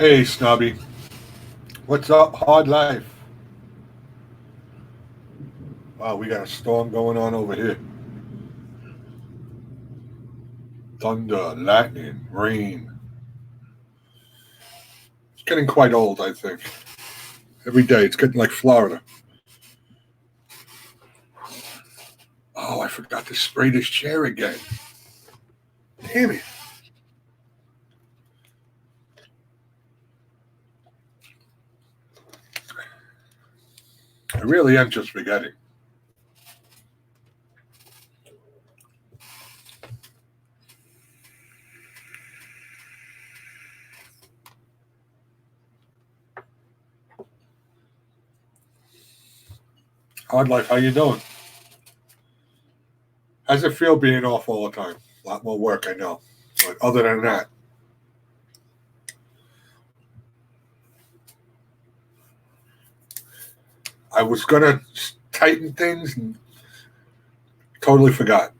Hey, Snobby. What's up? Hard life. Wow, we got a storm going on over here. Thunder, lightning, rain. It's getting quite old, I think. Every day it's getting like Florida. Oh, I forgot to spray this chair again. Damn it. I really am just forgetting. Hard life, how you doing? How's it feel being off all the time? A lot more work, I know. But other than that, I was going to tighten things and totally forgot.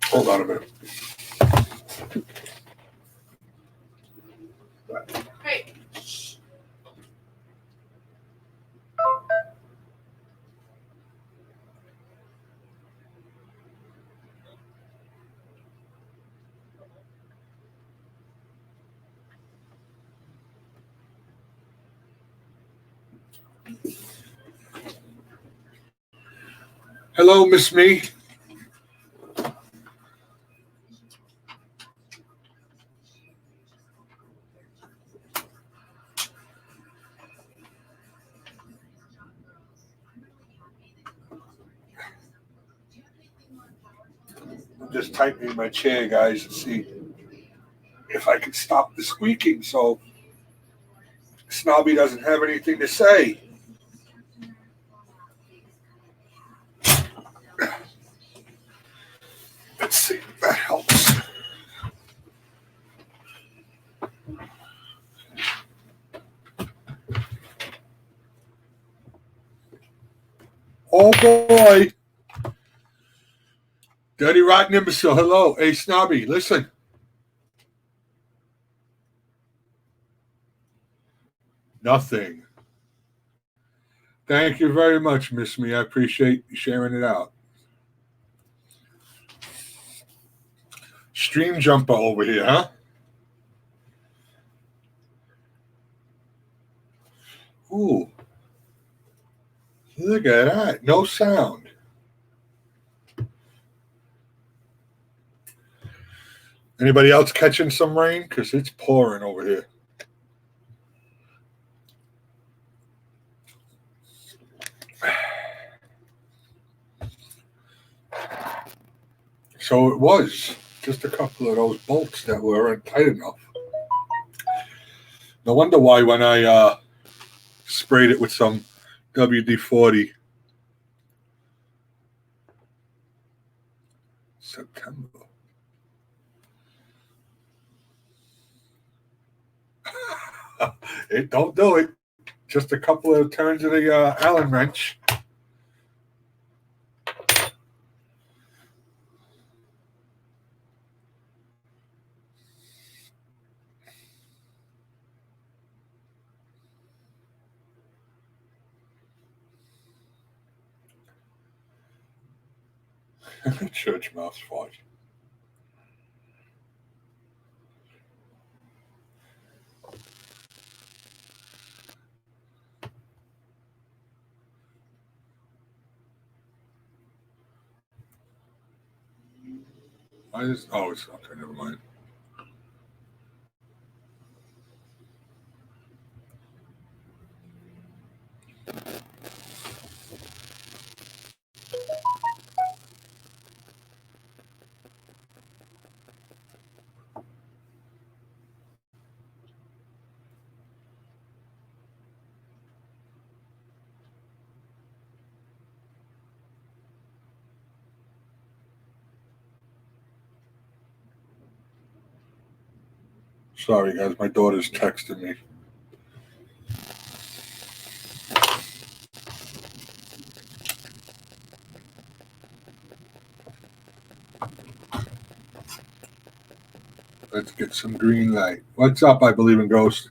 Hold on a minute. Hey. Hello, Miss Me. I'm just tightening my chair, guys, to see if I can stop the squeaking so Snobby doesn't have anything to say. Let's see if that helps. Oh boy. Dirty Rotten Imbecile, hello. Hey, Snobby, listen. Nothing. Thank you very much, Miss Me. I appreciate you sharing it out. Stream jumper over here, huh? Ooh. Look at that. No sound. Anybody else catching some rain? Because it's pouring over here. So it was just a couple of those bolts that weren't tight enough. No wonder why when I sprayed it with some WD-40 September. It don't do it. Just a couple of turns of the Allen wrench. Church mouse fart. Why is? Oh, it's okay. Never mind. Sorry, guys. My daughter's texting me. Let's get some green light. What's up? I believe in ghosts.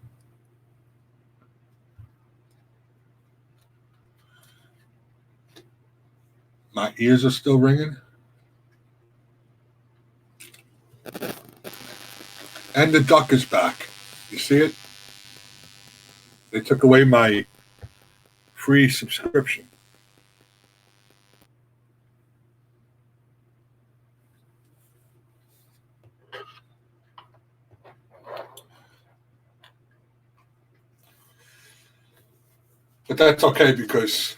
My ears are still ringing. And the duck is back. You see it? They took away my free subscription. But that's okay because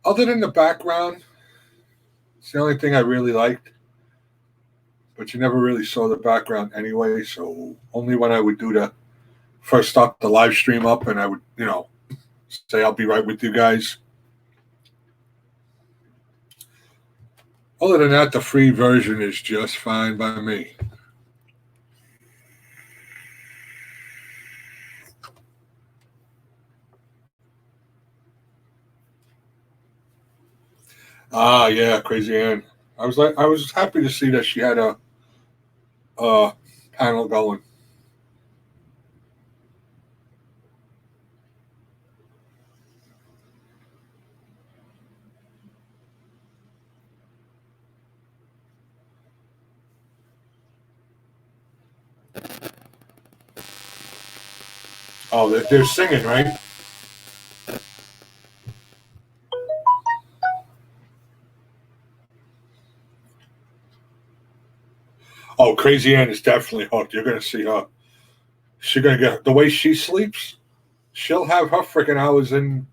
other than the background, it's the only thing I really liked. But you never really saw the background anyway, so only when I would do the first start the live stream up and I would, say I'll be right with you guys. Other than that, the free version is just fine by me. Ah, yeah, Crazy Ann. I was happy to see that she had a panel going. Oh, they're singing, right? Oh, Crazy Ann is definitely hooked. You're gonna see her. She's gonna get the way she sleeps. She'll have her freaking hours in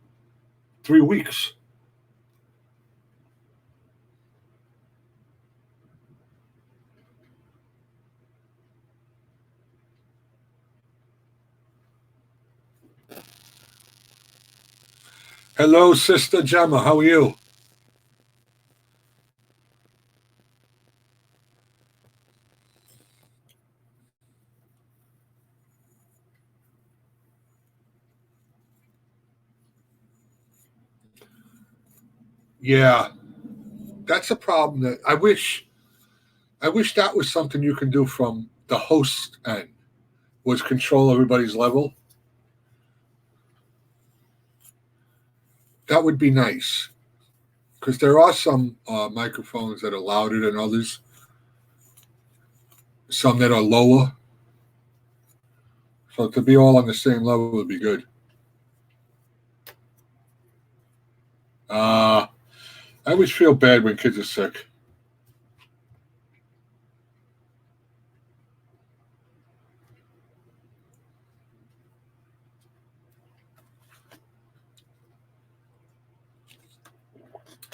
3 weeks. Hello, Sister Gemma. How are you? Yeah, that's a problem that I wish that was something you can do from the host end, was control everybody's level. That would be nice because there are some microphones that are louder than others, some that are lower. So to be all on the same level would be good. I always feel bad when kids are sick.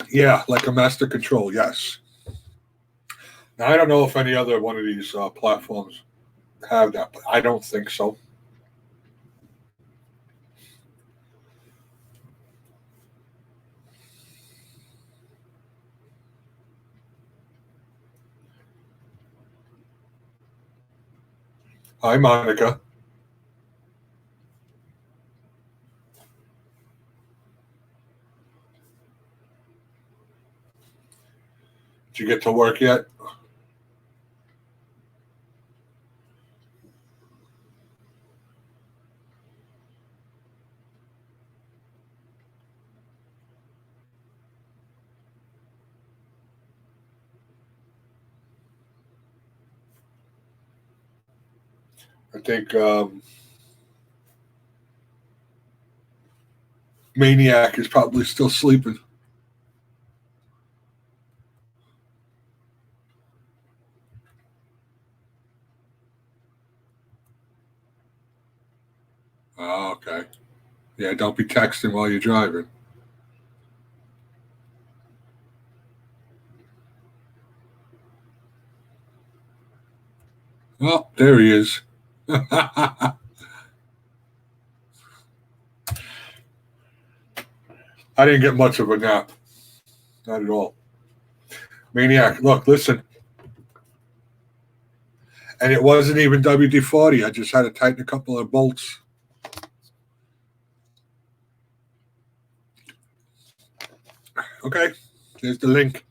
Yeah, like a master control, yes. Now, I don't know if any other one of these platforms have that, but I don't think so. Hi, Monica. Did you get to work yet? I think Maniac is probably still sleeping. Oh, okay. Yeah, don't be texting while you're driving. Oh, there he is. I didn't get much of a nap. Not at all. Maniac, look, listen. And it wasn't even WD-40. I just had to tighten a couple of bolts. Okay, there's the link.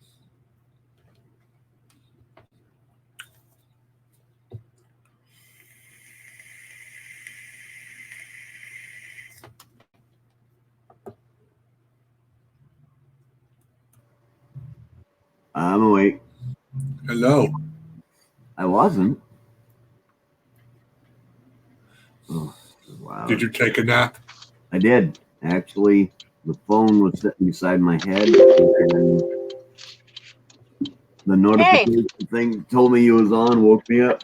I'm awake. Hello. I wasn't. Oh, wow. Did you take a nap? I did. Actually, the phone was sitting beside my head, and the notification thing told me you was on, woke me up.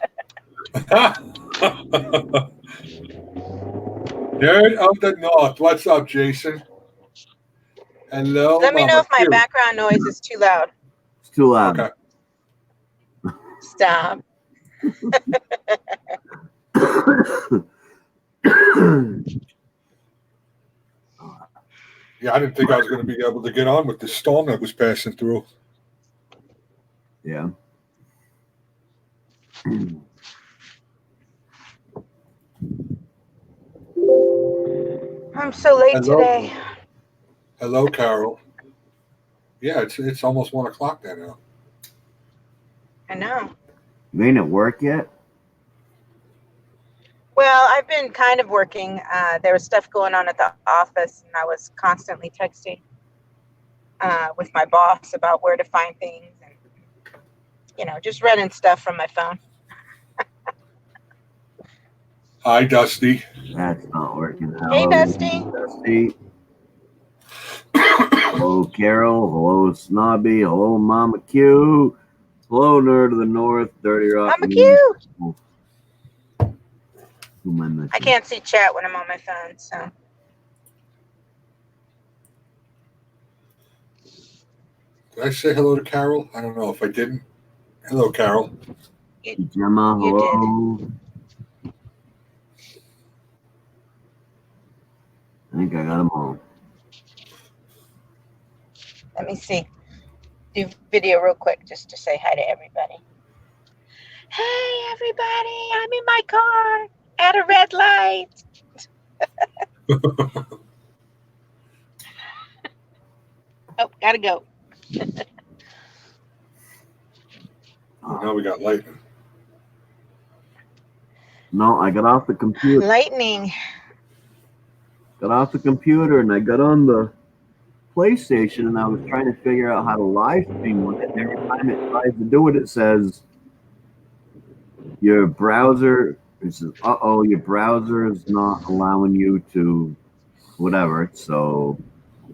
Nerd of the North. What's up, Jason? Hello. Let me know Mama if my Q. background noise is too loud. It's too loud. Okay. Stop. Yeah, I didn't think I was going to be able to get on with the storm that was passing through. Yeah. I'm so late Hello. today. Hello, Carol. Yeah, it's almost 1 o'clock there now. I know. You ain't at work yet? Well, I've been kind of working. There was stuff going on at the office, and I was constantly texting with my boss about where to find things and, just running stuff from my phone. Hi, Dusty. That's not working. Hey, Dusty. Dusty. Hello, Carol. Hello, Snobby. Hello, Mama Q. Hello, Nerd of the North. Dirty Rock. Mama Q. Who am I missing? I can't see chat when I'm on my phone, so. Did I say hello to Carol? I don't know if I didn't. Hello, Carol. Gemma, hello. I think I got them all. Let me see. Do video real quick just to say hi to everybody. Hey, everybody. I'm in my car at a red light. Oh, gotta go. Now we got lightning. No, I got off the computer. Lightning. Got off the computer and I got on the PlayStation and I was trying to figure out how to live stream with it. And every time it tries to do it, it says your browser. It says, your browser is not allowing you to whatever. So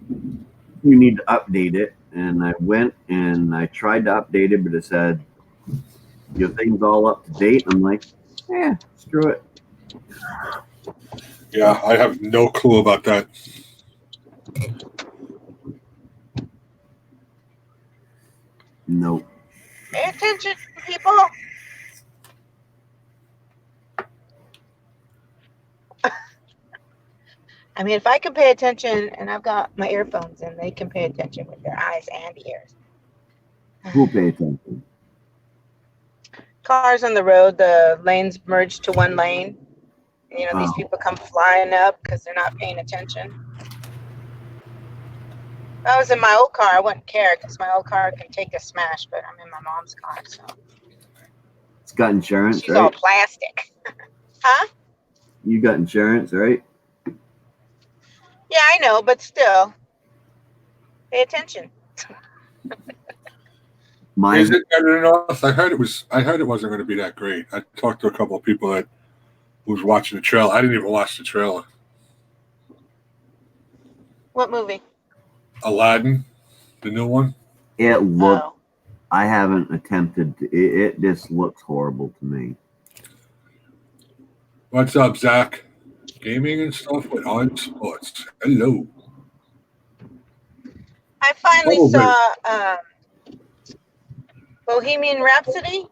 you need to update it. And I went and I tried to update it, but it said your thing's all up to date. I'm like, yeah, screw it. Yeah, I have no clue about that. Nope. Pay attention, people. I mean, if I can pay attention and I've got my earphones in, they can pay attention with their eyes and ears. Who pay attention? Cars on the road, the lanes merge to one lane. These people come flying up because they're not paying attention. If I was in my old car, I wouldn't care because my old car can take a smash, but I'm in my mom's car, so. It's got insurance, She's right? all plastic. Huh? You got insurance, right? Yeah, I know, but still, pay attention. Is it better than us? I heard it wasn't going to be that great. I talked to a couple of people that was watching the trailer. I didn't even watch the trailer. What movie? Aladdin, the new one. It looked. I haven't attempted to. It just looks horrible to me. What's up, Zach? Gaming and stuff with On Sports. Hello. I finally saw Bohemian Rhapsody,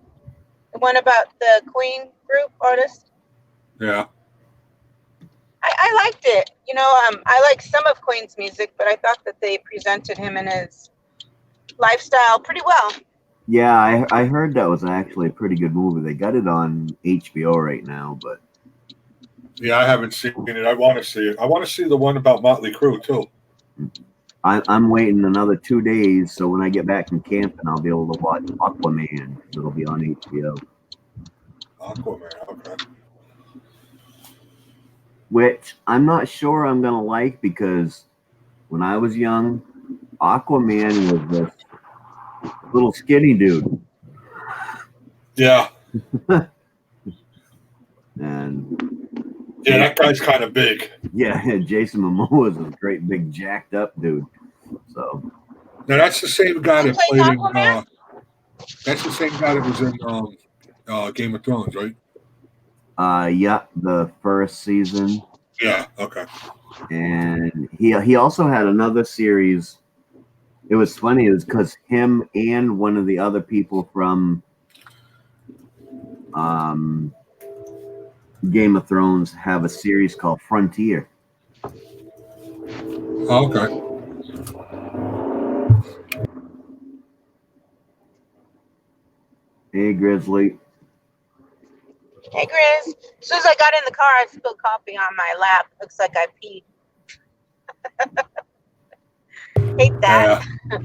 the one about the Queen group artist. Yeah. I liked it. I like some of Queen's music, but I thought that they presented him and his lifestyle pretty well. Yeah, I heard that was actually a pretty good movie. They got it on HBO right now, but Yeah, I haven't seen it. I want to see it. I want to see the one about Motley Crue too. I'm waiting another 2 days, so when I get back from camping, I'll be able to watch Aquaman because it'll be on HBO. Aquaman. Okay. Which I'm not sure I'm gonna like because when I was young, Aquaman was this little skinny dude, Yeah. and Yeah, that guy's kind of big. yeah, Jason Momoa is a great big jacked up dude. So Now that's the same guy Who that plays played in. Aquaman? That's the same guy that was in Game of Thrones, right? yeah, the first season, Yeah. Okay. and he also had another series. It was funny, it was because him and one of the other people from Game of Thrones have a series called Frontier. Oh, okay. Hey, Grizzly. Hey, Chris. As soon as I got in the car, I spilled coffee on my lap. Looks like I peed. Hate that. Yeah.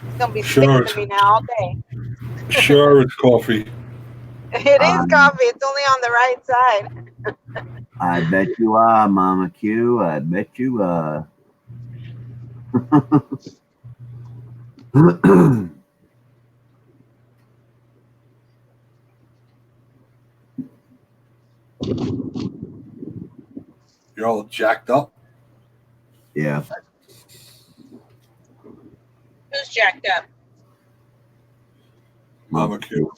It's gonna be Sure. sticking to me now all day. Sure, it's coffee. It is coffee. It's only on the right side. I bet you are, Mama Q. I bet you are. You're all jacked up. Yeah. Who's jacked up? Mama Q.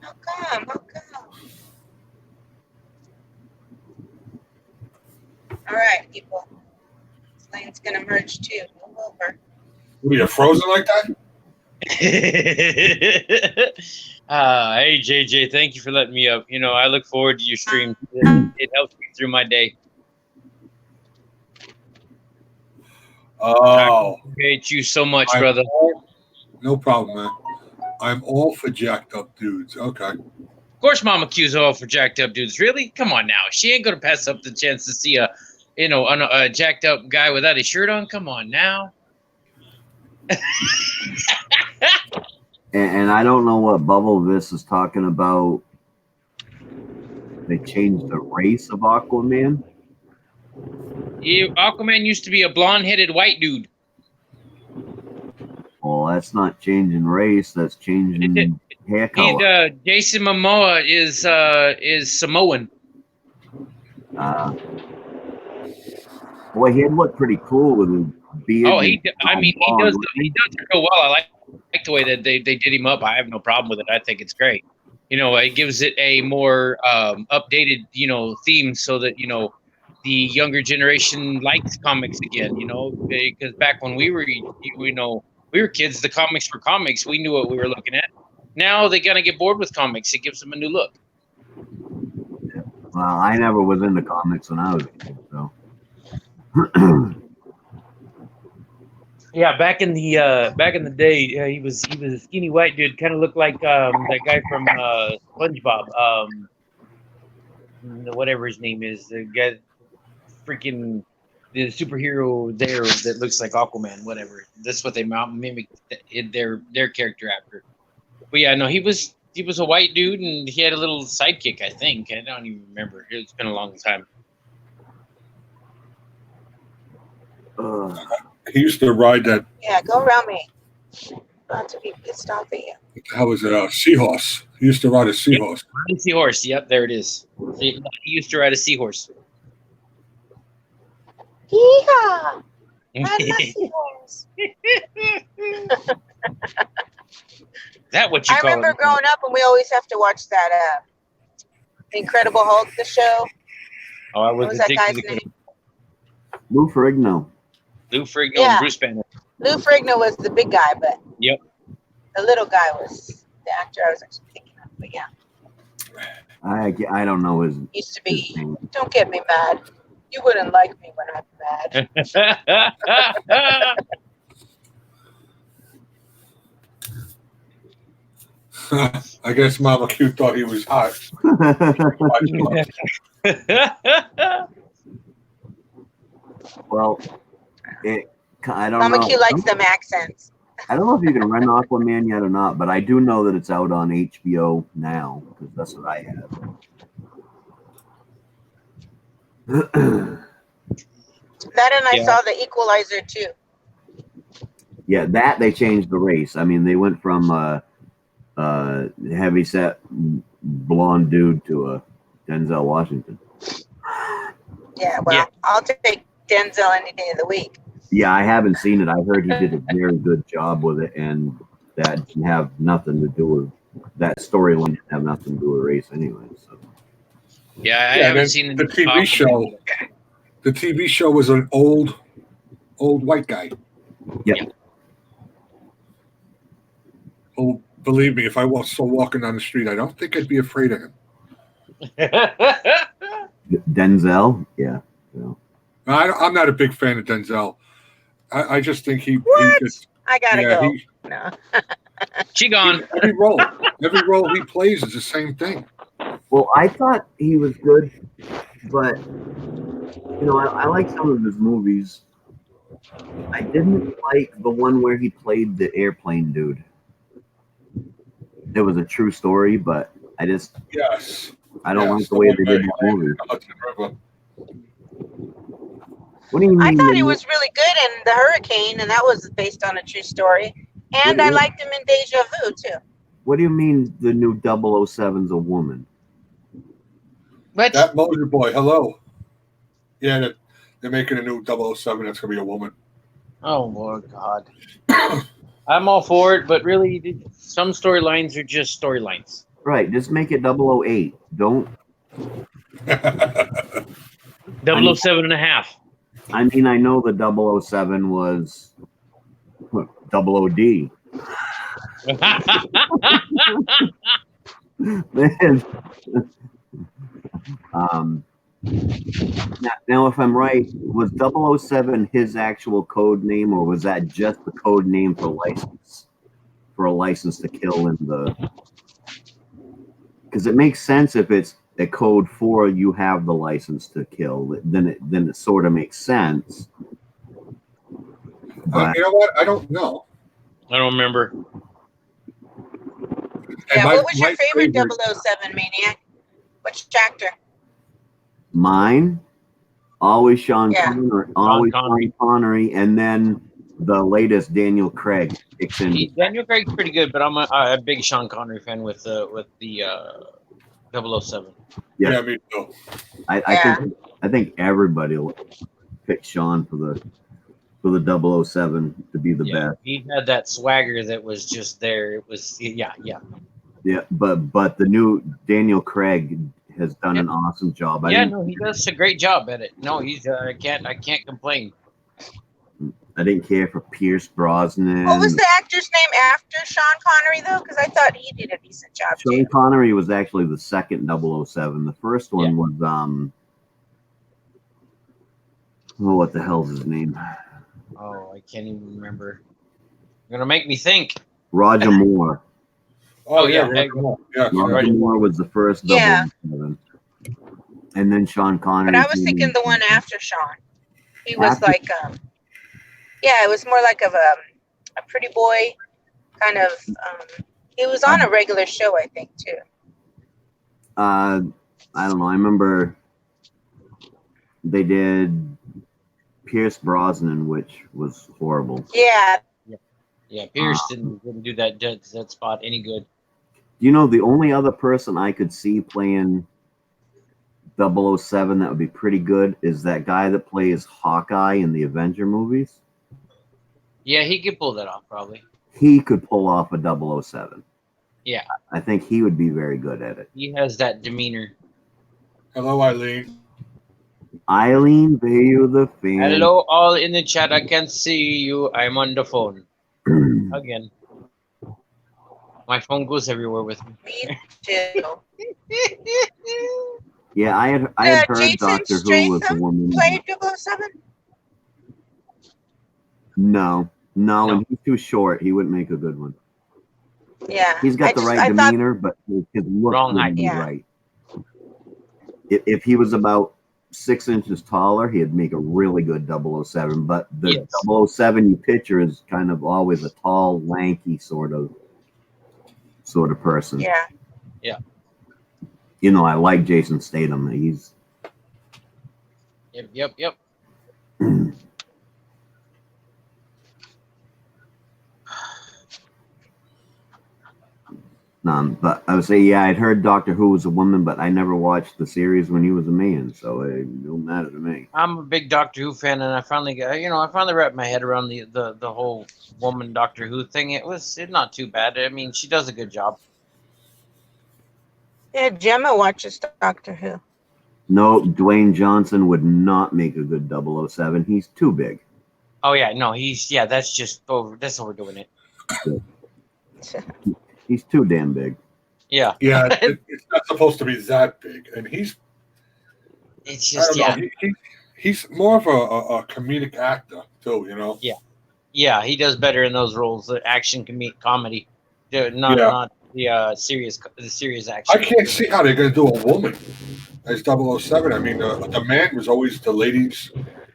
How come? How come? All right, people. This lane's gonna merge too. Move over. Were you frozen like that? Hey JJ, thank you for letting me up. I look forward to your stream. It helps me through my day. Oh. I appreciate you so much, brother. No problem, man. I'm all for jacked up dudes. Okay. Of course, Mama Q's all for jacked up dudes. Really? Come on now. She ain't gonna pass up the chance to see a jacked up guy without his shirt on. Come on now. And I don't know what bubble this is talking about. They changed the race of Aquaman. Aquaman used to be a blonde-headed white dude. Well, that's not changing race. That's changing hair color. Jason Momoa is Samoan. Boy, he'd look pretty cool with his beard. Oh, he does go well. I like the way that they did him up. I have no problem with it. I think it's great. It gives it a more updated, theme so that, the younger generation likes comics again, because back when we were kids, the comics were comics. We knew what we were looking at. Now they gotta get bored with comics. It gives them a new look. Well, I never was into comics when I was a kid, so. Yeah, back in the day, he was a skinny white dude, kind of looked like that guy from SpongeBob, whatever his name is, the guy, freaking the superhero there that looks like Aquaman, whatever. That's what they mimicked their character after. But yeah, no, he was a white dude, and he had a little sidekick. I think I don't even remember. It's been a long time. He used to ride that. Yeah, go around me. I'm about to be pissed off at you. How was it? Seahorse. He used to ride a seahorse. Yep, seahorse. Yep, there it is. He used to ride a seahorse. Yeehaw! I'm a seahorse. That what you I call remember it? growing up, and we always have to watch that Incredible Hulk, the show. Oh, I What was that guy's name? Lou Ferrigno. Lou Ferrigno Yeah. and Bruce Banner. Lou Ferrigno was the big guy, but Yep. the little guy was the actor I was actually thinking of. But yeah, I don't know his used to be. name. Don't get me mad. You wouldn't like me when I'm mad. I guess Mama Q thought he was hot. Well, I don't Mama know. Q likes them accents. I don't know if you can rent Aquaman yet or not, but I do know that it's out on HBO now because that's what I have. That and I saw the Equalizer too. Yeah, that they changed the race. I mean, they went from heavy-set blonde dude to a Denzel Washington. Yeah, well, I'll take Denzel any day of the week. Yeah, I haven't seen it. I heard he did a very good job with it, and that didn't have nothing to do with that storyline. Didn't have nothing to do with race anyway. So. Yeah, I haven't seen the TV show. The TV show was an old white guy. Yep. Oh, believe me, if I was still walking down the street, I don't think I'd be afraid of him. Denzel, yeah. I'm not a big fan of Denzel. I just think he gets. I gotta go. No. She gone. Every role he plays is the same thing. Well, I thought he was good, but I like some of his movies. I didn't like the one where he played the airplane dude. It was a true story, but I don't like the way they did that movie. What do you mean? I thought he was really good in The Hurricane, and that was based on a true story. And I liked him in Deja Vu too. What do you mean the new 007's a woman? What? That Motor Boy, hello. Yeah, they're making a new 007 that's going to be a woman. Oh, Lord God. I'm all for it, but really, some storylines are just storylines. Right, just make it 008. Don't. 007 and a half. I mean, I know the 007 was 00D. Now, if I'm right, was 007 his actual code name, or was that just the code name for a license to kill in the? Because it makes sense if it's a code for you have the license to kill, then it sort of makes sense. But you know what? I don't know. I don't remember. Yeah, what was your favorite 007 Maniac? Which actor? Mine, always Sean Connery, and then the latest Daniel Craig. Daniel Craig's pretty good, but I'm a big Sean Connery fan with the 007. Yeah, me too. I think everybody will pick Sean for the 007 to be the best. He had that swagger that was just there. It was yeah, but the new Daniel Craig has done an awesome job. He does a great job at it. No, he's I can't complain. I didn't care for Pierce Brosnan. What was the actor's name after Sean Connery though? Because I thought he did a decent job. Sean Connery was actually the second 007. The first one was what the hell's his name? Oh, I can't even remember. You're gonna make me think. Roger Moore. Oh yeah, Roger Moore was the first 007. And then Sean Connery. But I was thinking the one after Sean. He was like it was more like of a pretty boy kind of he was on a regular show, I think, too. I don't know. I remember they did Pierce Brosnan, which was horrible. Yeah. Yeah, Pierce didn't do that spot any good. You know, the only other person I could see playing 007 that would be pretty good is that guy that plays Hawkeye in the Avenger movies. Yeah, he could pull that off, probably. He could pull off a 007. Yeah. I think he would be very good at it. He has that demeanor. Hello, Eileen. Eileen, Bayou the fan. Hello, all in the chat. I can't see you. I'm on the phone. Again. My phone goes everywhere with me. Me too. Yeah, I had heard Jason Doctor Who was a woman. Played 007? No, and he's too short. He wouldn't make a good one. Yeah. He's got the right demeanor, but his look Wrong wouldn't be height. right. If he was about 6 inches taller, he'd make a really good 007. But the 007 you picture is kind of always a tall, lanky sort of person. Yeah. Yeah. You know, I like Jason Statham. He's Yep. But I would say, yeah, I'd heard Doctor Who was a woman, but I never watched the series when he was a man, so it don't matter to me. I'm a big Doctor Who fan, and I finally wrapped my head around the whole woman Doctor Who thing. It's not too bad. I mean, she does a good job. Yeah, Gemma watches Doctor Who. No, Dwayne Johnson would not make a good 007. He's too big. Oh yeah, no, that's just over. That's overdoing it. He's too damn big. Yeah. Yeah, it's not supposed to be that big, and he's. It's just he's more of a comedic actor too, you know. Yeah, he does better in those roles, the action comedy, not the serious action. I can't see how they're going to do a woman as 007. I mean, the man was always the ladies'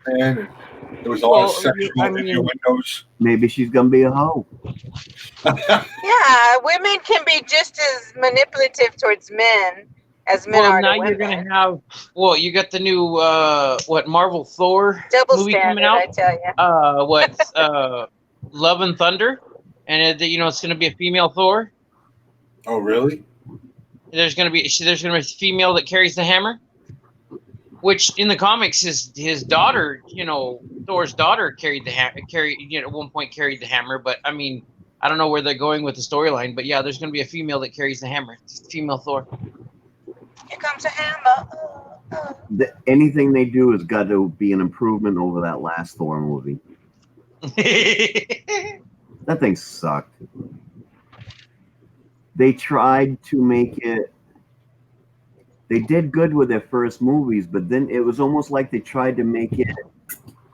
man, and there was a lot of sexual innuendos. Maybe she's going to be a hoe. Yeah, women can be just as manipulative towards men as men are to women. Now you're going to have. Well, you got the new Marvel Thor double movie standard, coming out. I tell you. Love and Thunder, and it's going to be a female Thor. Oh, really? There's going to be a female that carries the hammer, which in the comics is his daughter. Thor's daughter carried the hammer. At one point carried the hammer, but I mean, I don't know where they're going with the storyline. But yeah, there's going to be a female that carries the hammer. Female Thor. Here comes a hammer. Anything they do has got to be an improvement over that last Thor movie. That thing sucked. They tried to make it. They did good with their first movies, but then it was almost like they tried to make it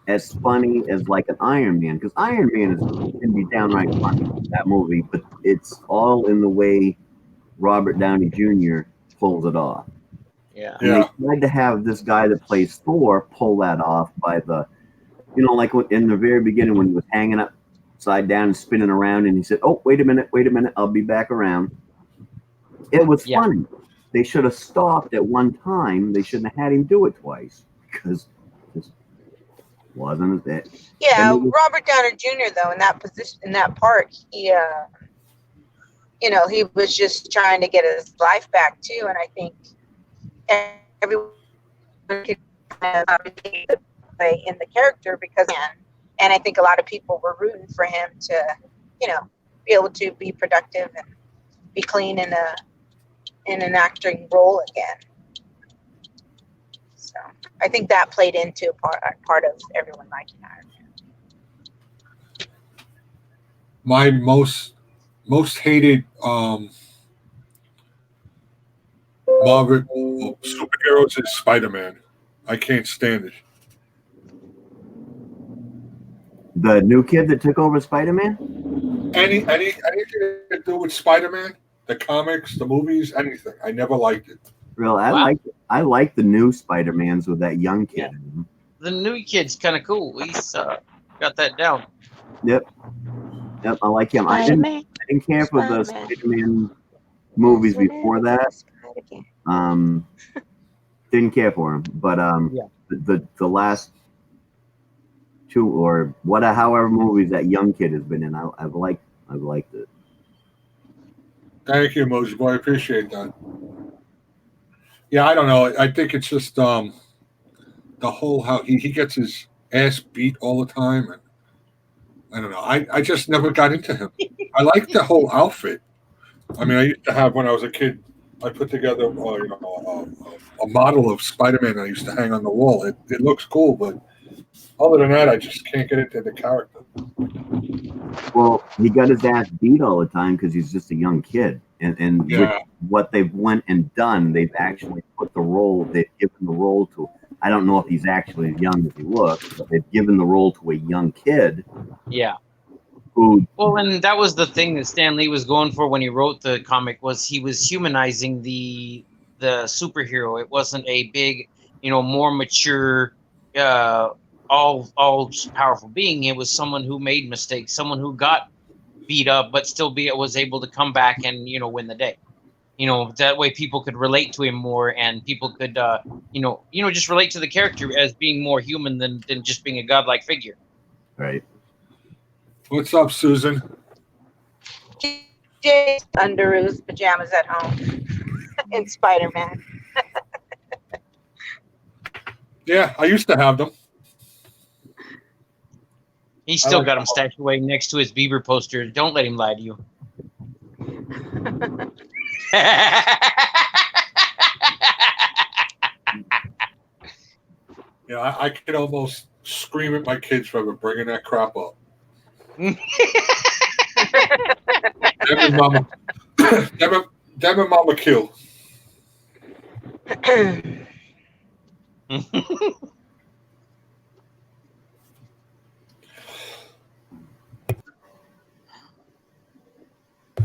as funny as like an Iron Man, because Iron Man can be downright funny, that movie, but it's all in the way Robert Downey Jr. pulls it off. Yeah. And they tried to have this guy that plays Thor pull that off by the, like in the very beginning when he was hanging upside down and spinning around, and he said, "Oh, wait a minute, I'll be back around." It was funny. They should have stopped at one time. They shouldn't have had him do it twice, because it wasn't it. Yeah, Robert Downey Jr. though, in that position, in that part, he he was just trying to get his life back too, and I think everyone could play in the character because, and I think a lot of people were rooting for him to, be able to be productive and be clean in an acting role again. So I think that played into a part of everyone liking Iron Man. My most hated Marvel superheroes is Spider-Man. I can't stand it. The new kid that took over Spider-Man? Anything to do with Spider-Man, the comics, the movies, anything. I never liked it. Really, I like the new Spider-Mans with that young kid in them. The new kid's kind of cool. He's got that down. Yep, I like him. I didn't care for the Spider-Man movies before that. Didn't care for him, but the last two or however movies that young kid has been in, I've liked it. Thank you, Moses Boy. I appreciate that. Yeah, I don't know. I think it's just the whole how he gets his ass beat all the time, and I don't know. I just never got into him. I like the whole outfit. I mean, I used to have when I was a kid. I put together, a model of Spider-Man I used to hang on the wall. It looks cool, but other than that, I just can't get into the character. Well, he got his ass beat all the time because he's just a young kid, and with what they've went and done, they've actually put the role. They've given the role to. I don't know if he's actually as young as he looks, but they've given the role to a young kid. Yeah. food. Well, and that was the thing that Stan Lee was going for when he wrote the comic, was he was humanizing the superhero. It wasn't a big, more mature, all powerful being. It was someone who made mistakes, someone who got beat up, but still was able to come back and win the day. That way people could relate to him more, and people could just relate to the character as being more human than just being a godlike figure. Right. What's up, Susan? Jay's under his pajamas at home in Spider-Man. Yeah, I used to have them. He's still got him stashed away next to his Bieber poster. Don't let him lie to you. Yeah, I could almost scream at my kids for ever bringing that crap up. Them and Mama kill.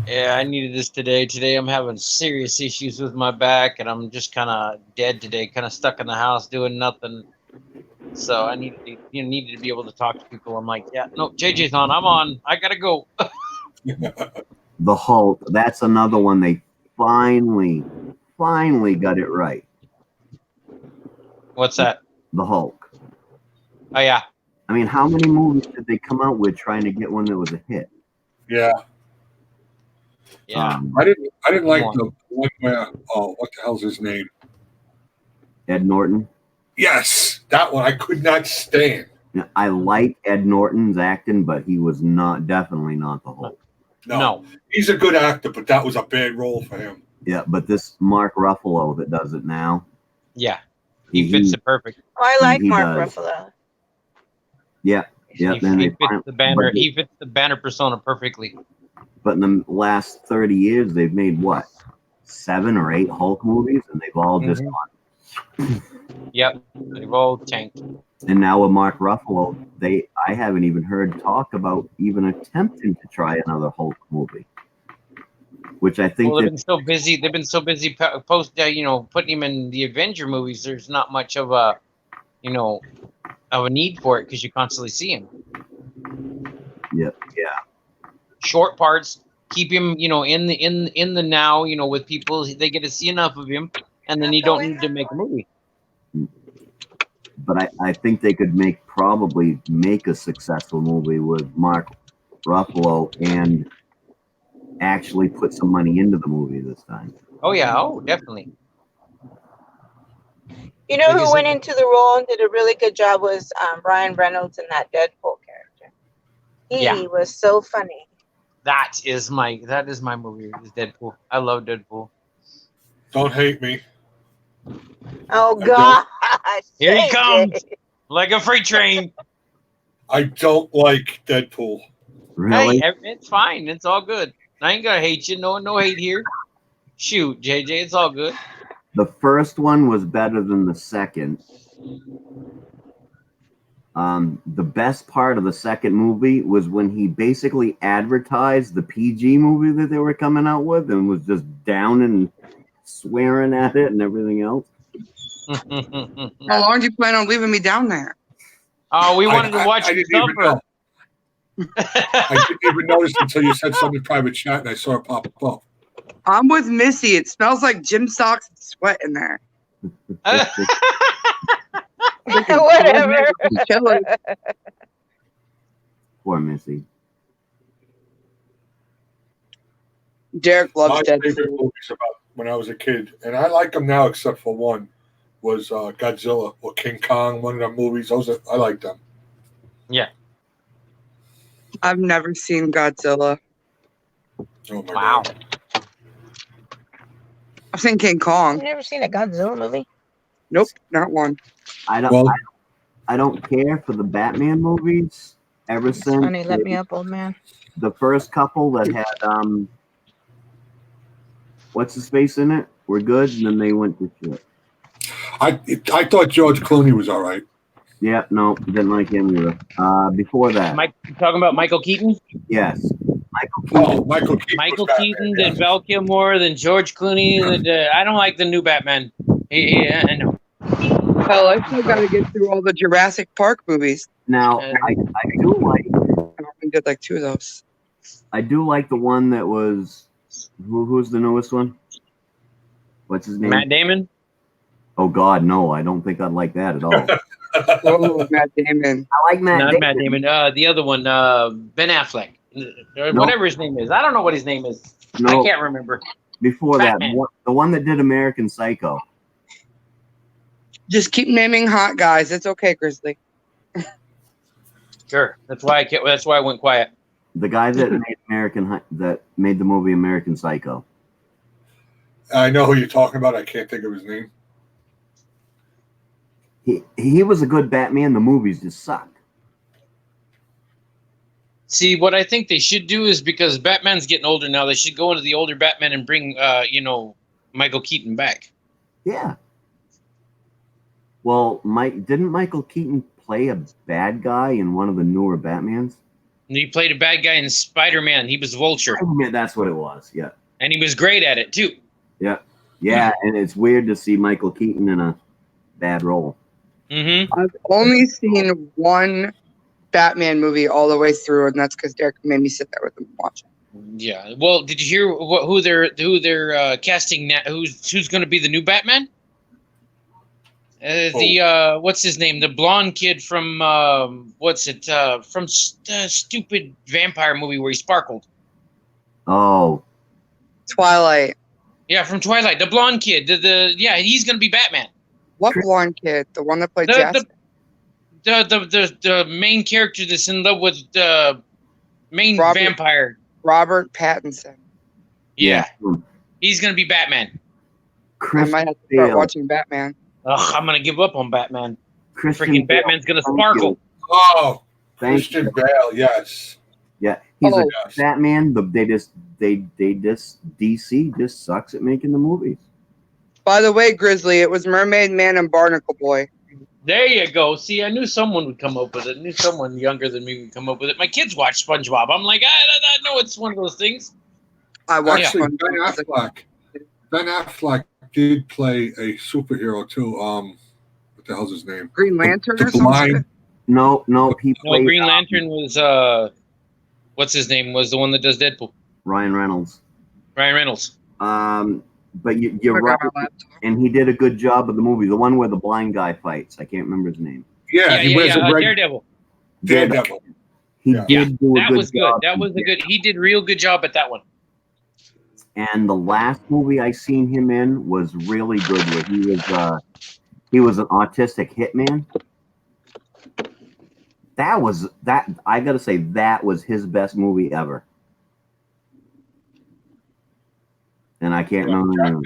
Yeah, I needed this today. Today I'm having serious issues with my back, and I'm just kind of dead today, kind of stuck in the house doing nothing. So I needed to be able to talk to people. I'm like, yeah, no, JJ's on. I'm on. I gotta go. The Hulk. That's another one they finally got it right. What's that? The Hulk. Oh yeah. I mean, how many movies did they come out with trying to get one that was a hit? Yeah. Yeah. I didn't like the one where what the hell's his name? Ed Norton. Yes, that one I could not stand. I like Ed Norton's acting, but he was definitely not the Hulk. No, he's a good actor, but that was a bad role for him. Yeah, but this Mark Ruffalo that does it now. Yeah, he fits it perfect. Oh, I like Mark Ruffalo. Yeah, yeah. He fits the banner. He fits the banner persona perfectly. But in the last 30 years, they've made what, 7 or 8 Hulk movies, and they've all just gone. Yep, they've all tanked. And now with Mark Ruffalo, I haven't even heard talk about even attempting to try another Hulk movie. Which I think they've been so busy. They've been so busy putting him in the Avenger movies. There's not much of a, of a need for it because you constantly see him. Yep. Yeah. Short parts. Keep him, in the now. With people, they get to see enough of him, and then you don't need to make a movie. But I think they could probably make a successful movie with Mark Ruffalo and actually put some money into the movie this time. Oh yeah, definitely. You know who went into the role and did a really good job was Ryan Reynolds in that Deadpool character. He was so funny. That is my movie. Is Deadpool. I love Deadpool. Don't hate me. Oh gosh! Here he comes, like a freight train. I don't like Deadpool. Really? Hey, it's fine. It's all good. I ain't gonna hate you. No hate here. Shoot, JJ, it's all good. The first one was better than the second. The best part of the second movie was when he basically advertised the PG movie that they were coming out with and was just down and swearing at it and everything else. How long do you plan on leaving me down there? Oh, we wanted to watch I didn't even know. I didn't even notice until you said something in private chat and I saw it pop up. I'm with Missy. It smells like gym socks and sweat in there. Whatever. Poor Missy. Derek loves My Deadpool. favorite movies about when I was a kid, and I like them now except for one, was Godzilla or King Kong. One of the movies. I like them. Yeah. I've never seen Godzilla. Oh my Wow. God. I've seen King Kong. You've never seen a Godzilla movie? Nope, not one. I don't care for the Batman movies ever It's since funny. Let me up, old man. the first couple that had what's his face in it were good, and then they went to shit. I thought George Clooney was all right. Yeah, no, didn't like him either. Before that, Mike, you talking about Michael Keaton? yes, Michael Oh, Keaton. Michael Keaton. Michael was Batman, Keaton, yes. then Val Kilmer, then George Clooney. I don't like the new Batman. I know. Hell, I still got to get through all the Jurassic Park movies. Now, I do like I only did like 2 of those. the one that was who's the newest one? What's his name? Matt Damon. Oh God, no! I don't think I'd like that at all. Oh, Matt Damon. I like Matt Not Damon. Matt Damon. The other one, Ben Affleck, or No. whatever his name is. I don't know what his name is. No, I can't remember. before Batman. that, the one that did American Psycho. Just keep naming hot guys. It's okay, Grizzly. Sure. That's why I went quiet. The guy that made the movie American Psycho. I know who you're talking about. I can't think of his name. He was a good Batman. The movies just suck. See, what I think they should do is, because Batman's getting older now, they should go into the older Batman and bring, Michael Keaton back. Yeah. Well, didn't Michael Keaton play a bad guy in one of the newer Batmans? And he played a bad guy in Spider-Man. He was Vulture, Yeah, that's what it was. Yeah. and he was great at it too. Yeah. Yeah, and it's weird to see Michael Keaton in a bad role. Mm-hmm. I've only seen one Batman movie all the way through, and that's because Derek made me sit there with him and watch it. Yeah. Well, did you hear who they're casting now? Who's going to be the new Batman? What's his name? The blonde kid from stupid vampire movie where he sparkled. Oh, Twilight. Yeah, from Twilight. The blonde kid. He's going to be Batman. What blonde kid? The one that played The- Jasper? The main character that's in love with the main Robert- vampire. Robert Pattinson. Yeah. He's going to be Batman. I might have to start watching Batman. Ugh, I'm going to give up on Batman. Christian Freaking Bale. Batman's going to sparkle. Oh, Thank Christian you. Bale. Yes. Yeah, he's Oh, a yes. Batman. DC just sucks at making the movies. By the way, Grizzly, it was Mermaid Man and Barnacle Boy. There you go. See, I knew someone would come up with it. I knew someone younger than me would come up with it. My kids watch SpongeBob. I'm like, I know it's one of those things. I watched Actually, one. Ben Affleck did play a superhero too. What the hell's his name? Green Lantern or The something. Blind. No, he No, played Green Lantern was what's his name? Was the one that does Deadpool. Ryan Reynolds. Ryan Reynolds. But you're right, Forgot my laptop. and he did a good job of the movie. The one where the blind guy fights. I can't remember his name. Yeah, he wears a red Daredevil. Daredevil. He Yeah. did do a That good was good. job. That was a good. He did real good job at that one. And the last movie I seen him in was really good. Where he was an autistic hitman. I gotta say that was his best movie ever. And I can't remember the name.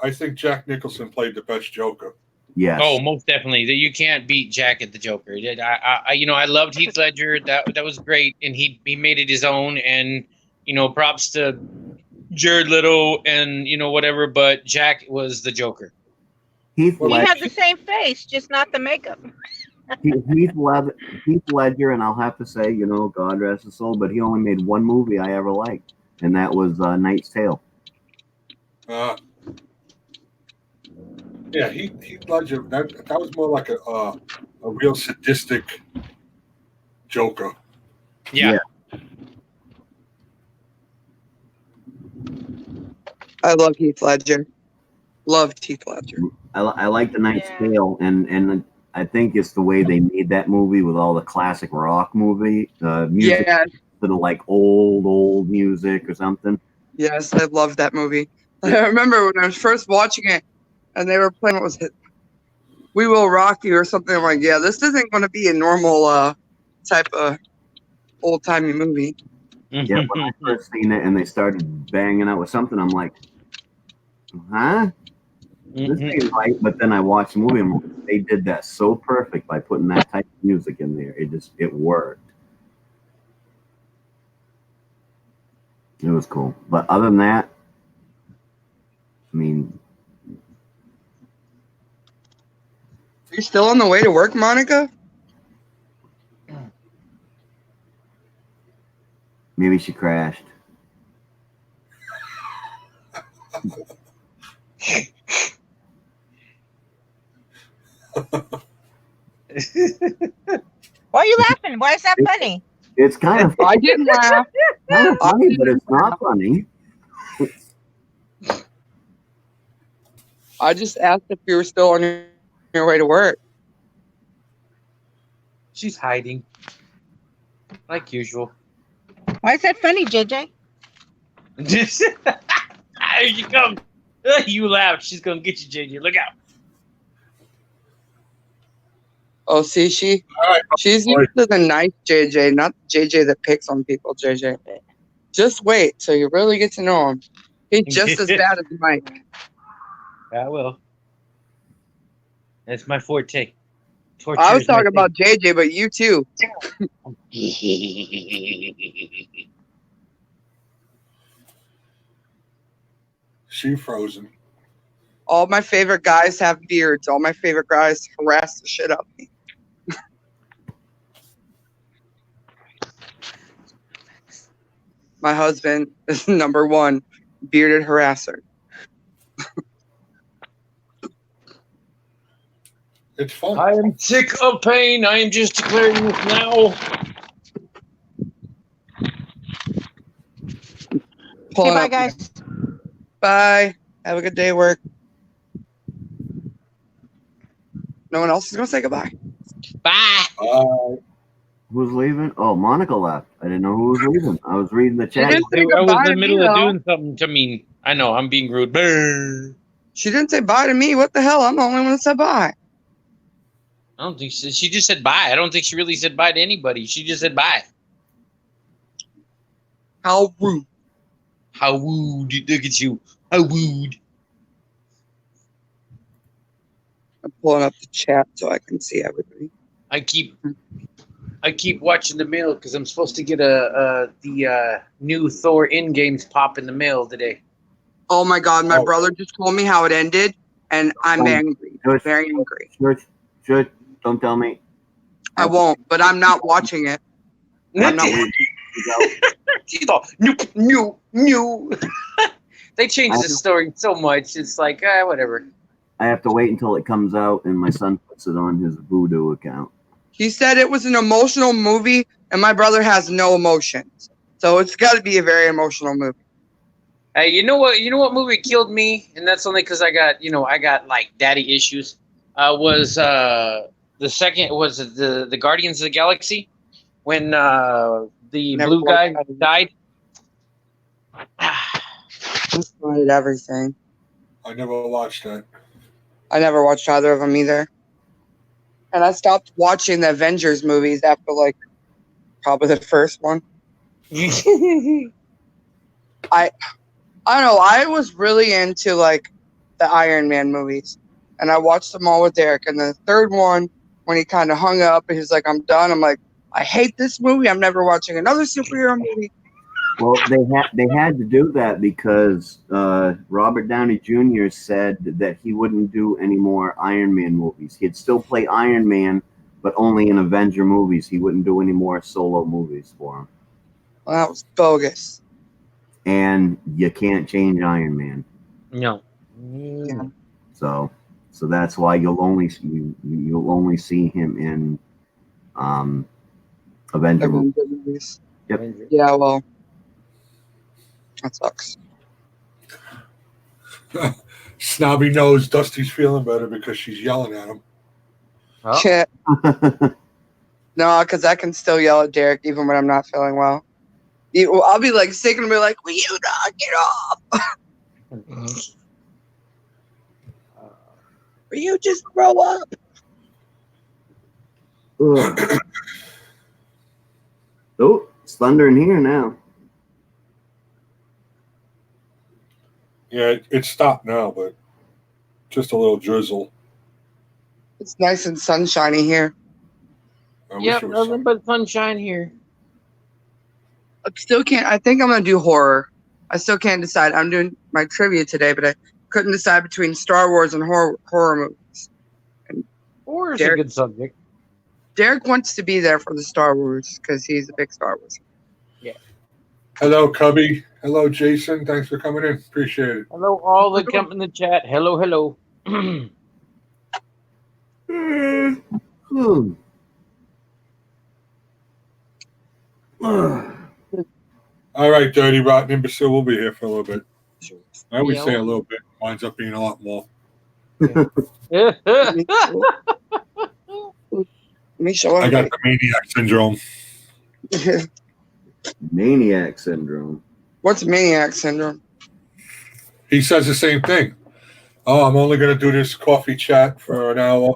I think Jack Nicholson played the best Joker. Yes. Oh, most definitely. You can't beat Jack at the Joker. I loved Heath Ledger. That was great, and he made it his own. And props to Jared Leto and whatever. But Jack was the Joker. Heath He Ledger. had the same face, just not the makeup. Heath Ledger, and I'll have to say, God rest his soul, but he only made one movie I ever liked, and that was Knight's Tale. Yeah, Heath Ledger. That was more like a real sadistic Joker. Yeah. I love Heath Ledger. Loved Heath Ledger. I like the Knight's Yeah. Tale, and I think it's the way they made that movie with all the classic rock music, Yeah. sort of like old music or something. Yes, I loved that movie. I remember when I was first watching it, and they were playing, what was it? We Will Rock You or something. I'm like, yeah, this isn't going to be a normal type of old-timey movie. Yeah, when I first seen it and they started banging out with something, I'm like, huh? This ain't right. But then I watched the movie and they did that so perfect by putting that type of music in there. It worked. It was cool. But other than that, I mean, You're still on the way to work, Monica? Maybe she crashed. Why are you laughing? Why is that funny? It's kind of I didn't laugh. funny, but it's not funny. I just asked if you were still on your way to work. She's hiding, like usual. Why is that funny, JJ? Here she comes. You laugh. She's gonna get you, JJ. Look out. Oh, see, she's used to the nice JJ, not the JJ that picks on people, JJ. Just wait till you really get to know him. He's just as bad as Mike. I will. That's my forte. I was talking about JJ, but you too. She frozen. All my favorite guys have beards. All my favorite guys harass the shit out of me. My husband is number one bearded harasser. It's fun. I am sick of pain. I am just declaring this now. Okay, bye, guys. Bye. Have a good day at work. No one else is going to say goodbye. Bye. Who's leaving? Oh, Monica left. I didn't know who was leaving. I was reading the chat. I was in the middle of doing something to me. I know, I'm being rude. Brr. She didn't say bye to me. What the hell? I'm the only one that said bye. I don't think she just said bye. I don't think she really said bye to anybody. She just said bye. How rude. How wooed. Look at you. How wooed. I'm pulling up the chat so I can see everybody. I keep watching the mail because I'm supposed to get the new Thor in-games pop in the mail today. Oh my God, my brother just told me how it ended, and I'm angry. Very angry. Shush. Don't tell me. I won't, but I'm not watching it. I'm not watching it. New. They changed the story so much. It's like, whatever. I have to wait until it comes out, and my son puts it on his Voodoo account. He said it was an emotional movie, and my brother has no emotions. So it's got to be a very emotional movie. Hey, you know what? You know what movie killed me, and that's only because I got like daddy issues. Was the second was the Guardians of the Galaxy when the blue guy died. Destroyed everything. I never watched that. I never watched either of them either. And I stopped watching the Avengers movies after like probably the first one. I don't know. I was really into like the Iron Man movies, and I watched them all with Derek. And the third one, when he kind of hung up and he's like, "I'm done," I'm like, "I hate this movie. I'm never watching another superhero movie." Well, they had to do that because Robert Downey Jr. said that he wouldn't do any more Iron Man movies. He'd still play Iron Man, but only in Avenger movies. He wouldn't do any more solo movies for him. Well, that was bogus. And you can't change Iron Man. No. Yeah. So that's why you'll only see him in Avenger movies. Yep. Yeah, well, that sucks. Snobby knows Dusty's feeling better because she's yelling at him. Oh. Shit. No, because I can still yell at Derek even when I'm not feeling well. I'll be like sick and be like, "Will you not get off? Will you just grow up?" Oh, it's thundering here now. Yeah, it stopped now, but just a little drizzle. It's nice and sunshiny here. Yep, nothing but sunshine here. I still can't. I think I'm gonna do horror. I still can't decide. I'm doing my trivia today, but I couldn't decide between Star Wars and horror movies. And Horror is a good subject. Derek wants to be there for the Star Wars because he's a big Star Wars. Yeah. Hello, Cubby. Hello, Jason. Thanks for coming in. Appreciate it. Hello, all that come in the chat. Hello, hello. All right, Dirty Rotten Imbecile. We'll be here for a little bit. I always Yeah. say a little bit. Winds up being a lot more. Let me show I got everybody. the maniac syndrome. Maniac syndrome. What's maniac syndrome? He says the same thing. Oh, I'm only going to do this coffee chat for an hour.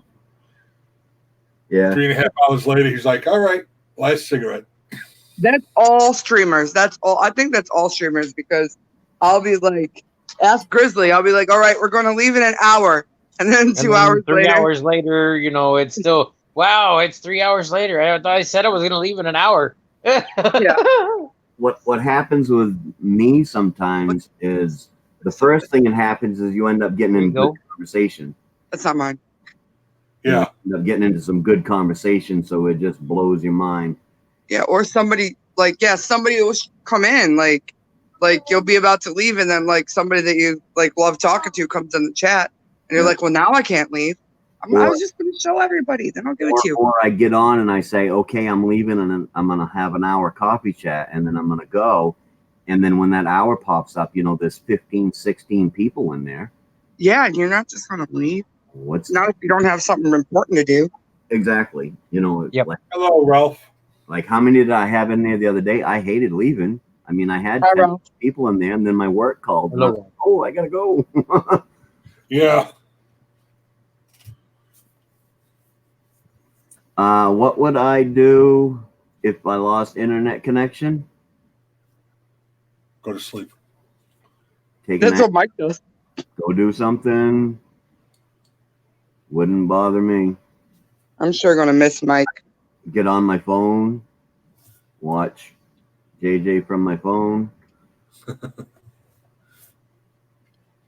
Yeah. 3.5 hours later, he's like, all right, last cigarette. That's all streamers. That's all. I think that's all streamers because I'll be like, ask Grizzly. I'll be like, all right, we're going to leave in an hour. And then 2 hours 3 later. hours later, you know, it's still, wow, it's 3 hours later. I thought I said I was going to leave in an hour. Yeah. What happens with me sometimes is the first thing that happens is you end up getting There you into go. good conversation. That's not mine. Yeah. You end up getting into some good conversation, so it just blows your mind. Yeah. Or somebody like, yeah, somebody will come in like you'll be about to leave. And then like somebody that you like love talking to comes in the chat and you're Yeah. like, well, now I can't leave. I was just going to show everybody. Then I'll give it to you. Or I get on and I say, okay, I'm leaving and then I'm going to have an hour coffee chat and then I'm going to go. And then when that hour pops up, you know, there's 15, 16 people in there. Yeah. And you're not just going to leave. What's Not if you don't have something important to do. exactly, you know, Yep. Hello, Ralph. like how many did I have in there the other day? I hated leaving. I mean, I had Hi, 10 Ralph. people in there and then my work called. And I was Hello. like, oh, I got to go. Yeah. What would I do if I lost internet connection? Go to sleep. Take a That's nap, what Mike does. go do something. Wouldn't bother me. I'm sure going to miss Mike. Get on my phone, watch JJ from my phone.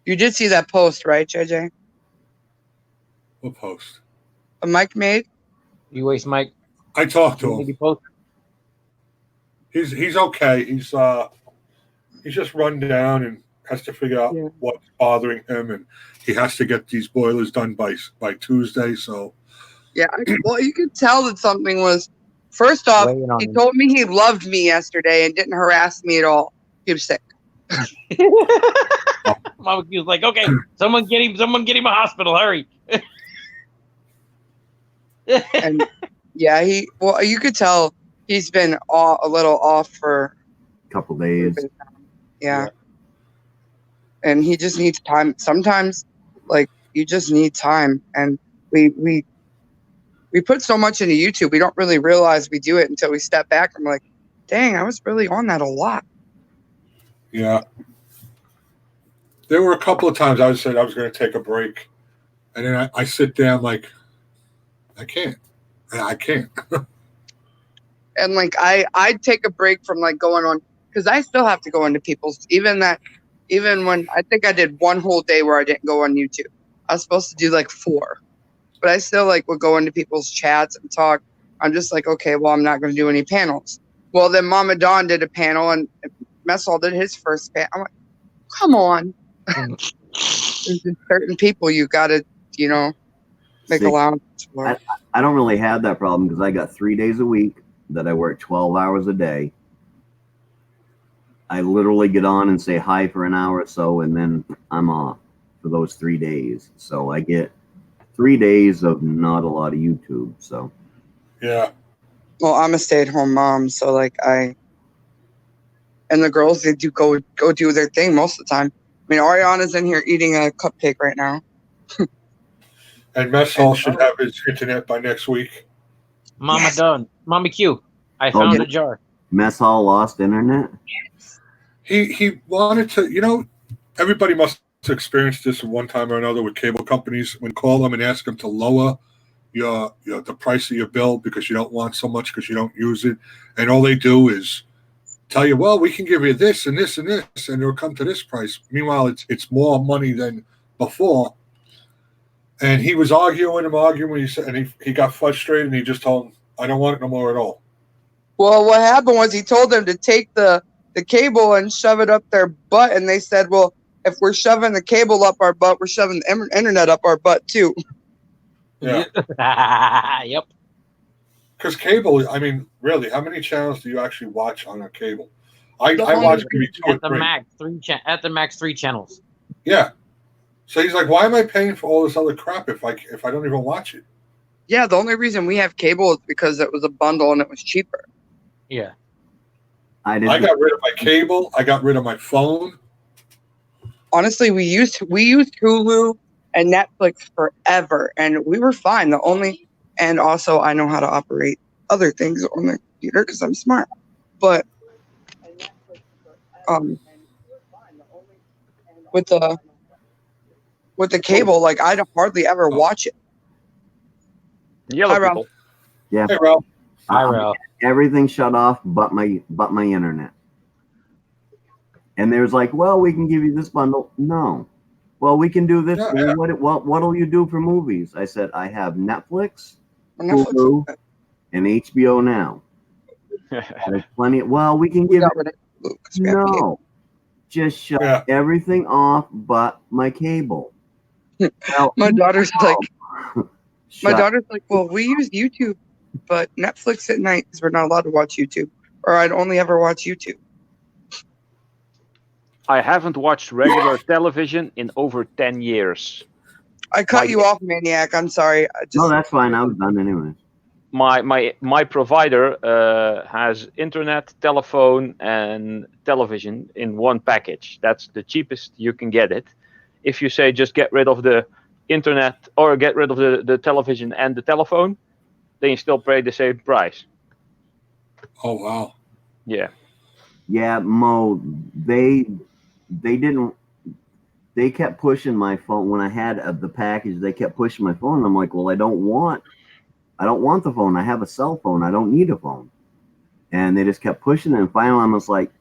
You did see that post, right, JJ? We'll post. Mike made? You waste Mike. I talked to You him. maybe post. He's okay. He's just run down and has to figure out Yeah. what's bothering him, and he has to get these boilers done by Tuesday. So Yeah. Well, you could tell that something was. First off, Weighing on he him. told me he loved me yesterday and didn't harass me at all. He was sick. Mama Q was like, okay, someone get him a hospital, hurry. And yeah, you could tell he's been a little off for A couple a little days. bit of time. Yeah. And he just needs time. Sometimes, like, you just need time. And we put so much into YouTube, we don't really realize we do it until we step back and we're like, dang, I was really on that a lot. yeah, there were a couple of times I said I was going to take a break, and then I sit down like I can't. And like I'd take a break from like going on because I still have to go into people's even when I think I did one whole day where I didn't go on YouTube. I was supposed to do like 4. But I still like would go into people's chats and talk. I'm just like, okay, well, I'm not gonna do any panels. Well, then Mama Dawn did a panel and Messall did his first panel. I'm like, come on. There's just certain people you gotta, make See, allowance for. I don't really have that problem because I got 3 days a week that I work 12 hours a day. I literally get on and say hi for an hour or so, and then I'm off for those 3 days. So I get 3 days of not a lot of YouTube. So Yeah, Well, I'm a stay-at-home mom, so like and the girls, they do go do their thing most of the time. I mean, Ariana's in here eating a cupcake right now. and Messall should have his internet by next week. Mama Yes. done. Mama Q. I found a jar. Mess Hall lost internet. He wanted to, everybody must have experienced this one time or another with cable companies when call them and ask them to lower the price of your bill because you don't want so much because you don't use it, and all they do is tell you, well, we can give you this and this and this, and it'll come to this price. Meanwhile, it's more money than before. And he was arguing, and he got frustrated, and he just told him, I don't want it no more at all. Well, what happened was he told them to take the the cable and shove it up their butt. And they said, well, if we're shoving the cable up our butt, we're shoving the internet up our butt too. Yeah. Yep. Because cable, I mean, really, how many channels do you actually watch on a cable? I The watch only- maybe two or At the three. max, at the max 3 channels. Yeah. So he's like, why am I paying for all this other crap if I don't even watch it? Yeah, the only reason we have cable is because it was a bundle and it was cheaper. Yeah. I I got rid of my cable. I got rid of my phone. Honestly, we used Hulu and Netflix forever, and we were fine. And also I know how to operate other things on the computer because I'm smart. But with the cable, like I don't hardly ever watch it. Yellow Hi, Ralph. people. Yeah. Hey, Ralph. Hi, Ralph. Everything shut off but my internet. And there's like, well, we can give you this bundle. No. Well, we can do this. Yeah, Well, yeah. what'll you do for movies? I said, I have Netflix, Netflix. Hulu, and HBO Now. There's plenty. Well, we can We give got you. rid of Hulu 'cause we have cable. No. Just shut Yeah. everything off but my cable. Well, My daughter's like, shut well, we use YouTube, but Netflix at night because we're not allowed to watch YouTube, or I'd only ever watch YouTube. I haven't watched regular television in over 10 years. I cut you off, Maniac. I'm sorry. No, that's fine. I was done anyway. My provider has internet, telephone, and television in one package. That's the cheapest you can get it. If you say just get rid of the internet or get rid of the television and the telephone, then you still pay the same price. Oh, wow. Yeah. Yeah, Mo, they didn't. They kept pushing my phone when I had the package. They kept pushing my phone. I'm like, well, I don't want the phone. I have a cell phone. I don't need a phone. And they just kept pushing it. And finally, I was like,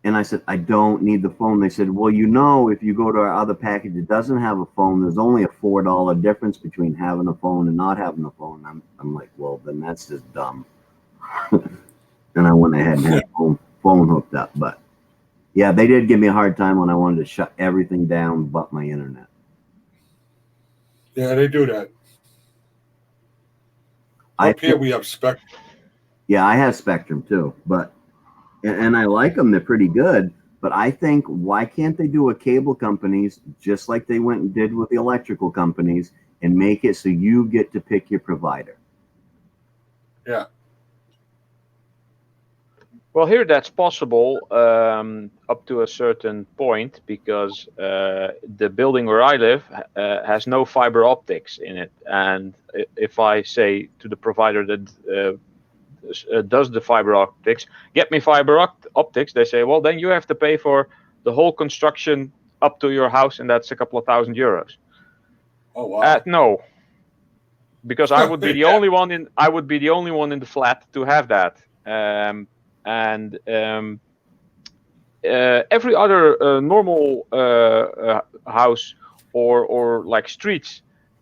and I said, I don't need the phone. They said, well, if you go to our other package, it doesn't have a phone. There's only a $4 difference between having a phone and not having a phone. I'm like, well, then that's just dumb. And I went ahead and had a phone hooked up. But yeah, they did give me a hard time when I wanted to shut everything down but my internet. Yeah, they do that. Up here we have Spectrum. Yeah, I have Spectrum too, but and I like them. They're pretty good. But I think, why can't they do a cable companies just like they went and did with the electrical companies and make it so you get to pick your provider? Yeah. Well, here that's possible up to a certain point because the building where I live has no fiber optics in it. And if I say to the provider that does the fiber optics, get me fiber optics, they say, well, then you have to pay for the whole construction up to your house, and that's a couple of €1,000. Oh, wow. No, because I would be the only one in the flat to have that. Every other normal house or like streets,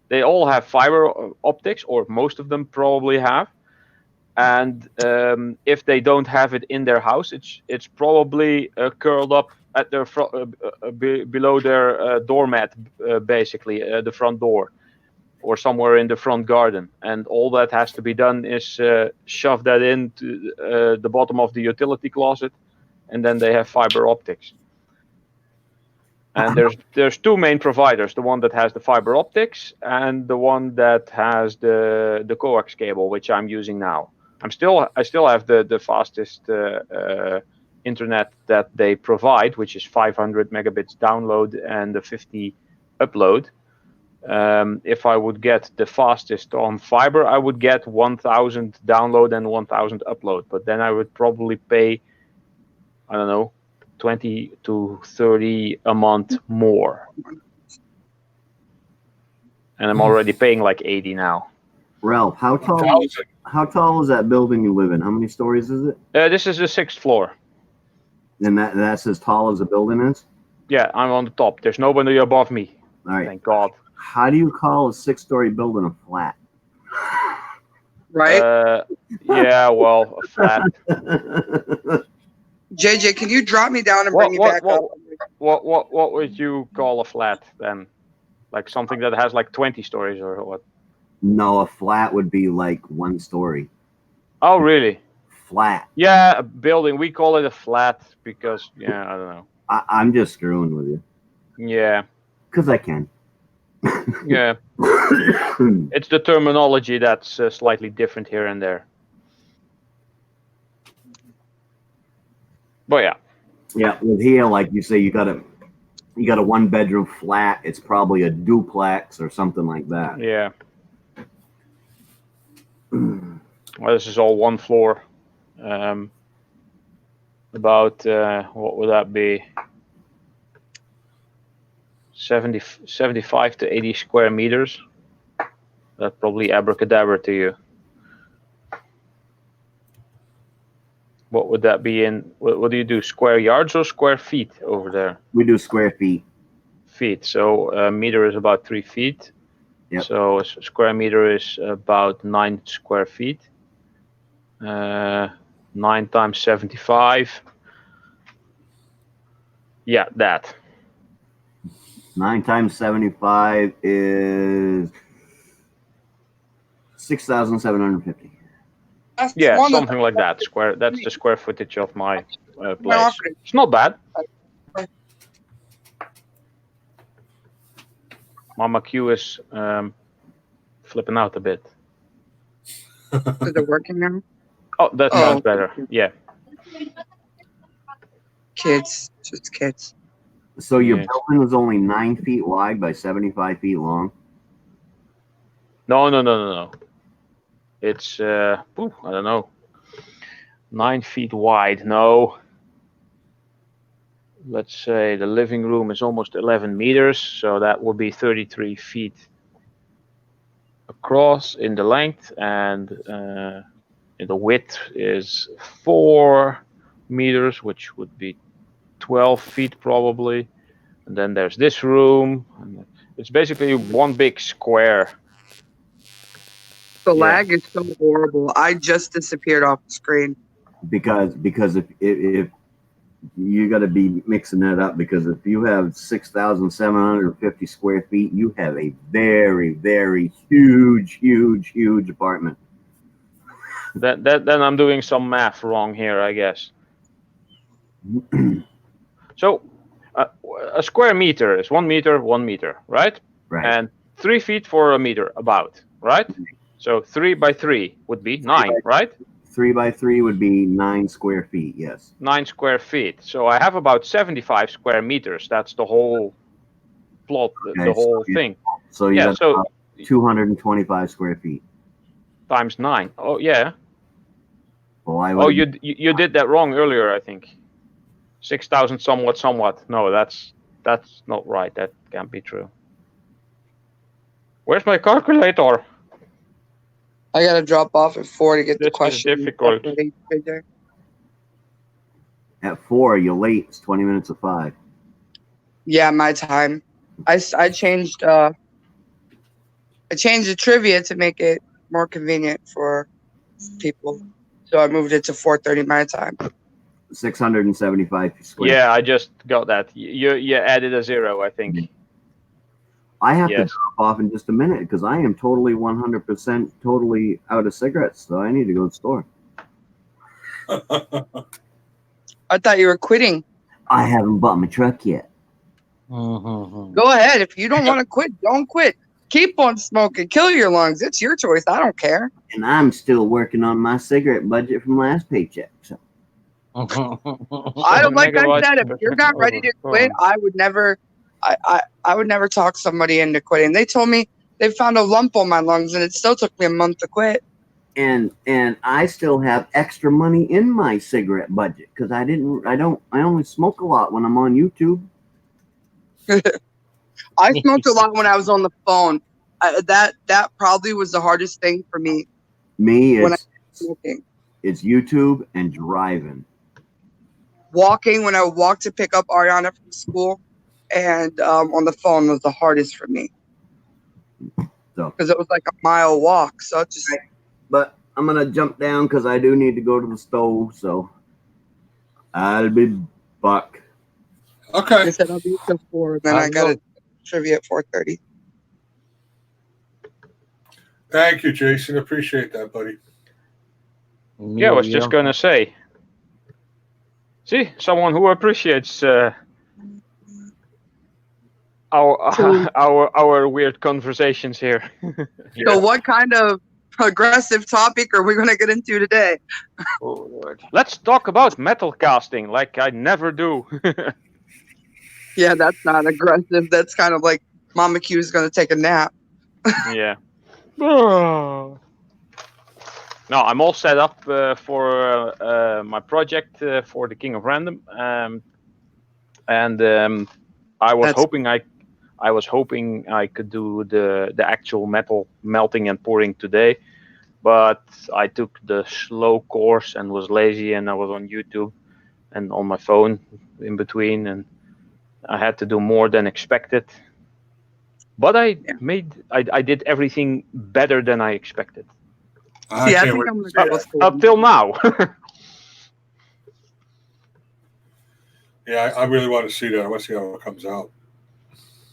they all have fiber optics, or most of them probably have. And if they don't have it in their house, it's probably curled up at their below their doormat, basically the front door, or somewhere in the front garden. And all that has to be done is shove that into the bottom of the utility closet, and then they have fiber optics. And there's two main providers: the one that has the fiber optics and the one that has the coax cable, which I'm using now. I still have the fastest internet that they provide, which is 500 megabits download and the 50 upload. If I would get the fastest on fiber, I would get 1,000 download and 1,000 upload. But then I would probably pay, I don't know, 20 to 30 a month more. And I'm already paying like 80 now. Ralph, how tall is that building you live in? How many stories is it? This is the 6th floor. And that's as tall as the building is? Yeah, I'm on the top. There's nobody above me. All right. Thank God. How do you call a 6-story building a flat? Right? Yeah, well, a flat. JJ, can you drop me down and bring me back up? What would you call a flat then? Like something that has like 20 stories or what? No, a flat would be like 1 story. Oh, really? Flat. Yeah, a building. We call it a flat because, yeah, I don't know. I'm just screwing with you. Yeah. Because I can. Yeah. It's the terminology that's slightly different here and there. But yeah. Yeah, with here, like you say, you got a 1-bedroom flat. It's probably a duplex or something like that. Yeah. Well, this is all 1 floor. About what would that be? 75 to 80 square meters. That's probably abracadabra to you. What would that be in? What do you do? Square yards or square feet over there? We do square feet. Feet. So a meter is about 3 feet. Yep. So a square meter is about 9 square feet. 9 times 75. Yeah, that. 9 times 75 is 6,750. Yeah, something like that. Square. That's the square footage of my place. It's not bad. Mama Q is flipping out a bit. Is it working now? Oh, that sounds better. Yeah. Kids, just kids. So your building is only 9 feet wide by 75 feet long? No. It's I don't know. 9 feet wide. No. Let's say the living room is almost 11 meters, so that would be 33 feet across in the length, and in the width is 4 meters, which would be 12 feet probably. And then there's this room. It's basically 1 big square. The lag is so horrible. I just disappeared off the screen. Because if you got to be mixing that up, because if you have 6,750 square feet, you have a very, very huge apartment. Then I'm doing some math wrong here, I guess. So a square meter is 1 meter, 1 meter, right? Right. And 3 feet for a meter, about, right? So 3 by 3 would be 9, right? 3 by 3 would be 9 square feet, yes. 9 square feet. So I have about 75 square meters. That's the whole plot, the whole thing. So you got about 225 square feet. Times 9. Oh, yeah. Well, you did that wrong earlier, I think. 6,000 somewhat. No, that's not right. That can't be true. Where's my calculator? I gotta drop off at 4 to get the question. This is difficult. At 4, you're late. It's 20 minutes of 5. Yeah, my time. I changed the trivia to make it more convenient for people. So I moved it to 4:30 my time. 675 square. Yeah, I just got that. You added a 0, I think. I have to drop off in just a minute because I am totally 100% totally out of cigarettes, so I need to go to the store. I thought you were quitting. I haven't bought my truck yet. Go ahead. If you don't want to quit, don't quit. Keep on smoking. Kill your lungs. It's your choice. I don't care. And I'm still working on my cigarette budget from last paycheck. So. I said, if you're not ready to quit, I would never talk somebody into quitting. They told me they found a lump on my lungs, and it still took me a month to quit. And I still have extra money in my cigarette budget because I only smoke a lot when I'm on YouTube. I smoked a lot when I was on the phone. That probably was the hardest thing for me. It's YouTube and driving. Walking, when I walked to pick up Ariana from school, and on the phone was the hardest for me. Because it was like a mile walk. So just. But I'm gonna jump down because I do need to go to the stove. So I'll be back. I Okay. said I'll be till 4. Then I got a trivia at 4:30. Thank you, Jason. Appreciate that, buddy. Yeah, I was just gonna say. See, someone who appreciates our weird conversations here. So what kind of progressive topic are we going to get into today? Oh, Lord. Let's talk about metal casting, like I never do. Yeah, that's not aggressive. That's kind of like Mama Q is going to take a nap. Yeah. No, I'm all set up for my project for the King of Random, and I was hoping I could do the actual metal melting and pouring today, but I took the slow course and was lazy, and I was on YouTube and on my phone in between, and I had to do more than expected. But I did everything better than I expected. See, I think I'm going to go with up till now. Yeah, I really want to see that. I want to see how it comes out.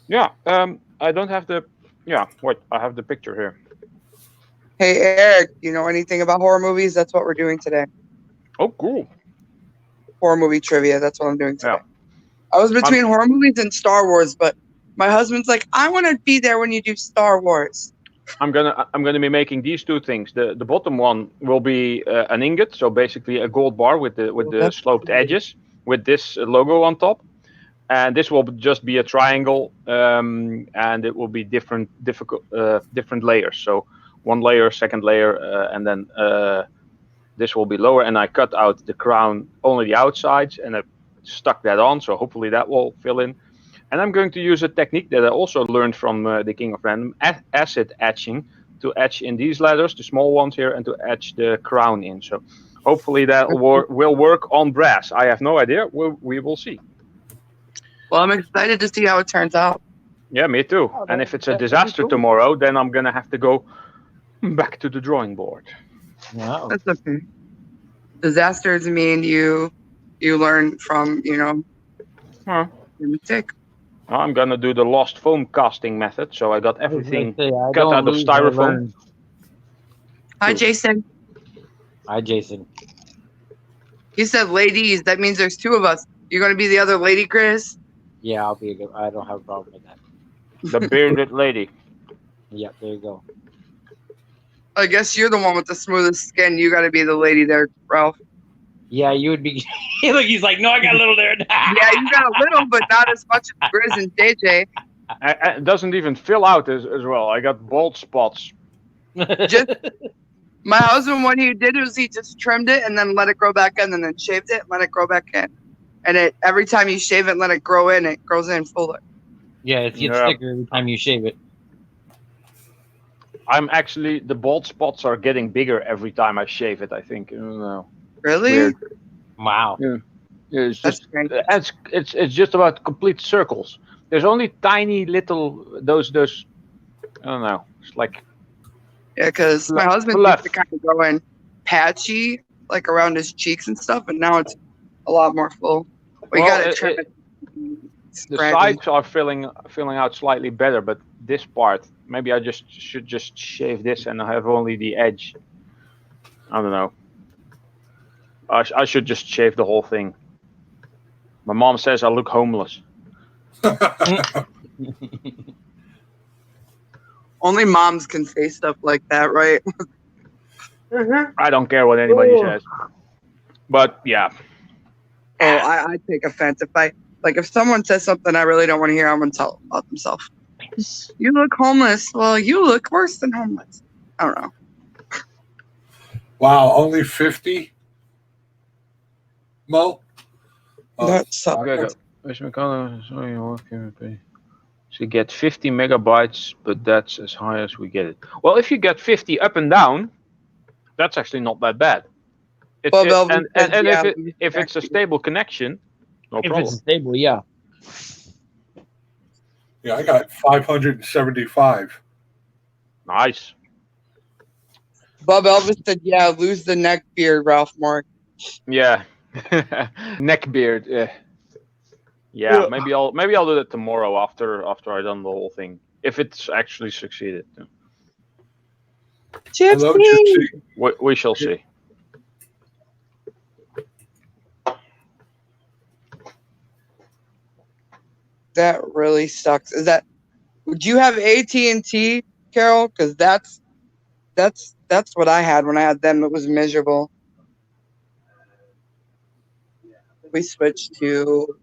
Yeah, I don't have the. Yeah, wait, I have the picture here. Hey, Eric, you know anything about horror movies? That's what we're doing today. Oh, cool. Horror movie trivia. That's what I'm doing today. Yeah. I was between horror movies and Star Wars, but my husband's like, I want to be there when you do Star Wars. I'm gonna be making these two things. The bottom one will be an ingot, so basically a gold bar with the sloped edges with this logo on top, and this will just be a triangle, and it will be different layers. So one layer, second layer, and then this will be lower. And I cut out the crown, only the outsides, and I stuck that on. So hopefully that will fill in. And I'm going to use a technique that I also learned from the King of Random, acid etching, to etch in these letters, the small ones here, and to etch the crown in. So hopefully that will work on brass. I have no idea. We will see. Well, I'm excited to see how it turns out. Yeah, me too. And if it's a disaster tomorrow, then I'm going to have to go back to the drawing board. Wow. That's okay. Disasters mean you learn from, your mistake. I'm gonna do the lost foam casting method, so I got everything cut out of styrofoam. Hi, Jason. Hi, Jason. You said ladies. That means there's 2 of us. You're going to be the other lady, Chris? Yeah, I'll be. I don't have a problem with that. The bearded lady. Yeah, there you go. I guess you're the one with the smoothest skin. You got to be the lady there, Ralph. Yeah, you would be. Look, he's like, no, I got a little there. Yeah, you got a little, but not as much as Grizz and JJ. It doesn't even fill out as well. I got bald spots. My husband, what he did was he just trimmed it and then let it grow back in, and then shaved it, and let it grow back in. And every time you shave it and let it grow in, it grows in fuller. Yeah, it gets thicker every time you shave it. The bald spots are getting bigger every time I shave it, I think. I don't know. Really? Weird. Wow. Yeah. It's just it's just about complete circles. There's only tiny little those I don't know. It's like because my husband used to kind of go in patchy, like around his cheeks and stuff, and now it's a lot more full. We got to trim it. The sides are filling out slightly better, but this part, maybe I should just shave this and I have only the edge. I don't know. I should just shave the whole thing. My mom says I look homeless. Only moms can say stuff like that, right? I don't care what anybody says. But yeah. Oh, I take offense if someone says something I really don't want to hear, I'm gonna tell about themselves. You look homeless. Well, you look worse than homeless. I don't know. Wow, only 50? Mo? That's so you get 50 megabytes, but that's as high as we get it. Well, if you get 50 up and down, that's actually not that bad. If it's a stable connection, no problem. If it's stable, yeah. Yeah, I got 575. Nice. Bob Elvis said, "Yeah, lose the neck beard, Ralph Mark." Yeah, Neck beard. Yeah, maybe I'll do that tomorrow after I done the whole thing. If it's actually succeeded. Hello, Gypsy. Gypsy. We shall see. That really sucks. Would you have AT&T, Carol? Because that's what I had when I had them. It was miserable. We switched to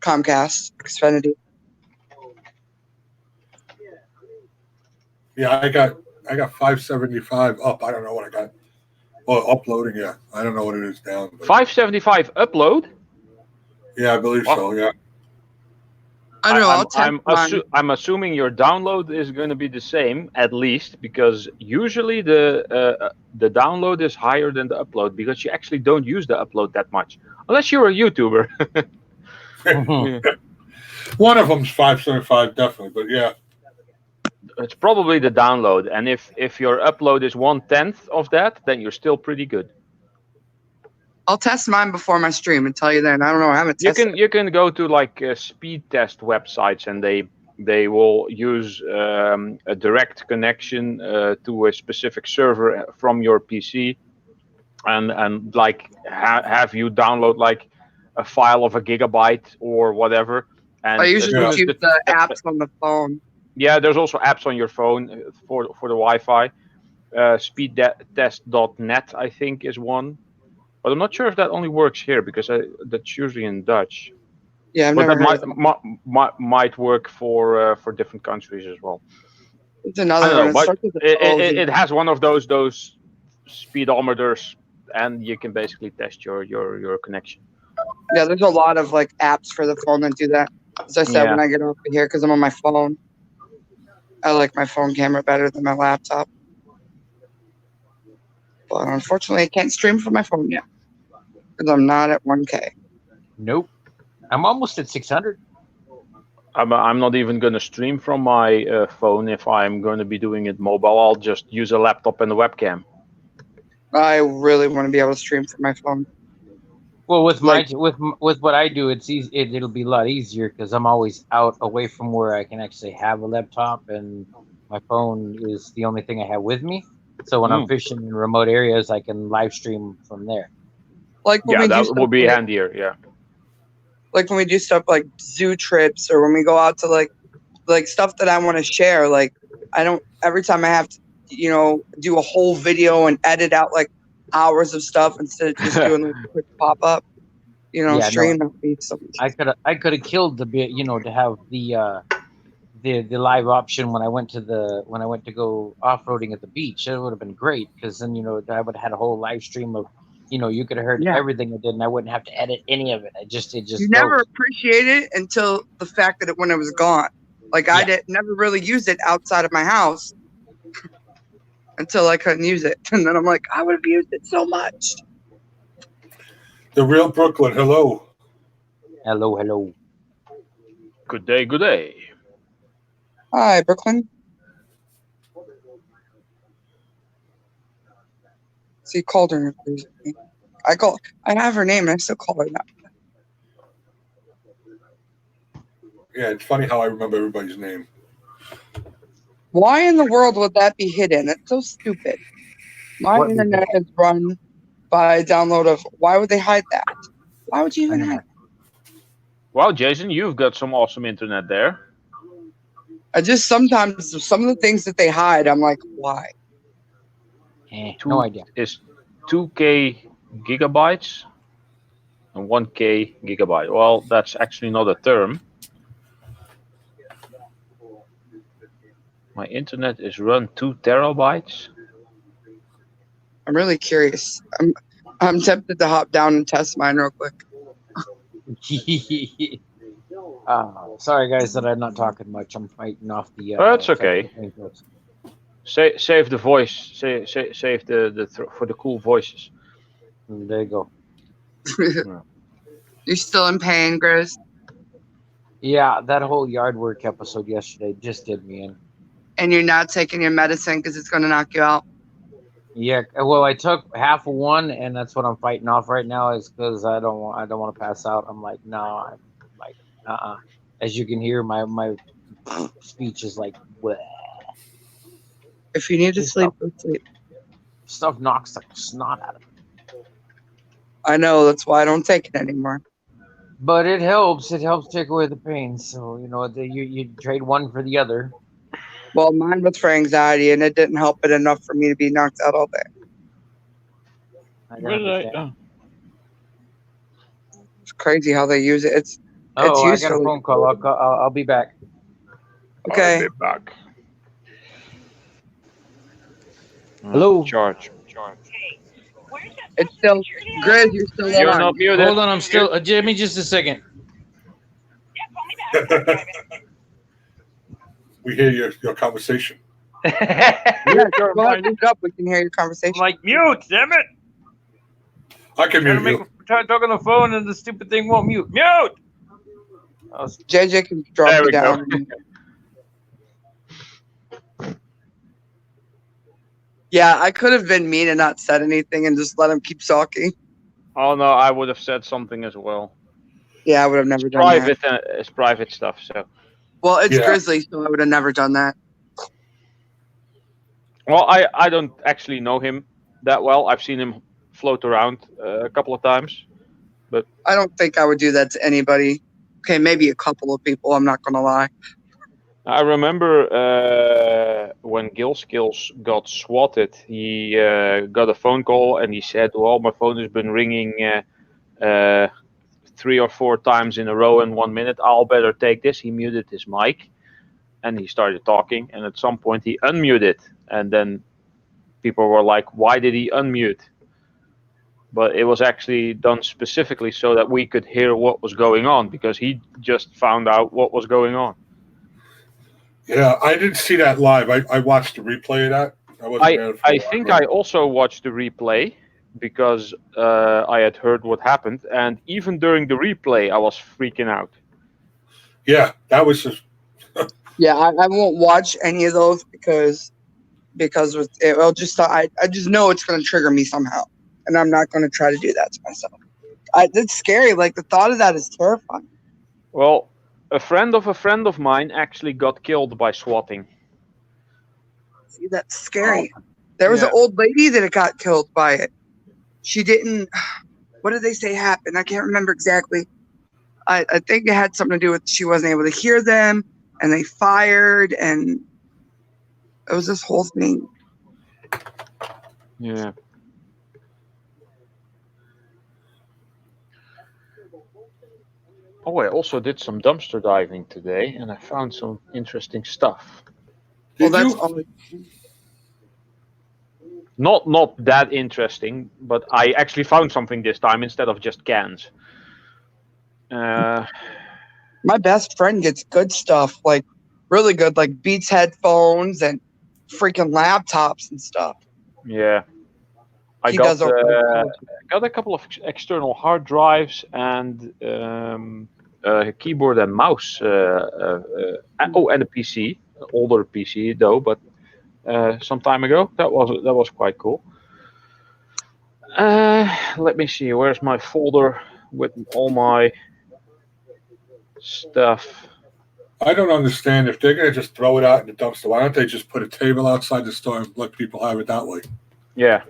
Comcast, Xfinity. Yeah, I got 575 up. I don't know what I got. Well, uploading, yeah. I don't know what it is down. But 575 upload. yeah, I believe so. Yeah. I don't know. I'll test mine. I'm assuming your download is going to be the same, at least, because usually the download is higher than the upload because you actually don't use the upload that much, unless you're a YouTuber. One of them's 575, definitely. But yeah, It's probably the download, and if your upload is 1/10 of that, then you're still pretty good. I'll test mine before my stream and tell you then. I don't know. I haven't tested. You can go to like speed test websites, and they will use a direct connection to a specific server from your PC, and like have you download like a file of a gigabyte or whatever. And I usually just use the apps on the phone. Yeah, there's also apps on your phone for the Wi-Fi. Speedtest.net, I think, is one. But I'm not sure if that only works here because that's usually in Dutch. Yeah, I've but never that heard of that. might work for different countries as well. It's another one. It has one of those speedometers, and you can basically test your connection. Yeah, there's a lot of like apps for the phone that do that. As I said, when I get over here, because I'm on my phone, I like my phone camera better than my laptop. But unfortunately, I can't stream from my phone yet because I'm not at 1K. Nope. I'm almost at 600. I'm not even going to stream from my phone. If I'm going to be doing it mobile, I'll just use a laptop and a webcam. I really want to be able to stream from my phone. Well, with with what I do, it's easy. It'll be a lot easier because I'm always out away from where I can actually have a laptop, and my phone is the only thing I have with me. So when I'm fishing in remote areas, I can live stream from there. Like when that would be handier. Yeah. Like when we do stuff like zoo trips, or when we go out to like stuff that I want to share. Like I don't. Every time I have to, do a whole video and edit out like hours of stuff instead of just doing like a quick pop up, stream. No, I could have killed the bit, to have the live option when I went to go off roading at the beach. It would have been great because then I would have had a whole live stream of, you could have heard everything I did, and I wouldn't have to edit any of it. It just you never appreciate it until the fact that when it was gone. Like I never really used it outside of my house. Until I couldn't use it. And then I'm like, I would have used it so much. The real Brooklyn, hello. Hello. Good day. Hi, Brooklyn. See, called her. I have her name and I still call her that. Yeah, it's funny how I remember everybody's name. Why in the world would that be hidden? It's so stupid. My internet is run by a download of. Why would they hide that? Why would you even hide that? Well, Jason, you've got some awesome internet there. I just sometimes some of the things that they hide, I'm like, why? No idea. Is 2K gigabytes and 1K gigabyte. Well, that's actually not a term. My internet is run 2 terabytes. I'm really curious. I'm tempted to hop down and test mine real quick. Sorry, guys, that I'm not talking much. I'm fighting off the. That's okay. Save the voice. Save for the cool voices. There you go. You still in pain, Grizz? Yeah, that whole yard work episode yesterday just did me in. And you're not taking your medicine because it's going to knock you out? Yeah, well, I took half of one, and that's what I'm fighting off right now. Is because I don't want to pass out. I'm like, no, I'm like, As you can hear, my speech is like, bleh. If you need to Just sleep, go sleep. Stuff knocks the snot out of me. I know, that's why I don't take it anymore. But it helps. It helps take away the pain. So you trade one for the other. Well, mine was for anxiety, and it didn't help it enough for me to be knocked out all day. I can understand. It's crazy how they use it. It's Oh, I used got a for phone call. I'll be back. Okay. I'll be back. Hello. Charge. It's still Grizz. You're still You're on. not muted. Hold on, I'm still. Give me just a second. We hear your conversation. Yeah, go ahead, mute up. We can hear your conversation. I'm like, mute, damn it! I can mute you. Try to talk on the phone and the stupid thing won't mute. Mute! JJ can drop There you we go. down. Yeah, I could have been mean and not said anything and just let him keep talking. Oh no, I would have said something as well. Yeah, I would have never It's done that. private. It's private stuff. So. Well, it's Yeah. Grizzly, so I would have never done that. Well, I don't actually know him that well. I've seen him float around a couple of times, but I don't think I would do that to anybody. Okay, maybe a couple of people. I'm not gonna lie. I remember when Gil Skills got swatted, he got a phone call and he said, "Well, my phone has been ringing 3 or 4 times in a row in 1 minute. I'll better take this." He muted his mic and he started talking, and at some point he unmuted, and then people were like, "Why did he unmute?" But it was actually done specifically so that we could hear what was going on, because he just found out what was going on. Yeah, I didn't see that live. I watched the replay of that. I wasn't there for I it. think I also watched the replay because I had heard what happened, and even during the replay, I was freaking out. Yeah, that was just. Yeah, I won't watch any of those because with it, I'll just I just know it's gonna trigger me somehow, and I'm not gonna try to do that to myself. It's scary. Like the thought of that is terrifying. Well, a friend of mine actually got killed by swatting. See, that's scary. There was an old lady that got killed by it. She didn't. What did they say happened? I can't remember exactly. I think it had something to do with she wasn't able to hear them, and they fired, and it was this whole thing. Yeah. Oh, I also did some dumpster diving today, and I found some interesting stuff. Did Well, you? that's always. Not that interesting, but I actually found something this time instead of just cans. My best friend gets good stuff, like really good, like Beats headphones and freaking laptops and stuff. Yeah. I He got does okay. got a couple of external hard drives and a keyboard and mouse. And a PC, an older PC though, but some time ago. That was quite cool. Let me see. Where's my folder with all my stuff? I don't understand if they're gonna just throw it out in the dumpster. Why don't they just put a table outside the store and let people have it that way? Yeah.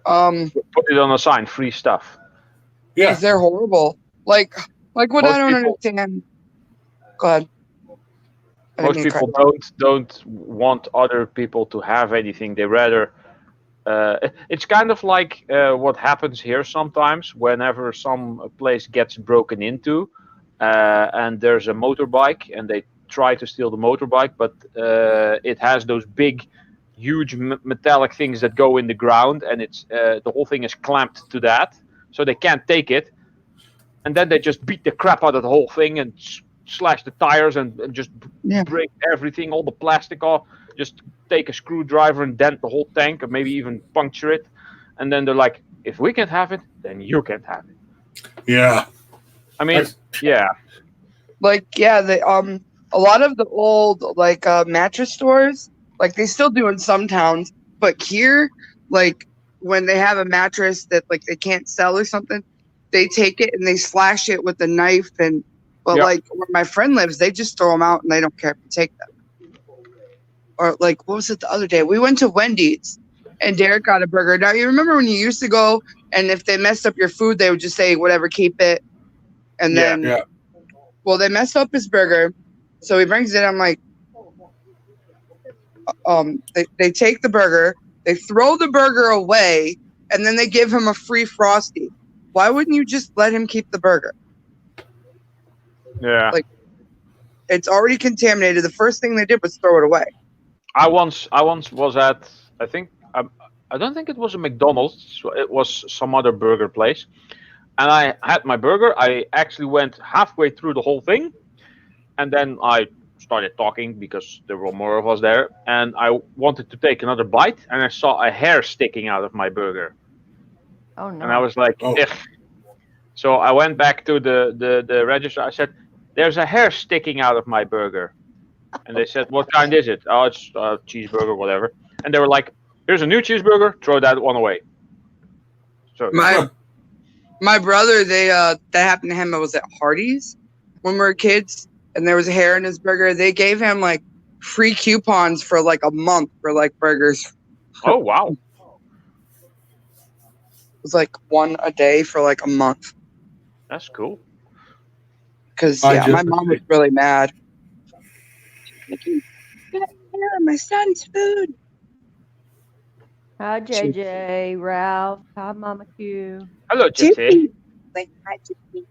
Put it on a sign, free stuff. Yeah, because they're horrible. Like what Most I don't people- understand. Go ahead. I didn't Most mean to people cut you off. don't want other people to have anything. They rather. It's kind of like what happens here sometimes whenever some place gets broken into, and there's a motorbike, and they try to steal the motorbike, but it has those big, huge metallic things that go in the ground, and it's the whole thing is clamped to that, so they can't take it, and then they just beat the crap out of the whole thing and slash the tires and just break everything, all the plastic off, just take a screwdriver and dent the whole tank, or maybe even puncture it, and then they're like, if we can't have it, then you can't have it. yeah. I mean, yeah. Like they a lot of the old like mattress stores, like they still do in some towns, but here like when they have a mattress that like they can't sell or something, they take it and they slash it with a knife. And but Yep. like where my friend lives, they just throw them out and they don't care if you take them. Or like, what was it the other day? We went to Wendy's and Derek got a burger. Now you remember when you used to go and if they messed up your food, they would just say whatever, keep it. And Yeah. then, Yeah. well, they messed up his burger, so he brings it. I'm like, they take the burger, they throw the burger away, and then they give him a free Frosty. Why wouldn't you just let him keep the burger? Yeah. Like, it's already contaminated. The first thing they did was throw it away. I once was at, I think, I don't think it was a McDonald's. It was some other burger place. And I had my burger. I actually went halfway through the whole thing. And then I started talking because there were more of us there. And I wanted to take another bite. And I saw a hair sticking out of my burger. Oh no. And I was like, Oh. "Ugh." So I went back to the register. I said, "There's a hair sticking out of my burger." And they said, "What kind is it?" "Oh, it's a cheeseburger, whatever." And they were like, "Here's a new cheeseburger. Throw that one away." So My brother, that happened to him. I was at Hardee's when we were kids, and there was a hair in his burger. They gave him like free coupons for like a month for like burgers. oh wow, It was like one a day for like a month. that's cool. Because I yeah, my just- mom was really mad. Like, you got hair on my son's food. Hi, JJ, Ralph. Hi, Mama Q. Hello, Gypsy. Like, hi, Gypsy.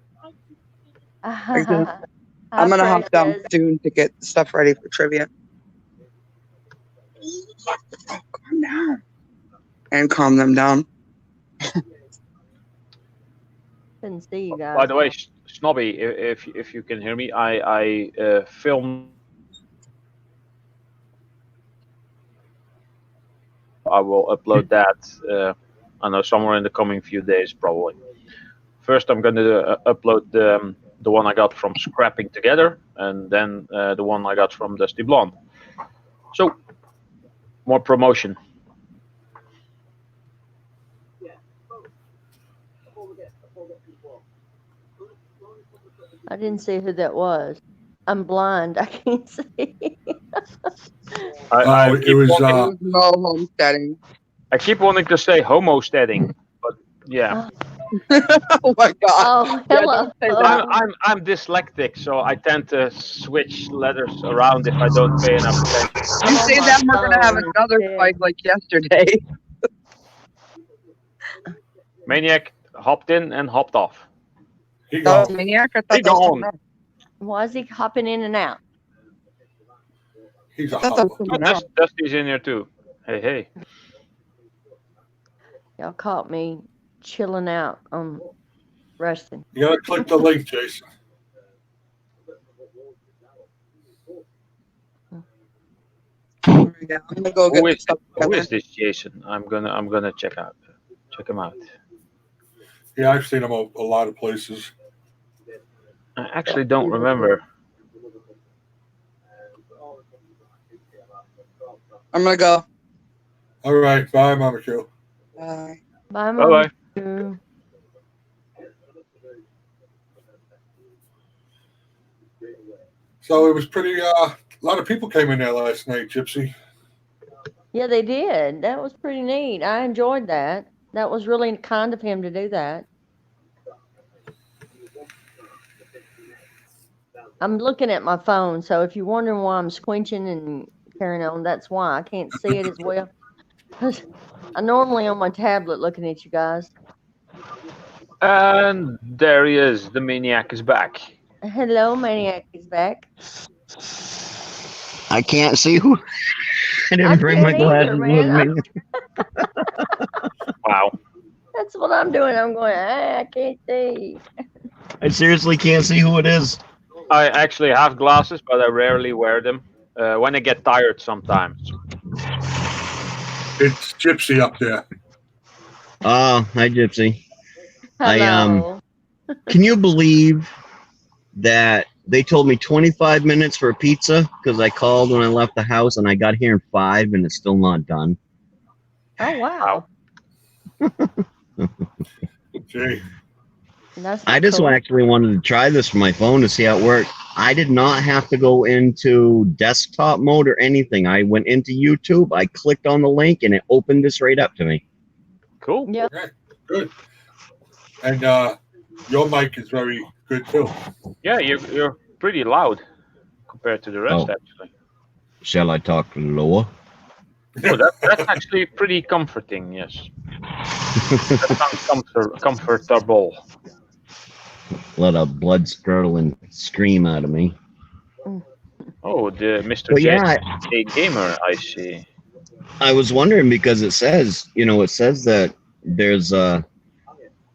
Hi, I'm gonna hop down Precious. soon to get stuff ready for trivia. Oh, calm down. And calm them down. Couldn't see you guys. By the way, Snobby, if you can hear me, I filmed. I will upload that. I know somewhere in the coming few days, probably. First, I'm going to upload the one I got from Scrapping Together, and then the one I got from Dusty Blonde. So, more promotion. I didn't see who that was. I'm blind. I can't see. it was It was Mo Homesteading. I keep wanting to say homesteading, but yeah. Oh my god. Oh, hello. don't say that. I'm dyslexic, so I tend to switch letters around if I don't pay enough attention. You Oh say my that, we're gonna have phone. another Yeah. fight like yesterday. Maniac hopped in and hopped off. He That was gone. Maniac. I He thought that was gone. someone else. Why is he hopping in and out? He's a I thought that was hopper. someone else. Dusty's in here too. Hey, hey. Y'all caught me chilling out on resting. You gotta click the link, Jason. Yeah, I'm gonna go get Who the is, stuff who together. is this Jason? I'm gonna check him out. Yeah, I've seen him a lot of places. I actually don't remember. I'm gonna go. All right, bye, Mama Q. Bye. Bye, Bye Mama. bye. Q. So it was pretty. A lot of people came in there last night, Gypsy. Yeah, they did. That was pretty neat. I enjoyed that. That was really kind of him to do that. I'm looking at my phone, so if you're wondering why I'm squinching and carrying on, that's why. I can't see it as well. 'Cause I'm normally on my tablet looking at you guys. And there he is. The Maniac is back. Hello, Maniac is back. I can't see who. I didn't I bring my can't either, glasses man. with me. Wow. That's what I'm doing. I'm going, I can't see. I seriously can't see who it is. I actually have glasses, but I rarely wear them. When I get tired sometimes. It's Gypsy up there. Oh, hi, Gypsy. Hello. Can you believe that they told me 25 minutes for a pizza because I called when I left the house and I got here in 5 and it's still not done? Oh wow. Gee. That's I not just cool. actually wanted to try this for my phone to see how it worked. I did not have to go into desktop mode or anything. I went into YouTube, I clicked on the link, and it opened this right up to me. Cool. Yep. Okay, good. And your mic is very good too. Yeah, you're pretty loud compared to the rest, Oh. actually. Shall I talk lower? Oh, that's actually pretty comforting. Yes, that sounds comfortable. Let a blood-curdling scream out of me. Oh, the Mr. But J yeah, a gamer. I see. I was wondering because it says that there's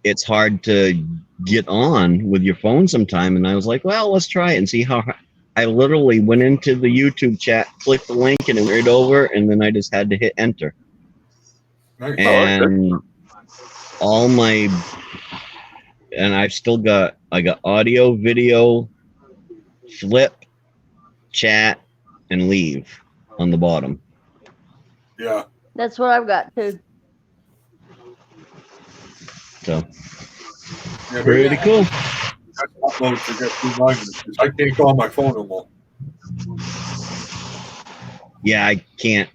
it's hard to get on with your phone sometime, and I was like, well, let's try it and see how. I literally went into the YouTube chat, clicked the link, and it went over, and then I just had to hit enter. Nice. And all my, and I've still got, I got audio, video, flip, chat, and leave on the bottom. Yeah. That's what I've got too. So Yeah, pretty maybe I cool. have to upload to get through mine because I can't go on my phone no more. Yeah, I can't.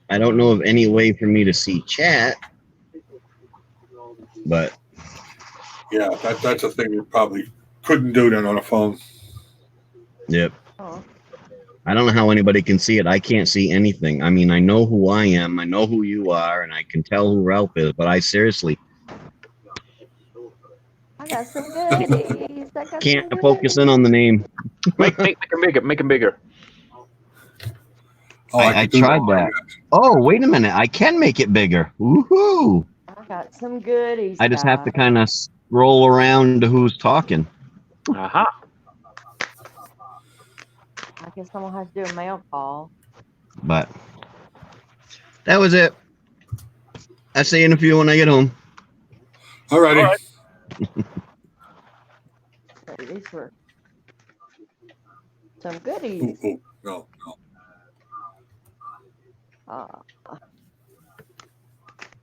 I don't know of any way for me to see chat, but Yeah, that's a thing you probably couldn't do then on a phone. yep. Oh. I don't know how anybody can see it. I can't see anything. I mean, I know who I am, I know who you are, and I can tell who Ralph is, but I seriously I got some goodies. I got can't some focus in goodies. on the name. Make him bigger. Make him bigger. Oh, I could do tried that. Oh, wait a minute. I can make it bigger. Woohoo! I got some goodies. I just have to guys. kind of scroll around to who's talking. Aha. I guess I'm gonna have to do a mail call. But that was it. I'll see you in a few when I get home. Alrighty. All right. These were some goodies. Ooh, no.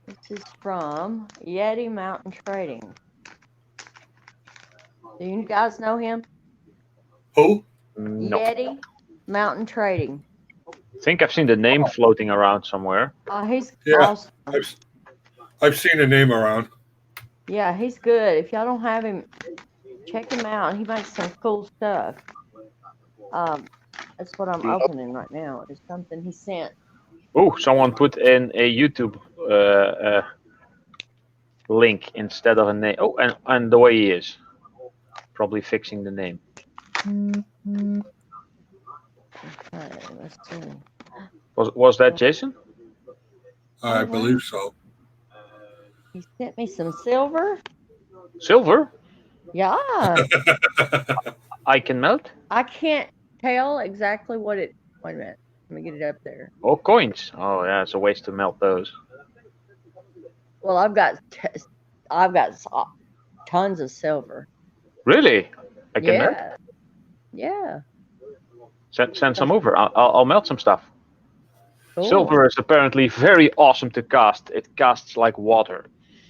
This is from Yeti Mountain Trading. Do you guys know him? Who? No. Yeti Mountain Trading. I think I've seen the name floating around somewhere. He's Yeah. awesome. I've seen the name around. Yeah, he's good. If y'all don't have him, check him out. He makes some cool stuff. That's what I'm opening right now. It's something he sent. Oh, someone put in a YouTube link instead of a name. Oh, and the way he is. Probably fixing the name. Okay, let's see. Was that Jason? I believe so. He sent me some silver. Silver? Yeah. I can melt? I can't tell exactly what it. Wait a minute. Let me get it up there. Oh, coins. Oh, yeah, it's a waste to melt those. Well, I've got tons of silver. Really? I can melt? Yeah. Send some over. I'll melt some stuff. Cool. Silver is apparently very awesome to cast. It casts like water.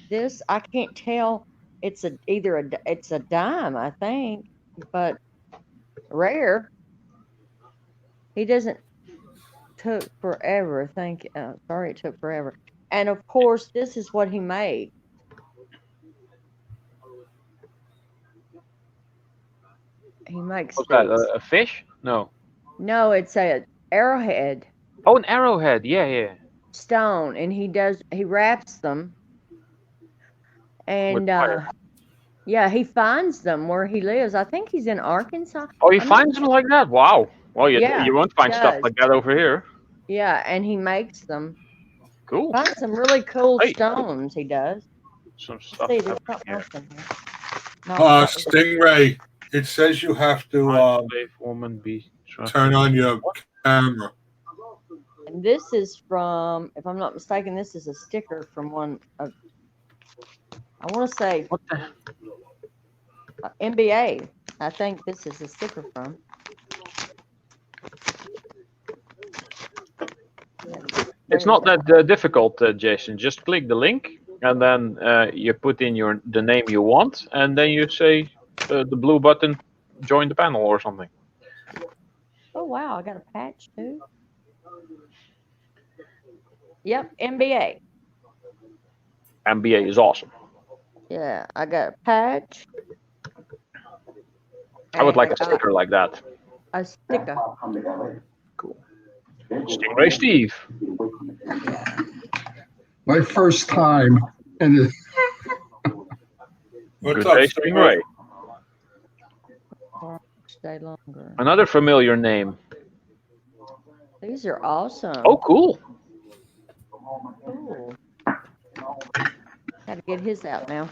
This I can't tell. It's it's a dime, I think, but rare. He doesn't. Took forever. Thank you. Sorry, it took forever. And of course, this is what he made. He makes. What's that? A fish? No. No, it's a arrowhead. Oh, an arrowhead. Yeah. Stone, and he wraps them. And yeah, he finds them where he lives. I think he's in Arkansas. Oh, he finds them like that? Wow. Well, you won't find stuff does. like that over here. Yeah, and he makes them. Cool. Finds some really cool Hey. stones. He does. Some Let's stuff see, there's happening something here. else in here. No, Stingray. It says you have to Slave woman be turn on your camera. and this is from, if I'm not mistaken, this is a sticker from one of, I want to say, What the? NBA. I think this is a sticker from. It's not that difficult, Jason. Just click the link, and then you put in the name you want, and then you say the blue button, join the panel or something. Oh wow, I got a patch too. Yep, NBA. NBA is awesome. Yeah, I got a patch. I would like a and sticker like that. a sticker. Cool. Stingray Steve. My first time, and it, What's Good up, day, Stingray? Stingray. Stay longer. Another familiar name. These are awesome. Oh, cool. Cool. Gotta get his out now.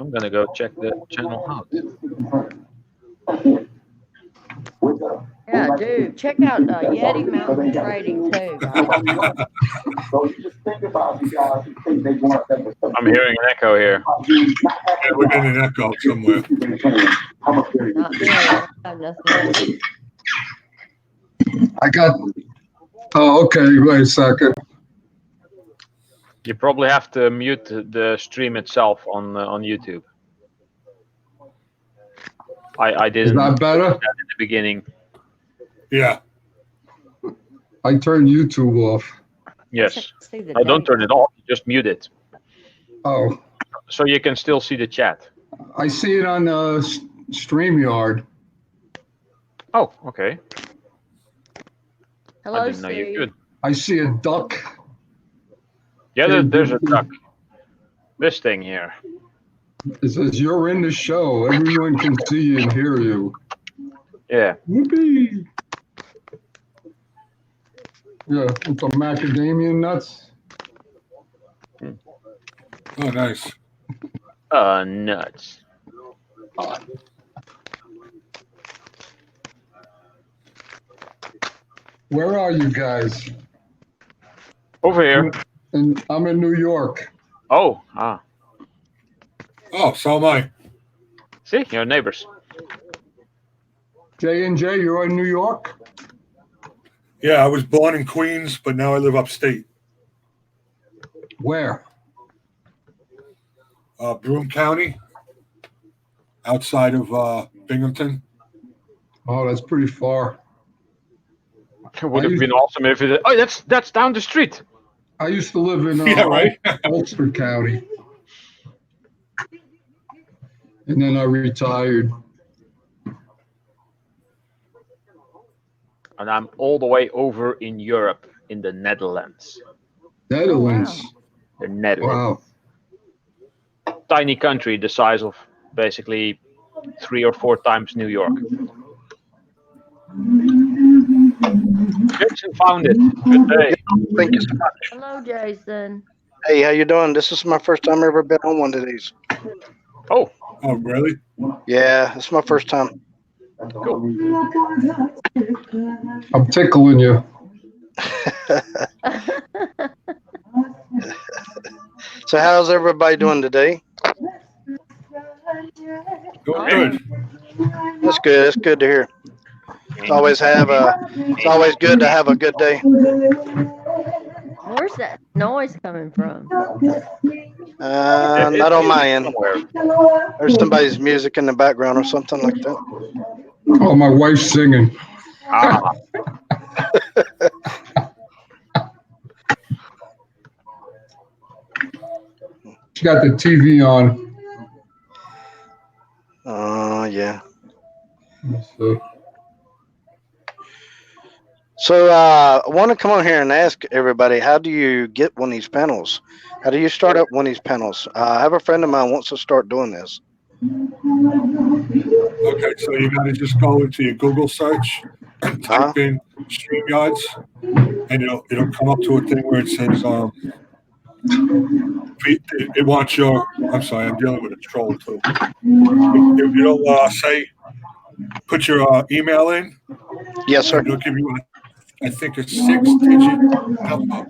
I'm gonna go check the channel out. Yeah, dude, check out Yeti Mountain Trading too, guys. I'm hearing an echo here. Yeah, we're getting an echo somewhere. Not me. I don't have nothing. I got. Oh, okay. Wait a second. You probably have to mute the stream itself on YouTube. I Is didn't that better? at the beginning. Yeah. I turned YouTube off. Yes. See the No, don't date. turn it off. Just mute it, Oh, so you can still see the chat. I see it on StreamYard. Oh, okay. Hello, I didn't know you Steve. could. I see a duck. Yeah, there's a duck. This thing here. It says you're in the show. Everyone can see you and hear you. Yeah. Whoopee! Yeah, with some macadamia nuts. Oh, nice. Nuts. Where are you guys? Over here. And I'm in New York. Oh, Oh, so am I. see, you're neighbors. J&J, you're in New York? Yeah, I was born in Queens, but now I live upstate. Where? Broome County, outside of Binghamton. Oh, that's pretty far. It would have been awesome if it. Oh, that's down the street. I used to live in Yeah, right. Ulster County. And then I retired. And I'm all the way over in Europe, in the Netherlands. Netherlands. The Netherlands. Wow. Tiny country, the size of basically 3 or 4 times New York. Jason found it. Good day. Thank you so much. Hello, Jason. Hey, how you doing? This is my first time ever been on one of these. Oh, Oh, really? Yeah, it's my first time. I'm tickling you. So how's everybody doing today? Doing good. That's good. It's good to hear. It's always good to have a good day. Where's that noise coming from? Not on my end. There's somebody's music in the background or something like that. Oh, my wife's singing. ah. She got the TV on. Yeah. So, So I want to come on here and ask everybody, how do you get one of these panels? How do you start up one of these panels? I have a friend of mine wants to start doing this. Okay, so you got to just go into your Google search and type in StreamYards, and it'll come up to a thing where it says it wants your. I'm sorry, I'm dealing with a troll too. It'll say put your email in. Yes, sir. It'll give you I think a 6-digit number.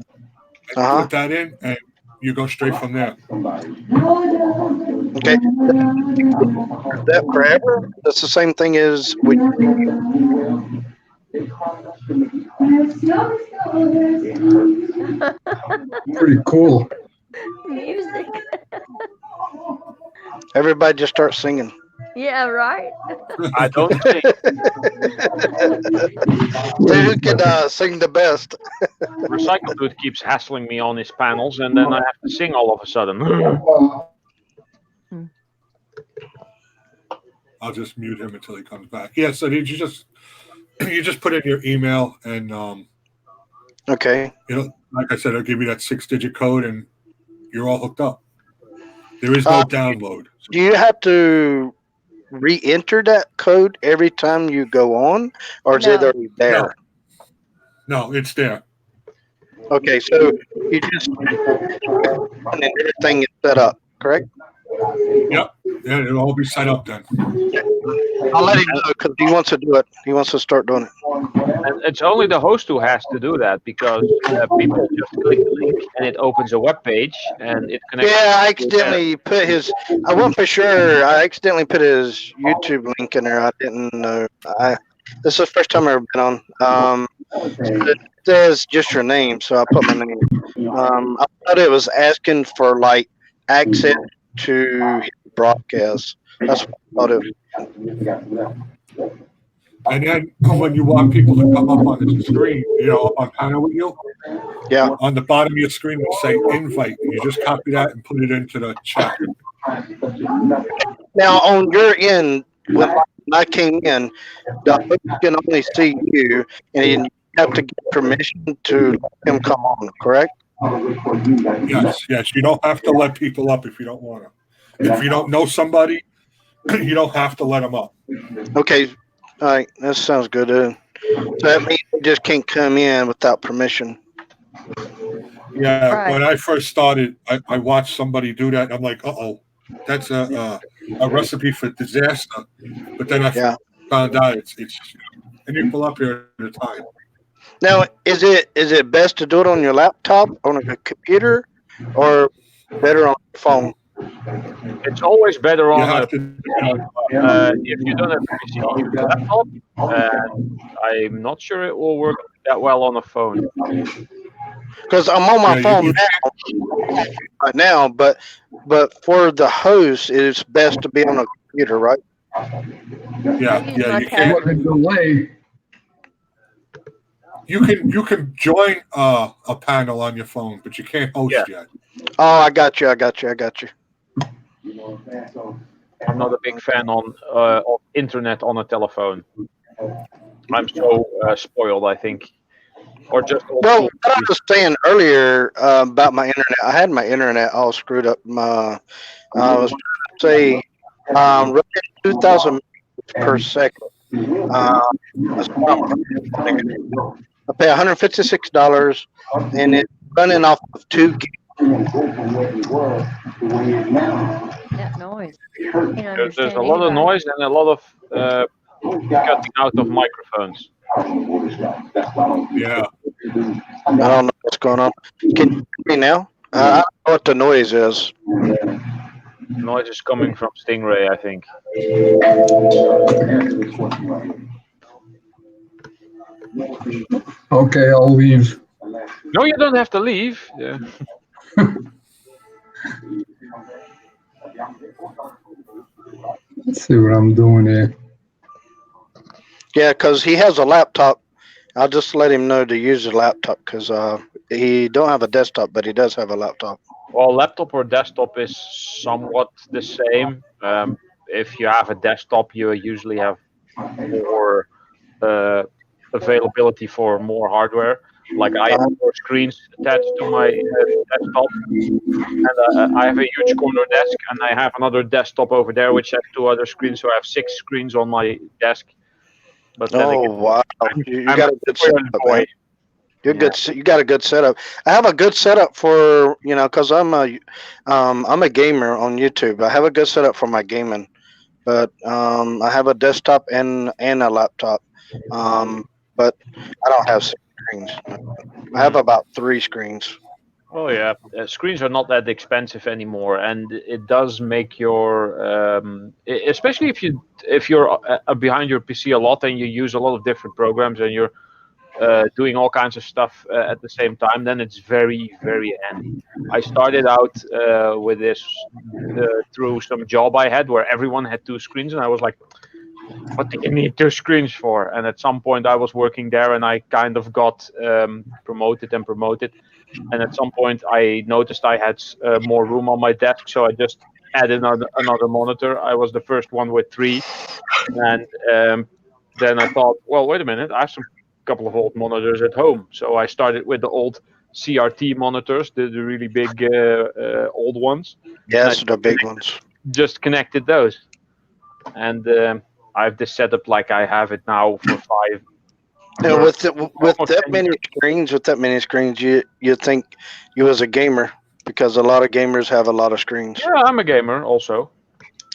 And put that in, and you go straight from there. Okay. That forever? That's the same thing as with. Pretty cool. Music. Everybody just start singing. Yeah, right. I don't sing. See who can sing the best. Recycle Dude keeps hassling me on his panels, and then I have to sing all of a sudden. I'll just mute him until he comes back. Yeah. So did you just put in your email and Okay. like I said, I'll give you that 6-digit code and you're all hooked up. There is no download. Do you have to re-enter that code every time you go on, or is it No. already there? No, it's there. Okay, so you just and everything is set up, correct? Yep. Yeah, it'll all be set up then. I'll let him know because he wants to do it. He wants to start doing it. And it's only the host who has to do that because people just click the link and it opens a web page and it connects. Yeah, I accidentally put his. I wasn't for sure. I accidentally put his YouTube link in there. I didn't know. This is the first time I've ever been on. It says just your name, so I put my name. I thought it was asking for like access to broadcast. That's what I thought it was. And then when you want people to come up on the screen, up on panel with you, yeah, on the bottom of your screen will say invite. You just copy that and put it into the chat. Now on your end, when I came in, the host can only see you, and you have to get permission to let him come on. Correct? Yes. You don't have to let people up if you don't want to. If you don't know somebody, you don't have to let them up. Okay. All right. That sounds good. So that means you just can't come in without permission. Yeah. Right. When I first started, I watched somebody do that. And I'm like, uh-oh, that's a recipe for disaster. But then I found out it's and you pull up here at a time. Now, is it best to do it on your laptop, on a computer, or better on your phone? It's always better on have if you don't have a PC, laptop. I'm not sure it will work that well on a phone. Because I'm on my phone now, but for the host, it's best to be on a computer, right? Yeah. You can't. What a delay. You can join a panel on your phone, but you can't host yet. Oh, I got you. I'm not a big fan of internet on a telephone. I'm so spoiled, I think. Or just well, what I was saying earlier about my internet, I had my internet all screwed up. I was trying to say running 2,000 per second. That's what I pay $156, and it's running off of 2 gigs. That noise. There's a lot of noise and a lot of cutting out of microphones. Yeah. I don't know what's going on. Can you hear me now? I don't know what the noise is. Noise is coming from Stingray, I think. Okay, I'll leave. No, you don't have to leave. Yeah. Let's see what I'm doing here. Yeah, because he has a laptop. I'll just let him know to use his laptop because he don't have a desktop, but he does have a laptop. Well, laptop or desktop is somewhat the same. If you have a desktop, you usually have more availability for more hardware. Like I have 4 screens attached to my desktop, and I have a huge corner desk, and I have another desktop over there which has 2 other screens, so I have 6 screens on my desk. But then Wow, you got a good setup, man. You're good. You got a good setup. I have a good setup for because I'm a gamer on YouTube. I have a good setup for my gaming, but I have a desktop and a laptop, but I don't have 6 screens. I have about 3 screens. Oh yeah, screens are not that expensive anymore, and it does make your, especially if you're behind your PC a lot and you use a lot of different programs and you're doing all kinds of stuff at the same time, then it's very, very handy. I started out with this through some job I had where everyone had two screens, and I was like, what do you need two screens for? And at some point, I was working there, and I kind of got promoted and promoted. And at some point, I noticed I had more room on my desk, so I just added another monitor. I was the first one with three, and then I thought, well, wait a minute, I have some couple of old monitors at home. So I started with the old CRT monitors, the really big old ones. Yes, the big ones. Just connected those, and I have this setup like I have it now for five. Yeah, with almost that 10 many screens, you think you as a gamer, because a lot of gamers have a lot of screens. Yeah, I'm a gamer also.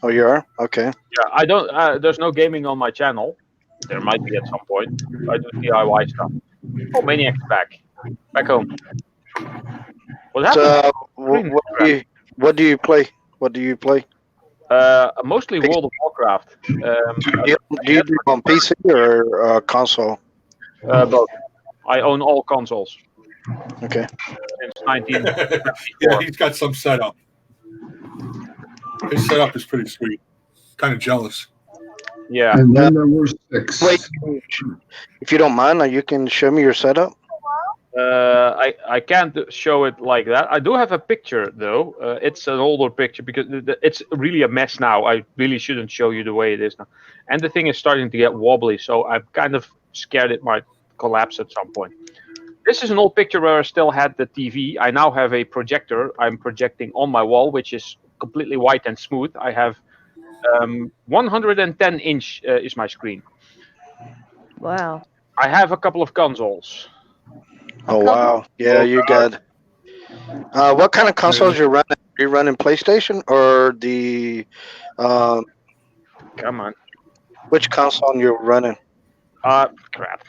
Oh, you are? Okay. Yeah, I don't. There's no gaming on my channel. There might be at some point. I do DIY stuff. Oh, Maniac's back home. What happened? So, what do you play? What do you play? Mostly World of Warcraft. Do you do it on PC or console? Both. I own all consoles Okay. since 1974. Yeah, he's got some setup. His setup is pretty sweet. Kind of jealous. Yeah. And then there were 6. Wait, if you don't mind, you can show me your setup. I can't show it like that. I do have a picture though. It's an older picture because it's really a mess now. I really shouldn't show you the way it is now. And the thing is starting to get wobbly, so I'm kind of scared it might collapse at some point. This is an old picture where I still had the TV. I now have a projector. I'm projecting on my wall, which is completely white and smooth. I have 110-inch is my screen. Wow. I have a couple of consoles. Oh wow! Yeah, you got. What kind of consoles you're running? Are you running PlayStation or the? Come on. Which console you're running? Crap.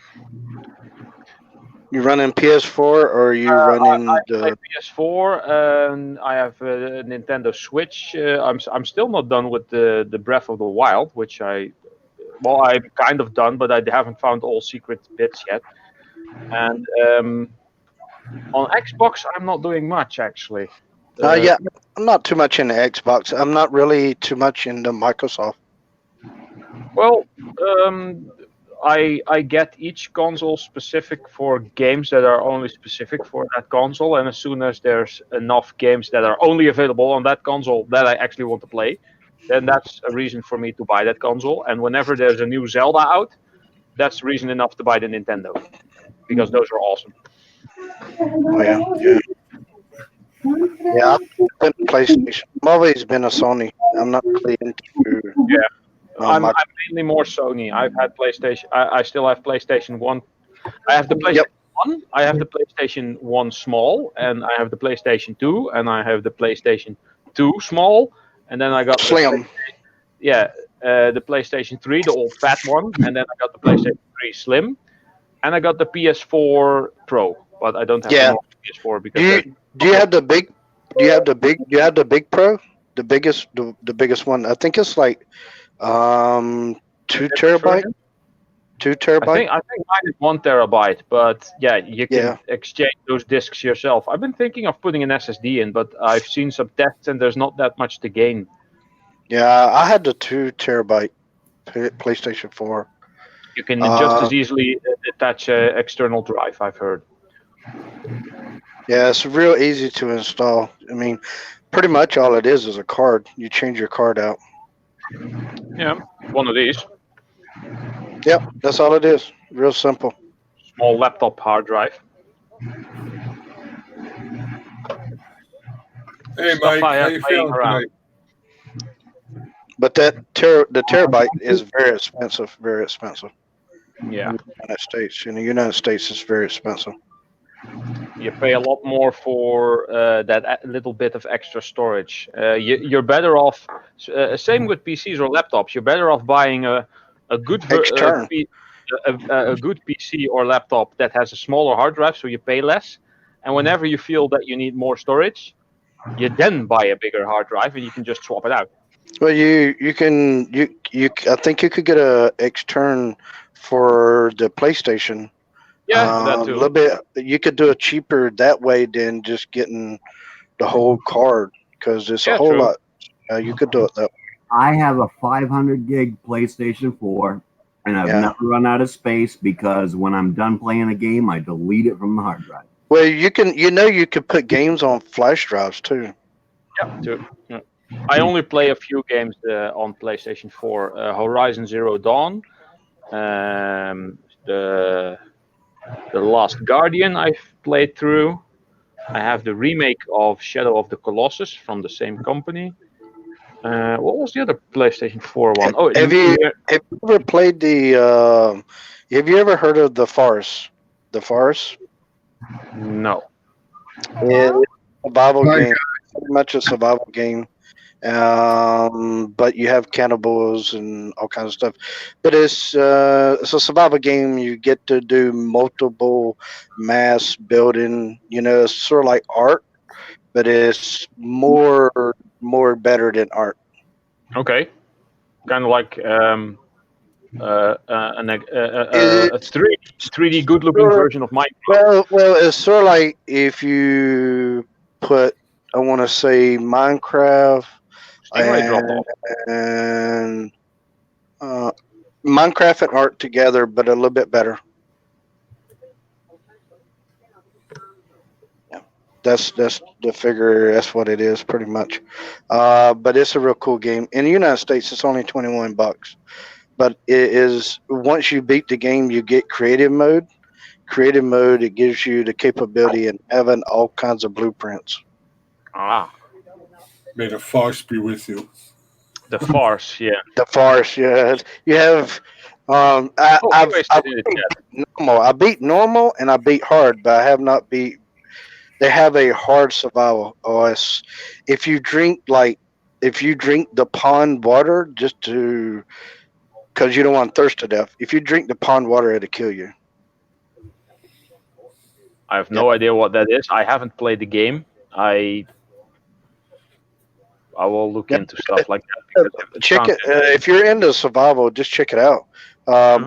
You running PS4 or are you running I the? play PS4 and I have a Nintendo Switch. I'm still not done with the Breath of the Wild, which I'm kind of done, but I haven't found all secret bits yet. And on Xbox, I'm not doing much actually. Yeah, I'm not too much into Xbox. I'm not really too much into Microsoft. Well, I get each console specific for games that are only specific for that console, and as soon as there's enough games that are only available on that console that I actually want to play, then that's a reason for me to buy that console. And whenever there's a new Zelda out, that's reason enough to buy the Nintendo, because those are awesome. Oh yeah. Yeah, I've been PlayStation. I've always been a Sony. I'm not really into. Yeah. I'm mainly more Sony. I've had PlayStation. I still have PlayStation 1. I have the PlayStation 1. I have the PlayStation 1 small, and I have the PlayStation 2, and I have the PlayStation 2 small, and then I got Slim. The PlayStation 3, the old fat one, and then I got the PlayStation 3 Slim, and I got the PS4 Pro, but I don't have the PS4 because. Do you have the big? Do you have the big Pro? The biggest one. I think it's like 2 terabyte. 2 terabyte. I think mine is 1 terabyte, but yeah, you can exchange those discs yourself. I've been thinking of putting an SSD in, but I've seen some tests and there's not that much to gain. Yeah, I had the 2 terabyte PlayStation 4. You can just as easily attach an external drive, I've heard. Yeah, it's real easy to install. I mean, pretty much all it is a card. You change your card out. Yeah, one of these. Yep, that's all it is. Real simple. Small laptop hard drive. Hey, Mike, how you feeling tonight? But the terabyte is very expensive. Very expensive. Yeah. In the United States. In the United States, it's very expensive. You pay a lot more for that little bit of extra storage. You're better off. Same with PCs or laptops. You're better off buying a good a good PC or laptop that has a smaller hard drive, so you pay less, And whenever you feel that you need more storage, you then buy a bigger hard drive and you can just swap it out. Well, you can I think you could get a extern for the PlayStation. Yeah, that A too. little bit. You could do it cheaper that way than just getting the whole card because it's a whole true. lot. You could do it that way. I have a 500 gig PlayStation 4, and I've Yeah. never run out of space because when I'm done playing a game, I delete it from the hard drive. Well, you could put games on flash drives too. Yeah, too. Yeah. I only play a few games on PlayStation 4. Horizon Zero Dawn, the Last Guardian I've played through. I have the remake of Shadow of the Colossus from the same company. What was the other PlayStation 4 one? Oh, Have you ever played the? Have you ever heard of the Farce? The Farce? No. It's a survival My game. Pretty much a survival game. But you have cannibals and all kinds of stuff. But it's a survival game. You get to do multiple mass building. It's sort of like art, but it's more better than art. Okay. Kind of like a 3D good looking version of Minecraft. Well, it's sort of like if you put, I want to say, Minecraft Stingray dropped off. and Minecraft and art together, but a little bit better. Yeah, that's the figure. That's what it is, pretty much. But it's a real cool game. In the United States, it's only $21. But it is, once you beat the game, you get creative mode. Creative mode, it gives you the capability of having all kinds of blueprints. Ah, May the farce be with you. the Farce, yeah. The Farce, yeah. You have. Anyways, I beat normal. I beat normal and I beat hard, but I have not beat. They have a hard survival OS. If you drink the pond water just to, because you don't want to thirst to death. If you drink the pond water, it'll kill you. I have no idea what that is. I haven't played the game. I will look into stuff like that. Check it. If you're into survival, just check it out.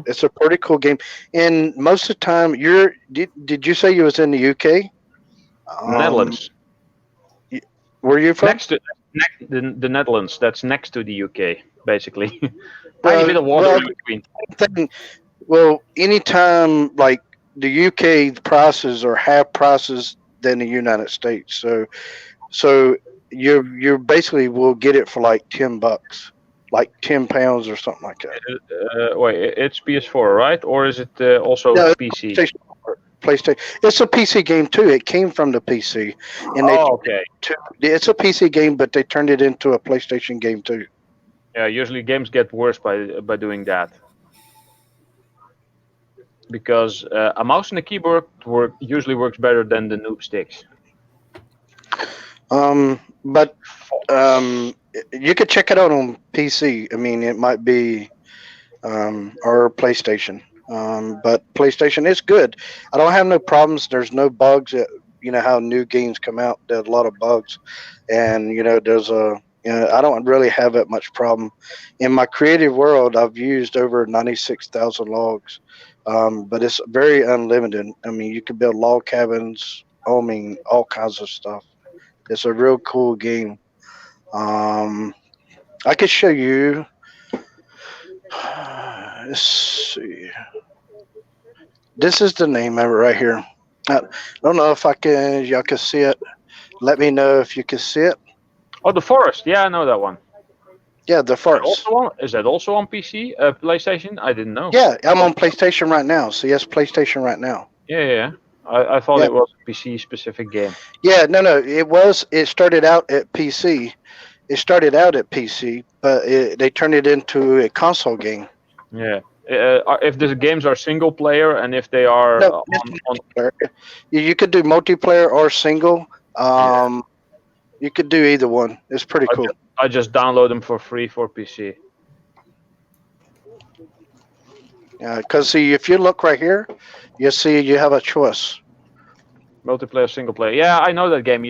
It's a pretty cool game. And most of the time, did you say you was in the UK? Netherlands. Where you from? The Netherlands. That's next to the UK, basically. Tiny bit of water in between. Well, anytime like the UK prices are half prices than the United States, so you basically will get it for like $10, like £10 or something like that. Wait, it's PS4, right? Or is it also PC? PlayStation. It's a PC game too. It came from the PC, and it's a PC game, but they turned it into a PlayStation game too. Yeah, usually games get worse by doing that. Because a mouse and a keyboard usually works better than the noob sticks. But you could check it out on PC. I mean, it might be or PlayStation. But PlayStation is good. I don't have no problems. There's no bugs. You know how new games come out. There's a lot of bugs, and there's I don't really have that much problem. In my creative world, I've used over 96,000 logs. But it's very unlimited. I mean, you can build log cabins. I mean, all kinds of stuff. It's a real cool game. I could show you. Let's see. This is the name of it right here. I don't know if y'all can see it. Let me know if you can see it. Oh, the Forest. Yeah, I know that one. Yeah, the Forest. Is that also on PC, PlayStation? I didn't know. Yeah, I'm on PlayStation right now. So yes, PlayStation right now. Yeah. I thought it was a PC specific game. Yeah, no. It started out at PC. But they turned it into a console game. Yeah. If the games are single player and if they are on you could do multiplayer or single. You could do either one. It's pretty cool. I just download them for free for PC. Yeah, because see, if you look right here, you see you have a choice. Multiplayer, single player. Yeah, I know that game.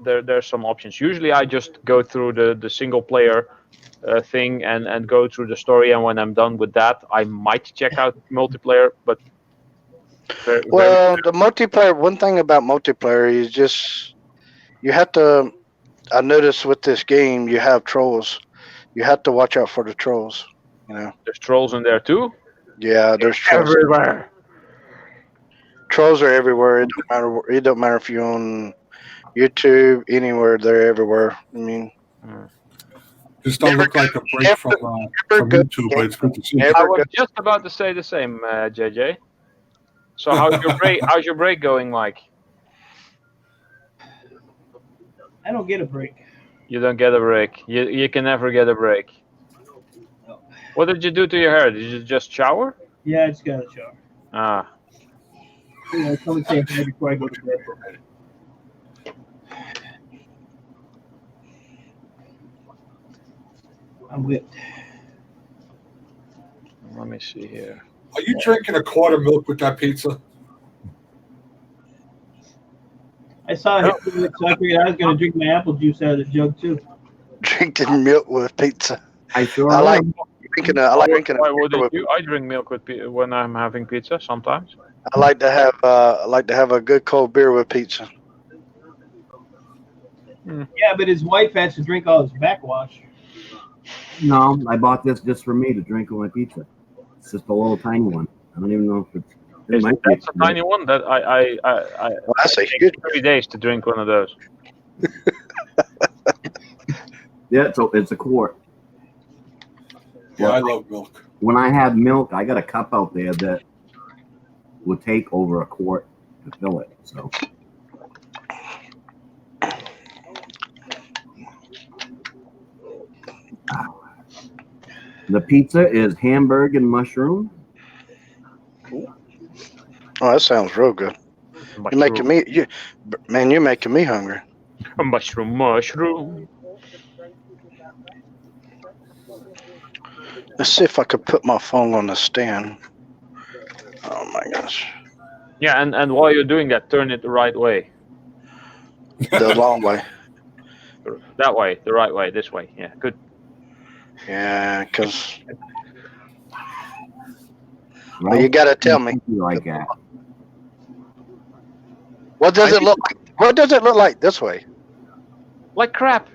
There's some options. Usually, I just go through the single player thing and go through the story. And when I'm done with that, I might check out multiplayer. But Well, the multiplayer. One thing about multiplayer is just you have to. I noticed with this game, you have trolls. You have to watch out for the trolls. You know. there's trolls in there too. Yeah, there's trolls. Everywhere. Trolls are everywhere. It don't matter. It don't matter if you're on YouTube, anywhere. They're everywhere. I mean, Just don't look like a break from YouTube, but it's good to see. I was just about to say the same, JJ. So how's your break? How's your break going, Mike? I don't get a break. You don't get a break. You can never get a break. No. What did you do to your hair? Did you just shower? Yeah, I just got a shower. Ah. You know, someone say hi before I go to bed. I'm whipped. Let me see here. Are you drinking a quart of milk with that pizza? I saw him, so I figured I was going to drink my apple juice out of the jug too. drinking milk with pizza. I sure I like am. drinking. I like drinking. Why would you do? I drink milk with when I'm having pizza sometimes. I like to have. I like to have a good cold beer with pizza. Yeah, but his wife has to drink all his backwash. No, I bought this just for me to drink with my pizza. It's just a little tiny one. I don't even know if it's. That's a tiny one. That I that's a huge. 3 days to drink one of those. Yeah, it's a quart. Yeah, I love milk. When I have milk, I got a cup out there that will take over a quart to fill it. So. The pizza is hamburger and mushroom. Oh, that sounds real good. You're making me, you're making me hungry. Mushroom. Let's see if I could put my phone on the stand. Oh my gosh. Yeah, and while you're doing that, turn it the right way. The long way. That way, the right way, this way. Yeah, good. Yeah, because well, you got to tell me. Like that. What does it look like? What does it look like this way? Like crap.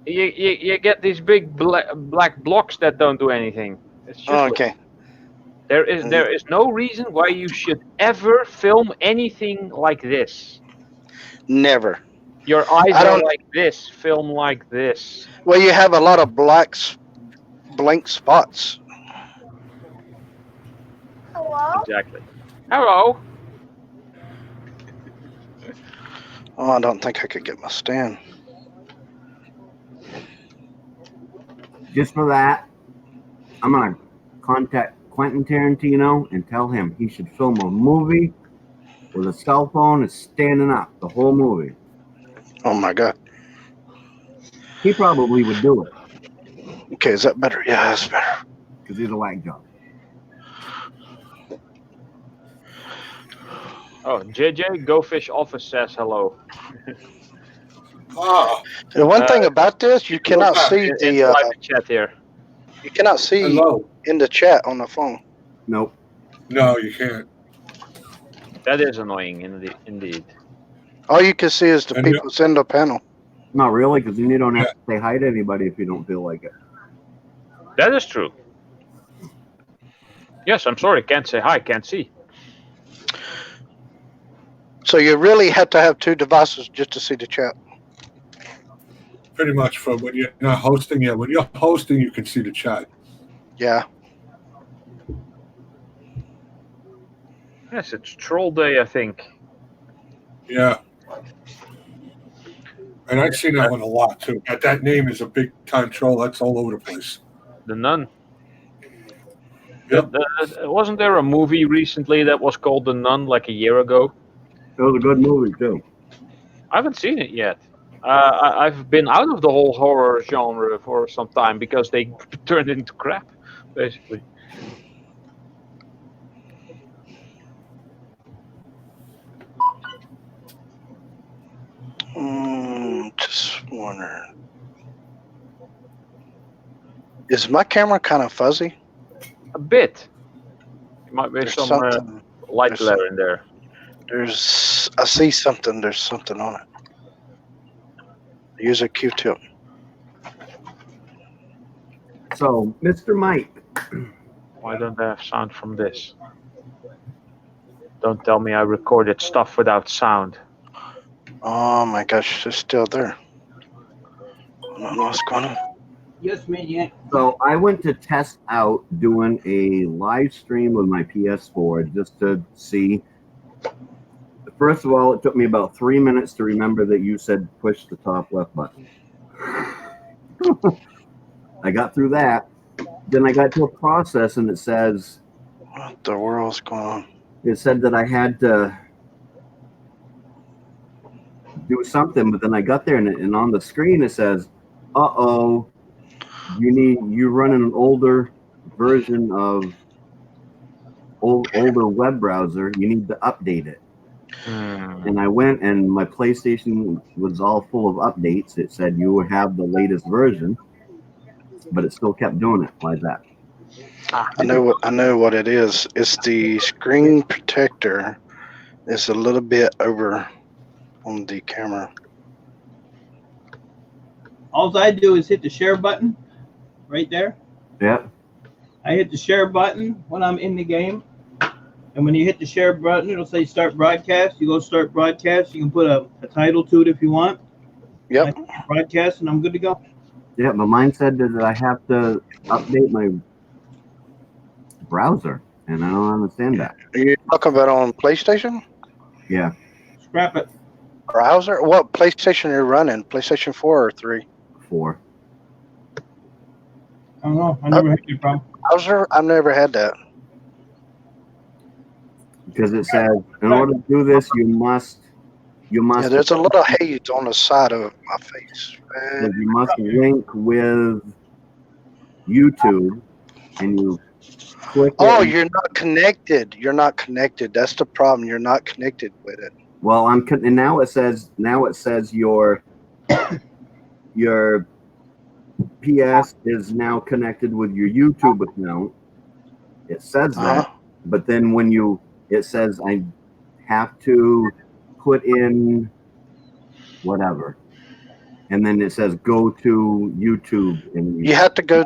You get these big black blocks that don't do anything. It's just okay. There is no reason why you should ever film anything like this. Never. Your eyes are like this. Film like this. Well, you have a lot of blank spots. Hello? Exactly. Hello. Oh, I don't think I could get my stand. Just for that, I'm going to contact Quentin Tarantino and tell him he should film a movie with a cell phone and standing up the whole movie. Oh my God. He probably would do it. Okay, is that better? Yeah, that's better. Because he's a whack job. Oh, JJ Go Fish Office says hello. The one thing about this, you cannot see the chat here. You cannot see in the chat on the phone. Nope. No, you can't. That is annoying, indeed. All you can see is the people in the panel. Not really, because you don't have to say hi to anybody if you don't feel like it. That is true. Yes, I'm sorry. Can't say hi. Can't see. So you really have to have two devices just to see the chat. Pretty much for when you're not hosting. Yeah, when you're hosting, you can see the chat. Yeah. Yes, it's Troll Day, I think. Yeah. And I've seen that one a lot, too. That name is a big-time troll. That's all over the place. The Nun. Yep. Wasn't there a movie recently that was called The Nun, like a year ago? It was a good movie, too. I haven't seen it yet. I've been out of the whole horror genre for some time because they turned into crap, basically. Just wondering. Is my camera kind of fuzzy? A bit. It might be There's some something. light there's glare in there. I see something. There's something on it. Use a Q-tip. So, Mr. Mike. Why don't I have sound from this? Don't tell me I recorded stuff without sound. Oh my gosh, it's still there. I don't know what's going on. Yes, Maniac. So I went to test out doing a live stream with my PS4 just to see. First of all, it took me about 3 minutes to remember that you said push the top left button. I got through that. Then I got to a process and it says, What the world's going on? it said that I had to do something, but then I got there and on the screen it says, uh-oh, you're running an older version of older web browser. You need to update it. And I went and my PlayStation was all full of updates. It said you would have the latest version, but it still kept doing it like that. I know what it is. It's the screen protector. It's a little bit over on the camera. All I do is hit the share button right there. Yep. I hit the share button when I'm in the game. And when you hit the share button, it'll say start broadcast. You go start broadcast. You can put a title to it if you want. Yep. Broadcast, and I'm good to go. Yeah, but mine said that I have to update my browser, and I don't understand that. Are you talking about on PlayStation? Yeah. Scrap it. Browser? What PlayStation are you running? PlayStation 4 or 3? 4. I don't know. I never had any problem. Browser? I've never had that. Because it says in order to do this, you must. Yeah, there's a little haze on the side of my face. You must link with YouTube, and you click. Oh, you're not connected. You're not connected. That's the problem. You're not connected with it. Well, and now it says your PS is now connected with your YouTube account. It says that, but then when it says I have to put in whatever, and then it says go to YouTube, and You have to go.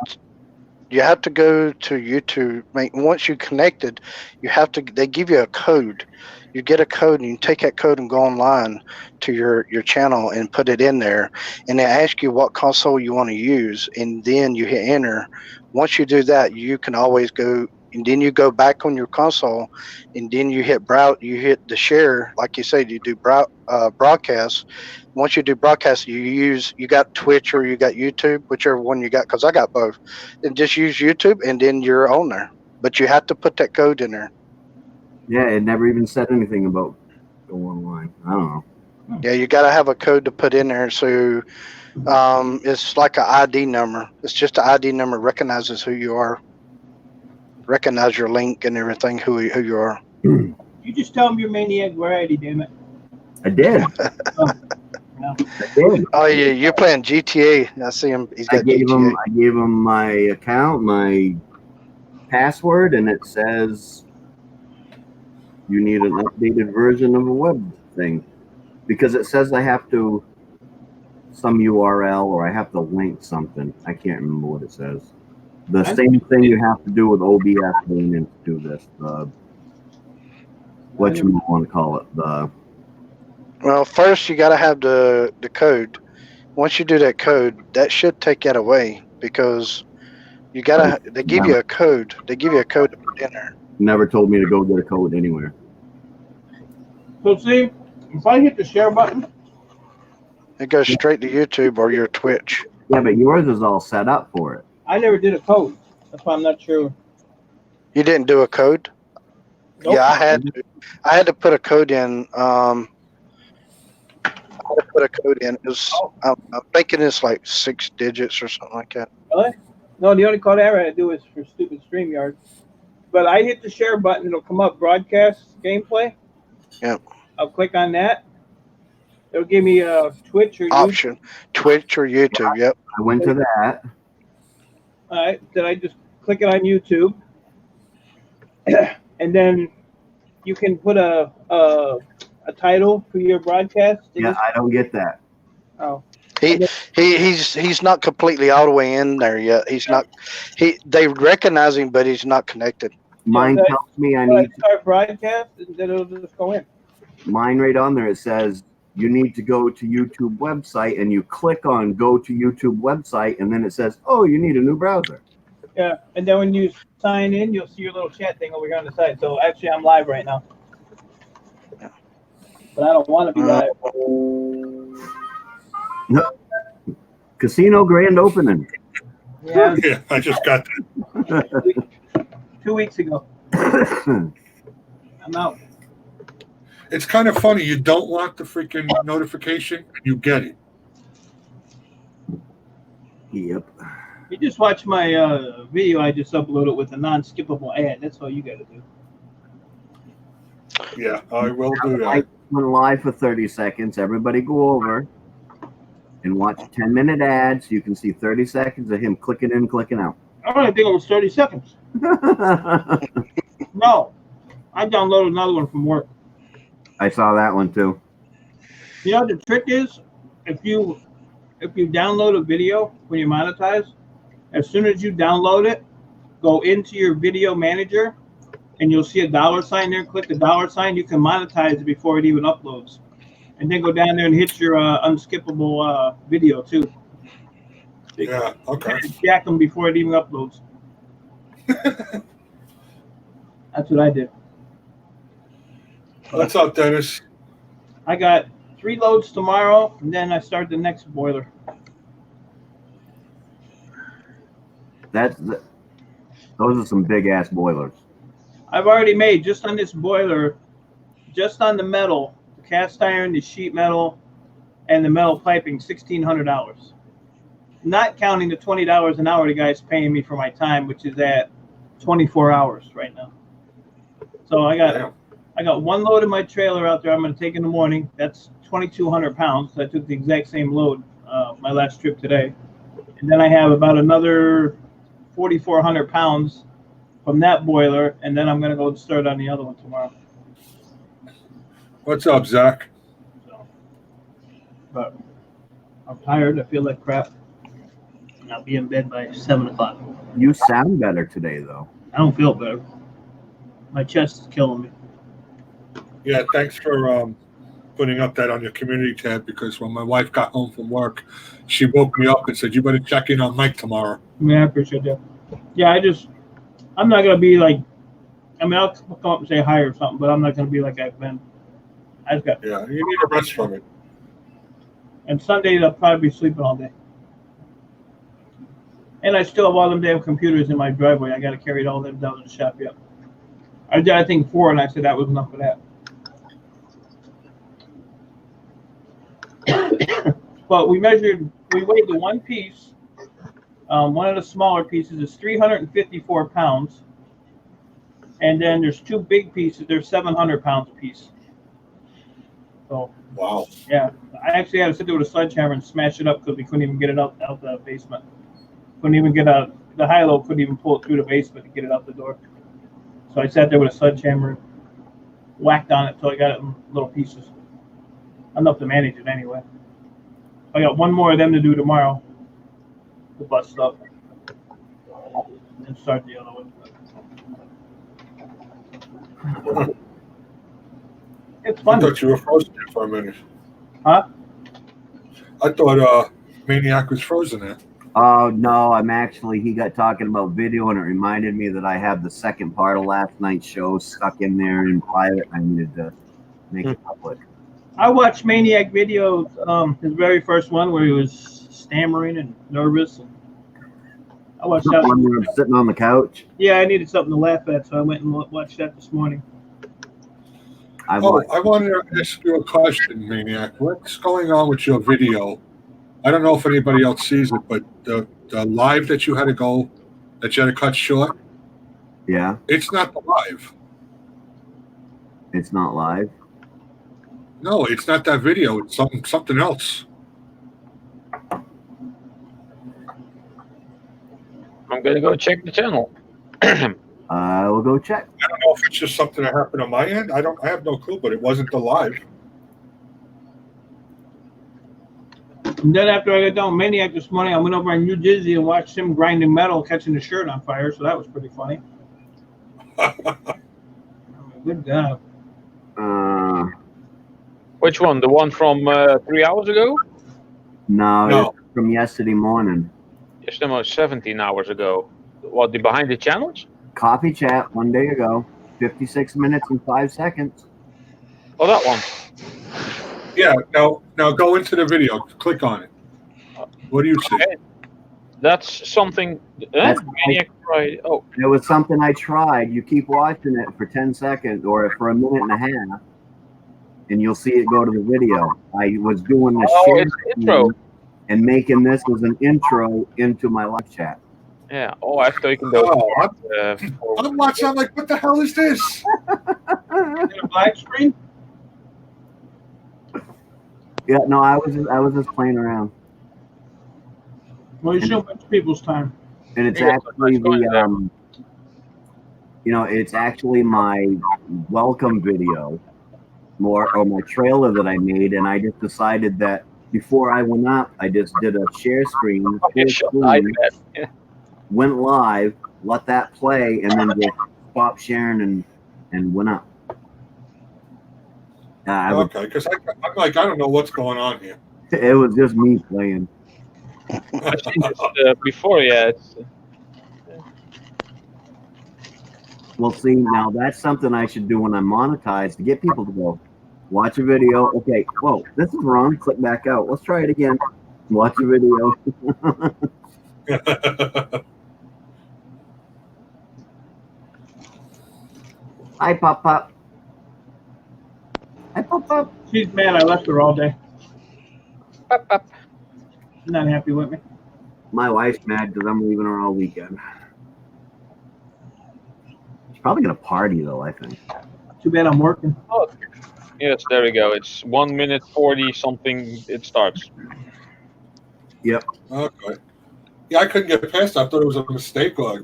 You have to go to YouTube. Once you connected, you have to. They give you a code. You get a code, and you take that code and go online to your channel and put it in there. And they ask you what console you want to use, and then you hit enter. Once you do that, you can always go. And then you go back on your console, and then you hit You hit the share, like you said. You do broadcast. Once you do broadcast, you got Twitch or you got YouTube, whichever one you got. Because I got both. And just use YouTube, and then you're on there. But you have to put that code in there. Yeah, it never even said anything about go online. I don't know. Yeah, you got to have a code to put in there. So it's like an ID number. It's just an ID number, recognizes who you are. Recognize your link and everything, who you are. You just tell them you're Maniac Variety, damn it. I did. No. I did. Oh yeah, you're playing GTA. I see him. He's got I gave GTA. him my account, my password, and it says you need an updated version of a web thing, because it says I have to some URL or I have to link something. I can't remember what it says. The same thing you have to do with OBS going in to do this. What you want to call it? Well, first you got to have the code. Once you do that code, that should take that away, because you gotta. They give you a code. They give you a code to put in there. Never told me to go get a code anywhere. So see, if I hit the share button, it goes straight to YouTube or your Twitch. Yeah, but yours is all set up for it. I never did a code. That's why I'm not sure. You didn't do a code? Nope. Yeah, I had to put a code in. I had to put a code in. It was, I'm thinking it's like 6 digits or something like that. Really? No, the only code I ever had to do is for stupid StreamYard. But I hit the share button, it'll come up broadcast gameplay. Yep. I'll click on that. It'll give me Twitch or YouTube. Option, Twitch or YouTube. Yep. I went to that. All right. Then I just click it on YouTube, and then you can put a title for your broadcast. Yeah, I don't get that. Oh. He's not completely all the way in there yet. He's not. They recognize him, but he's not connected. Mine tells me I need to start broadcast, and then it'll just go in. Mine right on there. It says you need to go to YouTube website, and you click on go to YouTube website, and then it says, oh, you need a new browser. Yeah, and then when you sign in, you'll see your little chat thing over here on the side. So actually, I'm live right now, but I don't want to be live. No. Casino grand opening. Yeah, Yeah, I just got that. 2 weeks ago. I'm out. It's kind of funny. You don't want the freaking notification, you get it. Yep. You just watch my video I just uploaded with a non-skippable ad. That's all you got to do. Yeah, I will do I that. went live for 30 seconds. Everybody go over and watch 10-minute ads. You can see 30 seconds of him clicking in, clicking out. I only think it was 30 seconds. No, I downloaded another one from work. I saw that one too. You know what the trick is? If you download a video when you monetize, as soon as you download it, go into your video manager and you'll see a $sign there. Click the $sign. You can monetize it before it even uploads. And then go down there and hit your unskippable video too. Yeah, okay. Jack them before it even uploads. That's what I did. What's up, Dennis? I got 3 loads tomorrow, and then I start the next boiler. Those are some big ass boilers. I've already made just on this boiler, just on the metal, the cast iron, the sheet metal, and the metal piping, $1,600. Not counting the $20 an hour the guy's paying me for my time, which is at 24 hours right now. So I got 1 load in my trailer out there I'm going to take in the morning. That's 2,200 pounds. I took the exact same load my last trip today. And then I have about another 4,400 pounds from that boiler, and then I'm going to go start on the other one tomorrow. What's up, Zach? So, but I'm tired. I feel like crap. And I'll be in bed by 7 o'clock. You sound better today, though. I don't feel better. My chest is killing me. Yeah, thanks for putting up that on your community tab, because when my wife got home from work, she woke me up and said, you better check in on Mike tomorrow. Yeah, I appreciate that. Yeah, I'm not going to be like, I mean, I'll come up and say hi or something, but I'm not going to be like I've been. I just got. Yeah, you need a rest from it. And Sundays, I'll probably be sleeping all day. And I still have all them damn computers in my driveway. I got to carry all them down to the shop yet. I did, I think 4, and I said that was enough for that. But we weighed the one piece. One of the smaller pieces is 354 pounds. And then there's 2 big pieces. They're 700 pounds a piece. So, wow. Yeah. I actually had to sit there with a sledgehammer and smash it up because we couldn't even get it out the basement. Couldn't even get out. The high-low couldn't even pull it through the basement to get it out the door. So I sat there with a sledgehammer and whacked on it until I got it in little pieces. Enough to manage it anyway. I got 1 more of them to do tomorrow. To bust up. And start the other one. It's fun. I thought you were frozen there for a minute. Huh? I thought Maniac was frozen there. Oh, no, he got talking about video, and it reminded me that I have the second part of last night's show stuck in there in private. I needed to make it public. I watched Maniac videos, his very first one where he was stammering and nervous. And I watched that. When we were sitting on the couch? Yeah, I needed something to laugh at, so I went and watched that this morning. I wanted to ask you a question, Maniac. What's going on with your video? I don't know if anybody else sees it, but the live that you had to cut short. Yeah. It's not the live. It's not live. No, it's not that video. It's something else. I'm gonna go check the channel. I will go check. I don't know if it's just something that happened on my end. I have no clue, but it wasn't the live. And then after I got done with Maniac this morning, I went over in New Jersey and watched him grinding metal, catching the shirt on fire. So that was pretty funny. Good job. Which one? The one from 3 hours ago? No, it's from yesterday morning. Yes, almost 17 hours ago. What, the behind the channels? Coffee chat 1 day ago. 56 minutes and 5 seconds. Oh, that one. Yeah. Now go into the video. Click on it. What do you see? Okay. That's something. Maniac Friday. Oh, it was something I tried. You keep watching it for 10 seconds or for a minute and a half, and you'll see it go to the video. I was doing the share it's an intro. and making this as an intro into my live chat. Yeah. Oh, I've taken those. I'm watching. I'm like, what the hell is this? Is it a black screen? Yeah, no, I was just playing around. Well, you show much people's time. And it's actually the it's actually my welcome video, or my trailer that I made, and I just decided that before I went up, I just did a share screen, went live, let that play, and then just stopped sharing and went up. Okay, because I'm like, I don't know what's going on here. It was just me playing. I've seen this before, yeah. Well, see, now that's something I should do when I'm monetized to get people to go watch a video. Okay, whoa, this is wrong. Click back out. Let's try it again. Watch a video. Hi, Pop Pop. Hi, Pop Pop. She's mad I left her all day. Pop Pop. She's not happy with me. My wife's mad because I'm leaving her all weekend. She's probably going to party, though, I think. Too bad I'm working. Oh, yes, there we go. It's 1 minute 40 something. It starts. Yep. Okay. Yeah, I couldn't get past that. I thought it was a mistake. Or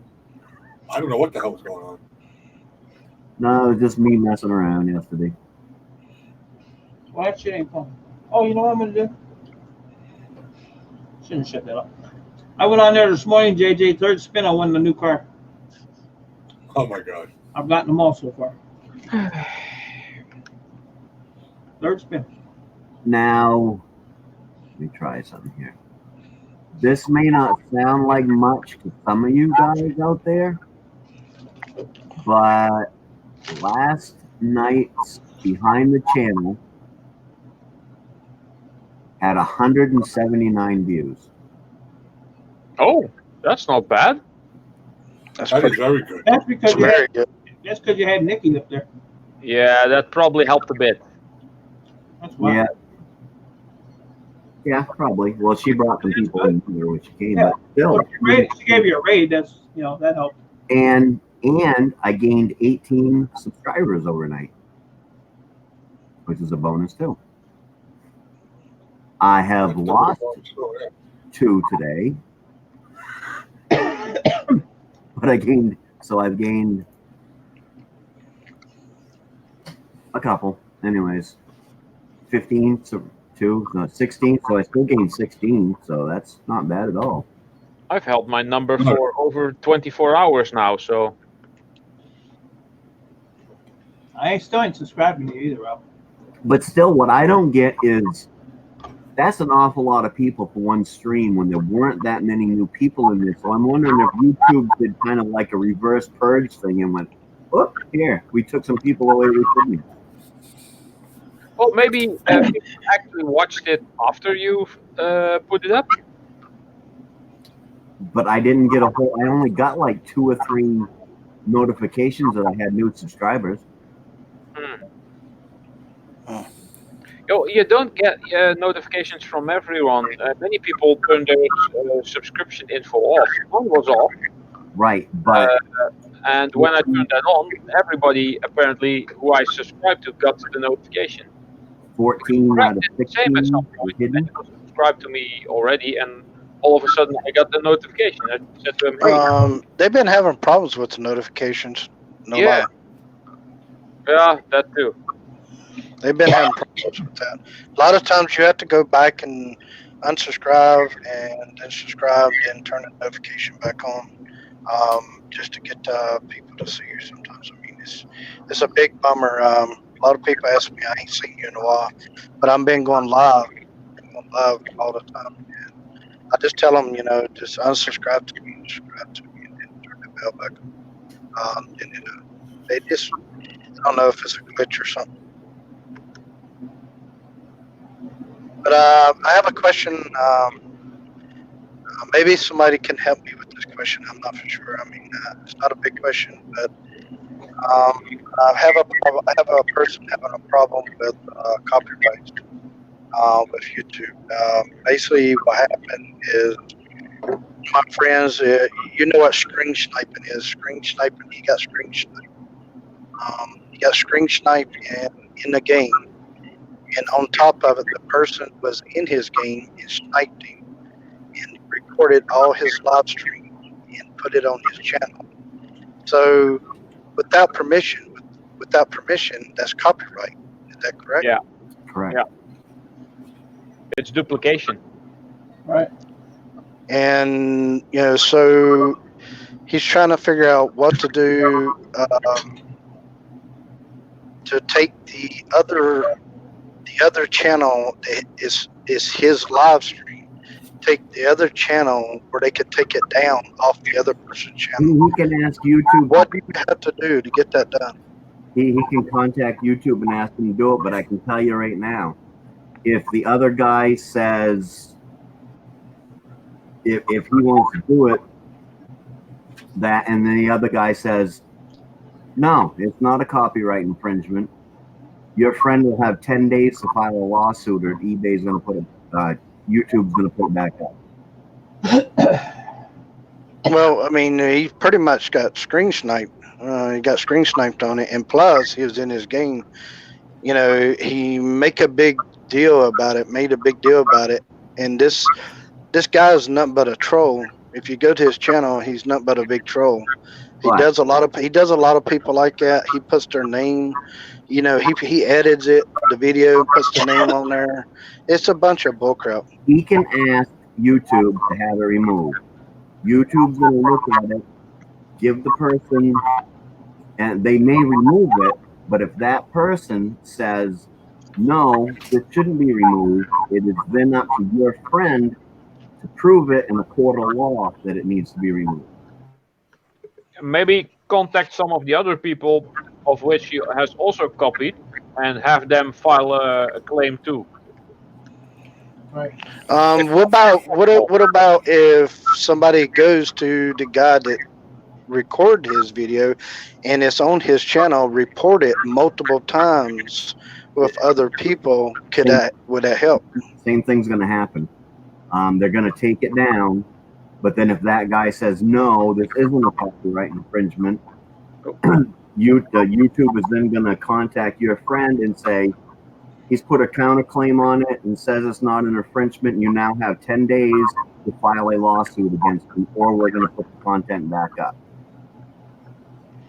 I don't know what the hell was going on. No, it was just me messing around yesterday. Well, that shit ain't fun. Oh, you know what I'm going to do? Shouldn't shut that up. I went on there this morning, JJ. Third spin, I won the new car. Oh, my God. I've gotten them all so far. Third spin. Now, let me try something here. This may not sound like much to some of you guys out there, but last night's Behind the Channel had 179 views. Oh, that's not bad. That is very good. That's because Very good. That's because you had Nikki up there. Yeah, that probably helped a bit. That's why. Yeah, probably. Well, she brought some people in here when she came, Yeah. but still. Well, she gave you a raid. That's that helped. And I gained 18 subscribers overnight, which is a bonus too. I have lost 2 today, but I've gained a couple. Anyways, 15, so 16. So I still gained 16. So that's not bad at all. I've held my number for over 24 hours now, so. I still ain't subscribing to you either, Rob. But still, what I don't get is that's an awful lot of people for one stream when there weren't that many new people in this. So I'm wondering if YouTube did kind of like a reverse purge thing and went, oh, here, we took some people away we couldn't. Well, maybe you actually watched it after you put it up. But I didn't get I only got like 2 or 3 notifications that I had new subscribers. You don't get notifications from everyone. Many people turn their subscription info off. Mine was off. Right, but and when I turned that on, everybody apparently who I subscribed to got the notification. 14 Right, out of it's the same at 16 some were point. hidden. And it was subscribed to me already, and all of a sudden I got the notification that said to him, "Hey, They've been having problems with the notifications. No yeah, lie. that too." They've been having problems with that. A lot of times you have to go back and unsubscribe and then subscribe, then turn the notification back on, just to get people to see you. Sometimes, I mean, it's a big bummer. A lot of people ask me, I ain't seen you in a while, but I've been going live all the time. And I just tell them, just unsubscribe to me, and subscribe to me, and then turn the bell back on. And they just, I don't know if it's a glitch or something. But I have a question. Maybe somebody can help me with this question. I'm not for sure. I mean, it's not a big question, but I have a person having a problem with copyrights with YouTube. Basically, what happened is my friends, you know what screen sniping is? Screen sniping. He got screen sniped. He got screen sniped in the game, and on top of it, the person was in his game and sniped him and recorded all his live stream and put it on his channel. So, without permission, that's copyright. Is that correct? Yeah, Correct. yeah. It's duplication. Right. And so he's trying to figure out what to do to take the other channel that is his live stream. Take the other channel where they could take it down off the other person's channel. He can ask YouTube. What do you have to do to get that done? He can contact YouTube and ask them to do it, but I can tell you right now, if the other guy says, if he wants to do it, that, and then the other guy says, no, it's not a copyright infringement, your friend will have 10 days to file a lawsuit, or eBay's going to put it, YouTube's going to put it back up. Well, I mean, he pretty much got screen sniped. He got screen sniped on it, and plus, he was in his game. He made a big deal about it, and this guy is nothing but a troll. If you go to his channel, he's nothing but a big troll. He Right. does a lot of people like that. He puts their name. He edits it, the video, puts the name on there. It's a bunch of bullcrap. He can ask YouTube to have it removed. YouTube's going to look at it, give the person, and they may remove it, but if that person says, no, it shouldn't be removed, it is then up to your friend to prove it in a court of law that it needs to be removed. Maybe contact some of the other people of which he has also copied and have them file a claim too. Right. What about if somebody goes to the guy that recorded his video and it's on his channel, report it multiple times with other people? Would that help? Same thing's going to happen. They're going to take it down, but then if that guy says, no, this isn't a copyright infringement, YouTube is then going to contact your friend and say, he's put a counterclaim on it and says it's not an infringement, and you now have 10 days to file a lawsuit against him, or we're going to put the content back up.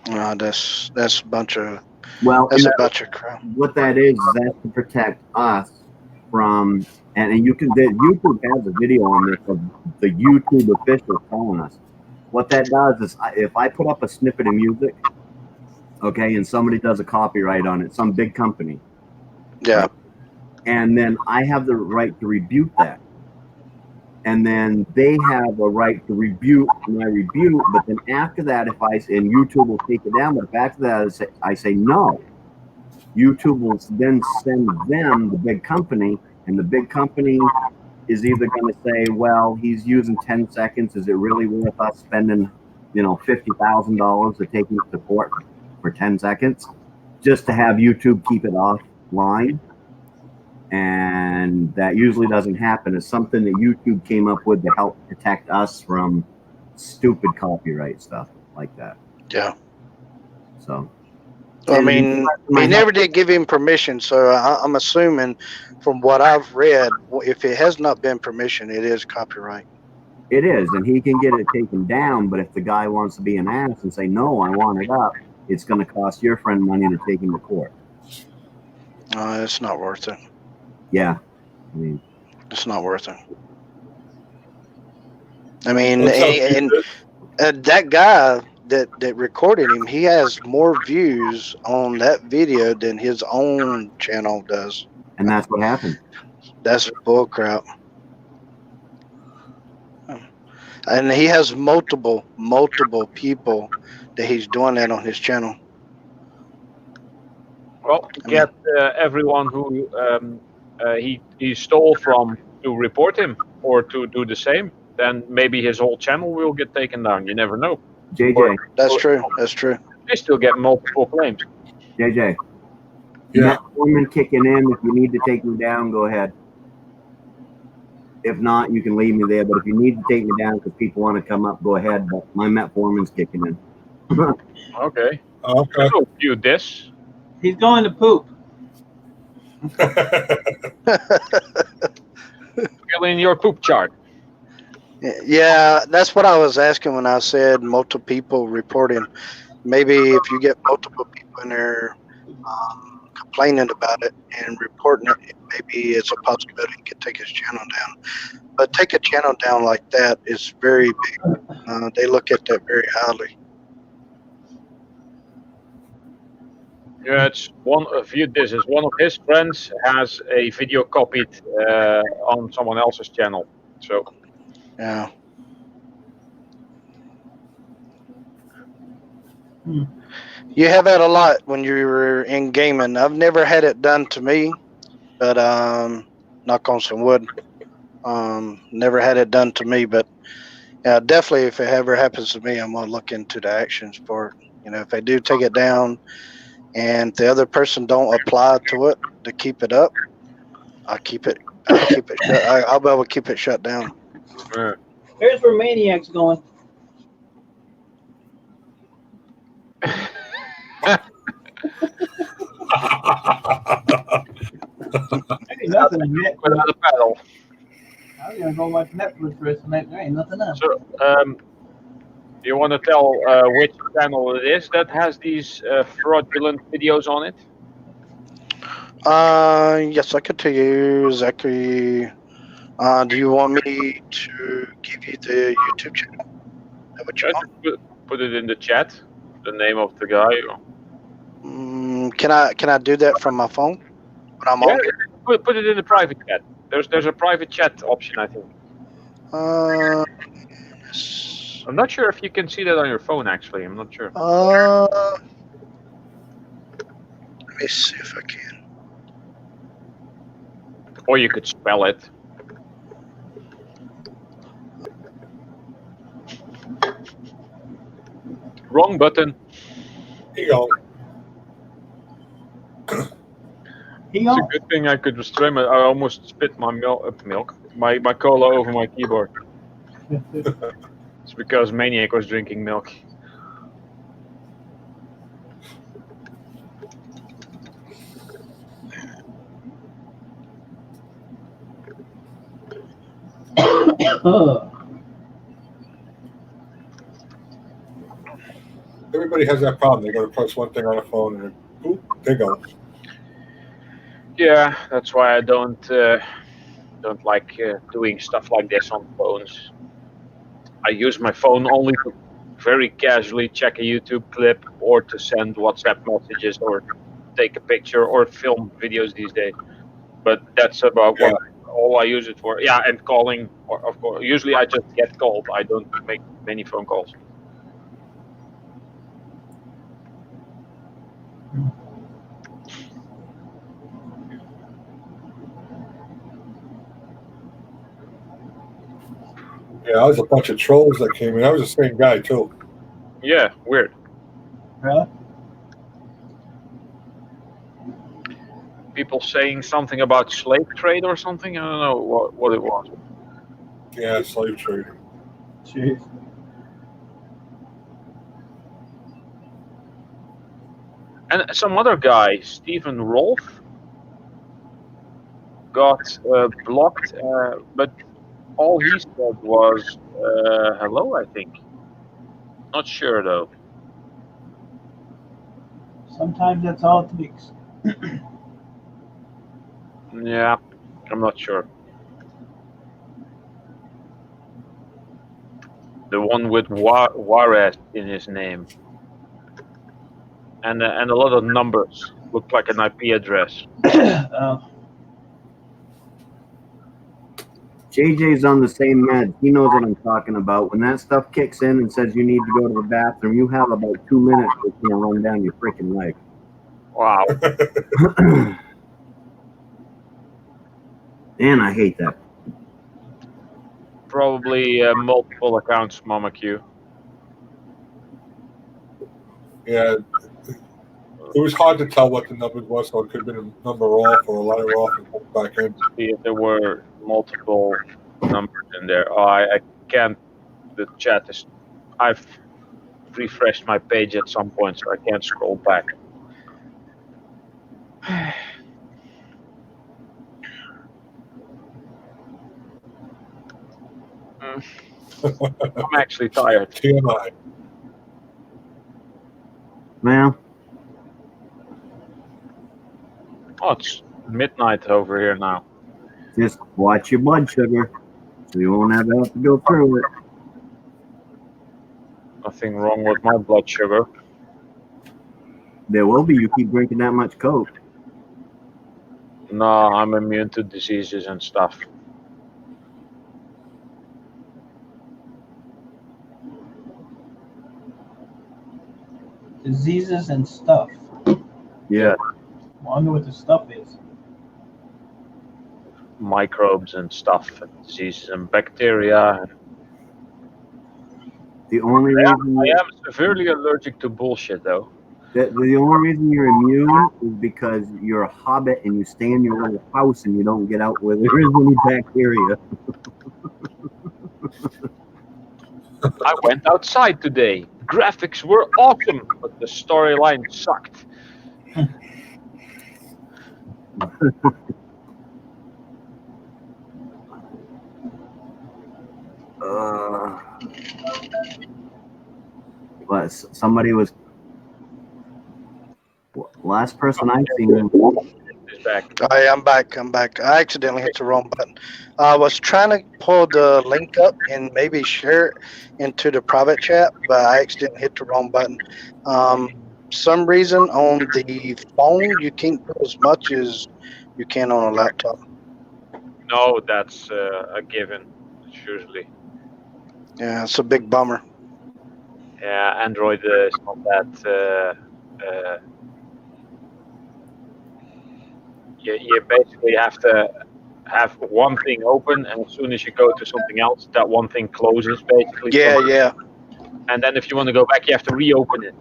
That's a bunch of crap. What that is that's to protect us from, and YouTube has a video on this of the YouTube official telling us. What that does is, if I put up a snippet of music, okay, and somebody does a copyright on it, some big company, yeah, and then I have the right to rebuke that. And then they have a right to rebuke my rebuke, but then after that, and YouTube will take it down, but if after that I say no, YouTube will then send them, the big company, and the big company is either going to say, well, he's using 10 seconds, is it really worth us spending, $50,000 to take him to court for 10 seconds just to have YouTube keep it offline? And that usually doesn't happen. It's something that YouTube came up with to help protect us from stupid copyright stuff like that. Yeah. So. I mean, he never did give him permission, so I'm assuming, from what I've read, if it has not been permission, it is copyright. It is, and he can get it taken down. But if the guy wants to be an ass and say no, I want it up, it's going to cost your friend money to take him to court. It's not worth it. Yeah, I mean, it's not worth it. I mean, What's up, and that guy that recorded him, he has more views on that video than his own channel does. and that's what happened. That's bull crap. And he has multiple people that he's doing that on his channel. Well, get everyone who he stole from to report him or to do the same. Then maybe his whole channel will get taken down. You never know. JJ, that's true. That's true. They still get multiple claims. JJ, yeah, Metformin kicking in. If you need to take me down, go ahead. If not, you can leave me there. But if you need to take me down because people want to come up, go ahead. But my metformin's kicking in. Okay. Okay. So view this. He's going to poop. Fill in your poop chart. Yeah, that's what I was asking when I said multiple people reporting. Maybe if you get multiple people in there complaining about it and reporting it, maybe it's a possibility you could take his channel down. But take a channel down like that is very big. They look at that very highly. Yeah, it's one of you. This is one of his friends has a video copied on someone else's channel. So yeah. You have had a lot when you were in gaming. I've never had it done to me, but knock on some wood. Never had it done to me, but yeah, definitely if it ever happens to me, I'm gonna look into the actions for it. You know, if they do take it down, and the other person don't apply to it to keep it up, I'll keep it shut. I'll be able to keep it shut down. Here's where Maniac's going. Ain't nothing in it. Without a paddle. I was gonna go watch Netflix for the rest of the night. There ain't nothing else. So, you want to tell which channel it is that has these fraudulent videos on it? Yes, I could tell you exactly. Do you want me to give you the YouTube channel? Is that what you want? Put it in the chat. The name of the guy. Can I do that from my phone when I'm on here? Put it in the private chat. There's a private chat option, I think. I'm not sure if you can see that on your phone. Actually, I'm not sure. Let me see if I can. Or you could spell it. Wrong button. Here you go. He It's a good thing I could restrain my. I almost spit my my cola over my keyboard. It's because Maniac was drinking milk. Everybody has that problem. They go to press one thing on a phone and then, boop, they go. Yeah, that's why I don't like doing stuff like this on phones. I use my phone only to very casually check a YouTube clip or to send WhatsApp messages or take a picture or film videos these days. But that's about what all I use it for. Yeah, and calling, of course. Usually I just get called. I don't make many phone calls. Yeah, I was a bunch of trolls that came in. I was the same guy too. Yeah, weird. Really? People saying something about slave trade or something. I don't know what it was. Yeah, slave trading. Jeez. And some other guy, Stephen Rolfe, got blocked, but all he said was hello, I think. Not sure though. Sometimes that's all it takes. Yeah, I'm not sure. The one with Juarez in his name. And a lot of numbers. Looked like an IP address. JJ's on the same meds. He knows what I'm talking about. When that stuff kicks in and says you need to go to the bathroom, you have about 2 minutes to run down your freaking life. Wow. And I hate that. Probably multiple accounts, Mama Q. Yeah. It was hard to tell what the numbers was, so it could have been a number off or a letter off and put back in. See if there were multiple numbers in there. Oh, I can't. The chat is. I've refreshed my page at some point, so I can't scroll back. I'm actually tired. TMI. Well, Oh, it's midnight over here now. just watch your blood sugar so you won't have to go through it. Nothing wrong with my blood sugar. There will be. You keep drinking that much Coke. No, I'm immune to diseases and stuff. Diseases and stuff. Yeah. I wonder what the stuff is. Microbes and stuff, and diseases and bacteria. The only reason I am severely allergic to bullshit, though. the only reason you're immune is because you're a hobbit and you stay in your little house and you don't get out where there is any bacteria. I went outside today. Graphics were awesome, but the storyline sucked. But somebody was last person I've seen. Is back. I'm back. I accidentally hit the wrong button. I was trying to pull the link up and maybe share it into the private chat, but I accidentally hit the wrong button. Some reason on the phone you can't put as much as you can on a laptop. No, that's a given. It's usually. Yeah, it's a big bummer. Yeah, Android is not that. You basically have to have one thing open, and as soon as you go to something else, that one thing closes, basically. Yeah. And then if you want to go back, you have to reopen it.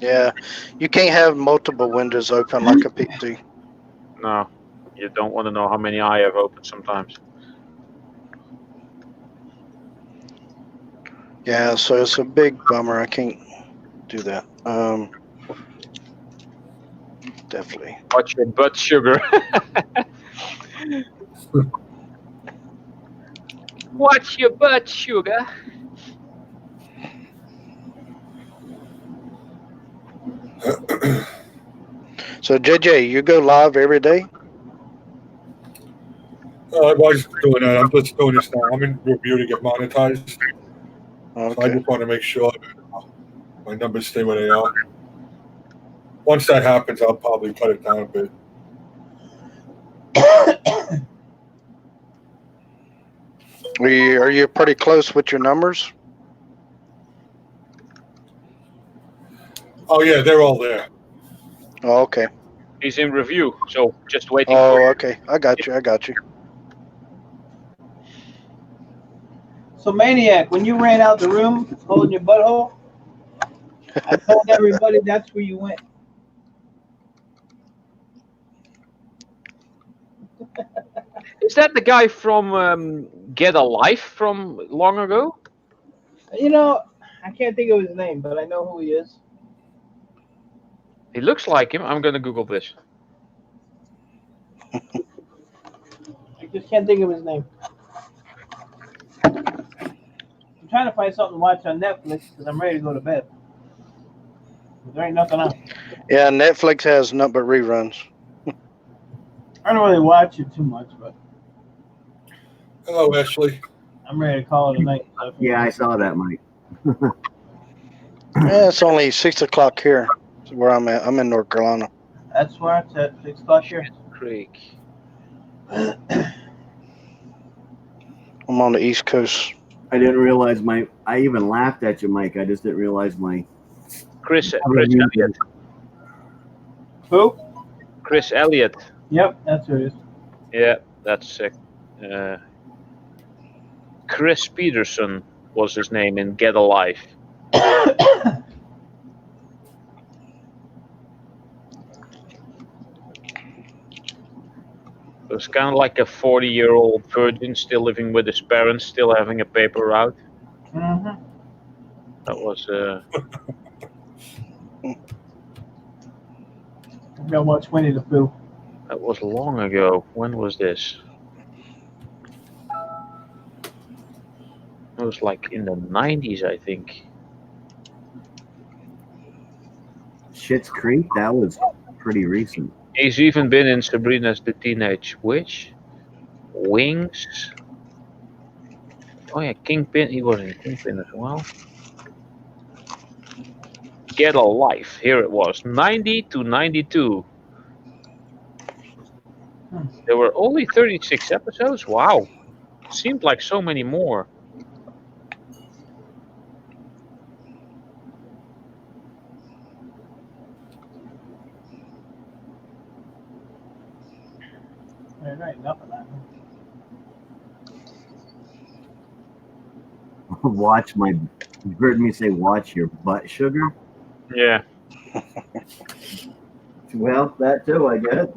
Yeah, you can't have multiple windows open like a PC. No, you don't want to know how many I have open sometimes. Yeah, so it's a big bummer. I can't do that. Definitely. Watch your butt sugar. Watch your butt sugar. So JJ, you go live every day? I was doing that. I'm just doing this now. I'm in review to get monetized. Okay. So I just want to make sure that my numbers stay where they are. Once that happens, I'll probably cut it down a bit. Are you pretty close with your numbers? Oh yeah, they're all there. Oh, okay. He's in review, so just waiting. Oh, okay. I got you. So, Maniac, when you ran out the room holding your butthole, I told everybody that's where you went. Is that the guy from Get a Life from long ago? You know, I can't think of his name, but I know who he is. He looks like him. I'm gonna Google this. I just can't think of his name. I'm trying to find something to watch on Netflix because I'm ready to go to bed. There ain't nothing on. Yeah, Netflix has nothing but reruns. I don't really watch it too much, but Hello, Ashley. I'm ready to call it a night. Yeah, I saw that, Mike. Yeah, it's only 6 o'clock here. That's where I'm at. I'm in North Carolina. That's where it's at. 6 o'clock here. Creek. I'm on the East Coast. I didn't realize I even laughed at you, Mike. I just didn't realize Chris Elliott. Who? Chris Elliott. Yep, that's who it is. Yeah, that's sick. Chris Peterson was his name in Get a Life. It was kind of like a 40-year-old virgin still living with his parents, still having a paper route. Mm-hmm. That was. I'm gonna watch Winnie the Pooh. That was long ago. When was this? It was like in the 90s, I think. Schitt's Creek. That was pretty recent. He's even been in Sabrina's the Teenage Witch, Wings. Oh yeah, Kingpin. He was in Kingpin as well. Get a Life. Here it was, 90 to 92. There were only 36 episodes. Wow, seemed like so many more. There ain't nothing on Watch my. You heard me say, "Watch your butt sugar." Yeah. Well, that too, I guess.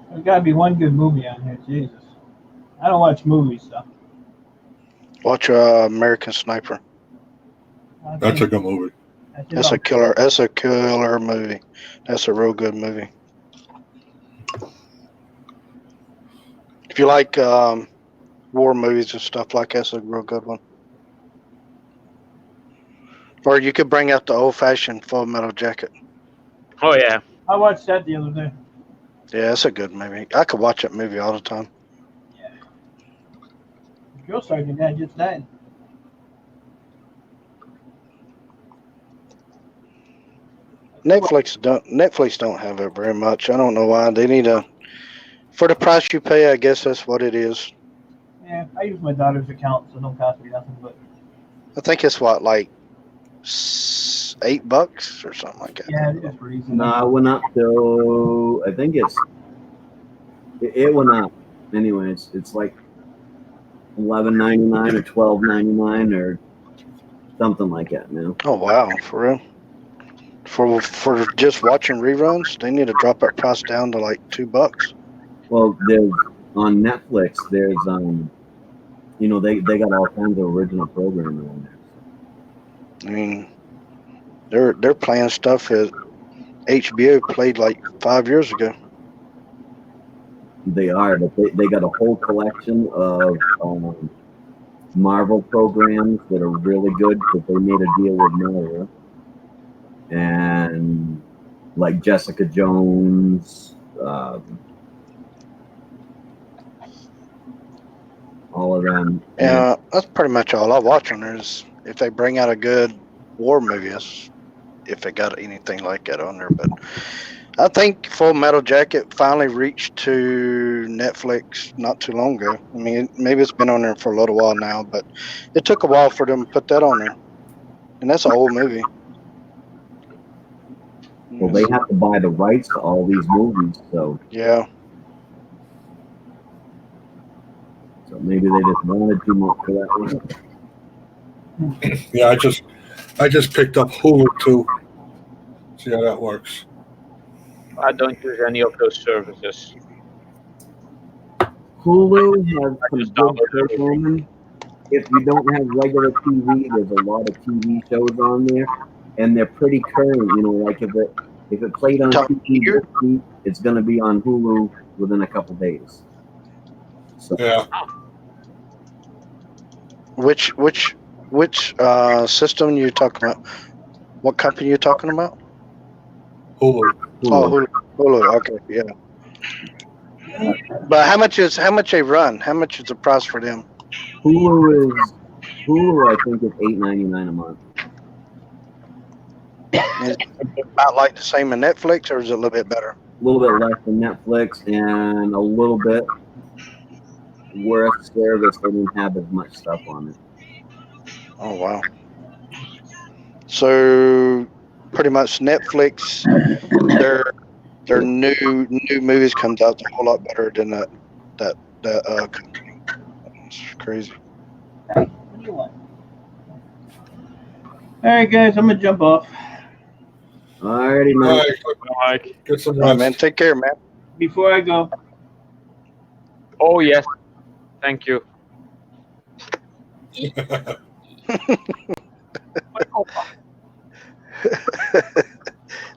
There's gotta be one good movie on here. Jesus. I don't watch movies, so. Watch American Sniper. That's a good movie. That's a killer. That's a killer movie. That's a real good movie. If you like war movies and stuff like that, that's a real good one. Or you could bring out the old-fashioned Full Metal Jacket. Oh yeah. I watched that the other day. Yeah, that's a good movie. I could watch that movie all the time. Drill Sergeant guy just died. Netflix don't have it very much. I don't know why. They need a for the price you pay. I guess that's what it is. Yeah, I use my daughter's account, so it don't cost me nothing. But I think it's what, like $8 or something like that. yeah, it is reason. No, it went up to. I think it went up. Anyways, it's like $11.99 or $12.99 or something like that now. Oh wow, for real? For just watching reruns, they need to drop that price down to like $2. Well, there's on Netflix. There's they got all kinds of original programming on there. I mean, they're playing stuff that HBO played like 5 years ago. They are, but they got a whole collection of Marvel programs that are really good because they made a deal with Marvel. And like Jessica Jones, all of them. Yeah, that's pretty much all I watch on there is if they bring out a good war movie, if they got anything like that on there. But I think Full Metal Jacket finally reached to Netflix not too long ago. I mean, maybe it's been on there for a little while now, but it took a while for them to put that on there. And that's an old movie. Well, they have to buy the rights to all these movies, so yeah. So maybe they just wanted too much for that one. Yeah, I just picked up Hulu too. See how that works. I don't use any of those services. Hulu has some just good download everything. programming. If you don't have regular TV, there's a lot of TV shows on there, and they're pretty current. You know, like if it played on TV this week, it's going to be on Hulu within a couple days. So, Yeah. Which system you talking about? What company you talking about? Hulu. Oh, Hulu. Okay, yeah. But how much they run? How much is the price for them? Hulu, I think, is $8.99 a month. Is it about like the same as Netflix, or is it a little bit better? A little bit less than Netflix and a little bit worse service. They didn't have as much stuff on it. Oh wow! So pretty much Netflix, their new movies comes out a whole lot better than that company. It's crazy. What do you want? All right, guys, I'm gonna jump off. Alrighty, All man. right, get some All right, rest. man. Take care, man. Before I go, Oh yes, thank you.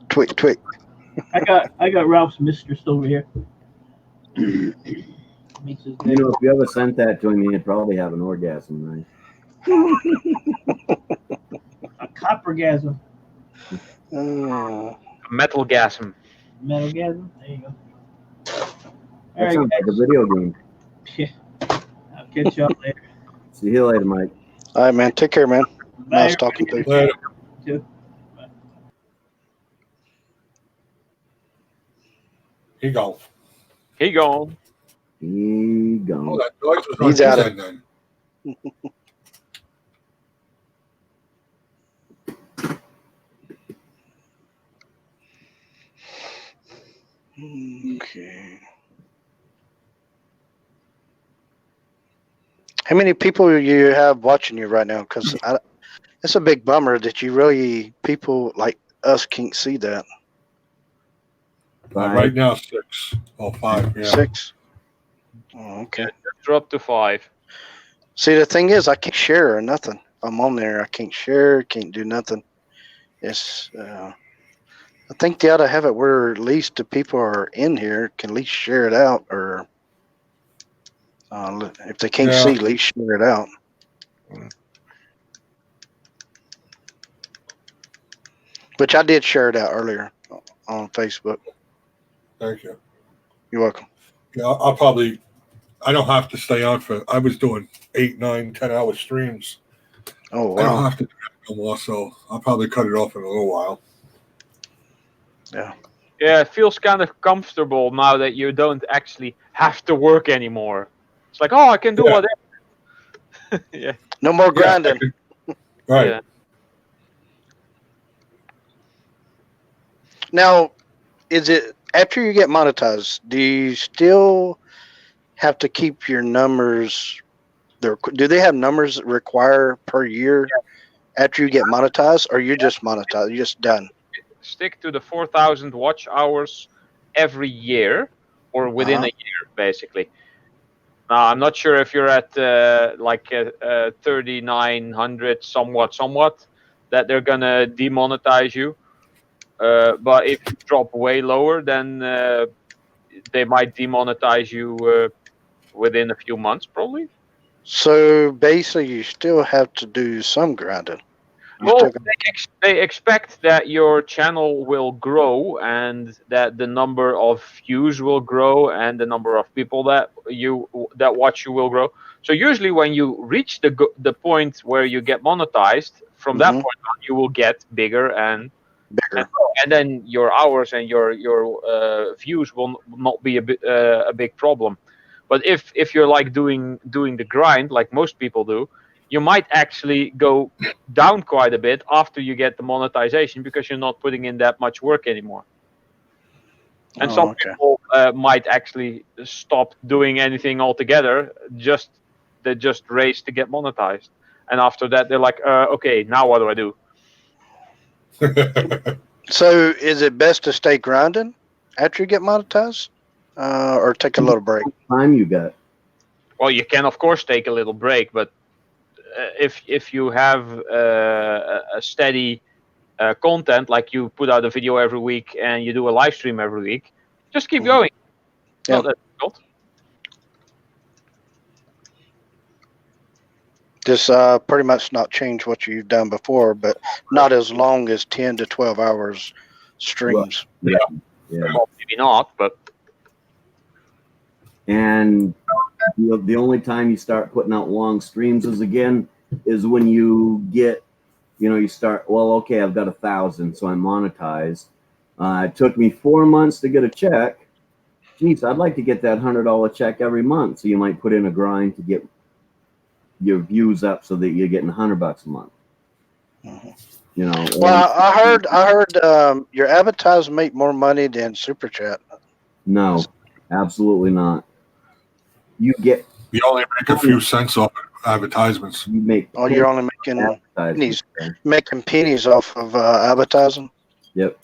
Twig. I got Ralph's mistress over here. Makes his day. You know, if you ever sent that to him, he'd probably have an orgasm, right? A coppergasm. Metalgasm. Metalgasm. There you go. All That right, sounds like a video game. Yeah. I'll catch y'all later. See you later, Mike. All right, man. Take care, man. Bye, Nice talking to you. Later. Too. He gone. He Oh, gone. that noise was on He's his out of- end then. Okay. How many people you have watching you right now? Because it's a big bummer that people like us can't see that. Five. Right now, 6 or 5. Yeah. 6. Oh, okay. Just drop to 5. See, the thing is, I can't share or nothing. If I'm on there, I can't share, can't do nothing. It's. I think they ought to have it where at least the people who are in here can at least share it out, or if they can't see, at least share it out. Which I did share it out earlier on Facebook. Thank you. You're welcome. Yeah, I'll probably. I don't have to stay on for. I was doing 8, 9, 10-hour streams. Oh I don't wow. have to do that no more, so I'll probably cut it off in a little while. Yeah. Yeah, it feels kind of comfortable now that you don't actually have to work anymore. It's like, oh, I can do whatever. Yeah. No more grinding. Right. Yeah. Now, is it after you get monetized? Do you still have to keep your numbers? Do they have numbers that require per year after you get monetized, or you're just monetized? You're just done. Stick to the 4,000 watch hours every year, or within a year, basically. Now, I'm not sure if you're at 3,900 somewhat that they're gonna demonetize you. But if you drop way lower, then they might demonetize you within a few months, probably. So basically, you still have to do some grinding. Well, they expect that your channel will grow and that the number of views will grow and the number of people that watch you will grow. So usually, when you reach the point where you get monetized, from that point on, you will get bigger and then your hours and your views will not be a big problem. But if you're like doing the grind like most people do, you might actually go down quite a bit after you get the monetization because you're not putting in that much work anymore. And some people might actually stop doing anything altogether just they just race to get monetized. And after that, they're like, okay, now what do I do? So is it best to stay grinding after you get monetized, or take a little break? Time you got. Well, you can of course take a little break, but if you have a steady content, like you put out a video every week and you do a live stream every week, just keep going. It's Yeah. not that difficult. Just pretty much not change what you've done before, but not as long as 10 to 12 hours streams. Yeah. Well, maybe not, but And the only time you start putting out long streams is when you get, you start, well, okay, I've got 1,000, so I'm monetized. It took me 4 months to get a check. Geez, I'd like to get that $100 check every month. So you might put in a grind to get your views up so that you're getting $100 a month. Well, I heard your advertisers make more money than Super Chat. No, absolutely not. You only make a few cents off advertisements. You make. Oh, you're only making pennies off of advertising. Yep.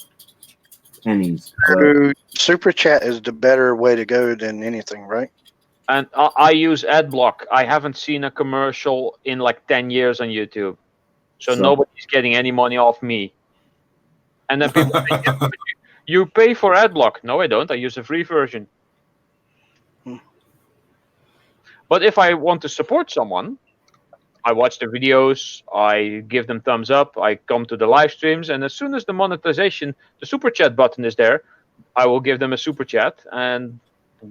Pennies. So Super Chat is the better way to go than anything, right? And I use AdBlock. I haven't seen a commercial in like 10 years on YouTube. So nobody's getting any money off me. And then people think, yeah, but you pay for AdBlock. No, I don't. I use a free version. But if I want to support someone, I watch the videos, I give them thumbs up, I come to the live streams, and as soon as the monetization, the super chat button is there, I will give them a super chat, and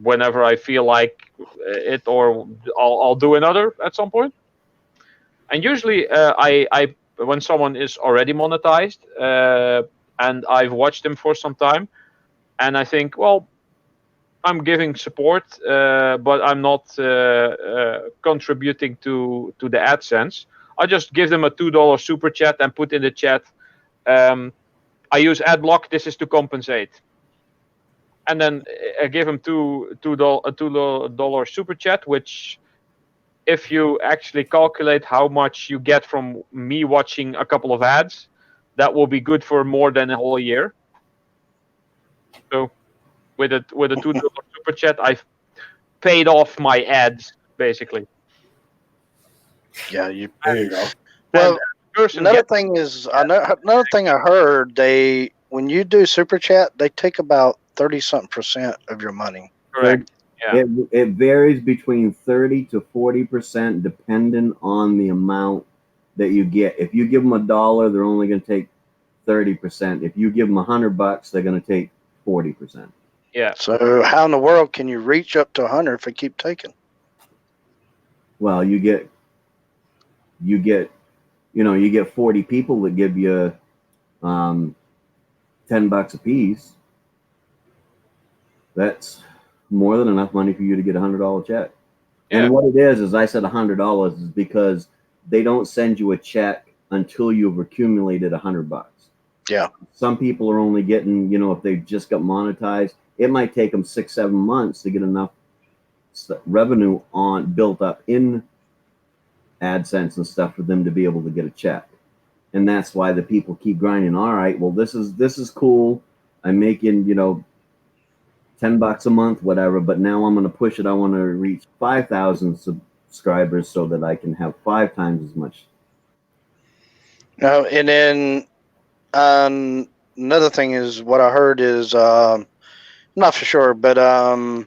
whenever I feel like it, or I'll do another at some point. And usually, I when someone is already monetized and I've watched them for some time, and I think, well, I'm giving support, but I'm not contributing to the AdSense. I just give them a $2 super chat and put in the chat, I use AdBlock. This is to compensate. And then I give them $2 super chat, which, if you actually calculate how much you get from me watching a couple of ads, that will be good for more than a whole year. So with a $2 super chat, I've paid off my ads basically. Yeah, there you go. Well, another thing I heard, when you do super chat, they take about 30-something% of your money. Correct. Yeah. It varies between 30 to 40%, depending on the amount that you get. If you give them $1, they're only going to take 30%. If you give them $100, they're going to take 40%. Yeah. So how in the world can you reach up to 100 if they keep taking? Well, you get 40 people that give you $10 a piece. That's more than enough money for you to get a $100 check. Yeah. And what it is I said $100 is because they don't send you a check until you've accumulated $100. Yeah. Some people are only getting, if they just got monetized, it might take them 6-7 months to get enough revenue built up in AdSense and stuff for them to be able to get a check. And that's why the people keep grinding. All right, well, this is cool. I'm making, $10 a month, whatever, but now I'm going to push it. I want to reach 5,000 subscribers so that I can have 5 times as much. No, and then another thing is what I heard is, I'm not for sure, but a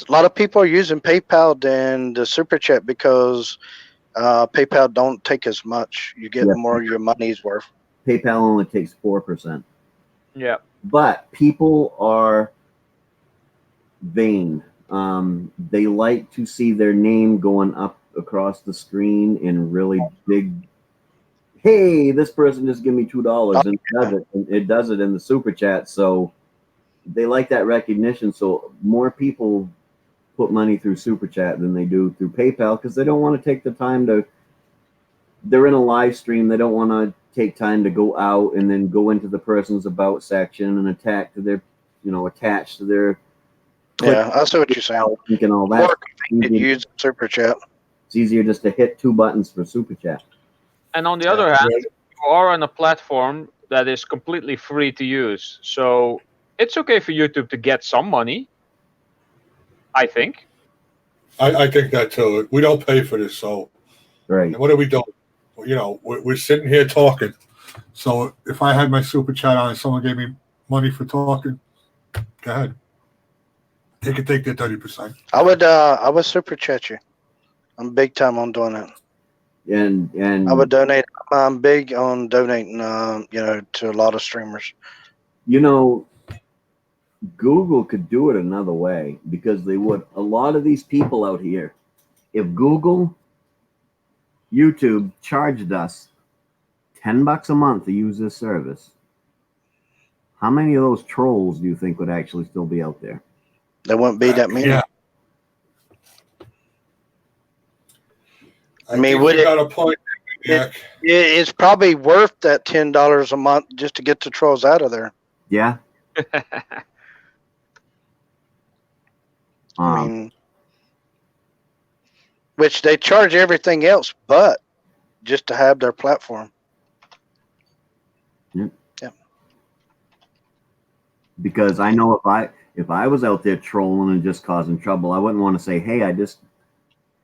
lot of people are using PayPal than the Super Chat because PayPal don't take as much. You get more of your money's worth. PayPal only takes 4%. Yeah. But people are vain. They like to see their name going up across the screen in really big. Hey, this person just give me $2 and does it. And it does it in the super chat. So they like that recognition. So more people put money through super chat than they do through PayPal because they don't want to take the time to. They're in a live stream. They don't want to take time to go out and then go into the person's about section and attach to their. Yeah, I see what you're saying. And all that. Use super chat. It's easier just to hit 2 buttons for Super Chat. And on the other hand, you are on a platform that is completely free to use. So it's okay for YouTube to get some money, I think. I think that too. We don't pay for this, so Right. and what are we doing? You know, we're sitting here talking. So if I had my Super Chat on and someone gave me money for talking, go ahead. They could take their 30%. I would Super Chat you. I'm big time on doing that. And I would donate. I'm big on donating, to a lot of streamers. You know, Google could do it another way, because they would. A lot of these people out here, if Google, YouTube charged us $10 a month to use this service, how many of those trolls do you think would actually still be out there? There wouldn't be that many. Yeah. I mean, would you it? got a point, Jack. It's probably worth that $10 a month just to get the trolls out of there. Yeah. I mean, which they charge everything else, but just to have their platform. Yeah. Yeah. Because I know if I was out there trolling and just causing trouble, I wouldn't want to say, hey, I just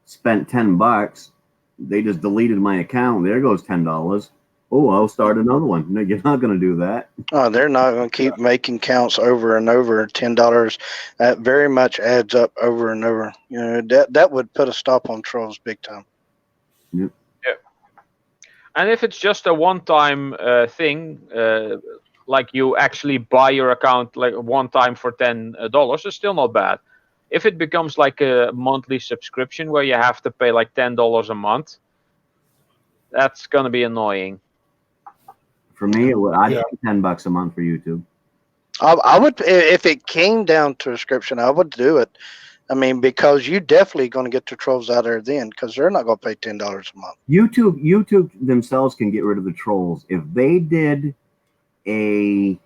spent $10. They just deleted my account. There goes $10. Oh, I'll start another one. No, you're not going to do that. Oh, they're not going to keep making counts over and over. $10 that very much adds up over and over. You know, that would put a stop on trolls big time. Yep. Yeah. And if it's just a one-time thing, like you actually buy your account like one time for $10, it's still not bad. If it becomes like a monthly subscription where you have to pay like $10 a month, that's going to be annoying. For me, I'd pay $10 a month for YouTube. I would, if it came down to a subscription, I would do it. I mean, because you definitely going to get the trolls out there then, because they're not going to pay $10 a month. YouTube themselves can get rid of the trolls if they did a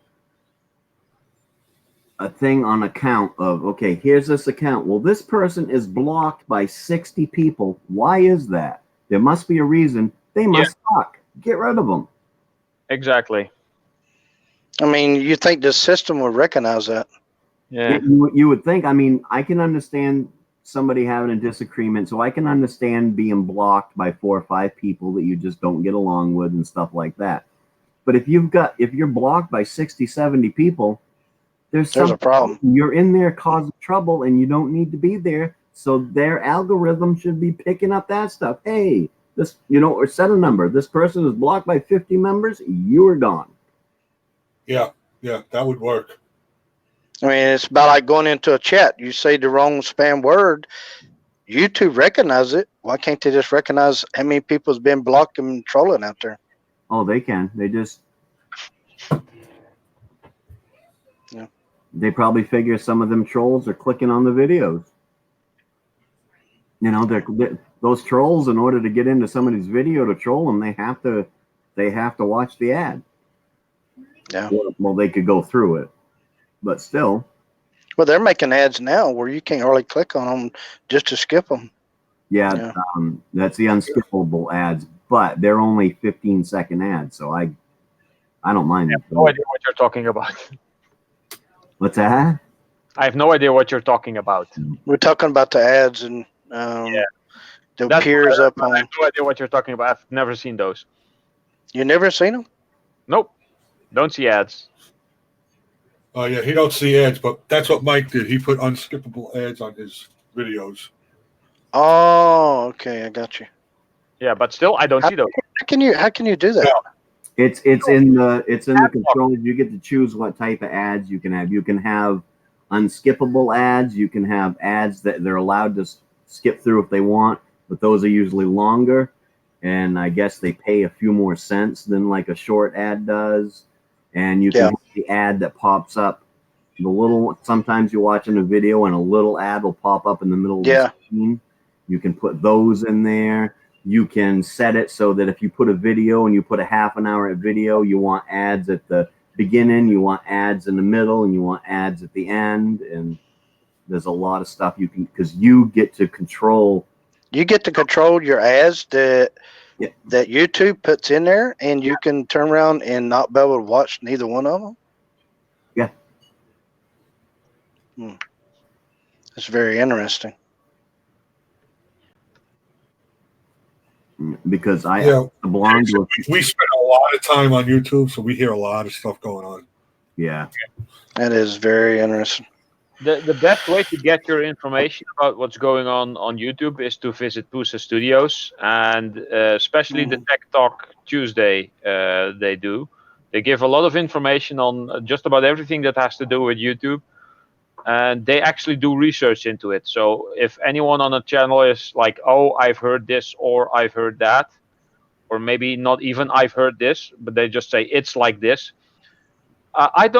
thing on account of, okay, here's this account. Well, this person is blocked by 60 people. Why is that? There must be a reason. They must suck. Get rid of them. Exactly. I mean, you think the system would recognize that? Yeah. You would think. I mean, I can understand somebody having a disagreement, so I can understand being blocked by 4 or 5 people that you just don't get along with and stuff like that. But if you're blocked by 60, 70 people, there's a problem. You're in there causing trouble and you don't need to be there. So their algorithm should be picking up that stuff. Hey, this, or set a number. This person is blocked by 50 members. You're gone. Yeah, that would work. I mean, it's about like going into a chat. You say the wrong spam word, YouTube recognizes it. Why can't they just recognize how many people's been blocked and trolling out there? Oh, they can. They just... Yeah. They probably figure some of them trolls are clicking on the videos. Those trolls, in order to get into somebody's video to troll them, they have to watch the ad. Yeah. Well, they could go through it, but still. Well, they're making ads now where you can't hardly click on them just to skip them. Yeah. That's the unskippable ads, but they're only 15-second ads, so I don't mind. I have no idea what you're talking about. What's that? I have no idea what you're talking about. We're talking about the ads and the appears up on. I have no idea what you're talking about. I've never seen those. You never seen them? Nope. Don't see ads. Oh, yeah, he don't see ads, but that's what Mike did. He put unskippable ads on his videos. Oh, okay, I got you. Yeah, but still, I don't see those. How can you do that? It's in the controls. You get to choose what type of ads you can have. You can have unskippable ads. You can have ads that they're allowed to skip through if they want, but those are usually longer. And I guess they pay a few more cents than like a short ad does. And you can have the ad that pops up. Sometimes you're watching a video and a little ad will pop up in the middle of the screen. You can put those in there. You can set it so that if you put a video and you put a half an hour video, you want ads at the beginning, you want ads in the middle, and you want ads at the end. And there's a lot of stuff you can, because you get to control You get to control your ads that Yeah. that YouTube puts in there, and you can turn around and not be able to watch neither one of them. Yeah. It's very interesting. Because I Yeah. belong to a We spend a lot of time on YouTube, so we hear a lot of stuff going on. yeah. That is very interesting. The best way to get your information about what's going on YouTube is to visit Pusa Studios, and especially the Tech Talk Tuesday they do. They give a lot of information on just about everything that has to do with YouTube, and they actually do research into it. So if anyone on a channel is like, "Oh, I've heard this," or "I've heard that," or maybe not even "I've heard this," but they just say it's like this, I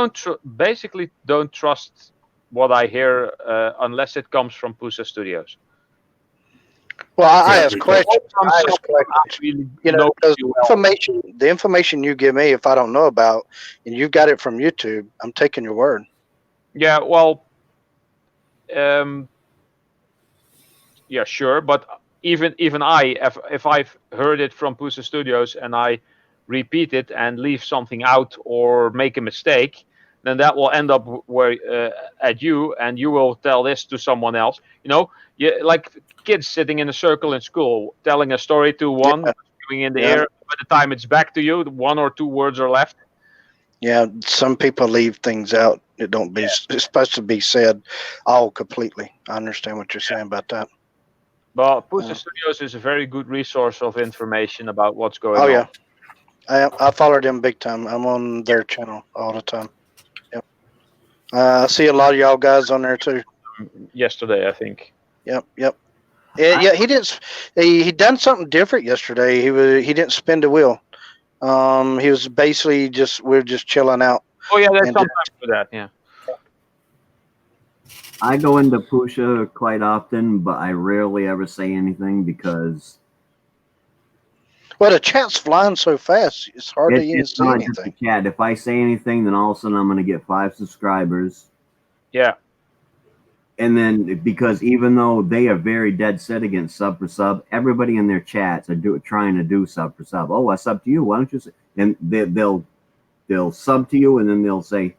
basically don't trust what I hear unless it comes from Pusa Studios. Well, I Yeah, ask because- questions. From I ask someone I questions. really You know, know because pretty well. the information you give me, if I don't know about, and you got it from YouTube, I'm taking your word. Yeah, well, yeah, sure, but even if I've heard it from Pusa Studios and I repeat it and leave something out or make a mistake, then that will end up where at you, and you will tell this to someone else. Like kids sitting in a circle in school, telling a story to one, Yeah. going in the Yeah. air. By the time it's back to you, 1 or 2 words are left. Yeah, some people leave things out. It don't be. It's supposed to be said all completely. I understand what you're saying about that. But Pusa Studios is a very good resource of information about what's going Oh on. yeah, I follow them big time. I'm on their channel all the time. Yep. I see a lot of y'all guys on there too. Yesterday, I think. Yep. Yeah, he didn't. He done something different yesterday. He didn't spin the wheel. He was basically we're just chilling out. Oh yeah, there's And, sometimes for that. Yeah. I go into Pusha quite often, but I rarely ever say anything because Well, the chat's flying so fast, it's hard to even it's see not just a anything. chat. If I say anything, then all of a sudden I'm going to get 5 subscribers. Yeah. And then because even though they are very dead set against sub for sub, everybody in their chats are trying to do sub for sub. Oh, I sub to you. Why don't you? And they'll sub to you, and then they'll say,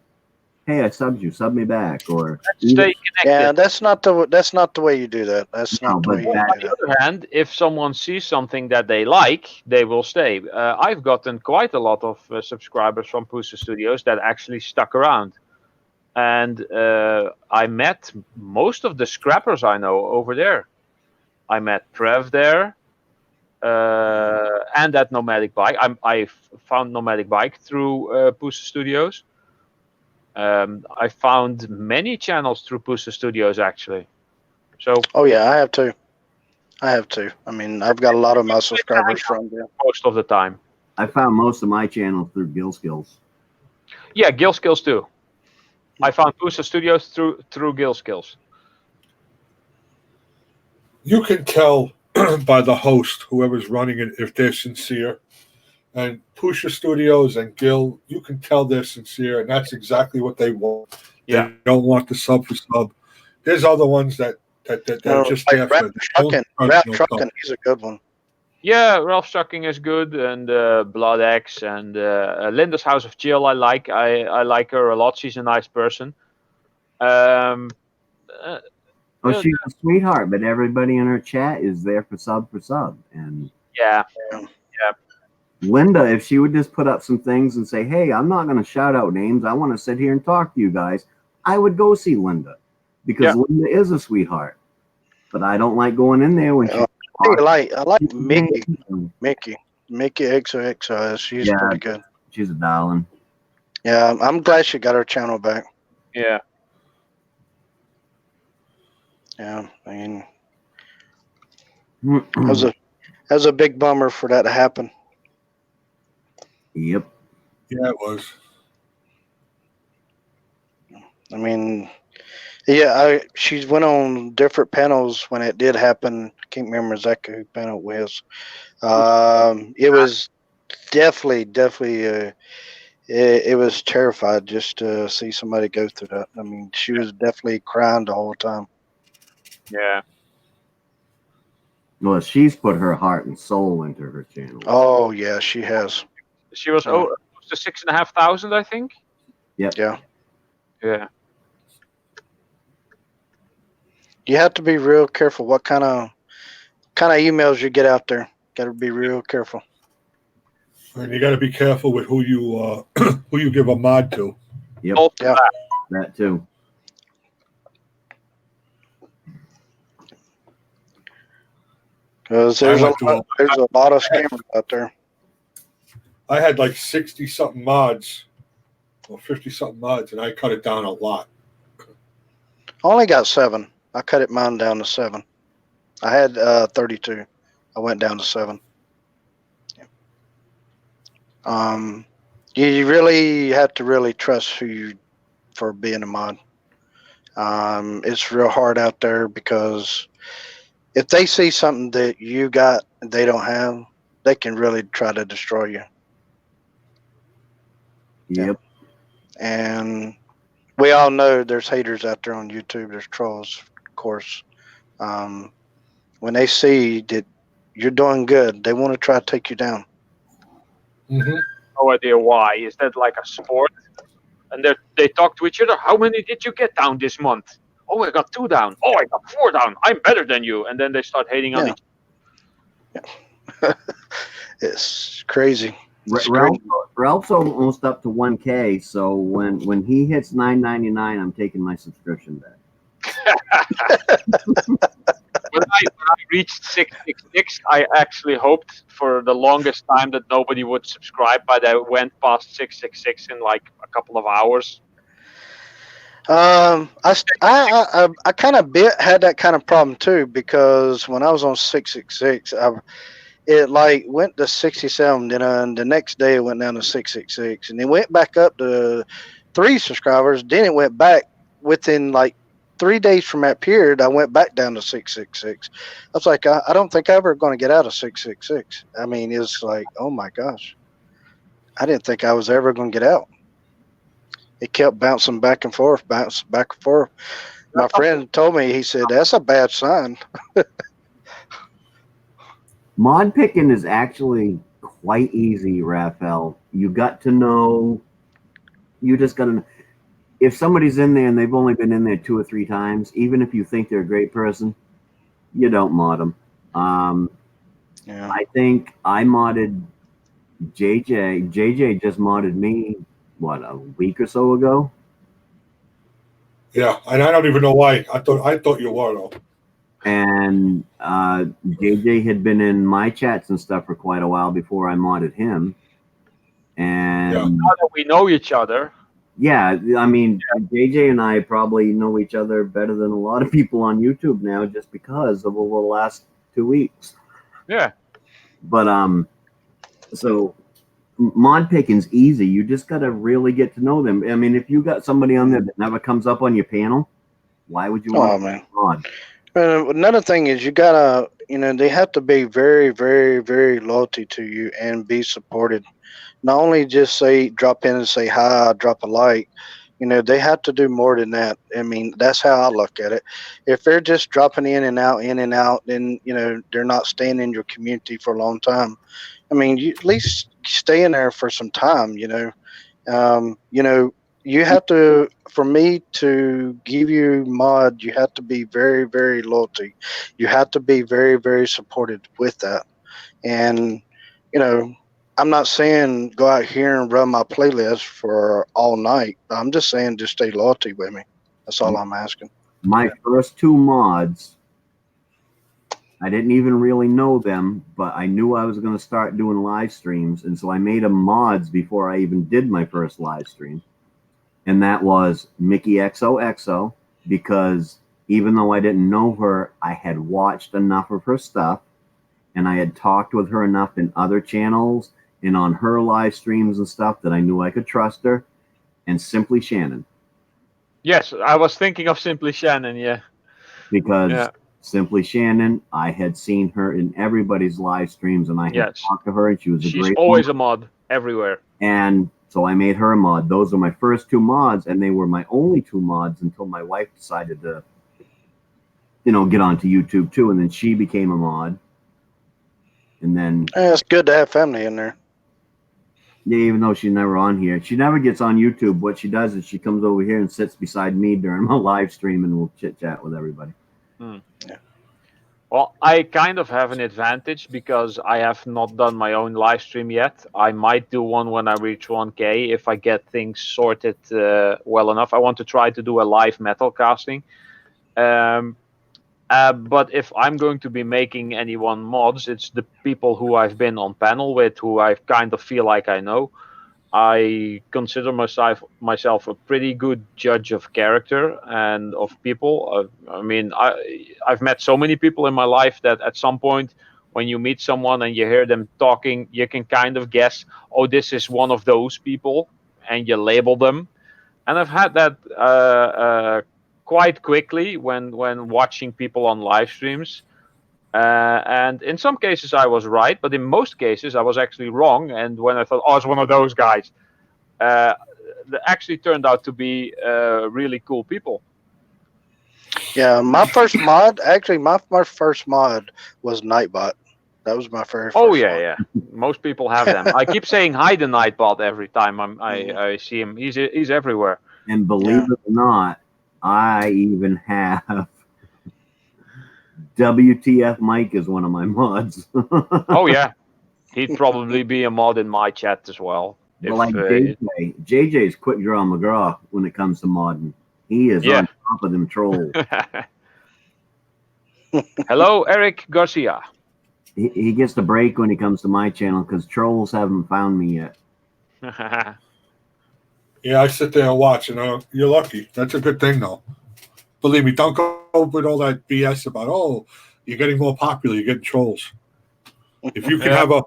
"Hey, I subbed you. Sub me back." Or Stay connected. Yeah, that's not the way you do that. That's not the way you On do the that. other hand, if someone sees something that they like, they will stay. I've gotten quite a lot of subscribers from Pusa Studios that actually stuck around. And I met most of the scrappers I know over there. I met Trev there, and that Nomadic Bike. I found Nomadic Bike through Pusa Studios. I found many channels through Pusa Studios actually. So. Oh yeah, I have too. I mean, I've got a lot of my subscribers from them. Most of the time. I found most of my channels through Gill Skills. Yeah, Gill Skills too. I found Pusa Studios through Gill Skills. You can tell by the host, whoever's running it, if they're sincere. And Pusha Studios and Gil, you can tell they're sincere, and that's exactly what they want. Yeah. They don't want the sub for sub. There's other ones that are just there for Rap Truckin', he's a good one. Yeah, Ralph Sucking is good, and Blood X, and Linda's House of Chill. I like her a lot. She's a nice person. She's a sweetheart, but everybody in her chat is there for sub, and yeah. Linda, if she would just put up some things and say, "Hey, I'm not going to shout out names. I want to sit here and talk to you guys," I would go see Linda because Linda is a sweetheart. But I don't like going in there when she. I like Mickey. Mickey XOXO. She's pretty good. She's a darling. Yeah, I'm glad she got her channel back. Yeah. Yeah, I mean, that was a big bummer for that to happen. Yep. Yeah, it was. I mean, yeah, she went on different panels when it did happen. I can't remember exactly who panel it was. It was definitely. It was terrified just to see somebody go through that. I mean, she was definitely crying the whole time. Yeah. Well, she's put her heart and soul into her channel. Oh yeah, she has. She was close to 6,500, I think. Yep. Yeah. Yeah. You have to be real careful what kind of emails you get out there. Got to be real careful. And you got to be careful with who you who you give a mod to. Yep. Yeah. That too. Because there's a lot of scammers out there. I had like 60 something mods or 50 something mods, and I cut it down a lot. I only got 7. I cut mine down to 7. I had 32. I went down to 7. You really have to really trust who you for being a mod. It's real hard out there because if they see something that you got and they don't have, they can really try to destroy you. Yep. And we all know there's haters out there on YouTube. There's trolls, of course. When they see that you're doing good, they want to try to take you down. Mm-hmm. No idea why. Is that like a sport? And they talk to each other. How many did you get down this month? Oh, I got 2 down. Oh, I got 4 down. I'm better than you. And then they start hating on each other. It's crazy. Ralph's almost up to 1K. So when he hits $9.99, I'm taking my subscription back. When I reached 666, I actually hoped for the longest time that nobody would subscribe, but I went past 666 in like a couple of hours. I kind of had that kind of problem too, because when I was on 666, it like went to 67, then the next day it went down to 666, and then went back up to 3 subscribers. Then it went back within like 3 days from that period. I went back down to 666. I was like, I don't think I'm ever going to get out of 666. I mean, it's like, oh my gosh, I didn't think I was ever going to get out. It kept bouncing back and forth, bouncing back and forth. My friend told me, he said, that's a bad sign. Mod picking is actually quite easy, Raphael. You got to know, you just got to, if somebody's in there and they've only been in there 2 or 3 times, even if you think they're a great person, you don't mod them. I think I modded JJ. JJ just modded me, what, a week or so ago? Yeah, and I don't even know why. I thought you were, though. And JJ had been in my chats and stuff for quite a while before I modded him. And now that we know each other. Yeah, I mean, JJ and I probably know each other better than a lot of people on YouTube now, just because of over the last 2 weeks. Yeah. But so mod picking's easy. You just got to really get to know them. I mean, if you got somebody on there that never comes up on your panel, why would you want to mod? Another thing is you gotta, they have to be very, very, very loyalty to you and be supported. Not only just drop in and say hi, drop a like. They have to do more than that. I mean, that's how I look at it. If they're just dropping in and out, then they're not staying in your community for a long time. I mean, you at least stay in there for some time. You have to, for me to give you mod, you have to be very, very loyalty. You have to be very, very supported with that. And, I'm not saying go out here and run my playlist for all night. I'm just saying just stay loyalty with me. That's all I'm asking. My first 2 mods, I didn't even really know them, but I knew I was going to start doing live streams. And so I made them mods before I even did my first live stream. And that was Mickey XOXO, because even though I didn't know her, I had watched enough of her stuff, and I had talked with her enough in other channels and on her live streams and stuff that I knew I could trust her. And Simply Shannon. Yes, I was thinking of Simply Shannon, yeah. Because Simply Shannon, I had seen her in everybody's live streams, and I had talked to her, and she was a great She's always a mod everywhere. And so I made her a mod. Those are my first 2 mods, and they were my only 2 mods until my wife decided to, get onto YouTube too, and then she became a mod. And then It's good to have family in there. yeah, even though she's never on here, she never gets on YouTube. What she does is she comes over here and sits beside me during my live stream, and we'll chit chat with everybody. Yeah. Well, I kind of have an advantage because I have not done my own live stream yet. I might do one when I reach 1K if I get things sorted well enough. I want to try to do a live metal casting. But if I'm going to be making anyone mods, it's the people who I've been on panel with, who I kind of feel like I know. I consider myself a pretty good judge of character and of people. I mean, I've met so many people in my life that at some point, when you meet someone and you hear them talking, you can kind of guess, oh, this is one of those people, and you label them. And I've had that quite quickly when watching people on live streams. And in some cases I was right, but in most cases I was actually wrong. And when I thought, oh, it's one of those guys, they actually turned out to be really cool people. Yeah, my first mod, actually, my first mod was Nightbot. That was my first. Oh first yeah, mod. yeah. Most people have them. I keep saying hi to Nightbot every time I see him. He's everywhere. And believe it or not, I even have WTF Mike is one of my mods. Oh yeah, he'd probably be a mod in my chat as well. But like JJ's quick draw McGraw when it comes to modding. He is on top of them trolls. Hello, Eric Garcia. He gets the break when he comes to my channel because trolls haven't found me yet. Yeah, I sit there and watch, and you're lucky. That's a good thing, though. Believe me, don't go with all that BS about, oh, you're getting more popular, you're getting trolls. If you can have a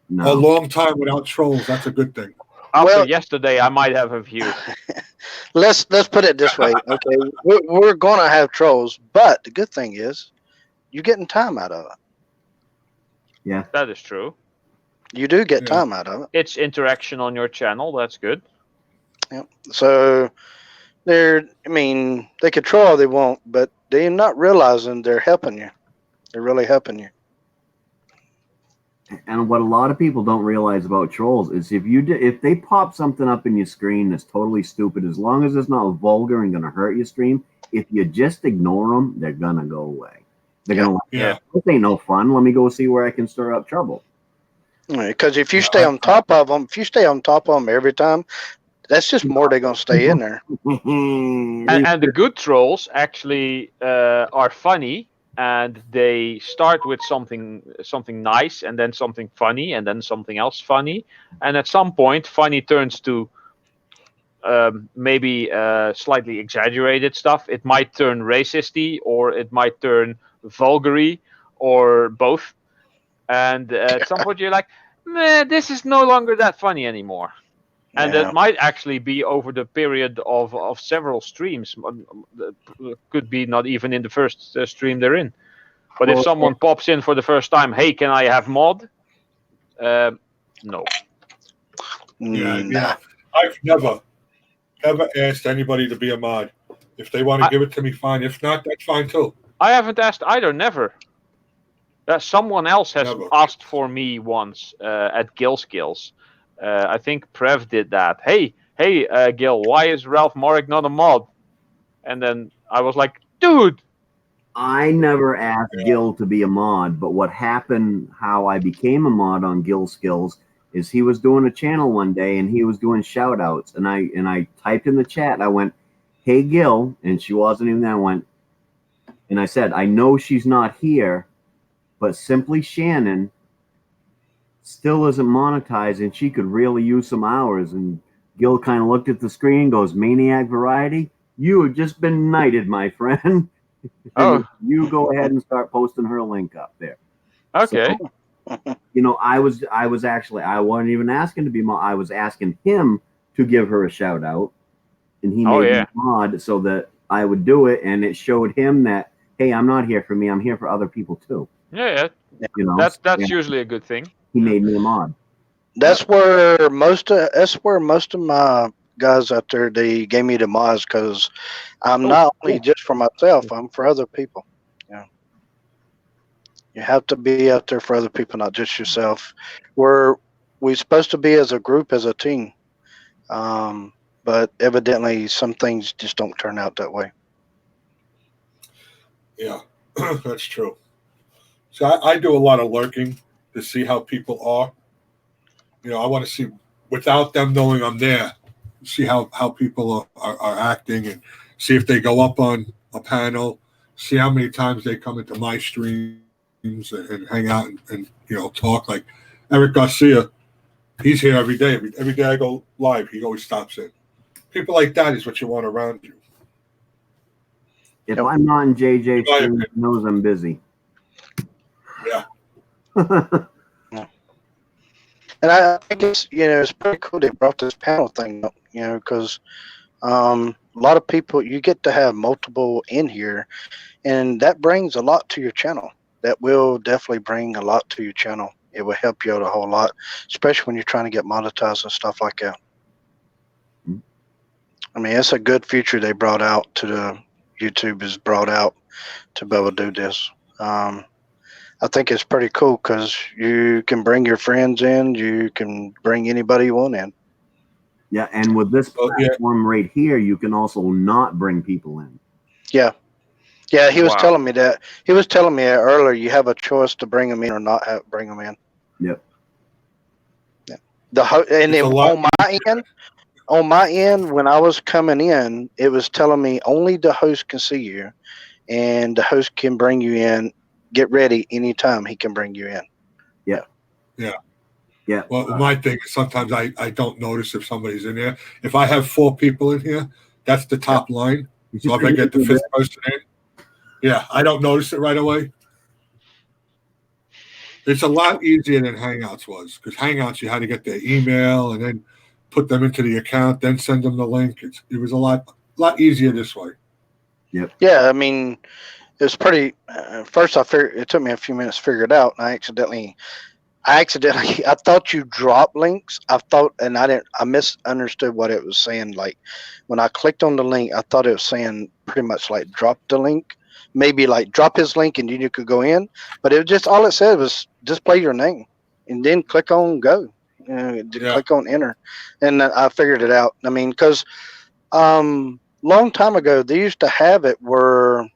long time without trolls, that's a good thing. After yesterday, I might have a view. Let's put it this way, okay? We're going to have trolls, but the good thing is you're getting time out of it. Yeah. That is true. You do get time out of it. It's interaction on your channel. That's good. Yeah. So they could troll all they want, but they're not realizing they're helping you. They're really helping you. And what a lot of people don't realize about trolls is if they pop something up in your screen that's totally stupid, as long as it's not vulgar and gonna hurt your stream, if you just ignore them, they're gonna go away. They're gonna this ain't no fun. Let me go see where I can stir up trouble. Because if you stay on top of them, every time, that's just more they're gonna stay in there. And the good trolls actually are funny. And they start with something nice, and then something funny, and then something else funny, and at some point, funny turns to maybe slightly exaggerated stuff. It might turn racisty, or it might turn vulgary, or both. And at some point, you're like, "Man, this is no longer that funny anymore." And that might actually be over the period of several streams. Could be not even in the first stream they're in. But if someone pops in for the first time, hey, can I have mod? No. Yeah. I've never, ever asked anybody to be a mod. If they want to give it to me, fine. If not, that's fine too. I haven't asked either, never. Someone else has asked for me once at Gil Skills. I think Prev did that. Hey, Gil, why is Ralph Morrick not a mod? And then I was like, dude. I never asked Gil to be a mod, but what happened, how I became a mod on Gil Skills, is he was doing a channel one day and he was doing shout outs. And I typed in the chat, I went, hey, Gil. And she wasn't even there. I went, and I said, I know she's not here, but Simply Shannon still isn't monetized and she could really use some hours. And Gil kind of looked at the screen and goes, Maniac Variety, you have just been knighted, my friend. You go ahead and start posting her link up there. Okay. So, I wasn't even asking to be mod. I was asking him to give her a shout out, and he made me mod so that I would do it, and it showed him that, hey, I'm not here for me. I'm here for other people too. Yeah. That's usually a good thing. He made me a mod. That's where most of my guys out there, they gave me the mods because I'm not only just for myself, I'm for other people. You have to be out there for other people, not just yourself. We're supposed to be as a group, as a team, um, but evidently some things just don't turn out that way. Yeah, that's true. So I do a lot of lurking to see how people are. I want to see, without them knowing I'm there, see how people are acting, and see if they go up on a panel, see how many times they come into my streams and hang out and talk. Like Eric Garcia, he's here every day. Every day I go live, he always stops in. People like that is what you want around you. If I'm not in JJ My stream, opinion. he knows I'm busy. Yeah. And I think it's pretty cool they brought this panel thing up, because a lot of people, you get to have multiple in here, and that brings a lot to your channel. That will definitely bring a lot to your channel. It will help you out a whole lot, especially when you're trying to get monetized and stuff like that. I mean, it's a good feature they brought out to the YouTube is brought out to be able to do this. I think it's pretty cool because you can bring your friends in, you can bring anybody you want in. Yeah, and with this platform right here, you can also not bring people in. Yeah. Yeah, he was Wow. telling me that. He was telling me earlier you have a choice to bring them in or not bring them in. Yep. Yeah. On my end, when I was coming in, it was telling me only the host can see you, and the host can bring you in. Get ready anytime he can bring you in. Yeah. Yeah. Yeah. Well, my thing is sometimes I don't notice if somebody's in there. If I have 4 people in here, that's the top line. So if I get the 5th person in, I don't notice it right away. It's a lot easier than Hangouts was, because Hangouts you had to get their email and then put them into the account, then send them the link. It was a lot easier this way. Yep. Yeah, I mean, it was pretty. First, it took me a few minutes to figure it out, and I accidentally I thought you drop links. I misunderstood what it was saying. Like when I clicked on the link, I thought it was saying pretty much like drop the link, maybe like drop his link and then you could go in. But it was just, all it said was just play your name and then click on go. Click on enter, and I figured it out. I mean, because long time ago they used to have it where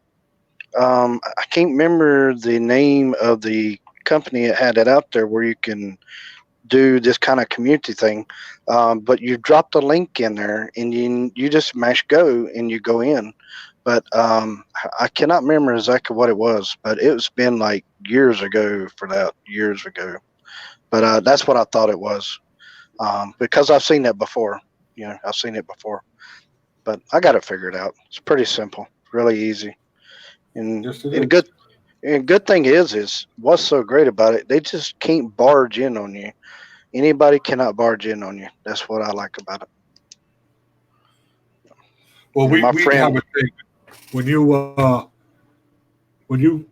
I can't remember the name of the company that had it out there where you can do this kind of community thing, but you drop the link in there and you just mash go and you go in. But I cannot remember exactly what it was, but it's been like years ago. But that's what I thought it was, because I've seen that before. I've seen it before, but I got it figured out. It's pretty simple, really easy, and good thing is what's so great about it. They just can't barge in on you. Anybody cannot barge in on you. That's what I like about it. Well, we have a thing when you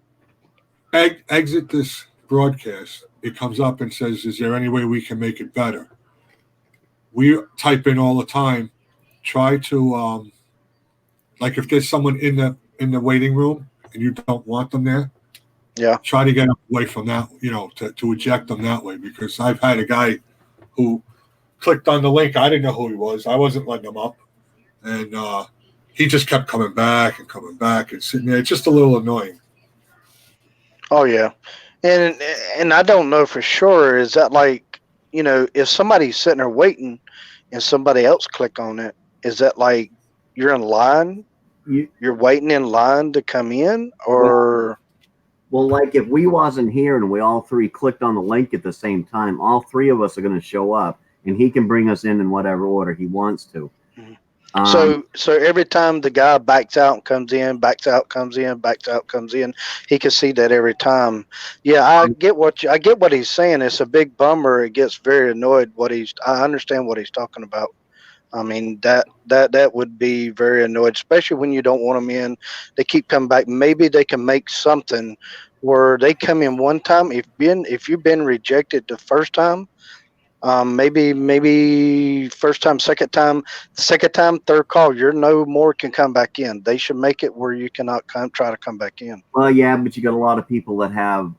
exit this broadcast, it comes up and says, "Is there any way we can make it better?" We type in all the time. Try to like if there's someone in the waiting room and you don't want them there. Yeah. Try to get away from that, to eject them that way, because I've had a guy who clicked on the link. I didn't know who he was. I wasn't letting him up. And he just kept coming back and sitting there. It's just a little annoying. Oh, yeah. And I don't know for sure. Is that like, if somebody's sitting there waiting and somebody else click on it, is that like you're in line? You're waiting in line to come in? Or... Well, like if we wasn't here and we all 3 clicked on the link at the same time, all 3 of us are going to show up, and he can bring us in whatever order he wants to. So every time the guy backs out and comes in, backs out, comes in, backs out, comes in, he can see that every time. Yeah, I get what he's saying. It's a big bummer. It gets very annoyed. I understand what he's talking about. I mean, that would be very annoyed, especially when you don't want them in. They keep coming back. Maybe they can make something where they come in one time. If you've been rejected the first time, Maybe first time, second time, third call, you're no more can come back in. They should make it where you cannot try to come back in. Well, yeah, but you got a lot of people that have,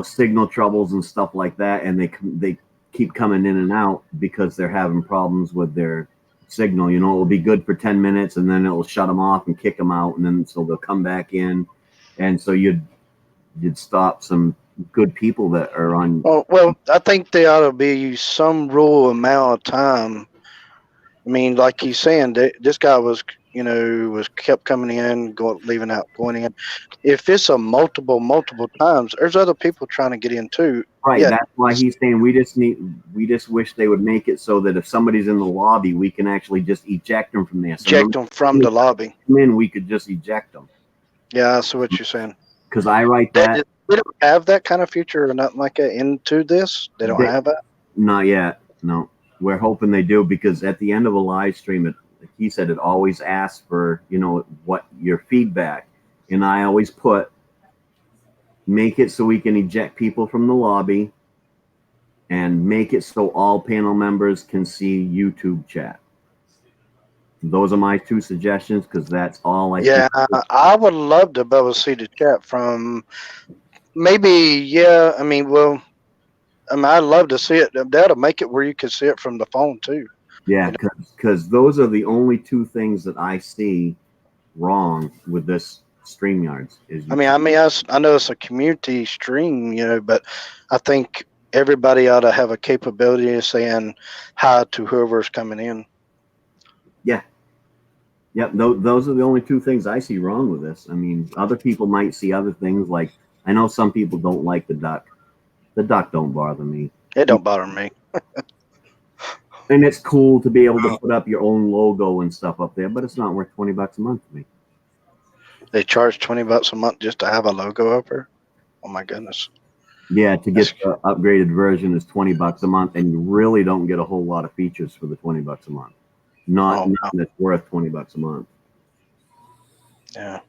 signal troubles and stuff like that, and they keep coming in and out because they're having problems with their signal. It will be good for 10 minutes, and then it will shut them off and kick them out, and then so they'll come back in, and so you'd stop some good people that are on. Oh, well, I think there ought to be some rule amount of time. I mean, like he's saying, this guy was kept coming in, leaving out, going in. If it's a multiple times, there's other people trying to get in too. Right. Yeah. That's why he's saying we just wish they would make it so that if somebody's in the lobby, we can actually just eject them from there. So Eject them from the lobby. We could just eject them. Yeah, I see what you're saying. Because I write that. They don't have that kind of feature or nothing like that into this. They don't have that. Not yet. No. We're hoping they do, because at the end of a live stream, he said it always asks for, what your feedback. And I always make it so we can eject people from the lobby, and make it so all panel members can see YouTube chat. Those are my two suggestions, because that's all I Yeah, I would love to be able to see the chat from maybe, yeah, I mean, I'd love to see it. That'll make it where you can see it from the phone too. Yeah, because those are the only two things that I see wrong with this StreamYards. I know it's a community stream, but I think everybody ought to have a capability of saying hi to whoever's coming in. Yeah. Yep. Those are the only two things I see wrong with this. I mean, other people might see other things. Like, I know some people don't like the duck. The duck don't bother me. It don't bother me. And it's cool to be able to put up your own logo and stuff up there, but it's not worth $20 a month to me. They charge $20 a month just to have a logo up there? Oh my goodness. Yeah, to get the upgraded version is $20 a month, and you really don't get a whole lot of features for the $20 a month. Nothing that's worth $20 a month. Yeah.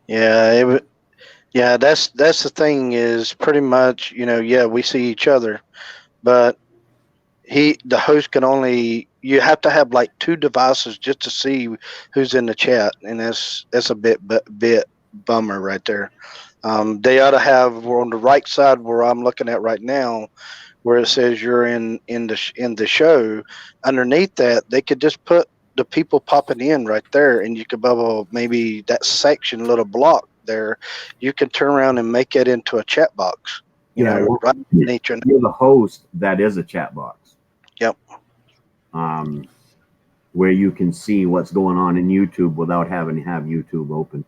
Yeah, yeah, that's the thing is pretty much, we see each other, but the host can only, you have to have like 2 devices just to see who's in the chat, and that's a bit bummer right there. They ought to have, on the right side where I'm looking at right now, where it says you're in the show, underneath that they could just put the people popping in right there, and you could bubble maybe that section, little block there, you can turn around and make it into a chat box. Right underneath your name. You're the host, that is a chat box. Yep. Where you can see what's going on in YouTube without having to have YouTube open.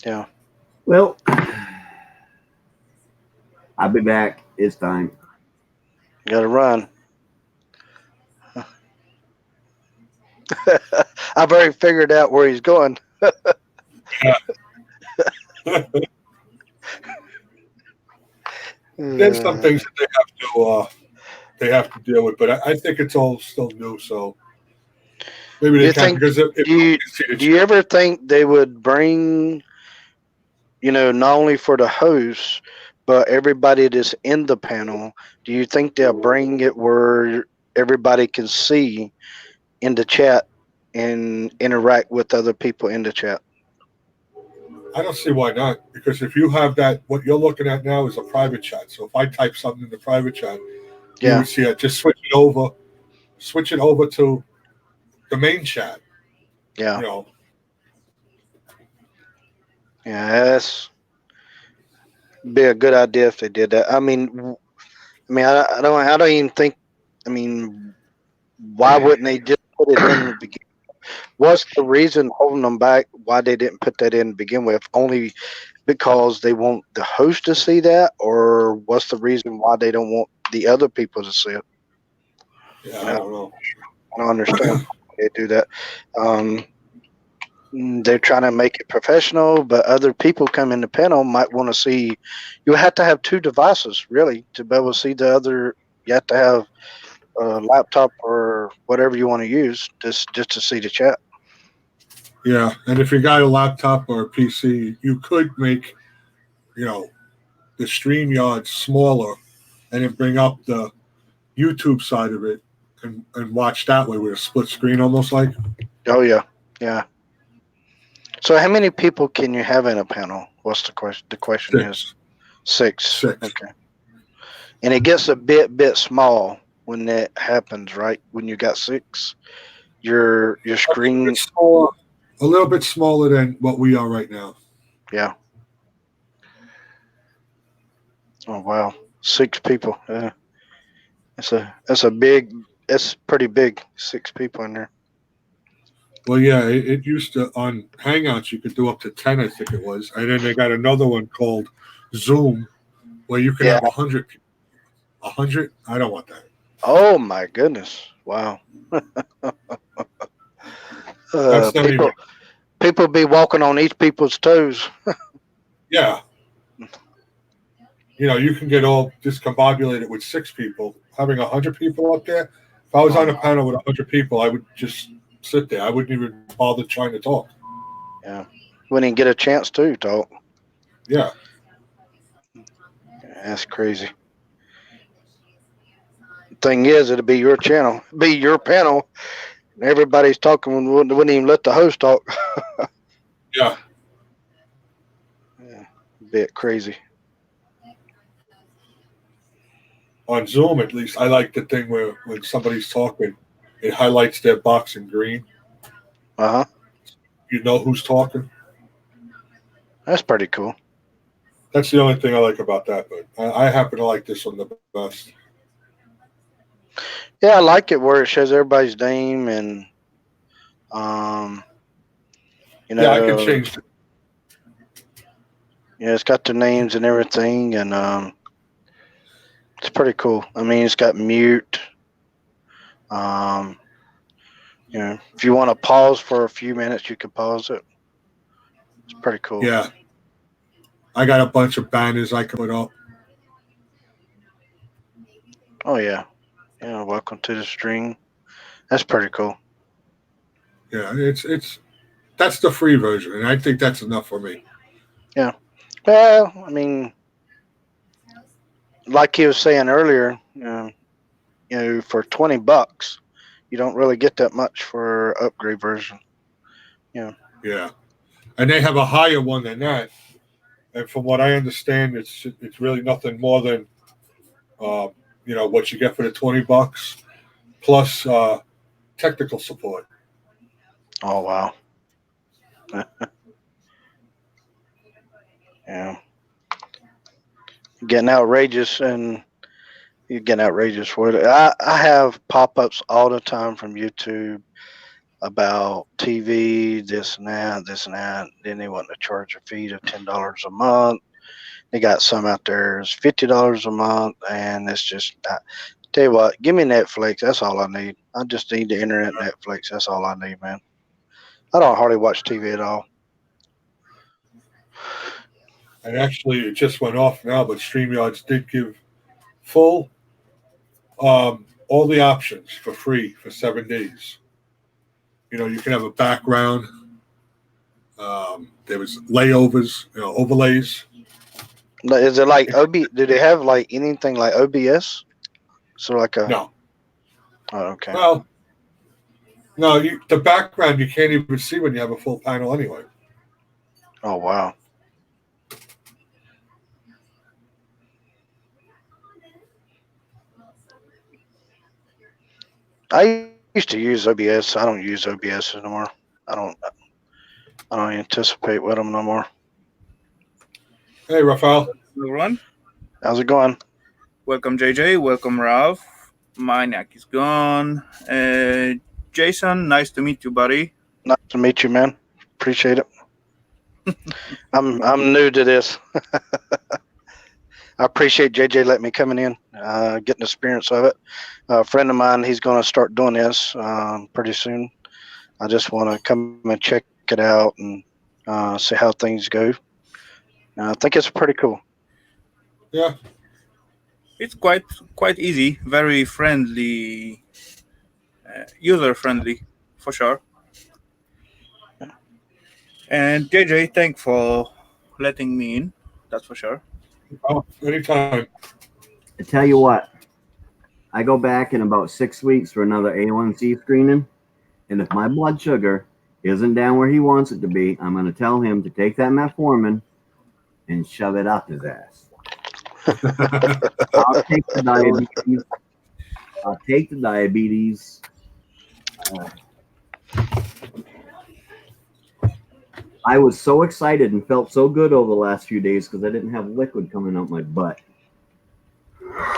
Yeah. Well, I'll be back. It's time. Gotta run. I've already figured out where he's going. There's some things that they have to deal with, but I think it's all still new. So maybe they can. Because do you ever think they would bring, not only for the hosts, but everybody that's in the panel? Do you think they'll bring it where everybody can see in the chat and interact with other people in the chat? I don't see why not. Because if you have that, what you're looking at now is a private chat. So if I type something in the private chat, you would see it. Just switch it over to the main chat. Yeah. Yeah, that's be a good idea if they did that. I don't even think. I mean, why wouldn't they just put it in the beginning? What's the reason holding them back? Why they didn't put that in to begin with? Only because they want the host to see that, or what's the reason why they don't want the other people to see it? Yeah, I don't know. I don't understand why they do that. They're trying to make it professional, but other people come in the panel might want to see. You have to have 2 devices really to be able to see the other. You have to have a laptop or whatever you want to use just to see the chat. Yeah, and if you got a laptop or a PC, you could make, the StreamYard smaller and then bring up the YouTube side of it and watch that way with a split screen, almost like. Oh yeah, yeah. So how many people can you have in a panel? What's the question? The question is six. Six. Okay. And it gets a bit small when that happens, right? When you got six, your screen. A little bit smaller than what we are right now. Yeah. Oh wow, 6 people. Yeah. That's pretty big. 6 people in there. Well, yeah, it used to on Hangouts you could do up to 10, I think it was, and then they got another one called Zoom where you can have 100 people. 100? I don't want that. Oh my goodness! Wow. That's not even. People be walking on each people's toes. Yeah. You know, you can get all discombobulated with 6 people. Having 100 people up there, if I was on a panel with 100 people, I would just sit there. I wouldn't even bother trying to talk. Yeah. Wouldn't even get a chance to talk. Yeah. That's crazy. The thing is, it'll be your channel, be your panel, and everybody's talking. Wouldn't even let the host talk. Yeah. Yeah. A bit crazy. On Zoom, at least, I like the thing where when somebody's talking, it highlights their box in green. Uh huh. You know who's talking. That's pretty cool. That's the only thing I like about that, but I happen to like this one the best. Yeah, I like it where it shows everybody's name and, you know. Yeah, I can change it. Yeah, it's got the names and everything, and it's pretty cool. I mean, it's got mute. You know, if you want to pause for a few minutes, you can pause it. It's pretty cool. Yeah. I got a bunch of banners I can put up. Oh yeah. Yeah, welcome to the stream. That's pretty cool. Yeah, it's that's the free version, and I think that's enough for me. Yeah. Well, I mean, like you was saying earlier, you know, for $20, you don't really get that much for upgrade version. Yeah. Yeah, and they have a higher one than that. And from what I understand, it's really nothing more than, you know, what you get for the $20 plus technical support. Oh wow. Yeah. Getting outrageous, and you're getting outrageous for it. I have pop-ups all the time from YouTube about TV, this and that, this and that. Then they want to charge a fee of $10 a month. They got some out there is $50 a month, and it's just. Tell you what, give me Netflix. That's all I need. I just need the internet Netflix. That's all I need, man. I don't hardly watch TV at all. And actually, it just went off now, but StreamYards did give full all the options for free for 7 days. You know, you can have a background. There was layovers, you know, overlays. Is it like Do they have like anything like OBS? So like a No. Oh, okay. Well, no, the background you can't even see when you have a full panel anyway. Oh wow. I used to use OBS. I don't use OBS anymore. I don't anticipate with them no more. Hey, Rafael. Everyone, How's it going? welcome JJ, welcome Ralph. Maniac is gone. Jason, nice to meet you, buddy. Nice to meet you, man. Appreciate it. I'm new to this. I appreciate JJ letting me coming in, getting the experience of it. A friend of mine, he's going to start doing this pretty soon. I just want to come and check it out and see how things go. I think it's pretty cool. Yeah. It's quite easy, very friendly, user friendly, for sure. And JJ, thanks for letting me in. That's for sure. Oh, anytime. I tell you what, I go back in about 6 weeks for another A1C screening, and if my blood sugar isn't down where he wants it to be, I'm going to tell him to take that metformin and shove it up his ass. I'll take the diabetes. I was so excited and felt so good over the last few days because I didn't have liquid coming out my butt.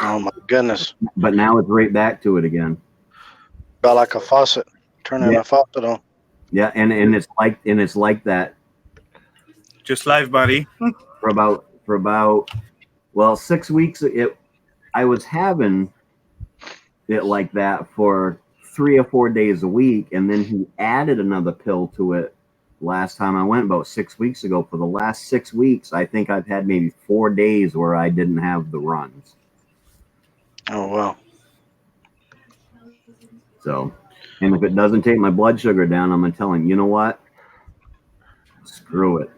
Oh my goodness! But now it's right back to it again. About like a faucet, turning a faucet on. Yeah, and it's like that. Just life, buddy. For about 6 weeks. I was having it like that for 3 or 4 days a week, and then he added another pill to it last time I went about 6 weeks ago. For the last 6 weeks, I think I've had maybe 4 days where I didn't have the runs. Oh wow! So, and if it doesn't take my blood sugar down, I'm gonna tell him, you know what? Screw it.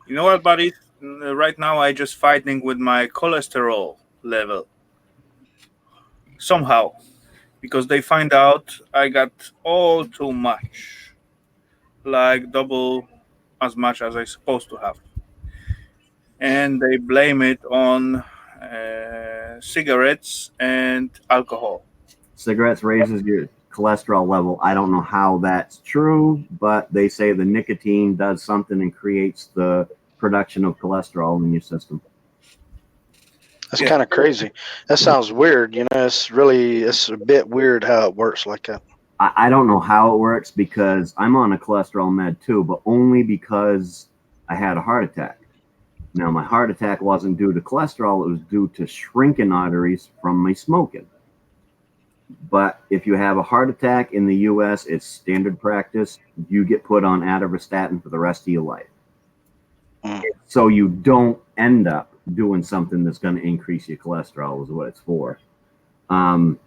You know what, buddy? Right now, I just fighting with my cholesterol level. Somehow, because they find out I got all too much, like double as much as I supposed to have, and they blame it on cigarettes and alcohol. Cigarettes raises your cholesterol level. I don't know how that's true, but they say the nicotine does something and creates the production of cholesterol in your system. That's kind of crazy. That sounds weird. You know, it's a bit weird how it works like that. I don't know how it works because I'm on a cholesterol med too, but only because I had a heart attack. Now, my heart attack wasn't due to cholesterol. It was due to shrinking arteries from my smoking. But if you have a heart attack in the U.S., it's standard practice. You get put on atorvastatin for the rest of your life. So you don't end up doing something that's going to increase your cholesterol is what it's for. But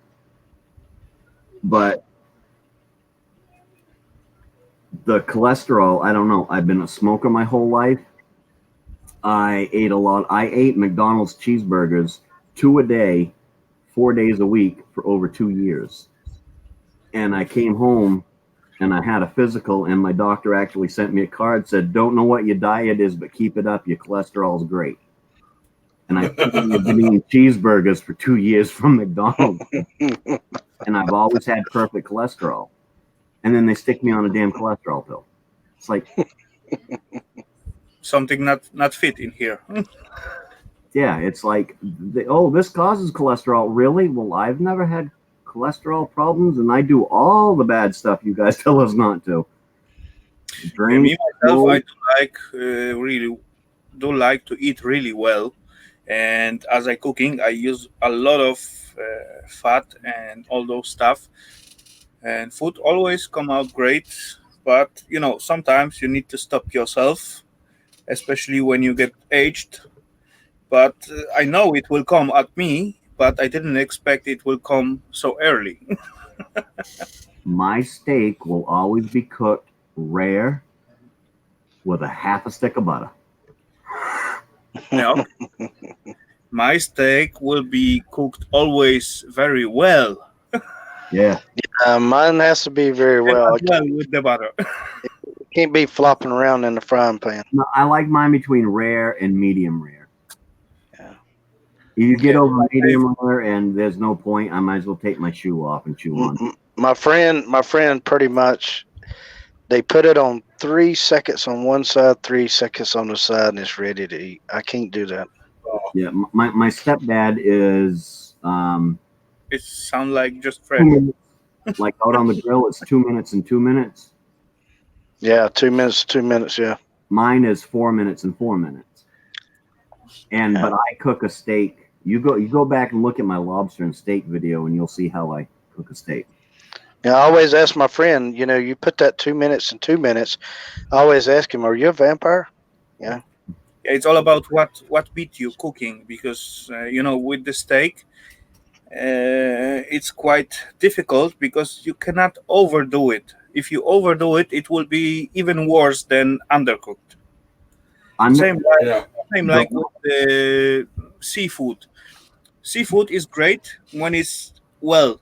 the cholesterol, I don't know. I've been a smoker my whole life. I ate a lot. I ate McDonald's cheeseburgers 2 a day, 4 days a week for over 2 years. And I came home and I had a physical, and my doctor actually sent me a card, said, don't know what your diet is, but keep it up. Your cholesterol is great. And I've been eating cheeseburgers for 2 years from McDonald's. And I've always had perfect cholesterol. And then they stick me on a damn cholesterol pill. It's like something not fit in here. Yeah, it's like, this causes cholesterol. Really? Well, I've never had cholesterol problems, and I do all the bad stuff you guys tell us not to. Drink, me myself, I really do like to eat really well, and as I cooking, I use a lot of fat and all those stuff, and food always come out great. But sometimes you need to stop yourself, especially when you get aged. But I know it will come at me, but I didn't expect it will come so early. My steak will always be cooked rare with a half a stick of butter. No. My steak will be cooked always very well. Yeah. Mine has to be very well. With the butter. It can't be flopping around in the frying pan. No, I like mine between rare and medium rare. You get over medium rare, and there's no point. I might as well take my shoe off and chew on. My friend, pretty much, they put it on 3 seconds on one side, 3 seconds on the side, and it's ready to eat. I can't do that. Yeah, my stepdad is. It sounds like just fresh. Like out on the grill, it's 2 minutes and 2 minutes. Yeah, 2 minutes, 2 minutes. Yeah. Mine is 4 minutes and 4 minutes. But I cook a steak. You go back and look at my lobster and steak video, and you'll see how I cook a steak. Yeah, I always ask my friend, you put that 2 minutes and 2 minutes. I always ask him, are you a vampire? Yeah. It's all about what beat you cooking, because with the steak, it's quite difficult because you cannot overdo it. If you overdo it, it will be even worse than undercooked. Same like with the seafood. Seafood is great when it's well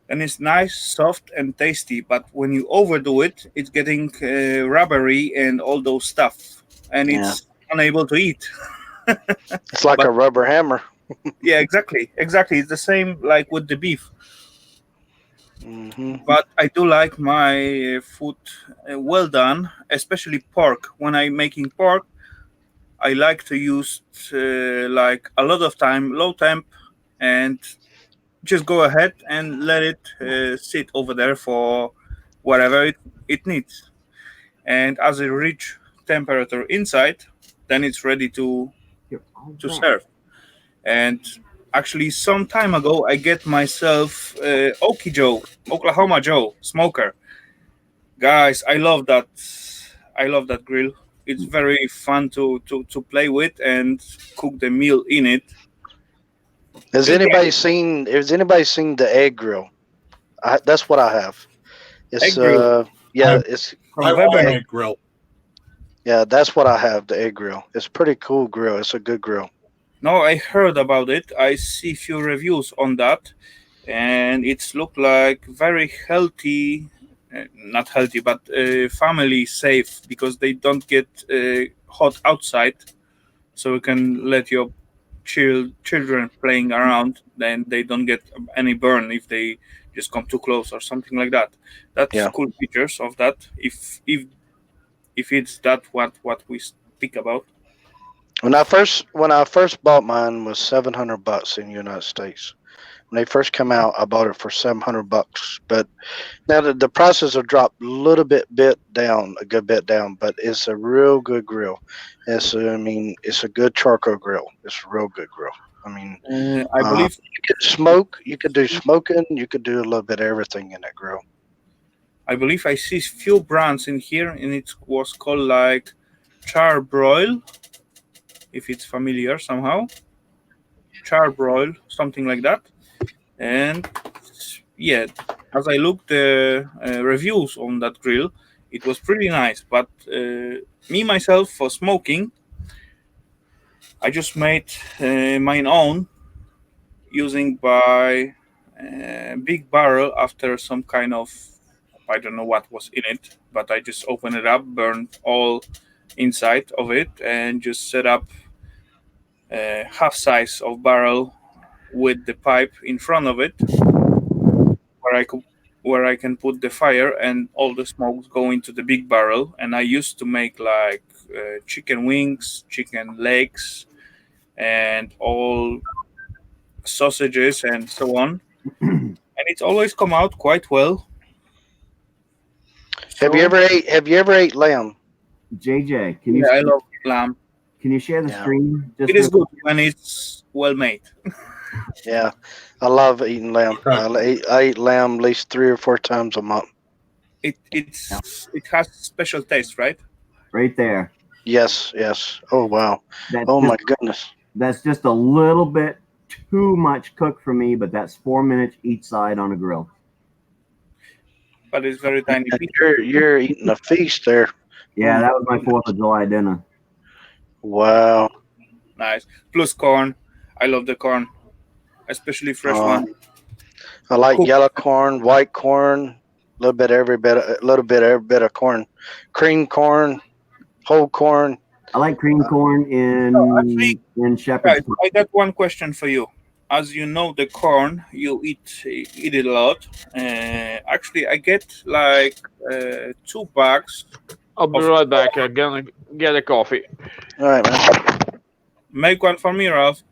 and it's nice, soft, and tasty. But when you overdo it, it's getting rubbery and all those stuff, and Yeah. it's unable to eat. It's like But a rubber hammer. yeah, exactly. It's the same like with the beef. Hmm. But I do like my food well done, especially pork. When I'm making pork, I like to use like a lot of time, low temp, and just go ahead and let it sit over there for whatever it needs. And as it reach temperature inside, then it's ready You're all to back. serve. And actually, some time ago, I get myself Oklahoma Joe smoker. Guys, I love that. I love that grill. It's very fun to play with and cook the meal in it. Has Just anybody seen? Has anybody seen the egg grill? That's what I have. It's egg grill yeah, it's I from own an Weber. egg grill. yeah, that's what I have. The egg grill. It's a pretty cool grill. It's a good grill. No, I heard about it. I see few reviews on that, and it's look like very healthy. Not healthy, but family safe because they don't get hot outside, so you can let your children playing around. Then they don't get any burn if they just come too close or something like that. That's Yeah. cool features of that. If it's that what we speak about. When I first bought mine was $700 in the United States. When they first come out, I bought it for $700. But now the prices have dropped a little bit down, a good bit down. But it's a real good grill. It's a good charcoal grill. It's a real good grill. I mean, I believe you could smoke. You could do smoking. You could do a little bit of everything in that grill. I see few brands in here, and it was called like Charbroil, if it's familiar somehow. Charbroil, something like that. And yeah, as I looked the reviews on that grill, it was pretty nice. But me myself for smoking, I just made mine own using by big barrel after some kind of I don't know what was in it, but I just opened it up, burned all inside of it, and just set up half size of barrel with the pipe in front of it, where I can put the fire and all the smokes go into the big barrel. And I used to make like chicken wings, chicken legs, and all sausages and so on. And it's always come out quite well. Have you So ever ate lamb? JJ, yeah, I love lamb. can you share the Yeah. screen? It is good when it's well made. Yeah, I love eating lamb. Okay. I eat lamb at least 3 or 4 times a month. It has special taste, right? right there. Yes, yes. Oh wow. That's Oh my just, goodness. that's just a little bit too much cooked for me, but that's 4 minutes each side on a grill. But it's very tiny piece. You're eating a feast there. Yeah, that was my 4th of July dinner. Wow. Nice. Plus corn. I love the corn, especially fresh one. I like Cook. yellow corn, white corn, a little bit every bit of corn, cream corn, whole corn. I like cream corn Actually, in shepherd's guys, I got one question for you. As you know, the corn you eat it a lot. Actually, I get like 2 bags. I'll be right back. I'm gonna get a coffee. All right, man. Make one for me, Ralph.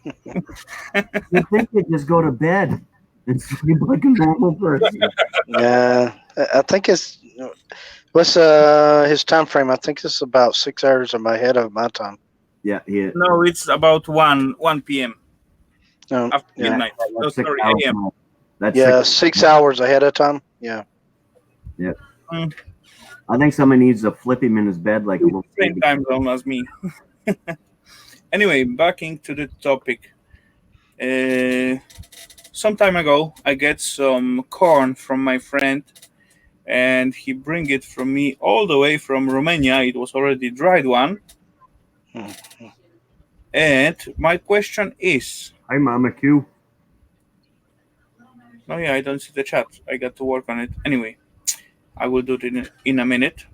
You think you just go to bed and sleep like a normal person. Yeah, I think it's what's his time frame? I think it's about 6 hours ahead of my time. Yeah, yeah. No, it's about 1 p.m. After Yeah, midnight. Oh, That's 6 sorry, hours. a.m. That's yeah, 6. 6 hours ahead of time. Yeah. Yeah. Mm. I think someone needs to flip him in his bed like a little Same baby. time zone as me. Anyway, back into the topic. Some time ago, I get some corn from my friend, and he bring it from me all the way from Romania. It was already dried one, And my question is, Hi, Mama Q. oh yeah, I don't see the chat. I got to work on it. Anyway, I will do it in a minute.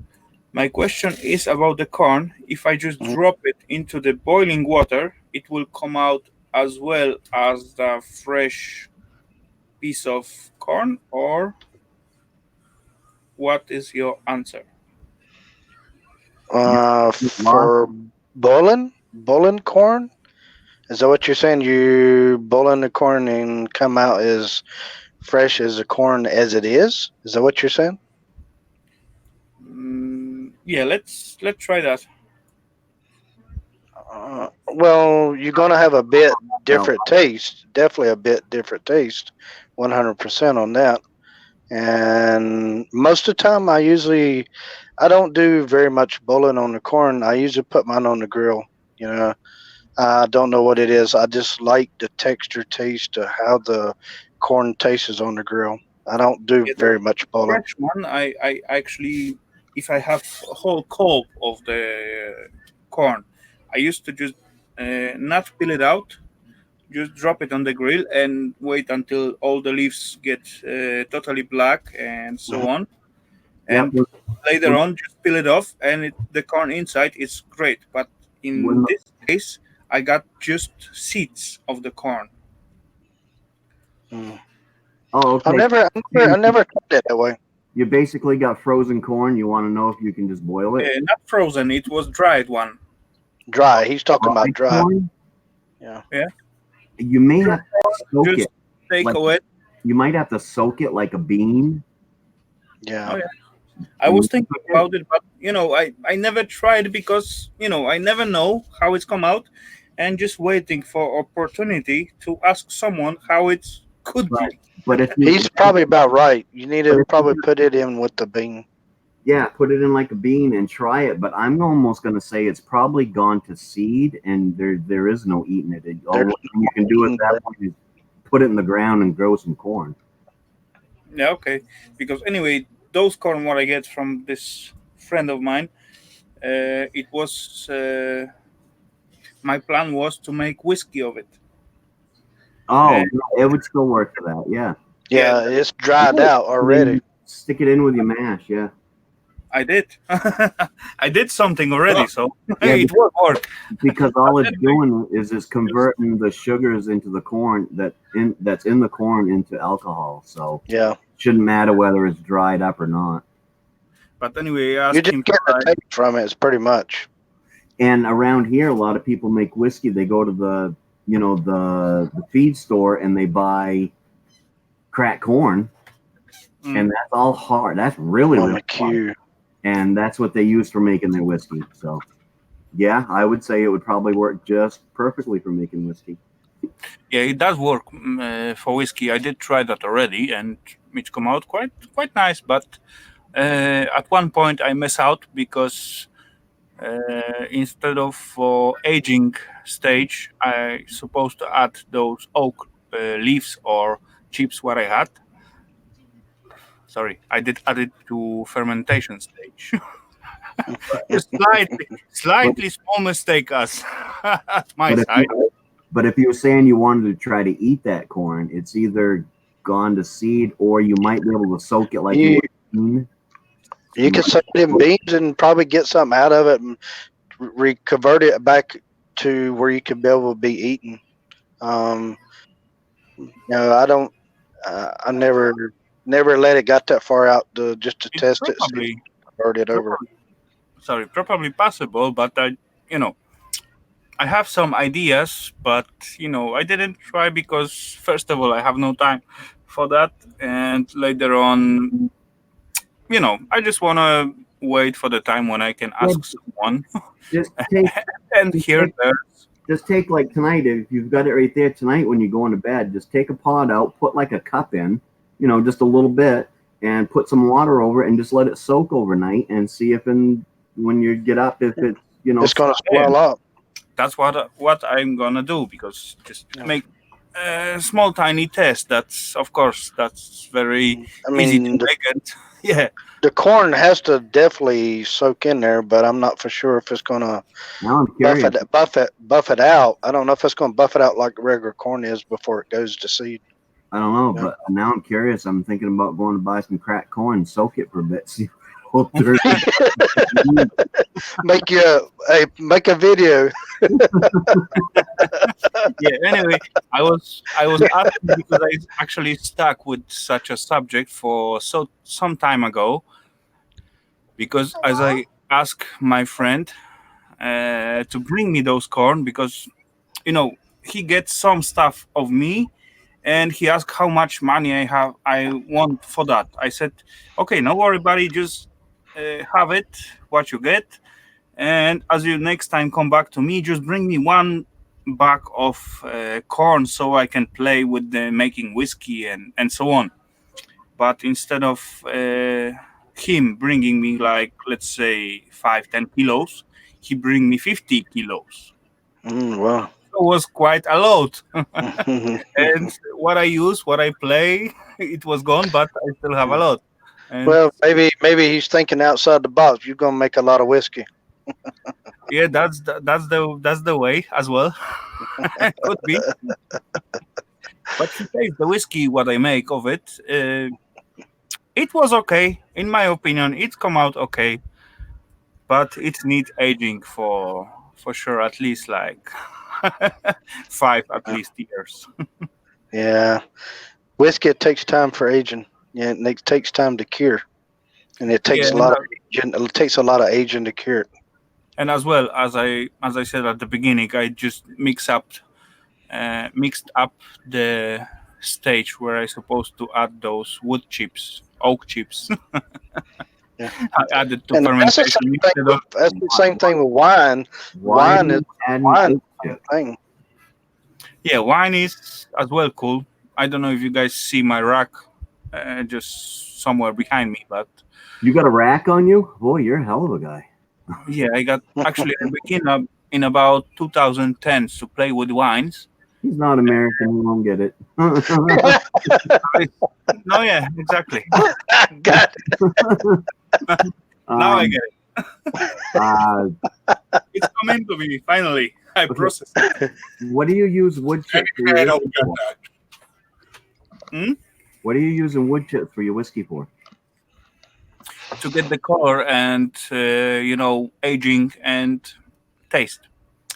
My question is about the corn. If I just drop it into the boiling water, it will come out as well as the fresh piece of corn, or what is your answer? For boiling corn? Is that what you're saying? You boiling the corn and come out as fresh as the corn as it is? Is that what you're saying? Yeah, let's try that. Well, you're gonna have a bit different taste. Definitely a bit different taste. 100% on that. And most of the time, I don't do very much boiling on the corn. I usually put mine on the grill. You know, I don't know what it is. I just like the texture, taste of how the corn tastes on the grill. I don't do very much boiling. Fresh one, I actually, if I have a whole cob of the corn, I used to just not peel it out, just drop it on the grill and wait until all the leaves get totally black and so on. And later on, just peel it off, and the corn inside is great. But in this case, I got just seeds of the corn. Oh, okay. I never tried it that way. You basically got frozen corn. You want to know if you can just boil it? Not frozen. It was dried one. Dry. He's talking about dry. Corn? Yeah. Yeah. You may have to soak Just it. take away. You might have to soak it like a bean. Yeah. Oh, yeah. I was thinking about it, but I never tried because I never know how it's come out, and just waiting for opportunity to ask someone how it could be. But if He's probably about right. You need to probably put it in with the bean. Yeah, put it in like a bean and try it. But I'm almost going to say it's probably gone to seed, and there is no eating it. All you can do at that point is put it in the ground and grow some corn. Yeah, okay. Because anyway, those corn what I get from this friend of mine, it was my plan was to make whiskey of it. Oh, it would still work for that. Yeah. Yeah, it's dried out already. Stick it in with your mash. Yeah. I did. I did something already, so Yeah, it will work. Because all it's doing is converting the sugars into the corn that's in the corn into alcohol. So yeah, it shouldn't matter whether it's dried up or not. But anyway, you just get the taste from it. It's pretty much. And around here, a lot of people make whiskey. They go to the feed store and they buy cracked corn, and that's all hard. That's really hard. And that's what they use for making their whiskey. So, yeah, I would say it would probably work just perfectly for making whiskey. Yeah, it does work for whiskey. I did try that already, and it come out quite nice. But at one point, I mess out because instead of aging stage, I supposed to add those oak leaves or chips what I had. Sorry, I did add it to fermentation stage. slightly small mistake us at my side. But if you were saying you wanted to try to eat that corn, it's either gone to seed or you might be able to soak it like you would. You can soak it in beans and probably get something out of it and convert it back to where you can be able to be eaten. I don't. I never let it got that far out to test it. Convert it over. Sorry, probably possible, but I have some ideas, but I didn't try because first of all I have no time for that, and later on, I just want to wait for the time when I can ask someone. Just take Just take like tonight, if you've got it right there tonight when you're going to bed, just take a pot out, put like a cup in, just a little bit, and put some water over it and just let it soak overnight and see if when you get up, if it's, it's going to swell up. That's what I'm going to do, because just make small tiny test. That's of course that's very I easy to mean, make it. Yeah. the corn has to definitely soak in there, but I'm not for sure if it's gonna Now I'm curious. buff it out. I don't know if it's gonna buff it out like regular corn is before it goes to seed. I don't know, Yeah. but now I'm curious. I'm thinking about going to buy some cracked corn and soak it for a bit. See what turns. make a video. Yeah. Anyway, I was asking because I actually stuck with such a subject for some time ago. Because as I asked my friend to bring me those corn, because he gets some stuff of me, and he asked how much money I want for that. I said, okay, no worry, buddy, just have it, what you get, and as you next time come back to me, just bring me one bag of corn so I can play with the making whiskey and so on. But instead of him bringing me like, let's say 5-10 kilos, he bring me 50 kilos. Wow. It was quite a lot. And what I use, what I play, it was gone, but I still have a lot. And Well, maybe he's thinking outside the box. You're gonna make a lot of whiskey. yeah, that's the way as well. Could be. But he takes the whiskey, what I make of it. It was okay, in my opinion. It come out okay, but it needs aging for sure, at least like 5 at least years. Yeah, whiskey it takes time for aging. Yeah, and it takes time to cure, and it takes Yeah, a lot of aging. It takes a lot of aging to cure it. and as well as I said at the beginning, I just mixed up the stage where I supposed to add those wood chips, oak chips. Yeah. I added to And that's the fermentation same thing. instead of That's the same thing with wine. Wine is the same thing. yeah, wine is as well cool. I don't know if you guys see my rack just somewhere behind me, but You got a rack on you? Boy, you're a hell of a guy. yeah, I got actually I began up in about 2010 to play with wines. He's not American. You won't get it. No, yeah, exactly. Got Now I get it. it. It's coming to me finally. I processed it. What do you use wood chips for your I whiskey don't for? get that. What are you using wood chips for your whiskey for? To get the color and aging and taste.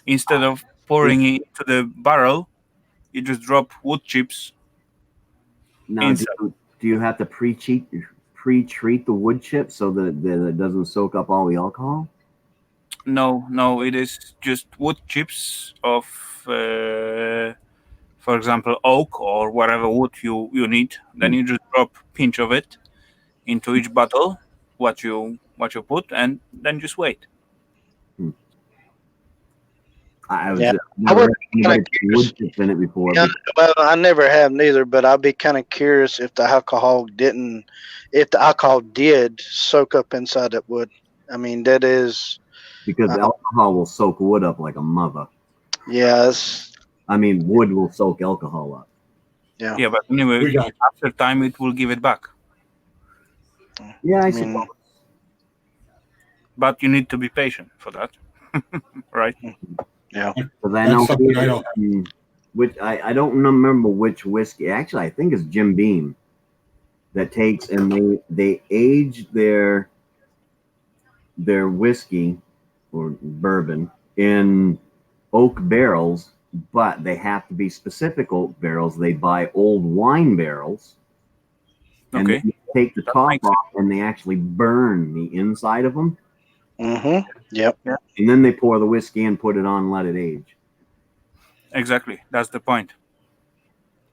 Instead of pouring it into the barrel, you just drop wood chips. Now, do you have to pre-treat the wood chips so that it doesn't soak up all the alcohol? No, it is just wood chips of, for example, oak or whatever wood you need. Then you just drop pinch of it into each bottle, what you put, and then just wait. I was Yeah. never I had would anybody put wood chips in it before. Yeah, well, I never have neither, but I'd be kind of curious if the alcohol did soak up inside that wood. I mean, that is because alcohol will soak wood up like a mother. Yes. I mean, wood will soak alcohol up. Yeah. Yeah, but anyway, after time it will give it back. Yeah, I suppose. But you need to be patient for that, right? Yeah. Because I know which I don't remember which whiskey. Actually, I think it's Jim Beam that takes and they age their whiskey or bourbon in oak barrels, but they have to be specific oak barrels. They buy old wine barrels, and Okay. they take the top off, and they actually burn the inside of them. Mm-hmm. Yep. Yeah. And then they pour the whiskey in, put it on, and let it age. Exactly. That's the point.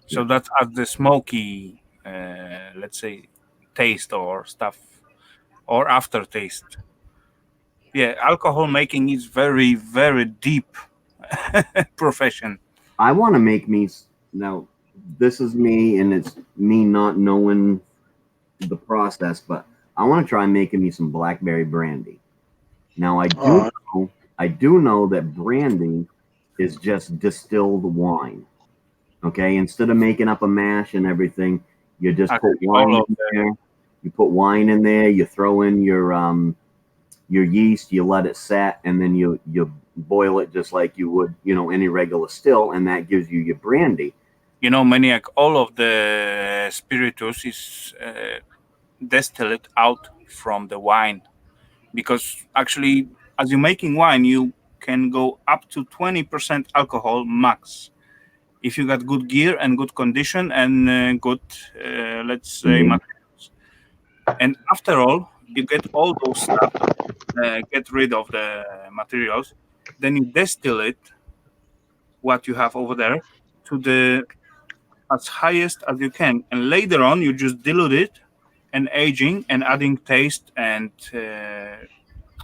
So that's at the smoky, let's say, taste or stuff, or aftertaste. Yeah, alcohol making is very, very deep profession. I want to make me now. This is me, and it's me not knowing the process, but I want to try making me some blackberry brandy. Now I do know that brandy is just distilled wine. Okay, instead of making up a mash and everything, you just put Actually, wine all of in there. You put wine in there. You throw in your yeast. You let it set, and then you boil it just like you would, any regular still, and that gives you your brandy. Maniac, all of the spiritus is distilled out from the wine, because actually, as you're making wine, you can go up to 20% alcohol max if you got good gear and good condition and good, let's say, materials. And after all, you get all those stuff, get rid of the materials, then you distill it, what you have over there, to the as highest as you can, and later on you just dilute it and aging and adding taste and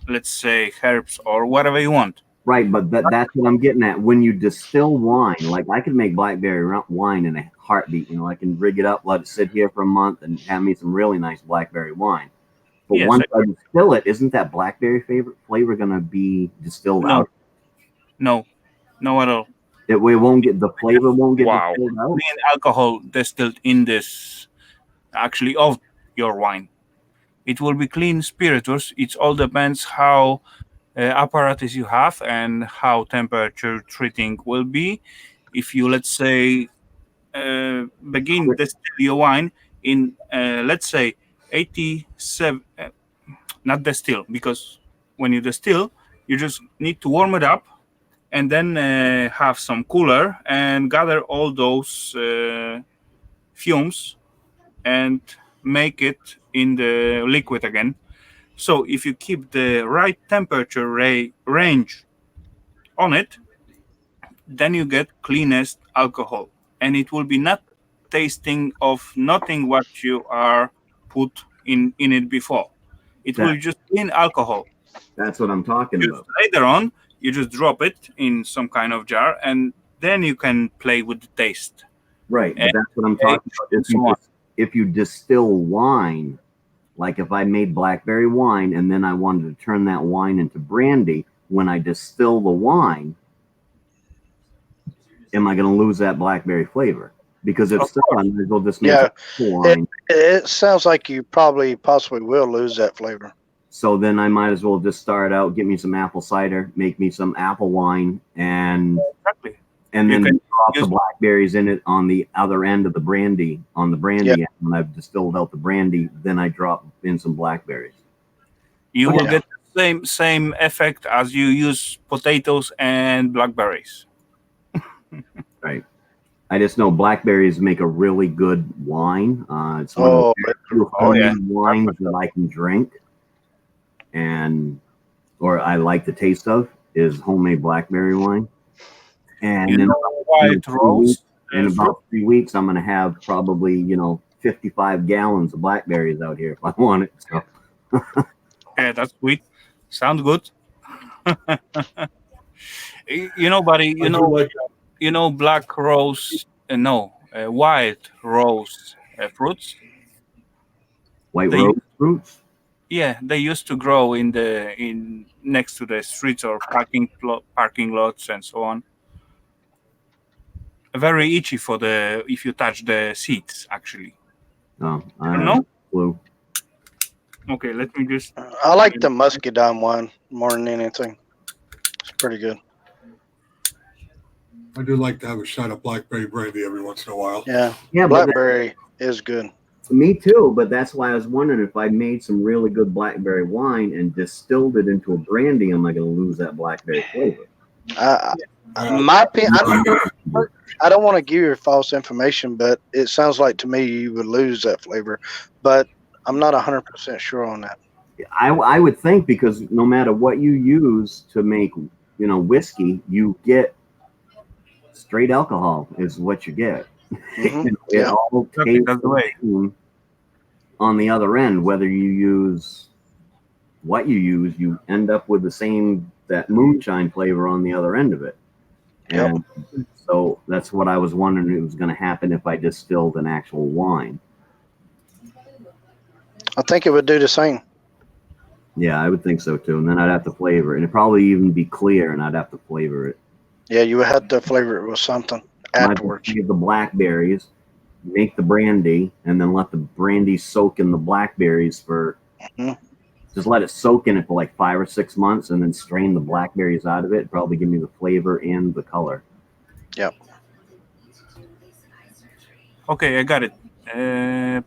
let's say herbs or whatever you want. Right, but that's what I'm getting at. When you distill wine, like I could make blackberry wine in a heartbeat. I can rig it up, let it sit here for a month, and have me some really nice blackberry wine. But Yes, once I distill it, isn't that blackberry flavor going to be distilled out? No, at all. The flavor won't get distilled out. Clean alcohol distilled in this, actually, of your wine. It will be clean spiritus. It all depends how apparatus you have and how temperature treating will be. If you, let's say, begin distill your wine in, let's say, 87, not distill, because when you distill, you just need to warm it up and then have some cooler and gather all those fumes and make it in the liquid again. So if you keep the right temperature range on it, then you get cleanest alcohol, and it will be not tasting of nothing what you are put in it before. It will just clean alcohol. That's what I'm talking about. Later on, you just drop it in some kind of jar, and then you can play with the taste. Right, but that's what I'm talking about. If you distill wine, like if I made blackberry wine and then I wanted to turn that wine into brandy, when I distill the wine, am I going to lose that blackberry flavor? Because if so, I might as well just make wine. It sounds like you possibly will lose that flavor. So then I might as well just start out, get me some apple cider, make me some apple wine, and then drop the blackberries in it on the other end of the brandy, end. When I've distilled out the brandy, then I drop in some blackberries. You will get the same effect as you use potatoes and blackberries. Right. I just know blackberries make a really good wine. It's one of the few wines that I can drink, or I like the taste of, is homemade blackberry wine. And in about 3 weeks, I'm going to have probably 55 gallons of blackberries out here if I want it. So. Yeah, that's sweet. Sounds good. Buddy, black rose, white rose fruits. White rose fruits? Yeah, they used to grow in next to the streets or parking lots and so on. Very itchy if you touch the seeds, actually. Oh, I don't know. Blue. Okay, let me just. I like the muscadine wine more than anything. It's pretty good. I do like to have a shot of blackberry brandy every once in a while. Yeah, blackberry is good. Me too, but that's why I was wondering if I made some really good blackberry wine and distilled it into a brandy, am I going to lose that blackberry flavor? My opinion, I don't want to give you false information, but it sounds like to me you would lose that flavor. But I'm not 100% sure on that. I would think, because no matter what you use to make, whiskey, you get straight alcohol is what you get. Mm-hmm. It all tastes on the other end. Whether you use what you use, you end up with that moonshine flavor on the other end of it. And so that's what I was wondering it was going to happen if I distilled an actual wine. I think it would do the same. Yeah, I would think so too. And then I'd have to flavor it. And it'd probably even be clear, and I'd have to flavor it. Yeah, you would have to flavor it with something. Afterwards. Get the blackberries, make the brandy, and then let the brandy soak in the blackberries for. Just let it soak in it for like 5 or 6 months, and then strain the blackberries out of it. It'd probably give me the flavor and the color. Yep. Okay, I got it.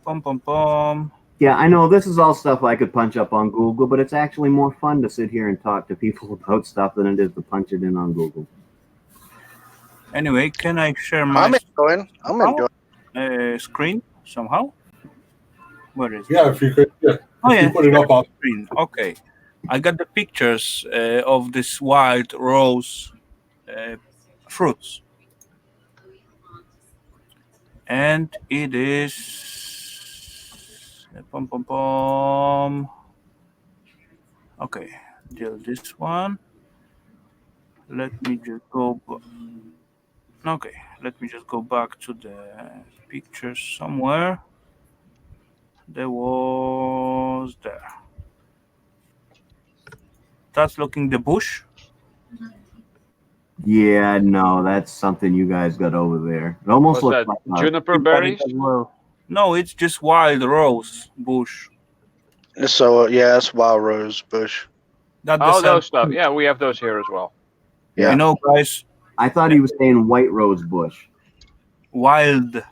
Pom. Yeah, I know this is all stuff I could punch up on Google, but it's actually more fun to sit here and talk to people about stuff than it is to punch it in on Google. Anyway, can I share my I'm enjoying screen somehow? Where is it? Yeah, if you could. Yeah. You put it up on screen. Okay, I got the pictures of this wild rose fruits, and it is pom. Okay, till this one. Let me just go. Okay, let me just go back to the pictures somewhere. There was there. That's looking the bush. Yeah, no, that's something you guys got over there. It almost Was looks that like juniper berries? No, it's just wild rose bush. So yeah, it's wild rose bush. Those stuff. Yeah, we have those here as well. Yeah. You know, guys. I thought he was saying white rose bush. Wild.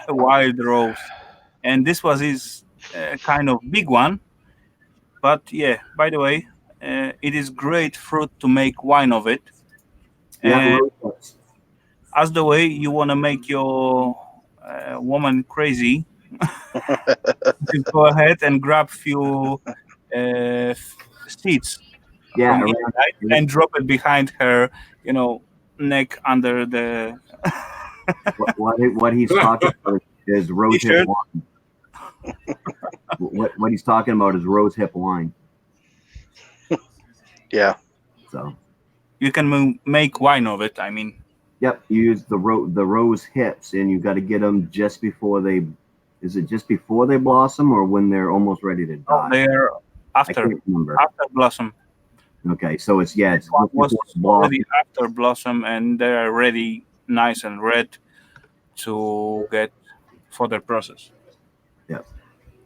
Wild rose. And this was his kind of big one. But yeah, by the way, it is great fruit to make wine of it. Yeah, And as the way you want to make your woman crazy, just go ahead and grab few seeds from inside and drop it behind her, neck under the. what he's talking about is rose hip wine. What he's talking about is rose hip wine. Yeah. So you can make wine of it. I mean. Yep, you use the rose hips, and you got to get them just before they. Is it just before they blossom, or when they're almost ready to die? Oh, they're after. I can't remember. After blossom. Okay, so it's was already after blossom, and they are ready, nice and red, to get further process. Yep,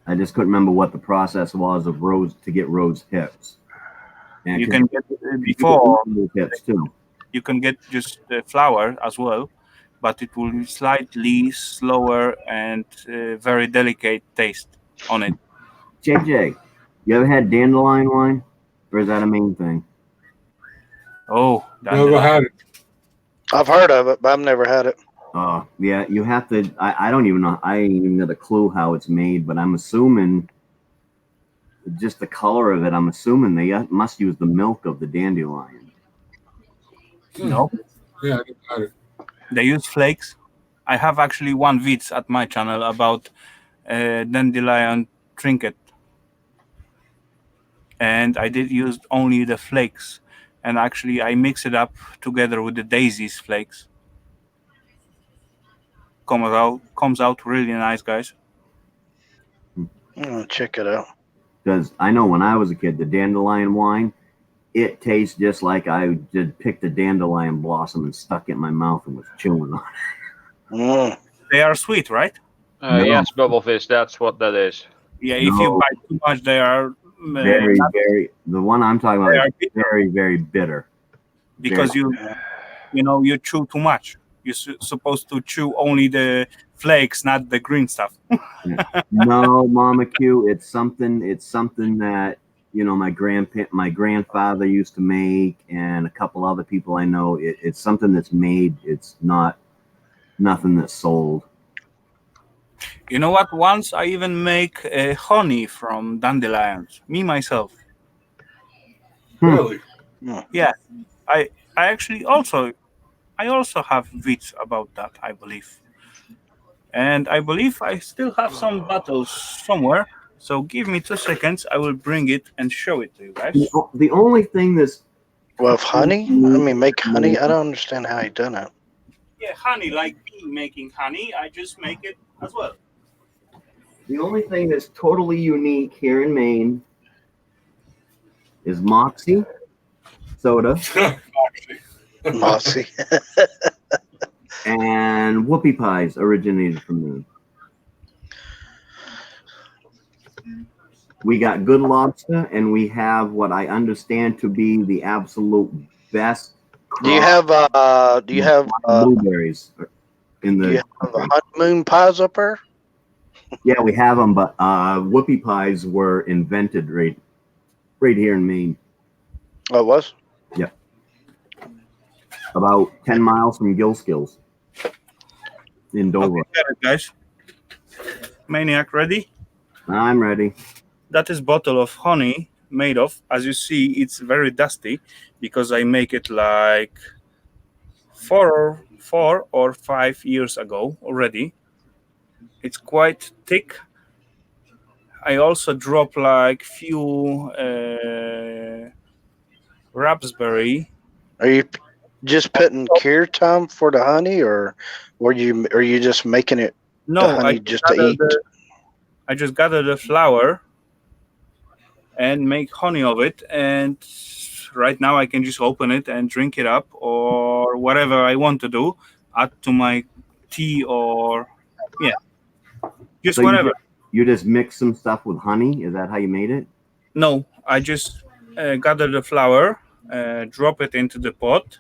I just couldn't remember what the process was of rose to get rose hips. And you can get before hips too. You can get just the flower as well, but it will be slightly slower and very delicate taste on it. JJ, you ever had dandelion wine, or is that a main thing? Oh, never had it. I've heard of it, but I've never had it. Oh, yeah, you have to. I don't even know. I ain't even got a clue how it's made, but I'm assuming just the color of it. I'm assuming they must use the milk of the dandelion. No. Yeah, I didn't have it. They use flakes. I have actually one vid at my channel about dandelion trinket. And I did use only the flakes. And actually I mix it up together with the daisies flakes. Comes out really nice, guys. Check it out. Because I know when I was a kid, the dandelion wine, it tastes just like I just picked a dandelion blossom and stuck it in my mouth and was chewing on it. They are sweet, right? No. Yes, bubblefish. That's what that is. Yeah, if you buy too much, they are very. The one I'm talking about is very, very bitter. Because you chew too much. You're supposed to chew only the flakes, not the green stuff. No, Mama Q, it's something that my grandfather used to make, and a couple other people I know. It's something that's made. It's not nothing that's sold. You know what? Once I even make honey from dandelions. Me myself. Really? Yeah, I actually also have vids about that. I believe. And I believe I still have some bottles somewhere. So give me 2 seconds. I will bring it and show it to you guys. The only thing that's... Well, honey? I mean, make honey? I don't understand how you done it. Yeah, honey, like me making honey. I just make it as well. The only thing that's totally unique here in Maine is Moxie soda. Moxie. And whoopie pies originated from Maine. We got Good Lobster, and we have what I understand to be the absolute best. Do you have blueberries in do the? you have honeymoon pies up there? Yeah, we have them, but whoopie pies were invented right here in Maine. Oh, it was? Yeah. About 10 miles from Gilskills in Dover. Okay, got it, guys. Maniac, ready? I'm ready. That is bottle of honey made of. As you see, it's very dusty because I make it like 4 or 5 years ago already. It's quite thick. I also drop like few raspberry. Are you just putting cure time for the honey, or are you just making it the No, honey just to eat? I just gather the flour and make honey of it, and right now I can just open it and drink it up, or whatever I want to do, add to my tea, or just So whatever. You just mix some stuff with honey? Is that how you made it? No, I just gather the flour, drop it into the pot,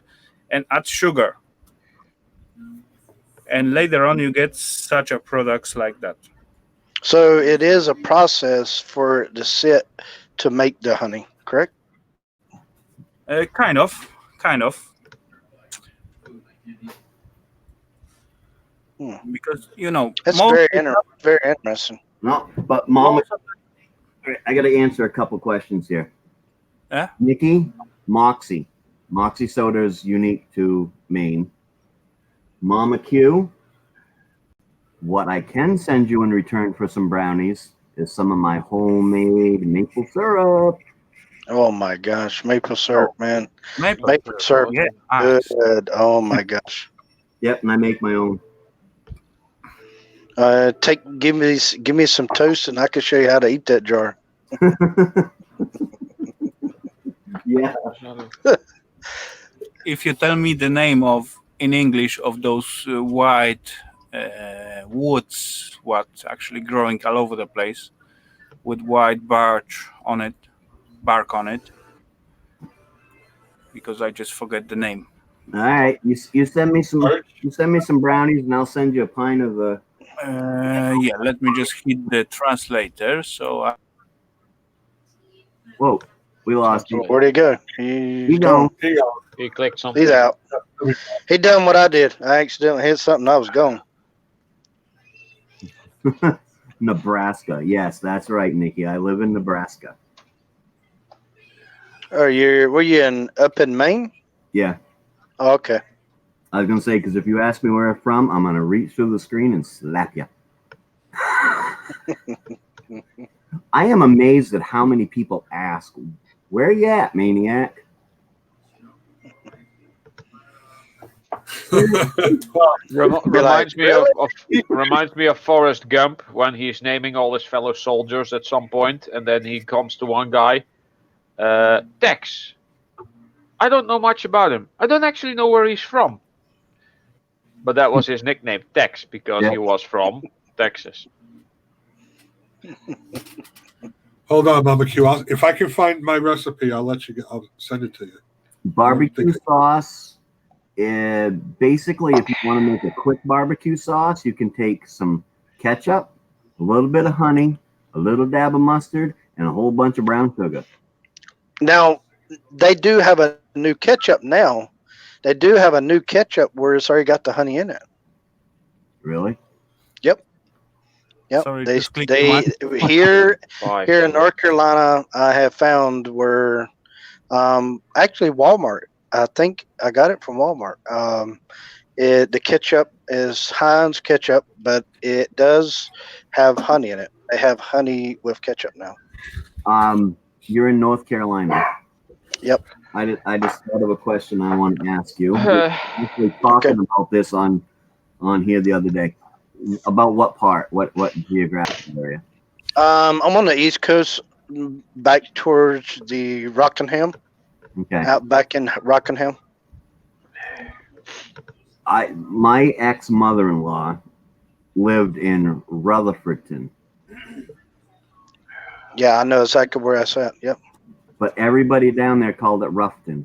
and add sugar. And later on, you get such a products like that. So it is a process for it to sit to make the honey, correct? Kind of. Because that's very interesting. No, but Mom, I got to answer a couple questions here. Nikki, Moxie soda is unique to Maine. Mama Q, what I can send you in return for some brownies is some of my homemade maple syrup. Oh my gosh, maple syrup, man! Maple syrup, yeah. Good. Oh my gosh. Yep, and I make my own. Give me some toast, and I can show you how to eat that jar. Yeah. If you tell me the name of in English of those white woods, what's actually growing all over the place, with white bark on it, because I just forget the name. All right, you send me some brownies, and I'll send you a pint of yeah, let me just hit the translator. So whoa, we lost you. Where'd he go? He's gone. He clicked something. He's out. He done what I did. I accidentally hit something. I was gone. Nebraska. Yes, that's right, Nikki. I live in Nebraska. Were you up in Maine? Yeah. Oh, okay. I was gonna say, because if you ask me where I'm from, I'm gonna reach through the screen and slap you. I am amazed at how many people ask, "Where you at, Maniac?" Reminds me of Forrest Gump when he's naming all his fellow soldiers at some point, and then he comes to one guy, Tex. I don't know much about him. I don't actually know where he's from. But that was his nickname, Tex, because he was from Texas. Hold on, Mama Q. If I can find my recipe, I'll send it to you. Barbecue sauce. Basically, if you want to make a quick barbecue sauce, you can take some ketchup, a little bit of honey, a little dab of mustard, and a whole bunch of brown sugar. Now, they do have a new ketchup now. They do have a new ketchup where it's already got the honey in it. Really? Yep. Sorry, they here in North Carolina, I have found where actually Walmart. I think I got it from Walmart. The ketchup is Heinz ketchup, but it does have honey in it. They have honey with ketchup now. You're in North Carolina. Yep. I just thought of a question I wanted to ask you. We were actually talking about this on here the other day. About what part? What geographic area? I'm on the East Coast, back towards the Rockingham. Okay. Out back in Rockingham. My ex-mother-in-law lived in Rutherfordton, Yeah, I know exactly where that's at. Yep. but everybody down there called it Ruffton.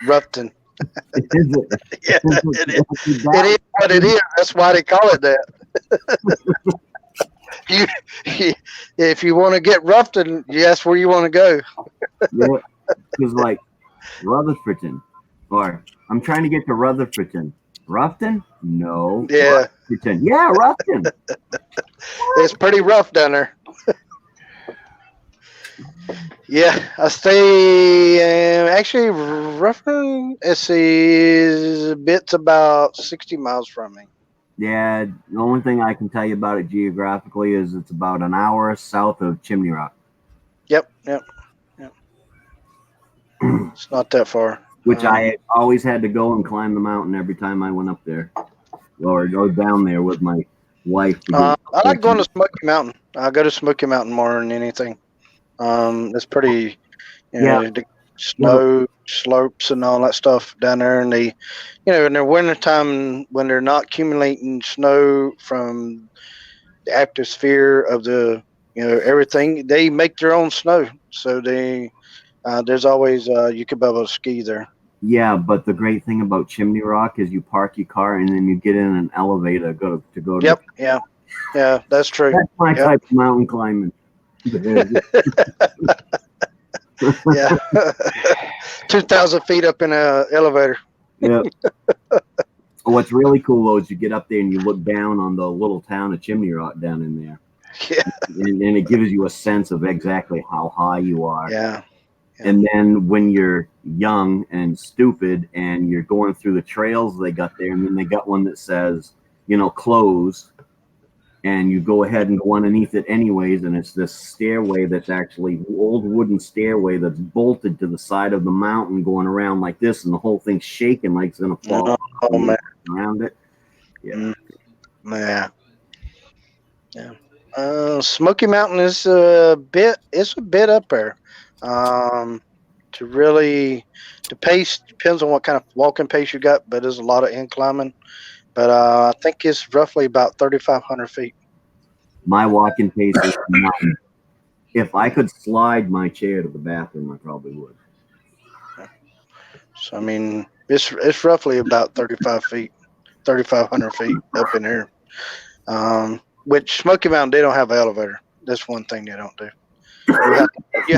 Rufton. It is Yeah, it is. It is what it is. That's why they call it that. If you want to get Rufton, that's where you want to go. Yeah, because like Rutherfordton, or I'm trying to get to Rutherfordton. Rufton? No. Yeah, Rutherfordton. Yeah, Rufton. it's pretty rough down there. Yeah, I stay actually Ruffin. It's about 60 miles from me. Yeah, the only thing I can tell you about it geographically is it's about an hour south of Chimney Rock. Yep. It's not that far. Which I always had to go and climb the mountain every time I went up there, or go down there with my wife. I like going to Smoky Mountain. I go to Smoky Mountain more than anything. It's pretty, the snow slopes and all that stuff down there, and in the wintertime when they're not accumulating snow from the atmosphere of the everything, they make their own snow, so there's always you could be able to ski there. Yeah, but the great thing about Chimney Rock is you park your car and then you get in an elevator to go. Yep. Yeah, that's true. That's my type of mountain climbing. Yeah, 2,000 feet up in an elevator. Yeah. What's really cool though is you get up there and you look down on the little town of Chimney Rock down in there. Yeah. And it gives you a sense of exactly how high you are. Yeah. And then when you're young and stupid and you're going through the trails they got there, and then they got one that says, closed, and you go ahead and go underneath it anyways, and it's this stairway that's actually an old wooden stairway that's bolted to the side of the mountain going around like this, and the whole thing's shaking like it's going to fall around it. Yeah. Yeah. Smoky Mountain is a bit up there. The pace depends on what kind of walking pace you got, but there's a lot of inclimbing. But I think it's roughly about 3,500 feet. My walking pace is 9. If I could slide my chair to the bathroom, I probably would. So I mean, it's roughly about 3,500 feet up in here. Which Smoky Mountain, they don't have an elevator. That's one thing they don't do. You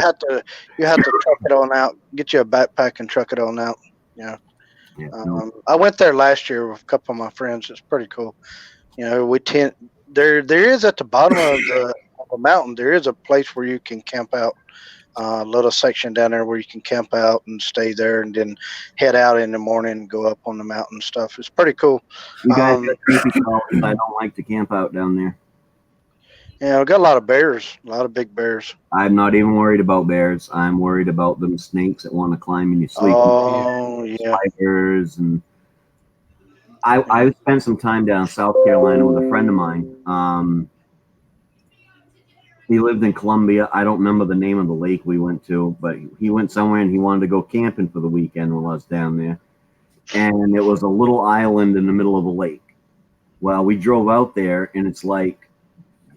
have to truck it on out. Get you a backpack and truck it on out. Yeah. I went there last year with a couple of my friends. It's pretty cool. There is at the bottom of the mountain. There is a place where you can camp out. A little section down there where you can camp out and stay there, and then head out in the morning and go up on the mountain and stuff. It's pretty cool. You guys got creepy crawlers. I don't like to camp out down there. Yeah, we got a lot of bears, a lot of big bears. I'm not even worried about bears. I'm worried about them snakes that want to climb in your sleep. Oh, yeah. Spiders. And I spent some time down in South Carolina with a friend of mine. He lived in Columbia. I don't remember the name of the lake we went to, but he went somewhere and he wanted to go camping for the weekend while I was down there. And it was a little island in the middle of a lake. Well, we drove out there, and it's like,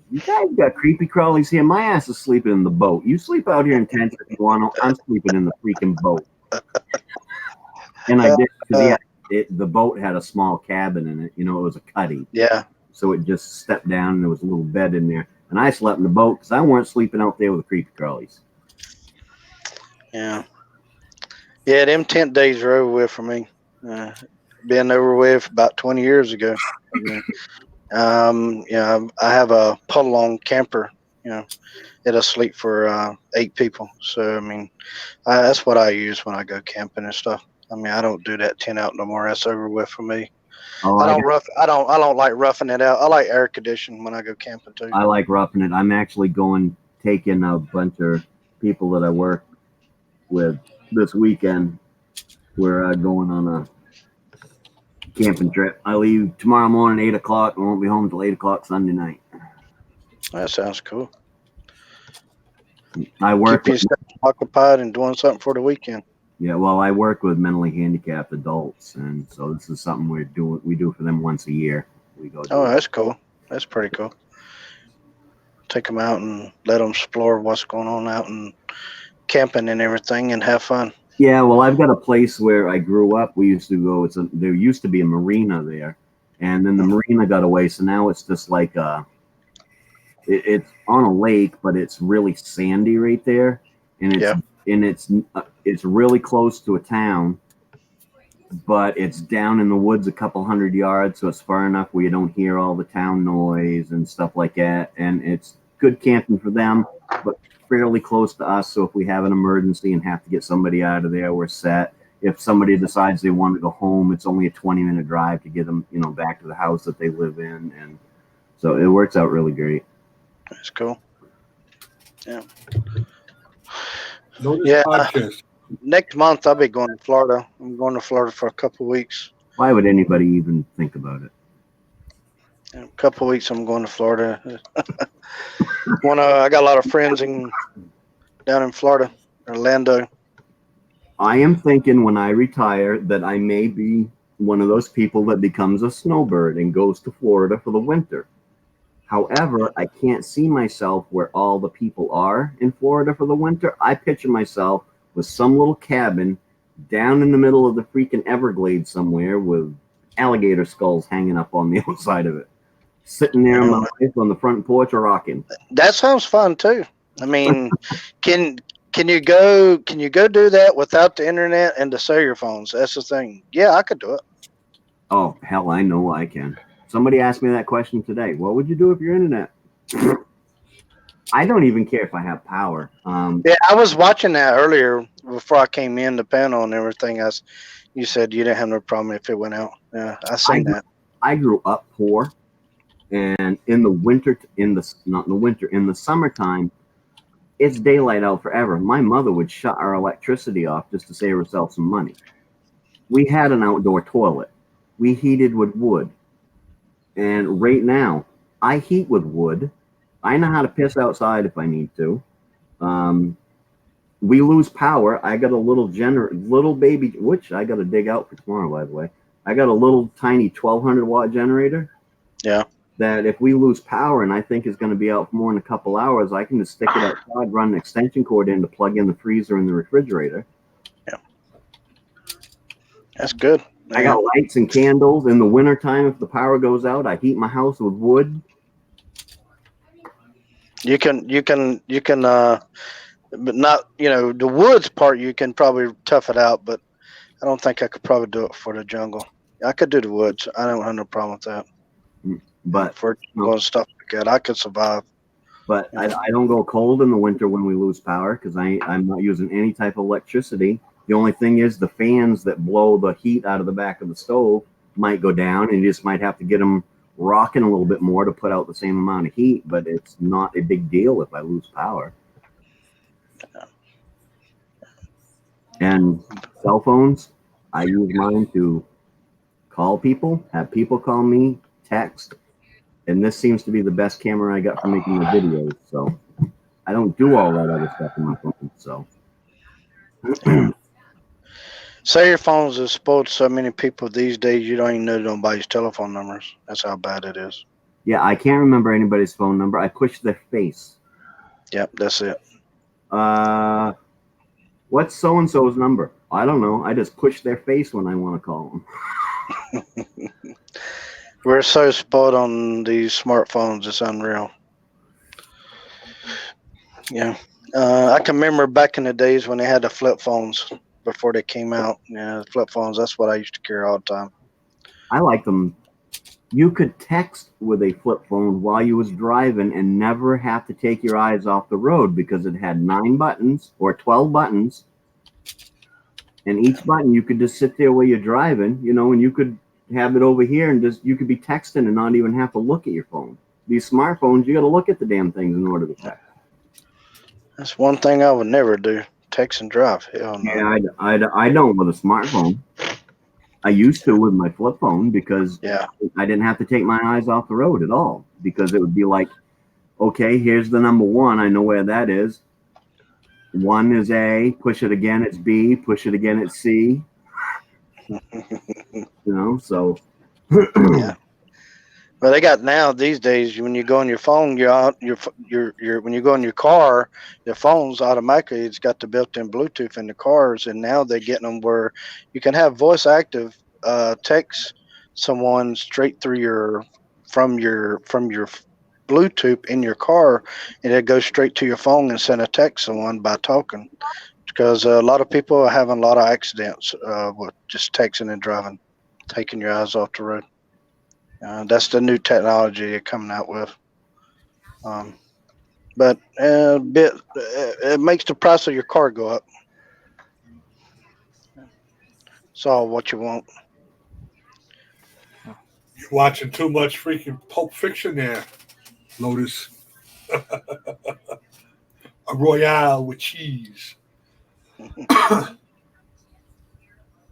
you guys got creepy crawlies here. My ass is sleeping in the boat. You sleep out here in tents if you want. I'm sleeping in the freaking boat. And I did, because the boat had a small cabin in it. It was a cuddy. Yeah. So it just stepped down, and there was a little bed in there. And I slept in the boat because I weren't sleeping out there with the creepy crawlies. Yeah. Yeah, them tent days are over with for me. Been over with about 20 years ago. I have a pull-along camper. It'll sleep for 8 people. So I mean, that's what I use when I go camping and stuff. I mean, I don't do that tent out no more. That's over with for me. Oh, I don't like roughing it out. I like air conditioning when I go camping too. I like roughing it. I'm actually taking a bunch of people that I work with this weekend. We're going on a camping trip. I leave tomorrow morning 8 o'clock. I won't be home till 8 o'clock Sunday night. That sounds cool. I work. Keep yourself occupied and doing something for the weekend. Yeah, well, I work with mentally handicapped adults, and so this is something we do for them once a year. We go. Oh, that's cool. That's pretty cool. Take them out and let them explore what's going on out and camping and everything, and have fun. Yeah, well, I've got a place where I grew up. We used to go. There used to be a marina there, and then the marina got away, so now it's just like it's on a lake, but it's really sandy right there, and it's really close to a town, but it's down in the woods a couple hundred yards, so it's far enough where you don't hear all the town noise and stuff like that, and it's good camping for them, but fairly close to us, so if we have an emergency and have to get somebody out of there, we're set. If somebody decides they want to go home, it's only a 20-minute drive to get them, back to the house that they live in, and so it works out really great. That's cool. Yeah. Yeah. Podcast. Next month I'll be going to Florida. I'm going to Florida for a couple of weeks. Why would anybody even think about it? In a couple of weeks I'm going to Florida. I got a lot of friends down in Florida, Orlando. I am thinking when I retire that I may be one of those people that becomes a snowbird and goes to Florida for the winter. However, I can't see myself where all the people are in Florida for the winter. I picture myself with some little cabin down in the middle of the freaking Everglades somewhere with alligator skulls hanging up on the outside of it. Sitting there in my life on the front porch rocking. That sounds fun too. I mean, can you go do that without the internet and the cellular phones? That's the thing. Yeah, I could do it. Oh, hell, I know I can. Somebody asked me that question today. What would you do if your internet? I don't even care if I have power. Yeah, I was watching that earlier before I came in the panel and everything. You said you didn't have no problem if it went out. Yeah, I seen that. I grew up poor, and in the summertime, it's daylight out forever. My mother would shut our electricity off just to save herself some money. We had an outdoor toilet. We heated with wood. And right now, I heat with wood. I know how to piss outside if I need to. We lose power. I got a little baby, which I got to dig out for tomorrow, by the way. I got a little tiny 1200 watt generator. Yeah. That if we lose power, and I think is going to be out for more than a couple hours, I can just stick it outside, run an extension cord in to plug in the freezer and the refrigerator. Yeah. That's good. I got lights and candles. In the wintertime, if the power goes out, I heat my house with wood. You can, but not, the woods part, you can probably tough it out, but I don't think I could probably do it for the jungle. I could do the woods. I don't have no problem with that. But for stuff like that, I could survive. But I don't go cold in the winter when we lose power because I'm not using any type of electricity. The only thing is the fans that blow the heat out of the back of the stove might go down, and you just might have to get them rocking a little bit more to put out the same amount of heat, but it's not a big deal if I lose power. And cell phones, I use mine to call people, have people call me, text, and this seems to be the best camera I got for making the videos, so I don't do all that other stuff in my phone, so. Cellular phones have spoiled so many people these days, you don't even know nobody's telephone numbers. That's how bad it is. Yeah, I can't remember anybody's phone number. I push their face. Yep, that's it. What's so-and-so's number? I don't know. I just push their face when I want to call them. We're so spoiled on these smartphones, it's unreal. Yeah. I can remember back in the days when they had the flip phones before they came out. Yeah, flip phones, that's what I used to carry all the time. I like them. You could text with a flip phone while you was driving and never have to take your eyes off the road because it had 9 buttons or 12 buttons. And each button you could just sit there while you're driving, and you could have it over here and you could be texting and not even have to look at your phone. These smartphones, you got to look at the damn things in order to text. That's one thing I would never do. Text and drive. Hell no. Yeah, I don't with a smartphone. I used to with my flip phone because I didn't have to take my eyes off the road at all because it would be like, okay, here's the number 1. I know where that is. One is A, push it again, it's B, push it again, it's C. So. Yeah. Well, they got now these days. When you go on your phone, when you go in your car, your phone's automatically. It's got the built-in Bluetooth in the cars, and now they're getting them where you can have voice active text someone straight through from your Bluetooth in your car, and it goes straight to your phone and send a text someone by talking. Because a lot of people are having a lot of accidents with just texting and driving, taking your eyes off the road. That's the new technology they're coming out with. But it makes the price of your car go up. It's all what you want. You're watching too much freaking Pulp Fiction there, Lotus. A Royale with cheese.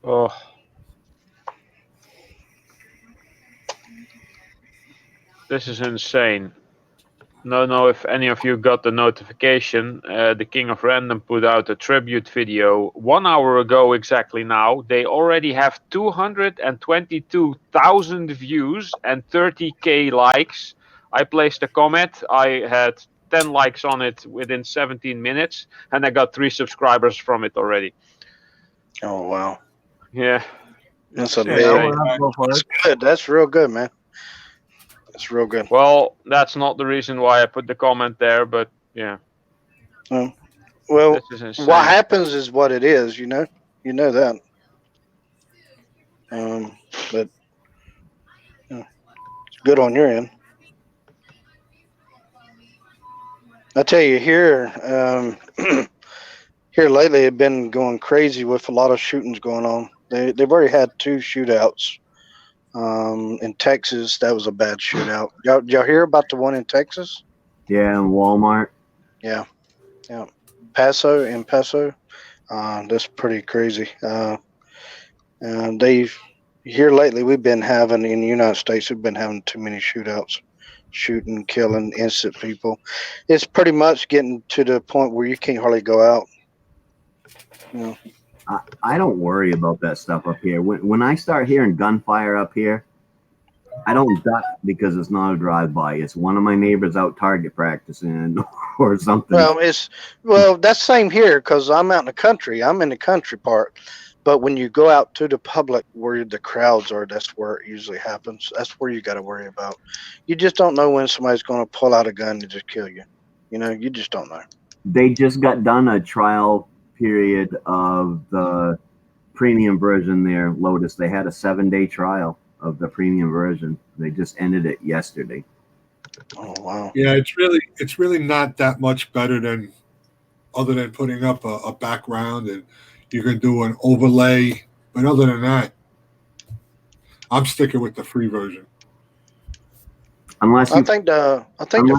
Oh. This is insane. Don't know if any of you got the notification. The King of Random put out a tribute video 1 hour ago exactly now. They already have 222,000 views and 30k likes. I placed a comment. I had 10 likes on it within 17 minutes, and I got 3 subscribers from it already. Oh, wow. Yeah. That's It's a big. That's good. That's real good, man. That's real good. Well, that's not the reason why I put the comment there, but yeah. Well, This is insane. what happens is what it is, you know that. But it's good on your end. I tell you, here lately, it's been going crazy with a lot of shootings going on. They've already had 2 shootouts. In Texas, that was a bad shootout. Y'all hear about the one in Texas? Yeah, in Walmart. Yeah. Paso. That's pretty crazy. Here lately, we've been having in the United States, we've been having too many shootouts, shooting, killing innocent people. It's pretty much getting to the point where you can't hardly go out. I don't worry about that stuff up here. When I start hearing gunfire up here, I don't duck because it's not a drive-by. It's one of my neighbors out target practicing or something. Well, that's same here because I'm out in the country. I'm in the country part. But when you go out to the public where the crowds are, that's where it usually happens. That's where you got to worry about. You just don't know when somebody's going to pull out a gun and just kill you. You just don't know. They just got done a trial period of the premium version there, Lotus. They had a 7-day trial of the premium version. They just ended it yesterday. Oh, wow. Yeah, it's really not that much better than other than putting up a background, and you can do an overlay. But other than that, I'm sticking with the free version. Unless I think the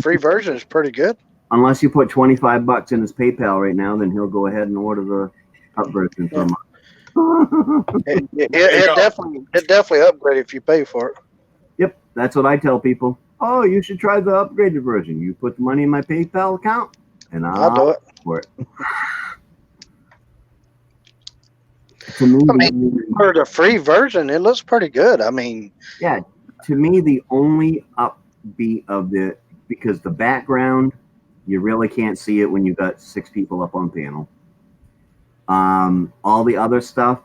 free version is pretty good. Unless you put $25 in his PayPal right now, then he'll go ahead and order the up version for a month. It definitely upgrade if you pay for it. Yep, that's what I tell people. Oh, you should try the upgraded version. You put the money in my PayPal account, and I'll do it for it. To me, for the free version, it looks pretty good. I mean, yeah. To me, the only upbeat of because the background, you really can't see it when you've got 6 people up on panel. All the other stuff,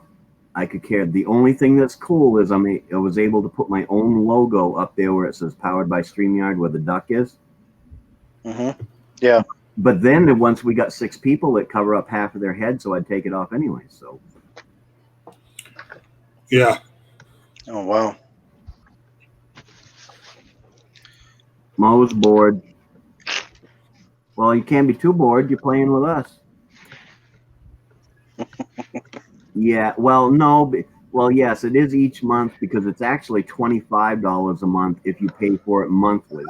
I could care. The only thing that's cool is I was able to put my own logo up there where it says powered by StreamYard where the duck is. Mm-hmm. Yeah. But then once we got 6 people, it cover up half of their head, so I'd take it off anyway. So. Yeah. Oh, wow. Mo's bored. Well, you can't be too bored. You're playing with us. Yeah. Well, no. Well, yes, it is each month because it's actually $25 a month if you pay for it monthly.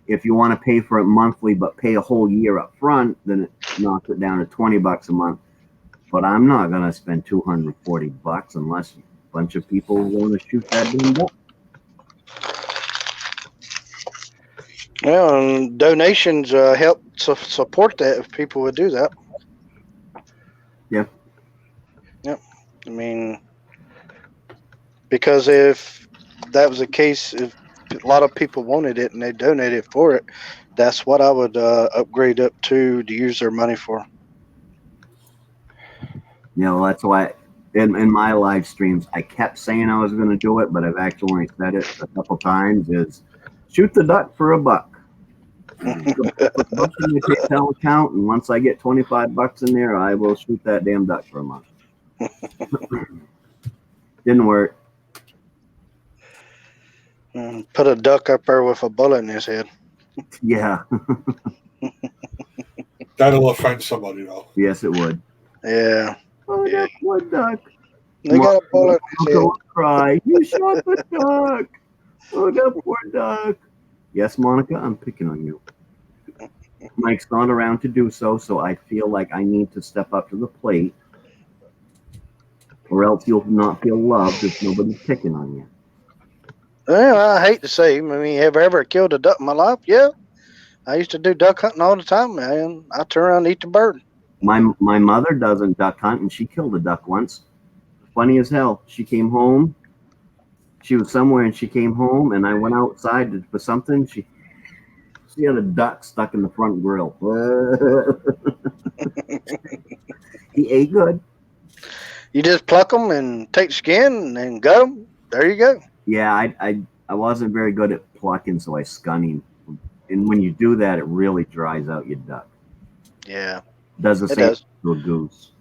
If you want to pay for it monthly but pay a whole year up front, then it knocks it down to $20 a month. But I'm not going to spend $240 unless a bunch of people want to shoot that damn duck. Yeah, and donations help support that if people would do that. Yeah. Yep. I mean, because if that was the case, if a lot of people wanted it and they donated for it, that's what I would upgrade up to use their money for. You know, that's why in my live streams, I kept saying I was going to do it, but I've actually only said it a couple times is shoot the duck for $1. Put $1 in my PayPal account, and once I get $25 in there, I will shoot that damn duck for a month. Didn't work. Put a duck up there with a bullet in his head. Yeah. That'll offend somebody, though. Yes, it would. Yeah. Oh, Yeah. that poor duck. They got a bullet in his head. Don't cry. You shot the duck. Oh, that poor duck. Yes, Monica, I'm picking on you. Mike's not around to do so, so I feel like I need to step up to the plate, or else you'll not feel loved if nobody's picking on you. Well, I hate to say, I mean, have I ever killed a duck in my life? Yeah. I used to do duck hunting all the time, man. I turn around and eat the bird. My mother doesn't duck hunt, and she killed a duck once. Funny as hell. She came home. She was somewhere, and she came home, and I went outside for something. She had a duck stuck in the front grill. He ate good. You just pluck them and take the skin and gut them. There you go. Yeah, I wasn't very good at plucking, so I scun him. And when you do that, it really dries out your duck. Yeah. Does the It same does. to a goose.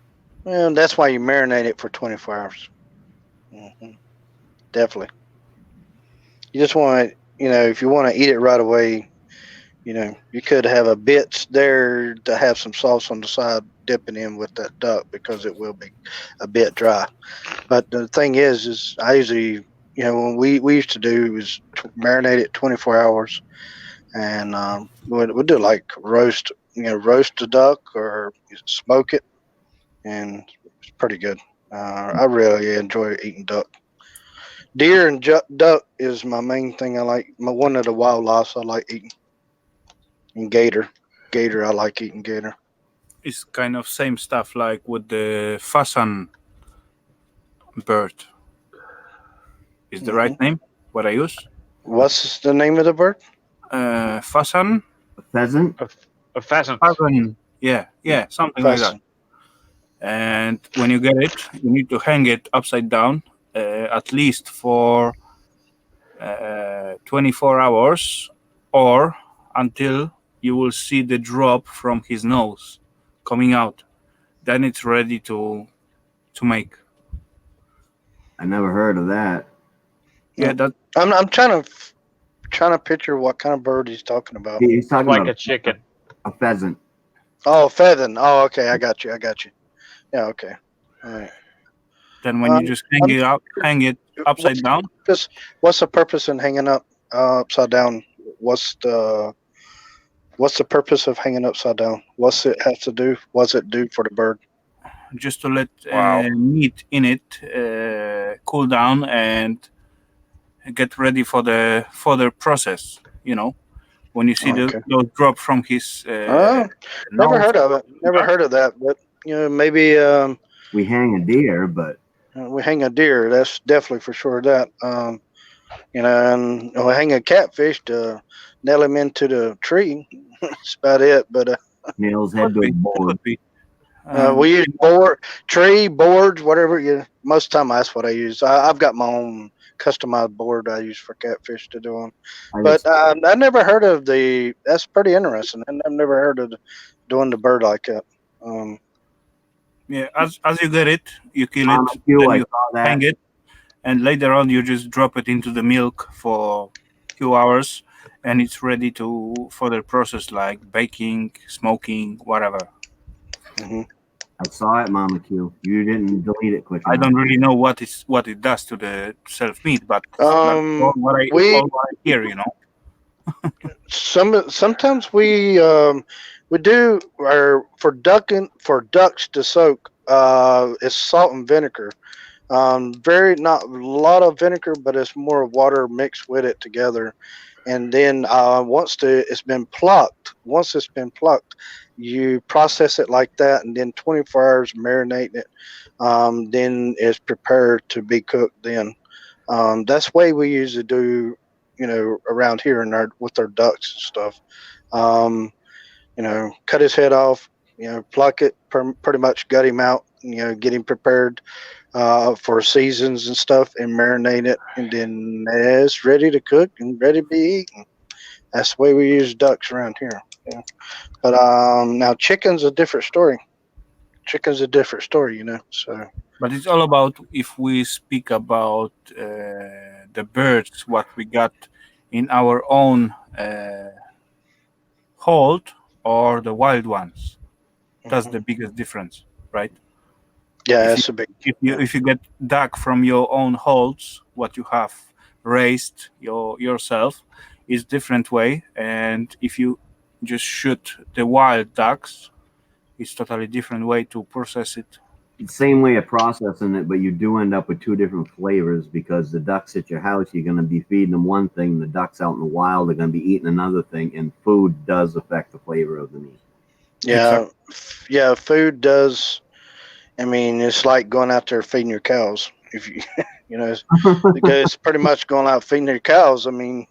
Well, that's why you marinate it for 24 hours. Definitely. You just want to, if you want to eat it right away, you could have a bits there to have some sauce on the side dipping in with that duck because it will be a bit dry. But the thing is I usually, when we used to do is marinate it 24 hours. And we'd do like roast the duck or smoke it, and it's pretty good. I really enjoy eating duck. Deer and duck is my main thing. I like one of the wildlife I like eating. And gator, I like eating gator. It's kind of same stuff like with the pheasant bird. Is the right name what I use? What's the name of the bird? Pheasant. A pheasant. A pheasant. Pheasant. Yeah, something like that. And when you get it, you need to hang it upside down, at least for 24 hours, or until you will see the drop from his nose coming out. Then it's ready to make. I never heard of that. Yeah, that. I'm trying to picture what kind of bird he's talking about. He's talking like about a chicken. A pheasant. Oh, pheasant. Oh, okay. I got you. Yeah, okay. All right. Then when you just hang it upside down. What's the purpose in hanging up upside down? What's the purpose of hanging upside down? What's it have to do? What's it do for the bird? Just to let meat in it cool down and get ready for the further process. When you see those drop from his. Never heard of it. Never heard of that. But maybe we hang a deer, but we hang a deer. That's definitely for sure. That and we hang a catfish to nail him into the tree. That's about it. But nails head to a board. We use tree boards, whatever. Most of the time, that's what I use. I've got my own customized board I use for catfish to do them. But I never heard of that's pretty interesting. I've never heard of doing the bird like that. Yeah, as you get it, you kill it, then you hang it, and later on you just drop it into the milk for a few hours, and it's ready to further process like baking, smoking, whatever. Mm-hmm. I saw it, Mama Q. You didn't delete it quick enough. I don't really know what it does to the self meat, but what I hear, Sometimes we do for ducks to soak. It's salt and vinegar. Not a lot of vinegar, but it's more water mixed with it together, and then it's been plucked. Once it's been plucked, you process it like that, and then 24 hours marinating it. Then it's prepared to be cooked. Then that's the way we usually do, around here with our ducks and stuff. Um, cut his head off, pluck it, pretty much gut him out, get him prepared for seasons and stuff, and marinate it, and then it's ready to cook and ready to be eaten. That's the way we use ducks around here. Yeah. But now chicken's a different story. Chicken's a different story, So But it's all about if we speak about the birds, what we got in our own hold, or the wild ones. That's the biggest difference, right? yeah, If that's a big. if you get duck from your own holds, what you have raised yourself is different way, and if you just shoot the wild ducks, it's totally different way to process it. Same way of processing it, but you do end up with two different flavors because the ducks at your house, you're going to be feeding them one thing. The ducks out in the wild are going to be eating another thing, and food does affect the flavor of the meat. Yeah, yeah, food does. I mean, it's like going out there feeding your cows. If you, it's pretty much going out feeding your cows. I mean,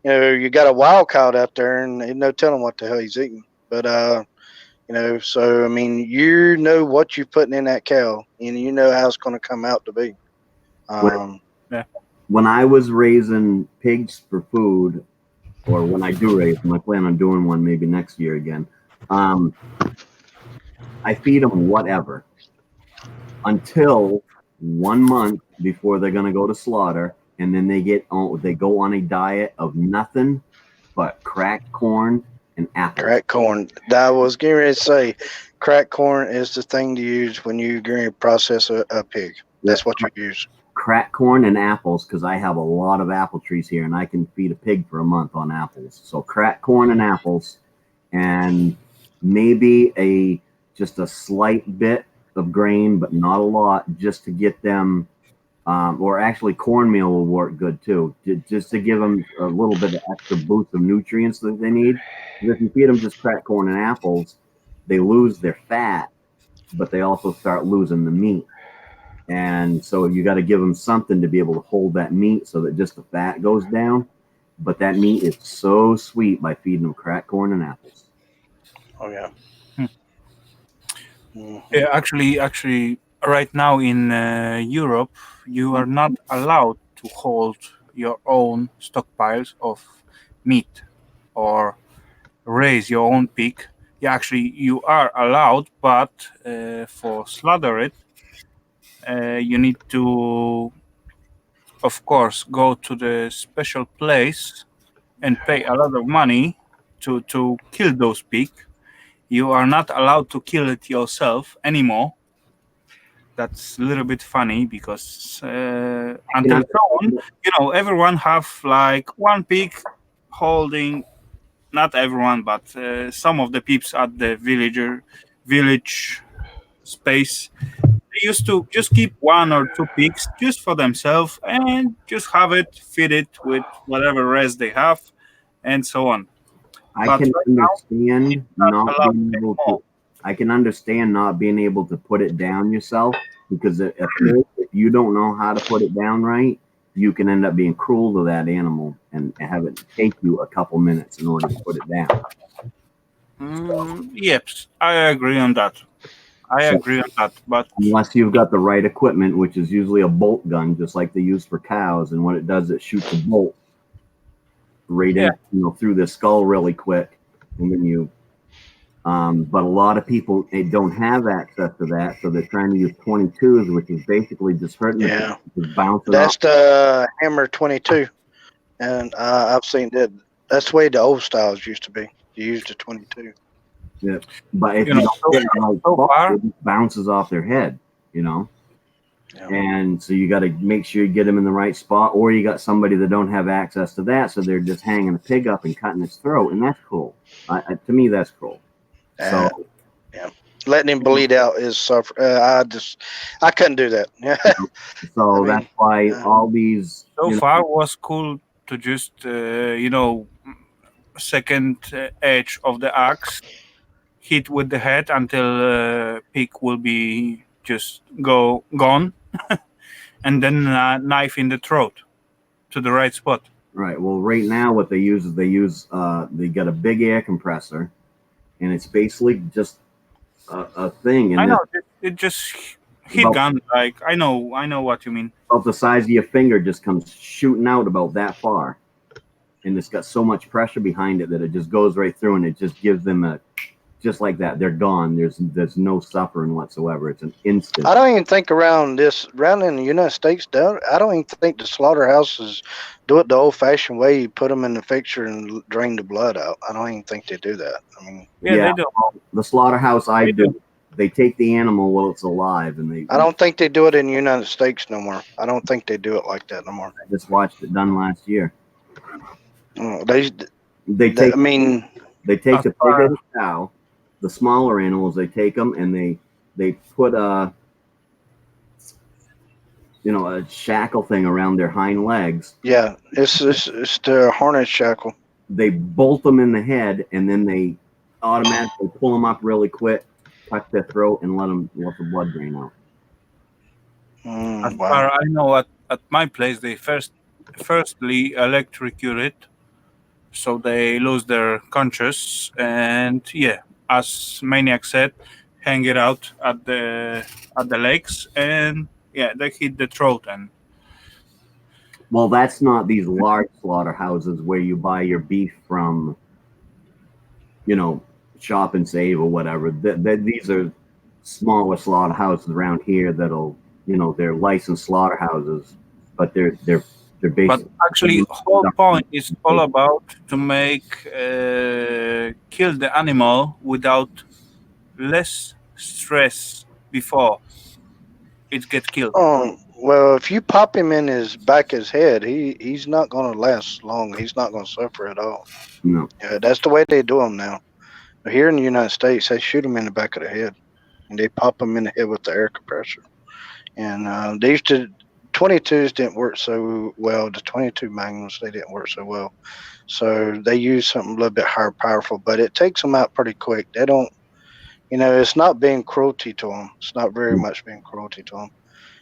you got a wild cow out there, and ain't no telling what the hell he's eating. But so I mean, what you're putting in that cow, and you know how it's going to come out to be. When I was raising pigs for food, or when I do raise them, I plan on doing one maybe next year again. I feed them whatever until 1 month before they're going to go to slaughter, and then they go on a diet of nothing but cracked corn and apples. Cracked corn. I was getting ready to say, cracked corn is the thing to use when you're going to process a pig. That's what you use. Cracked corn and apples, because I have a lot of apple trees here, and I can feed a pig for a month on apples. So cracked corn and apples, and maybe just a slight bit of grain, but not a lot, just to get them. Or actually, cornmeal will work good too, just to give them a little bit of extra boost of nutrients that they need. Because if you feed them just cracked corn and apples, they lose their fat, but they also start losing the meat. And so you got to give them something to be able to hold that meat so that just the fat goes down. But that meat is so sweet by feeding them cracked corn and apples. Oh yeah. Yeah, actually, right now in Europe, you are not allowed to hold your own stockpiles of meat or raise your own pig. Yeah, actually, you are allowed, but for slaughter it, you need to, of course, go to the special place and pay a lot of money to kill those pig. You are not allowed to kill it yourself anymore. That's a little bit funny because until so everyone have like one pig holding, not everyone, but some of the peeps at the village space. They used to just keep one or two pigs just for themselves and just have it, feed it with whatever rest they have, and so on. I can understand not being able to put it down yourself, because if you don't know how to put it down right, you can end up being cruel to that animal and have it take you a couple minutes in order to put it down. Yep, I agree on that. But unless you've got the right equipment, which is usually a bolt gun, just like they use for cows, and what it does, it shoots a bolt right in, through the skull really quick, and then you. But a lot of people, they don't have access to that, so they're trying to use 22s, which is basically just hurting the bouncing. That's the hammer 22, and I've seen that. That's the way the old styles used to be. You used a 22. Yeah, but if you don't get the right spot, it just bounces off their head, And so you got to make sure you get them in the right spot, or you got somebody that don't have access to that, so they're just hanging a pig up and cutting its throat, and that's cruel. To me, that's cruel. So, letting him bleed out is suffer. I couldn't do that. So that's why all these. So far was cool to just second edge of the axe, hit with the head until pig will be just gone, and then knife in the throat to the right spot. Right. Well, right now what they use is they got a big air compressor, and it's basically just a thing. And I know it just hit About- gun. Like I know what you mean. about the size of your finger just comes shooting out about that far, and it's got so much pressure behind it that it just goes right through, and it just gives them a just like that. They're gone. There's no suffering whatsoever. It's an instant. I don't even think around in the United States, I don't even think the slaughterhouses do it the old-fashioned way. You put them in the fixture and drain the blood out. I don't even think they do that. I mean, they do. The slaughterhouse I do, they take the animal while it's alive, and I don't think they do it in the United States no more. I don't think they do it like that no more. I just watched it done last year. They take. I mean, they take the bigger cow, the smaller animals. They take them and they put a shackle thing around their hind legs. Yeah, it's the harness shackle. They bolt them in the head, and then they automatically pull them up really quick, cut their throat, and let the blood drain out. As far as I know, at my place, they firstly electrocute it, so they lose their conscious, and as Maniac said, hang it out at the legs, and they hit the throat. And well, that's not these large slaughterhouses where you buy your beef from, Shop and Save or whatever. These are smaller slaughterhouses around here that'll, they're licensed slaughterhouses, but they're basically. But actually, whole point is all about to make kill the animal without less stress before it gets killed. Well, if you pop him in his head, he's not going to last long. He's not going to suffer at all. No. Yeah, that's the way they do them now. Here in the United States, they shoot him in the back of the head, and they pop him in the head with the air compressor. And they used to 22s didn't work so well. The 22 Magnums, they didn't work so well. So they use something a little bit higher powerful, but it takes them out pretty quick. They don't, it's not being cruelty to them. It's not very much being cruelty to them.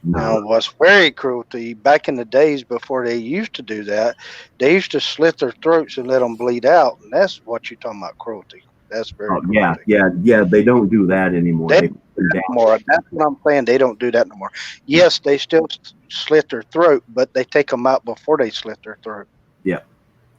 Now, what's very cruelty, back in the days before they used to do that, they used to slit their throats and let them bleed out. And that's what you're talking about, cruelty. That's very cruelty. Yeah. They don't do that anymore. They more. That's what I'm saying. They don't do that no more. Yes, they still slit their throat, but they take them out before they slit their throat. Yeah,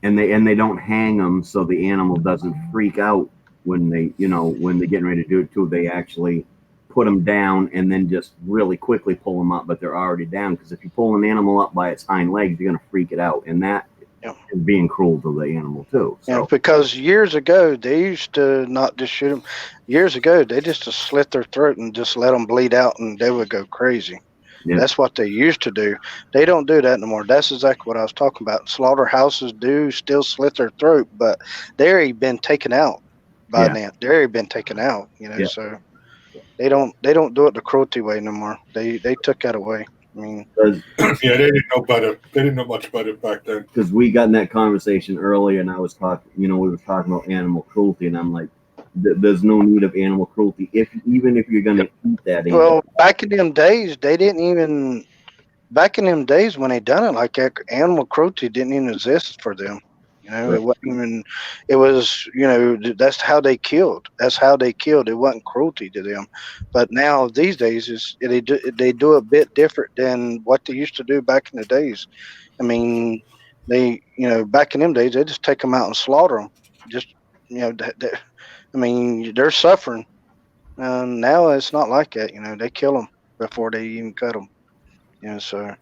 and they don't hang them so the animal doesn't freak out when they're getting ready to do it too. They actually put them down and then just really quickly pull them up, but they're already down. Because if you pull an animal up by its hind legs, you're going to freak it out, and that is being cruel to the animal too. So. Yeah, because years ago they used to not just shoot them. Years ago they just slit their throat and just let them bleed out, and they would go crazy. Yeah. That's what they used to do. They don't do that no more. That's exactly what I was talking about. Slaughterhouses do still slit their throat, but they've already been taken out by now. They've already been taken out, so they don't do it the cruelty way no more. They took that away. I mean, they didn't know better. They didn't know much better back then. Because we got in that conversation earlier, and I was talking, we were talking about animal cruelty, and I'm like, there's no need of animal cruelty even if you're going to eat that animal. Well, back in them days, they didn't even. Back in them days when they done it like that, animal cruelty didn't even exist for them. It wasn't even. It was, that's how they killed. That's how they killed. It wasn't cruelty to them. But now these days, they do a bit different than what they used to do back in the days. I mean, they, back in them days, they just take them out and slaughter them. Just, I mean, they're suffering. Now it's not like that. They kill them before they even cut them. So.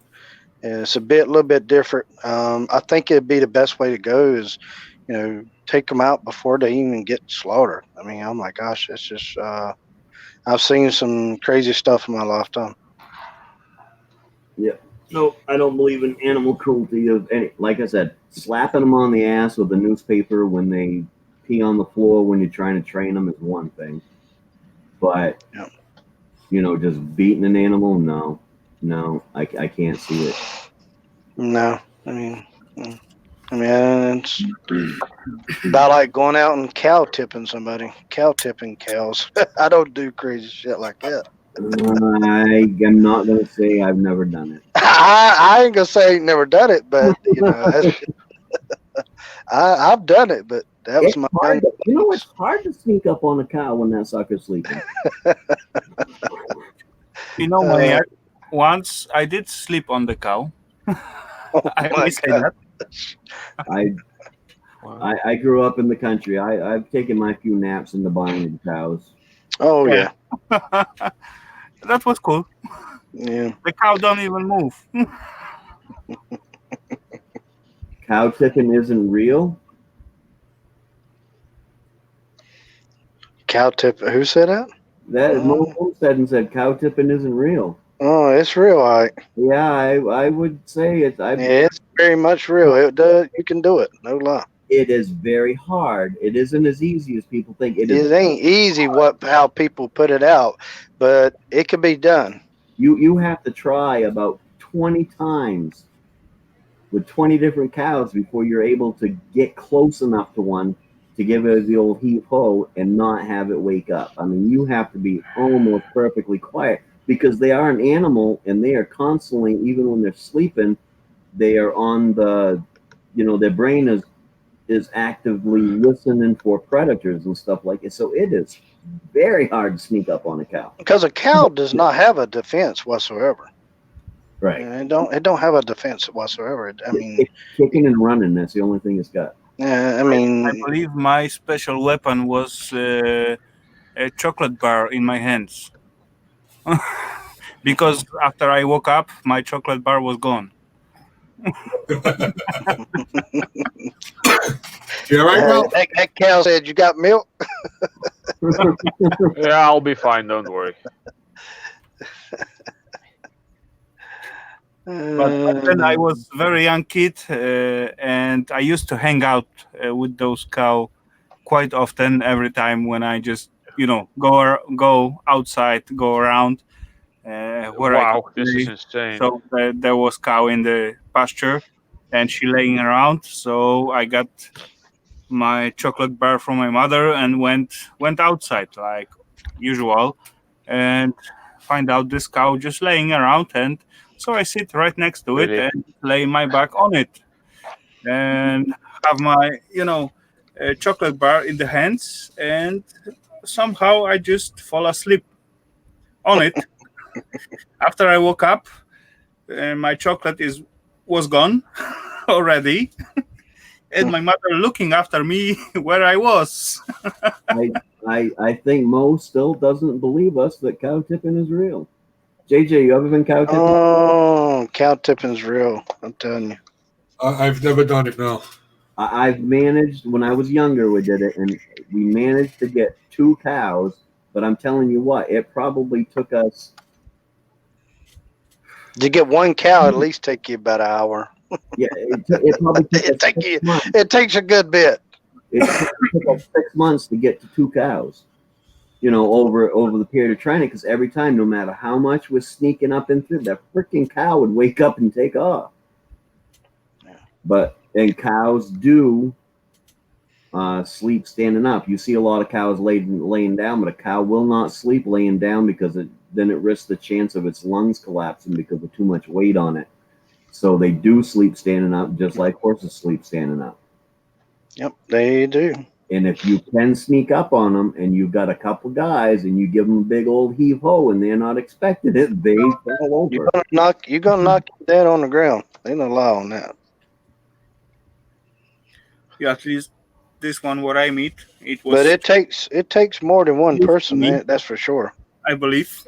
It's a little bit different. I think it'd be the best way to go is, take them out before they even get slaughtered. I mean, oh my gosh, it's just, I've seen some crazy stuff in my lifetime. Yeah. No, I don't believe in animal cruelty of any. Like I said, slapping them on the ass with a newspaper when they pee on the floor when you're trying to train them is one thing. But, just beating an animal, no, I can't see it. No, I mean, I mean, it's about like going out and cow tipping somebody, cow tipping cows. I don't do crazy shit like that. I am not going to say I've never done it. I ain't gonna say I ain't never done it, but I've done it, but that was It's my hard. It's hard to sneak up on a cow when that sucker's sleeping. Once I did sleep on the cow. I always say that. I grew up in the country. I've taken my few naps in the barn with cows. Oh yeah. That was cool. Yeah. The cow don't even move. Cow tipping isn't real. Cow tip. Who said that? That Mo said cow tipping isn't real. Oh, it's real, all right. Yeah, I would say it. It's very much real. It does. You can do it. No lie. It is very hard. It isn't as easy as people think. It ain't easy how people put it out, but it can be done. You have to try about 20 times with 20 different cows before you're able to get close enough to one to give it the old heave ho and not have it wake up. I mean, you have to be almost perfectly quiet because they are an animal and they are constantly, even when they're sleeping, they are on the, their brain is actively listening for predators and stuff like it. So it is very hard to sneak up on a cow. Because a cow does not have a defense whatsoever. Right. It don't have a defense whatsoever. I mean, it's kicking and running. That's the only thing it's got. I mean, I believe my special weapon was a chocolate bar in my hands. Because after I woke up, my chocolate bar was gone. You all right, Mel? That cow said, "You got milk?" Yeah, I'll be fine. Don't worry. But then I was very young kid, and I used to hang out with those cow quite often. Every time when I just go outside, go around. Where Wow, this is insane. So there was cow in the pasture, and she laying around. So I got my chocolate bar from my mother and went outside like usual, and find out this cow just laying around. And so I sit right next to it and lay my back on it, and have my chocolate bar in the hands, and somehow I just fall asleep on it. After I woke up, my chocolate was gone already, and my mother looking after me where I was. I think Mo still doesn't believe us that cow tipping is real. JJ, you ever been cow tipping? Oh, cow tipping's real. I'm telling you. I've never done it. No. I've managed, when I was younger, we did it, and we managed to get 2 cows. But I'm telling you what, it probably took us. To get 1 cow, at least take you about an hour. Yeah, it probably took us it takes a good bit. It took us 6 months to get to 2 cows. Over the period of training, because every time, no matter how much was sneaking up and through, that freaking cow would wake up and take off. And cows do sleep standing up. You see a lot of cows laying down, but a cow will not sleep laying down because then it risks the chance of its lungs collapsing because of too much weight on it. So they do sleep standing up, just like horses sleep standing up. Yep, they do. And if you can sneak up on them and you've got a couple guys and you give them a big old heave ho and they're not expecting it, they fall over. You're gonna knock your dad on the ground. Ain't no lie on that. Yeah, at least this one where I meet, it was. But it takes more than one person. That's for sure. I believe.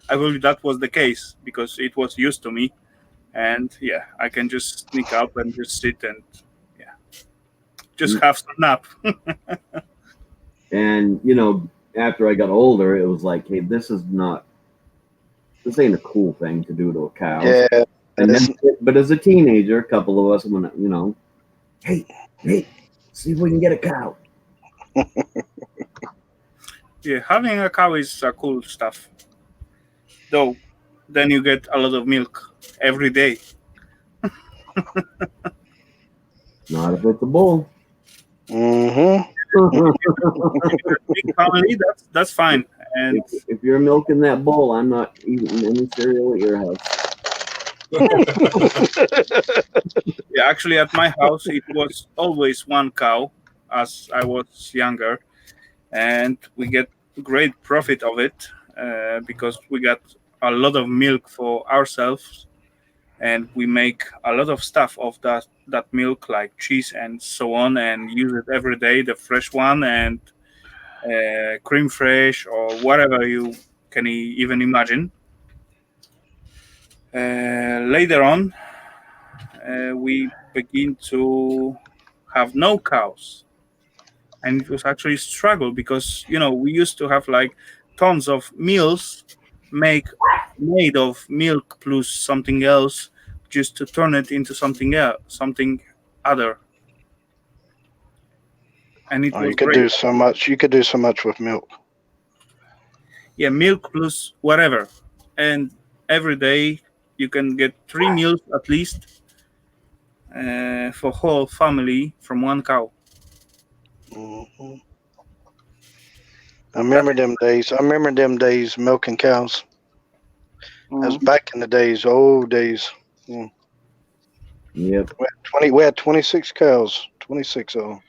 I believe that was the case because it was used to me, and yeah, I can just sneak up and just sit and just have some nap. And after I got older, it was like, hey, this ain't a cool thing to do to a cow. Yeah. But as a teenager, a couple of us went, hey, see if we can get a cow. Yeah, having a cow is cool stuff. Though, then you get a lot of milk every day. Not if it's a bull. Mm-hmm. Big family, that's fine. And If you're milking that bull, I'm not eating any cereal at your house. yeah, actually, at my house, it was always one cow as I was younger, and we get great profit of it because we got a lot of milk for ourselves, and we make a lot of stuff of that milk, like cheese and so on, and use it every day, the fresh one, and cream fresh or whatever you can even imagine. Later on, we begin to have no cows, and it was actually struggle because we used to have like tons of meals make made of milk plus something else just to turn it into something else, something other, and it Oh, was you could great. do so much. You could do so much with milk. Yeah, milk plus whatever, and every day you can get 3 meals at least for whole family from one cow. Hmm. I remember them days. I remember them days milking cows. That's back in the days, old days. Mm. Yep. We had 26 cows, 26 of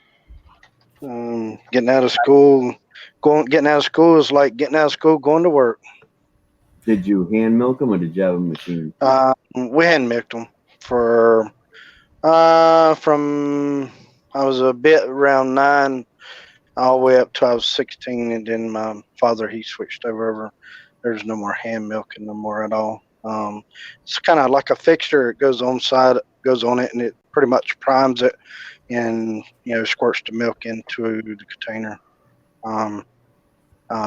them. Getting out of school, getting out of school is like getting out of school, going to work. Did you hand milk them or did you have a machine? We hand milked them for from I was a bit around 9 all the way up to I was 16, and then my father he switched over. There's no more hand milking no more at all. It's kind of like a fixture. It goes on it, and it pretty much primes it, and squirts the milk into the container.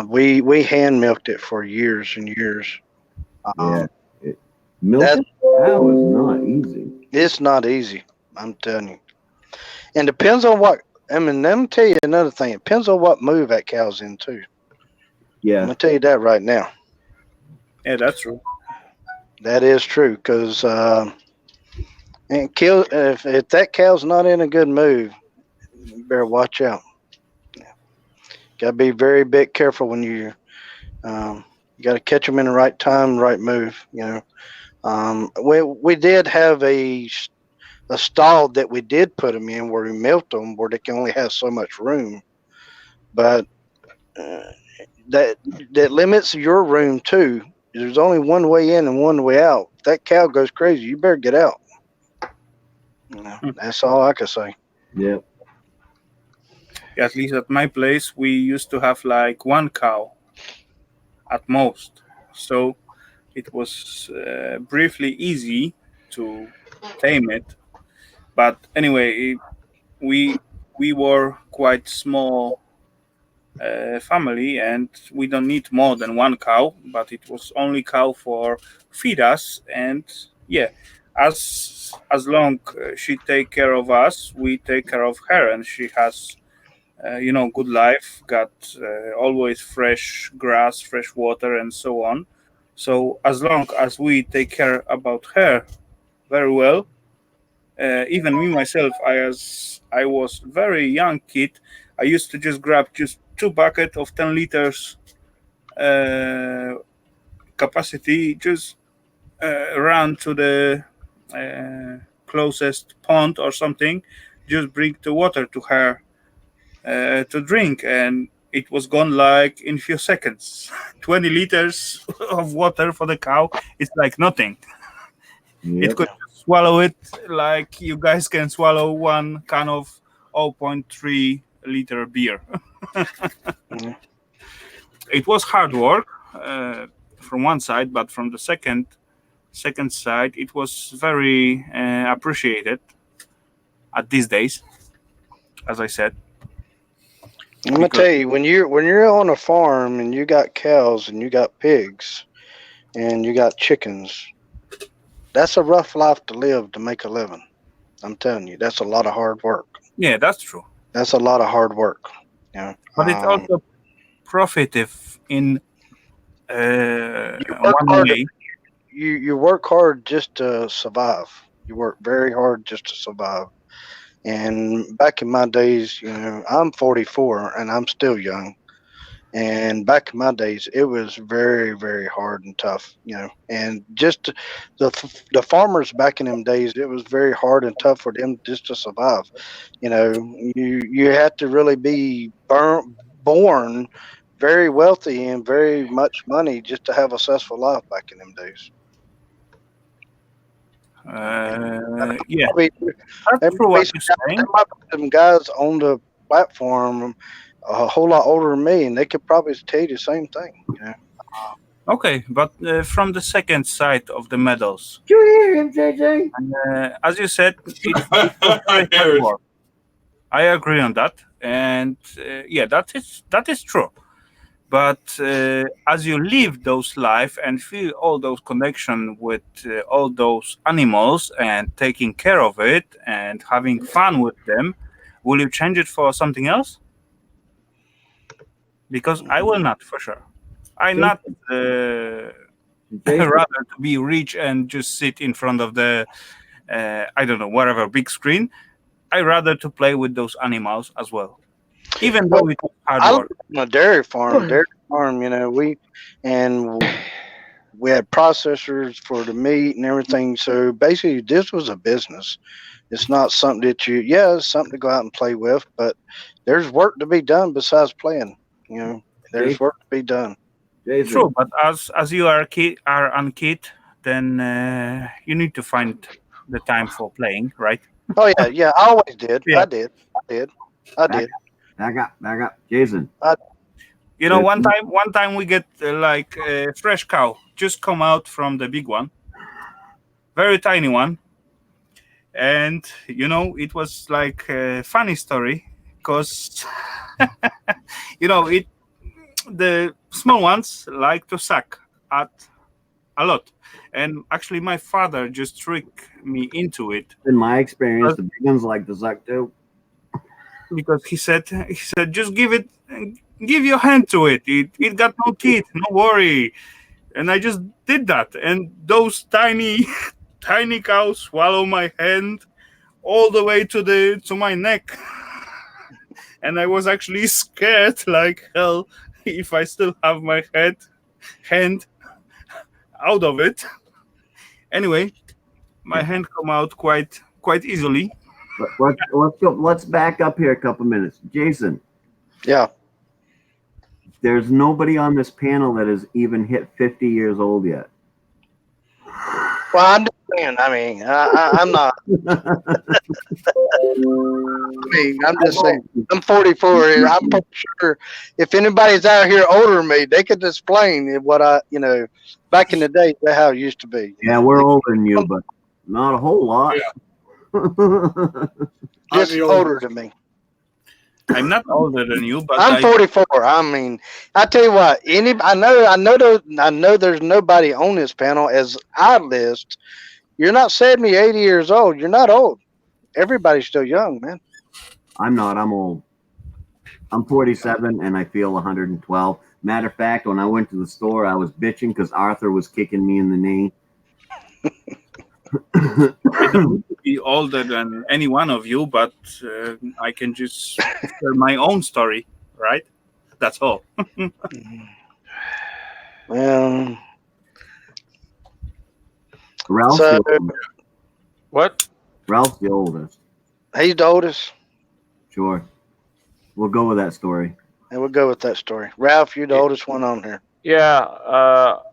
We hand milked it for years and years. Yeah. Milking a cow is not easy. It's not easy, I'm telling you. And depends on what. I mean, let me tell you another thing. It depends on what move that cow's in too. Yeah. I'm gonna tell you that right now. Yeah, that's true. That is true, because if that cow's not in a good move, you better watch out. Got to be very bit careful when you got to catch them in the right time, right move. We did have a stall that we did put them in where we milked them, where they can only have so much room, but that limits your room too. There's only one way in and one way out. If that cow goes crazy, you better get out. That's all I can say. Yep. Yeah, at least at my place, we used to have like one cow at most. So it was briefly easy to tame it. But anyway, we were quite small family, and we don't need more than one cow. But it was only cow for feed us, and yeah, as long she take care of us, we take care of her, and she has good life, got always fresh grass, fresh water, and so on. So as long as we take care about her very well, even me myself, as I was very young kid, I used to just grab just 2 buckets of 10 liters capacity, just run to the closest pond or something, just bring the water to her to drink, and it was gone like in few seconds. 20 liters of water for the cow, it's like nothing. Yep. It could swallow it like you guys can swallow one can of 0.3 liter beer. It was hard work from one side, but from the second side, it was very appreciated at these days, as I said. I'm gonna tell you, when you're on a farm and you got cows and you got pigs and you got chickens, that's a rough life to live to make a living. I'm telling you, that's a lot of hard work. Yeah, that's true. That's a lot of hard work. But it's also profitive in work one hard. way. You work hard just to survive. You work very hard just to survive. And back in my days, I'm 44 and I'm still young. And back in my days, it was very, very hard and tough, And just the farmers back in them days, it was very hard and tough for them just to survive. You had to really be born very wealthy and very much money just to have a successful life back in them days. Yeah, Probably, that's true what you're there saying. might be some guys on the platform a whole lot older than me, and they could probably tell you the same thing. Okay, but from the second side of the medals, Did you hear him, JJ? as you said, it was very hard work. I agree on that, and yeah, that is true. But as you live those life and feel all those connection with all those animals and taking care of it and having fun with them, will you change it for something else? Because I will not, for sure. I not rather to be rich and just sit in front of the I don't know, whatever big screen. I rather to play with those animals as well, even though it's hard I work. live on a dairy farm. We had processors for the meat and everything. So basically, this was a business. It's not something that it's something to go out and play with, but there's work to be done besides playing. There's work to be done. Jason. True, but as you are a kid, then you need to find the time for playing, right? Oh yeah, I always did. Yeah. I did. Back up, Jason. One time we get like a fresh cow just come out from the big one, very tiny one, and it was like a funny story because the small ones like to suck at a lot, and actually my father just tricked me into it. In my experience, the big ones like to suck too. Because he said just give your hand to it. It got no teeth, no worry. And I just did that, and those tiny cows swallow my hand all the way to my neck. And I was actually scared like hell if I still have my hand out of it. Anyway, my hand come out quite easily. Let's back up here a couple minutes. Jason. Yeah. There's nobody on this panel that has even hit 50 years old yet. Well, I'm just saying. I mean, I'm not. I'm just saying. I'm 44, and I'm pretty sure if anybody's out here older than me, they could explain what back in the day, how it used to be. Yeah, we're older than you, but not a whole lot. Yeah. Just older than me. I'm not older than you, but I'm 44. I mean, I tell you what. I know there's nobody on this panel as I list. You're not 70, 80 years old. You're not old. Everybody's still young, man. I'm not. I'm old. I'm 47 and I feel 112. Matter of fact, when I went to the store, I was bitching because Arthur was kicking me in the knee. I don't need to be older than any one of you, but I can just share my own story, right? That's all. Well, Ralph's so, the oldest. What? Ralph's the oldest. He's the oldest. Sure. We'll go with that story. And we'll go with that story. Ralph, you're the oldest one on here. Yeah,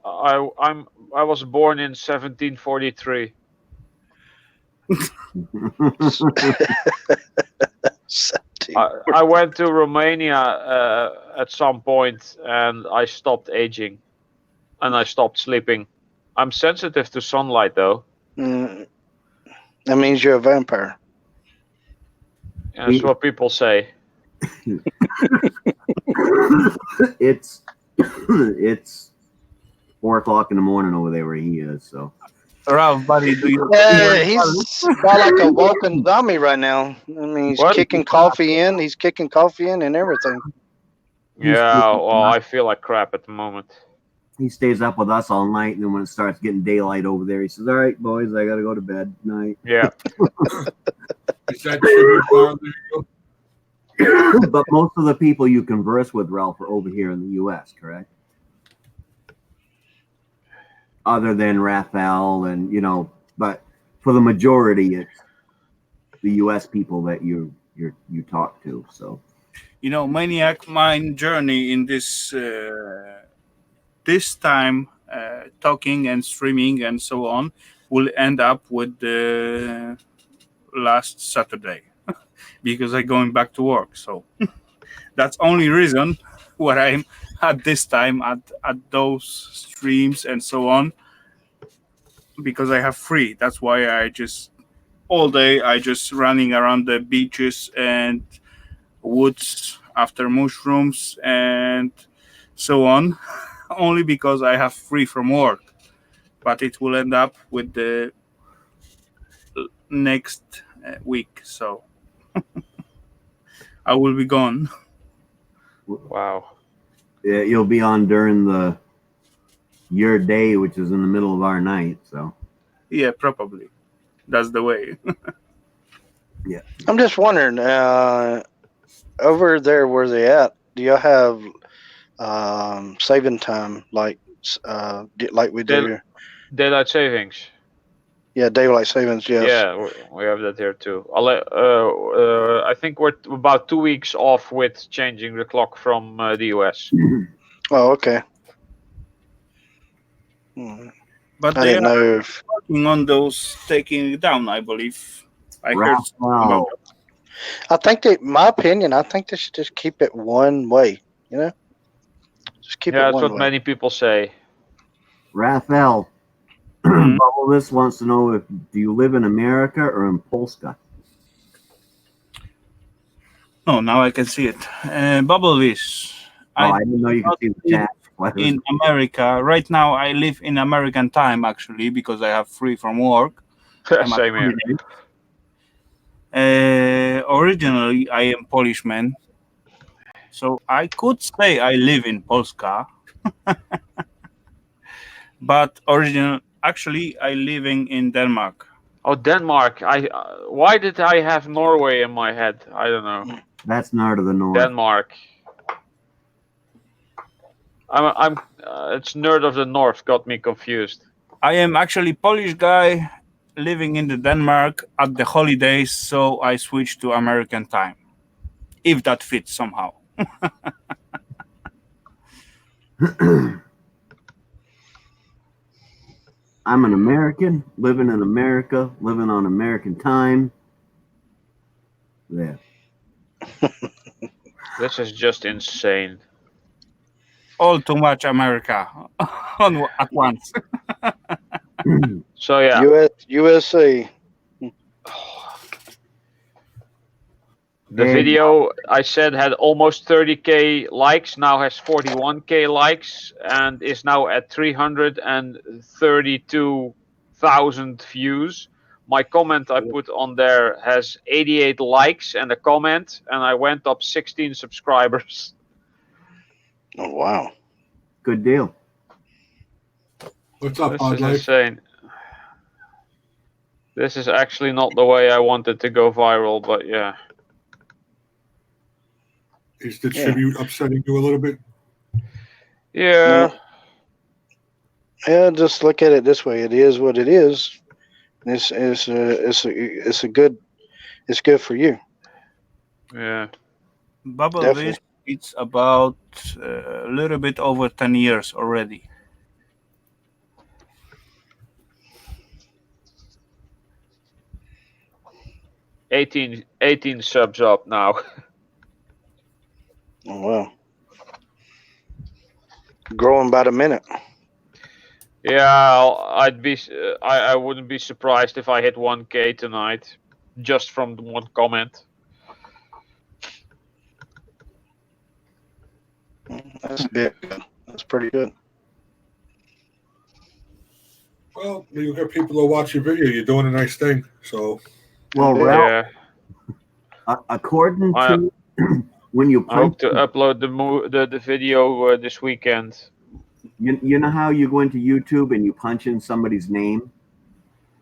I was born in 1743. I went to Romania at some point, and I stopped aging, and I stopped sleeping. I'm sensitive to sunlight, though. That means you're a vampire. Yeah, that's what people say. It's 4 o'clock in the morning over there where he is. So, Ralph, buddy, do you? He's got like a walking zombie right now. I mean, he's kicking coffee in. He's kicking coffee in and everything. Yeah, well, I feel like crap at the moment. He stays up with us all night, and then when it starts getting daylight over there, he says, "All right, boys, I gotta go to bed. Night." Yeah. Is that tribute bother you? But most of the people you converse with, Ralph, are over here in the U.S., correct? Other than Raphael and, but for the majority, it's the U.S. people that you talk to. So, Maniac Mind journey in this time, talking and streaming and so on, will end up with the last Saturday because I'm going back to work. So that's only reason why I'm at this time at those streams and so on, because I have free. That's why I just all day I just running around the beaches and woods after mushrooms and so on, only because I have free from work. But it will end up with the next week, so I will be gone. Wow. Yeah, you'll be on during your day, which is in the middle of our night. So, Yeah, probably. That's the way. yeah. I'm just wondering, over there where they at, do y'all have saving time like we do? Daylight savings. Yeah, daylight savings. Yes. Yeah, we have that here too. I think we're about 2 weeks off with changing the clock from the US. Oh, okay. Hmm. But I they didn't are know if working on those taking it down, I believe. I heard something about that. I think my opinion, I think they should just keep it one way. Just keep it Yeah, that's one what way. many people say. Raphael, Bubble this wants to know do you live in America or in Polska? Oh, now I can see it. Bubble this. I didn't know you could see the chat. In America. Right now, I live in American time, actually, because I have free from work. Same here. Originally, I am Polish man. So I could say I live in Polska. But actually, I living in Denmark. Oh, Denmark. Why did I have Norway in my head? I don't know. That's Nerd of the North. Denmark. It's Nerd of the North got me confused. I am actually Polish guy living in the Denmark at the holidays, so I switched to American time, if that fits somehow. I'm an American, living in America, living on American time. Yeah. This is just insane. All too much America at once. So yeah. USA. The video I said had almost 30k likes, now has 41k likes, and is now at 332,000 views. My comment I put on there has 88 likes and a comment, and I went up 16 subscribers. Oh wow! Good deal. What's up, This Odd is Life? insane. This is actually not the way I wanted to go viral, but yeah. Is the tribute upsetting you a little bit? Yeah. Yeah, just look at it this way. It is what it is. It's good for you. Yeah. Bubble Definitely. this, it's about a little bit over 10 years already. Eighteen subs up now. Oh wow! Growing by the minute. Yeah, I wouldn't be surprised if I hit 1k tonight, just from one comment. That's big. That's pretty good. Well, you got people to watch your video. You're doing a nice thing. So, well, Ralph, according to when you I hope to upload the video this weekend. You know how you go into YouTube and you punch in somebody's name?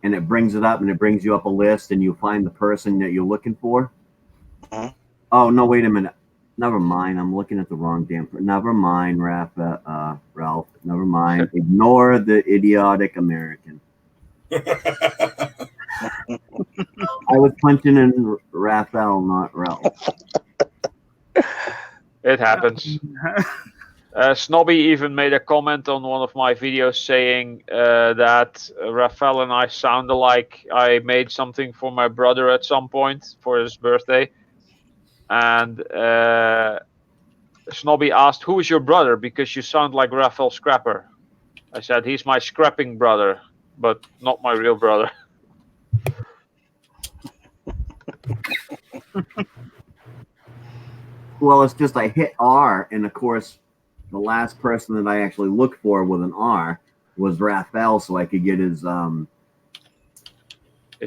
and it brings it up, and it brings you up a list, and you find the person that you're looking for. Mhm. Oh no! Wait a minute. Never mind. I'm looking at the wrong damn. Never mind, Ralph. Never mind. Ignore the idiotic American. I was punching in Raphael, not Ralph. It happens. Snobby even made a comment on one of my videos saying that Raphael and I sound alike. I made something for my brother at some point for his birthday. And Snobby asked, "Who is your brother? Because you sound like Raphael Scrapper." I said, "He's my scrapping brother, but not my real brother." Well, it's just I hit R, and of course, the last person that I actually looked for with an R was Raphael, so I could get his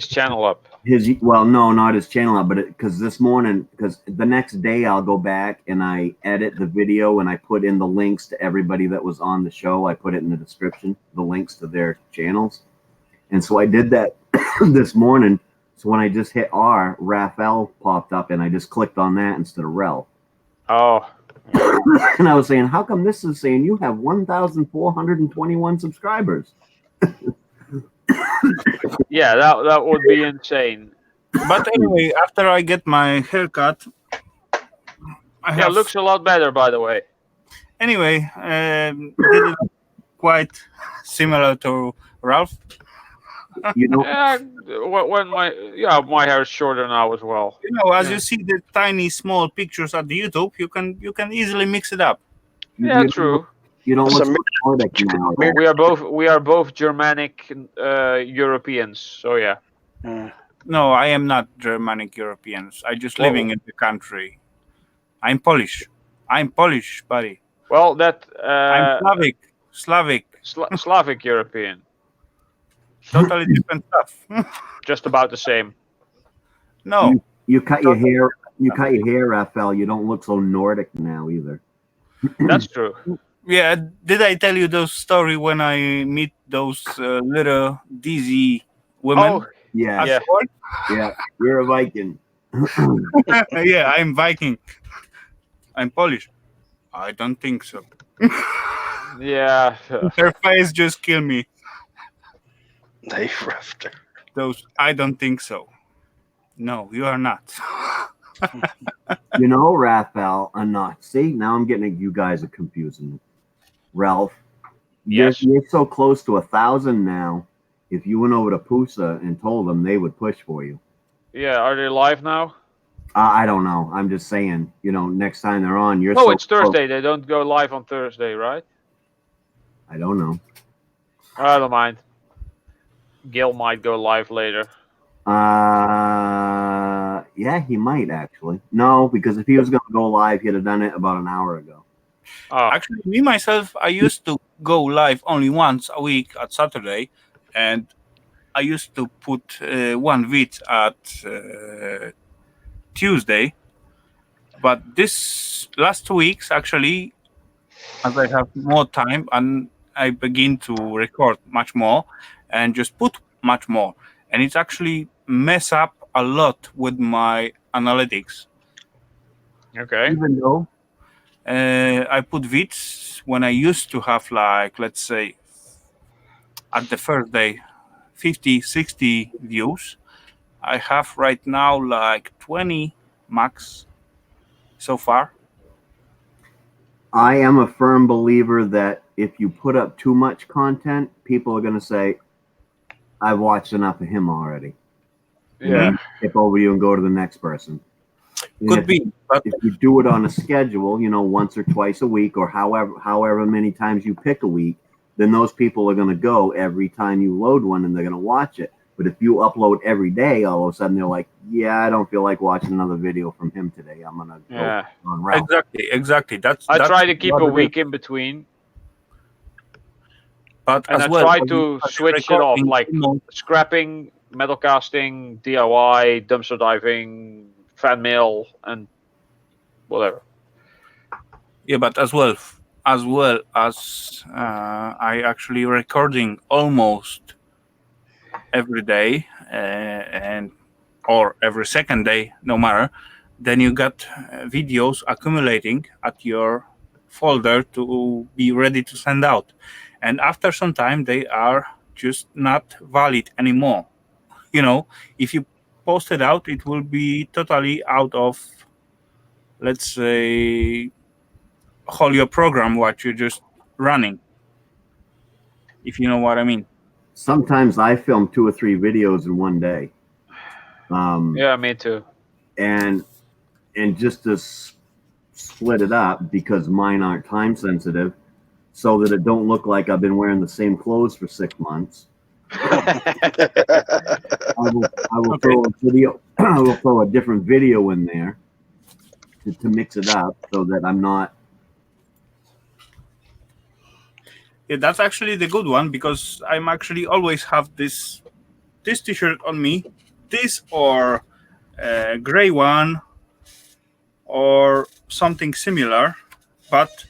channel up. No, not his channel up, but because this morning, because the next day I'll go back and I edit the video and I put in the links to everybody that was on the show. I put it in the description, the links to their channels, and so I did that this morning. So when I just hit R, Raphael popped up, and I just clicked on that instead of Rel. Oh. And I was saying, how come this is saying you have 1,421 subscribers? Yeah, that would be insane. But anyway, after I get my haircut, it looks a lot better, by the way. Anyway, did it quite similar to Ralph? You know, when my hair is shorter now as well. You know, as you see the tiny small pictures at the YouTube, you can easily mix it up. Yeah, true. You don't look Nordic now. We are both Germanic Europeans, so yeah. No, I am not Germanic Europeans. I just living in the country. I'm Polish. I'm Polish, buddy. Well, that I'm Slavic. Slavic European. Totally different stuff. Just about the same. No. You cut your hair. You cut your hair, Raphael. You don't look so Nordic now either. That's true. Yeah, did I tell you those story when I meet those little dizzy women? Oh, yeah. At work? Yeah, you're a Viking. Yeah, I'm Viking. I'm Polish. I don't think so. Yeah. Her face just killed me. They roughed her. Those, I don't think so. No, you are not. You know, Raphael, I'm not. See, now I'm getting you guys are confusing me. Ralph, yes, you're so close to 1,000 now. If you went over to Pusa and told them, they would push for you. Yeah, are they live now? I don't know. I'm just saying, you know, next time they're on, you're No, so it's Thursday. close. They don't go live on Thursday, right? I don't know. I don't mind. Gil might go live later. Yeah, he might actually. No, because if he was going to go live, he'd have done it about an hour ago. Oh. Actually, me myself, I used to go live only once a week at Saturday, and I used to put one vid at Tuesday. But this last 2 weeks, actually, as I have more time and I begin to record much more and just put much more, and it's actually mess up a lot with my analytics. Okay. Even though I put vids when I used to have, like, let's say, at the first day, 50, 60 views. I have right now like 20 max so far. I am a firm believer that if you put up too much content, people are going to say, I've watched enough of him already. Yeah. Skip over you and go to the next person. Could be. But if you do it on a schedule, you know, once or twice a week or however many times you pick a week, then those people are going to go every time you load one and they're going to watch it. But if you upload every day, all of a sudden they're like, yeah, I don't feel like watching another video from him today. I'm going to go on Ralph. Exactly. I try to keep a week in between. But and as I well, try to switch it off, like scrapping, metal casting, DIY, dumpster diving, fan mail, and whatever. Yeah, but as well as I actually recording almost every day and or every second day, no matter, then you got videos accumulating at your folder to be ready to send out. And after some time, they are just not valid anymore. You know, if you post it out, it will be totally out of, let's say, whole your program what you're just running, if you know what I mean. Sometimes I film 2 or 3 videos in one day. Yeah, me too. And just to split it up, because mine aren't time sensitive, so that it don't look like I've been wearing the same clothes for 6 months. I will throw a video. I will throw a different video in there to mix it up, so that I'm not. Yeah, that's actually the good one, because I'm actually always have this t-shirt on me, this or gray one or something similar. But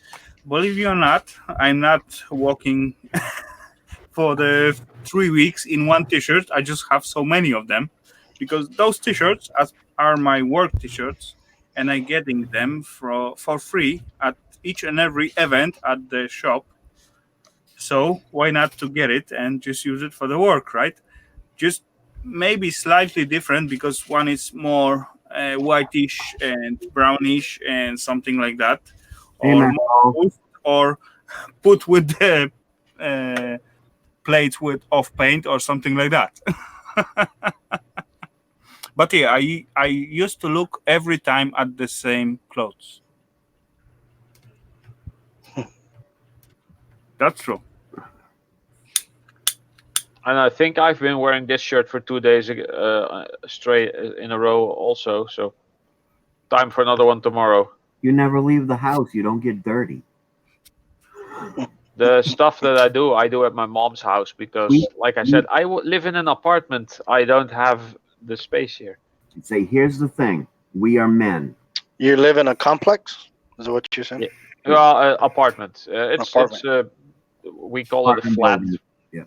believe it or not, I'm not walking for the 3 weeks in one t-shirt. I just have so many of them, because those t-shirts are my work t-shirts, and I'm getting them for free at each and every event at the shop. So why not to get it and just use it for the work, right? Just maybe slightly different, because one is more whitish and brownish and something like that, or more or put with the plates with off paint or something like that. But yeah, I used to look every time at the same clothes. That's true. And I think I've been wearing this shirt for 2 days straight in a row also. So time for another one tomorrow. You never leave the house. You don't get dirty. The stuff that I do at my mom's house, because, like I said, I live in an apartment. I don't have the space here. Say, here's the thing: we are men. You live in a complex? Is that what you're saying? Yeah. Well, apartment. It's we call it a flat. Yeah.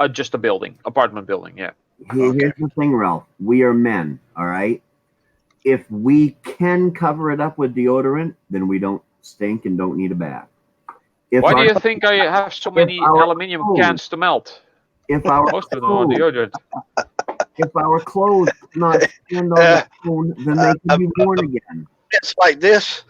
Just a building, apartment building. Yeah. Here's the thing, Ralph. We are men. All right. If we can cover it up with deodorant, then we don't stink and don't need a bath. Why do you think I have so many aluminium cans to melt? Most of them are deodorant. If our clothes not stand on their own, then they can be worn again. It's like this.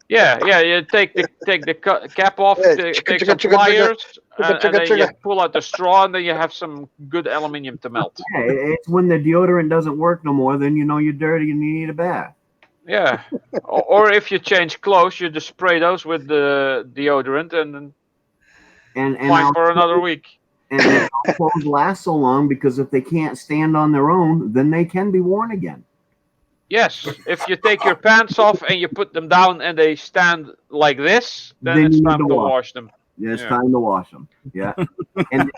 Yeah. You take the cap off, take some pliers, and then you pull out the straw, and then you have some good aluminium to melt. Yeah, it's when the deodorant doesn't work no more, then you know you're dirty and you need a bath. Yeah, or if you change clothes, you just spray those with the deodorant and fine for another week. And our clothes last so long because if they can't stand on their own, then they can be worn again. Yes, if you take your pants off and you put them down and they stand like this, then it's time to wash them. Yeah, it's time to wash them. Yeah, and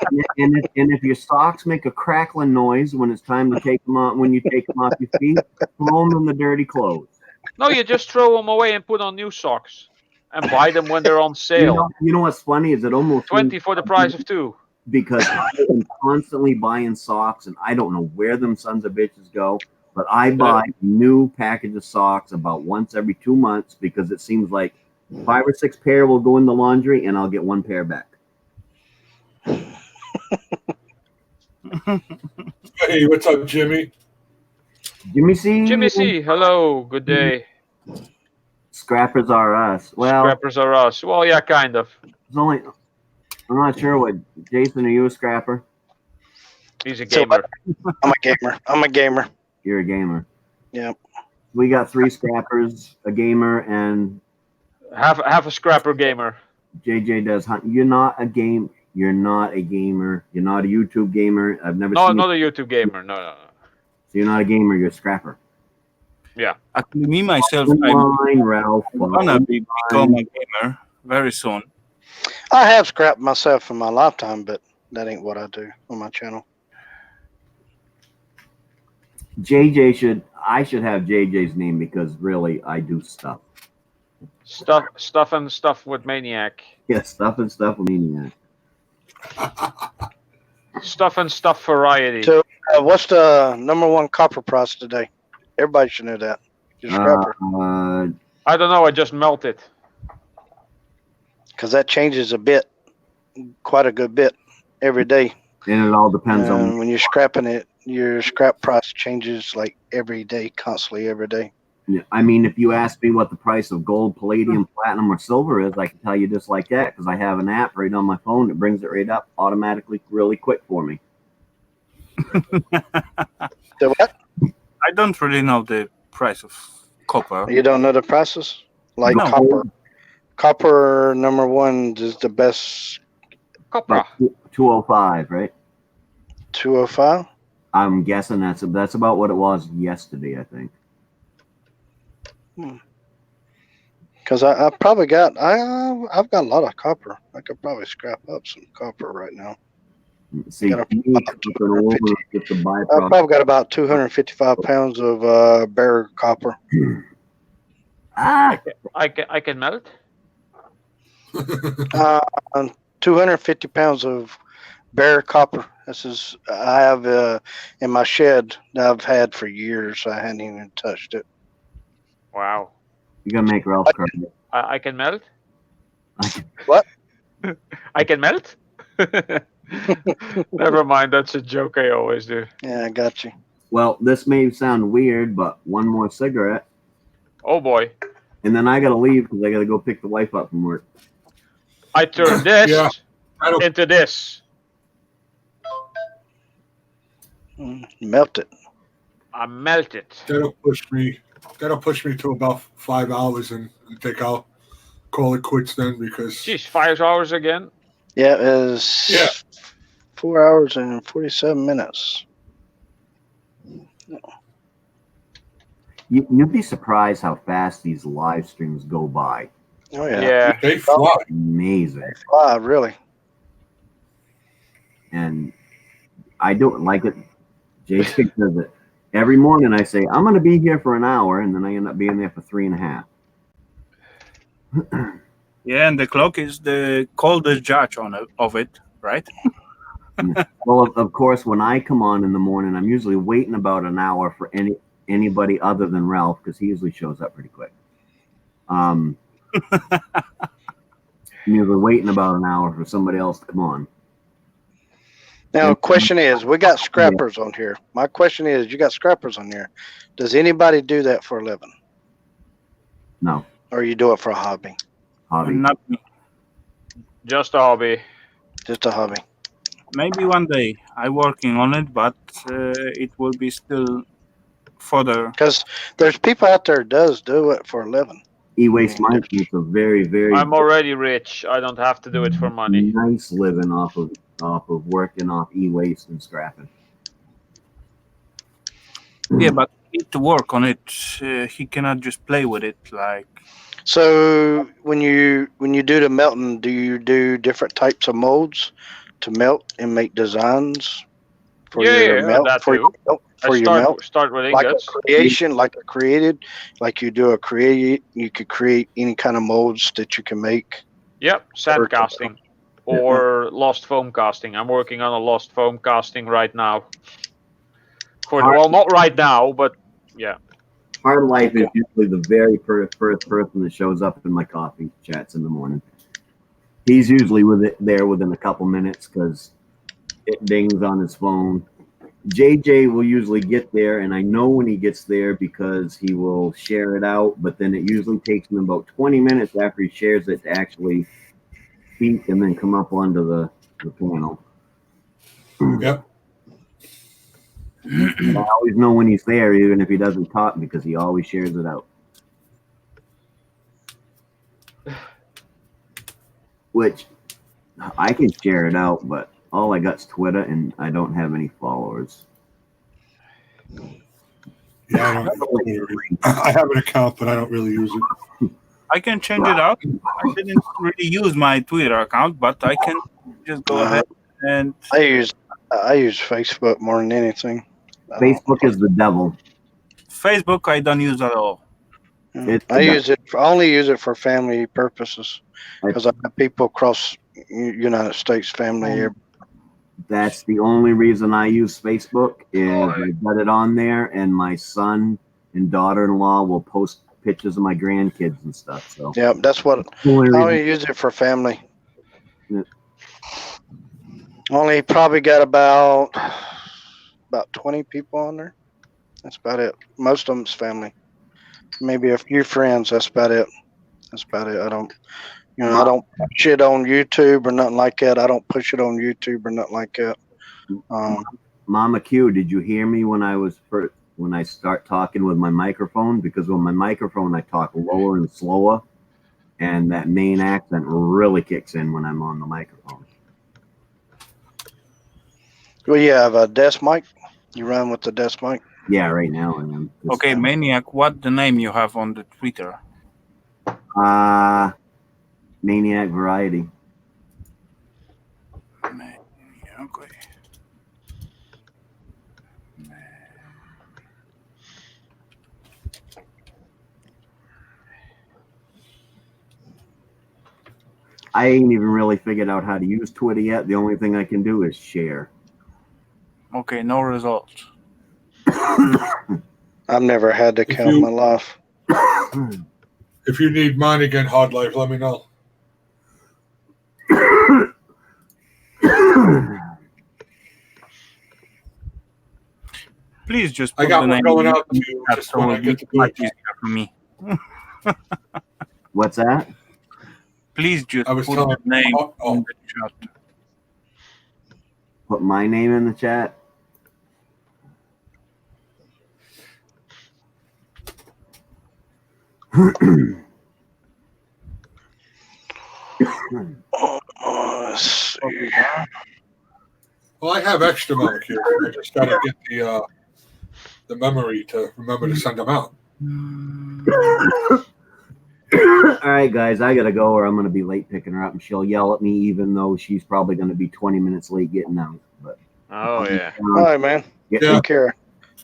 if your socks make a crackling noise when it's time to take them off, when you take them off your feet, throw them in the dirty clothes. No, you just throw them away and put on new socks, and buy them when they're on sale. You know what's funny is it almost 20 for the price of 2. Because I am constantly buying socks, and I don't know where them sons of bitches go, but I buy new package of socks about once every 2 months, because it seems like 5 or 6 pair will go in the laundry, and I'll get 1 pair back. Hey, what's up, Jimmy? Jimmy C. Jimmy C. Hello. Good day. Scrappers are us. Well, Scrappers are us. Well, yeah, kind of. It's only. I'm not sure what. Jason, are you a scrapper? He's a gamer. I'm a gamer. You're a gamer. Yeah. We got 3 scrappers, a gamer, and half a scrapper gamer. JJ does hunt. You're not a game. You're not a gamer. You're not a YouTube gamer. I've never. No, not a YouTube gamer. No. So you're not a gamer. You're a scrapper. Yeah. Actually, me myself, Ralph. I'm gonna become a gamer very soon. I have scrapped myself in my lifetime, but that ain't what I do on my channel. I should have JJ's name, because really I do stuff. Stuff with Maniac. Yeah, stuff with Maniac. Stuff and stuff variety. So, what's the number one copper price today? Everybody should know that. Your scrapper. I don't know. I just melted. Because that changes a bit, quite a good bit, every day. And it all depends on when you're scrapping it. Your scrap price changes like every day, constantly every day. Yeah, I mean, if you ask me what the price of gold, palladium, platinum, or silver is, I can tell you just like that because I have an app right on my phone that brings it right up automatically, really quick for me. The what? I don't really know the price of copper. You don't know the prices? Like No. copper. Copper number one is the best. Copper. 205, right? 205? I'm guessing that's about what it was yesterday, I think. Because I probably got I've got a lot of copper. I could probably scrap up some copper right now. See, Got you need copper and aluminum with the I've byproduct. probably got about 255 pounds of bare copper. Ah, I can melt. 250 pounds of bare copper. This is I have in my shed that I've had for years. I hadn't even touched it. Wow. you gotta make Ralph cry. I can melt. What? I can melt. Never mind. That's a joke I always do. Yeah, I got you. Well, this may sound weird, but one more cigarette, Oh boy. and then I gotta leave because I gotta go pick the wife up from work. I turned this Yeah. into this. Melt it. I melted. That'll push me to about 5 hours, and I think I'll call it quits then because Jeez, 5 hours again. Yeah, it is 4 hours and 47 minutes. You'd be surprised how fast these live streams go by. Oh yeah. Yeah. they fly. Amazing. Wow, really? And I don't like it. Jason says it every morning. I say I'm going to be here for an hour, and then I end up being there for 3.5. Yeah, and the clock is the coldest judge of it, right? Well, of course, when I come on in the morning, I'm usually waiting about an hour for anybody other than Ralph because he usually shows up pretty quick. I'm usually waiting about an hour for somebody else to come on. Now, question is, we got scrappers on here. My question is, you got scrappers on here. Does anybody do that for a living? No, Or you do it for a hobby? hobby. Not me. Just a hobby. Just a hobby. Maybe one day. I'm working on it, but it will be still further. Because there's people out there that does do it for a living. E-waste mining is a very, very I'm already rich. I don't have to do it for money. nice living off of working off e-waste and scrapping. Yeah, but he need to work on it. He cannot just play with it like. So when you do the melting, do you do different types of molds to melt and make designs for your melt? that For too. your melt? For your melt? Start with Like a ingots. creation, like a created, like you do a create, you could create any kind of molds that you can make. Yep, sand casting or lost foam casting. I'm working on a lost foam casting right now. Well, not right now, but yeah. Hard Life is usually the very first person that shows up in my coffee chats in the morning. He's usually there within a couple minutes because it dings on his phone. JJ will usually get there, and I know when he gets there because he will share it out, but then it usually takes him about 20 minutes after he shares it to actually speak and then come up onto the panel. Yep. I always know when he's there, even if he doesn't talk, because he always shares it out. Which I can share it out, but all I got's Twitter, and I don't have any followers. Yeah, I have an account, but I don't really use it. I can change it out. I didn't really use my Twitter account, but I can just go ahead and. I use Facebook more than anything. Facebook is the devil. Facebook, I don't use at all. I use it. I only use it for family purposes because I have people across United States family. That's the only reason I use Facebook is I got it on there, and my son and daughter-in-law will post pictures of my grandkids and stuff. So Yeah, that's what the only I reason. only use it for family. Yeah. Only probably got about 20 people on there. That's about it. Most of them's family. Maybe a few friends. That's about it. I don't, I don't push it on YouTube or nothing like that. I don't push it on YouTube or nothing like that. Mama Q, did you hear me when I start talking with my microphone? Because with my microphone, I talk lower and slower, and that main accent really kicks in when I'm on the microphone. Well, you have a desk mic. You run with the desk mic. Yeah, right now I am. Okay, Maniac, what the name you have on the Twitter? Maniac Variety. Okay. I ain't even really figured out how to use Twitter yet. The only thing I can do is share. Okay, no results. I've never had to count in my life. If you need mine again, Hard Life, let me know. Please just I put got the one name going in out to the you chat just so when I it'll get be to do much it. easier for me. What's that? Please just I was put telling the name oh. in the chat. Put my name in the chat. Well, I have extra molecules. I just got to get the memory to remember to send them out. All right, guys, I gotta go, or I'm gonna be late picking her up, and she'll yell at me, even though she's probably gonna be 20 minutes late getting out. But Oh yeah. All right, man. Take care.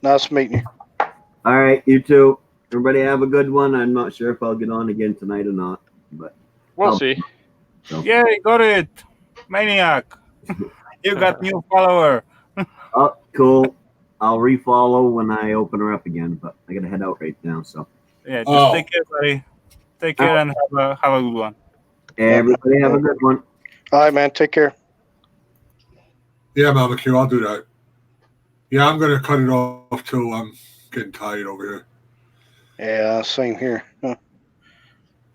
Nice meeting you. All right, you too. Everybody have a good one. I'm not sure if I'll get on again tonight or not, but we'll see. So. Yay, got it. Maniac. You got new follower. Oh, cool. I'll refollow when I open her up again, but I gotta head out right now. So Yeah, just take care, buddy. Take care and have a good one. everybody have a good one. All right, man. Take care. Yeah, Mama Q, I'll do that. Yeah, I'm going to cut it off too. I'm getting tired over here. Yeah, same here. Huh.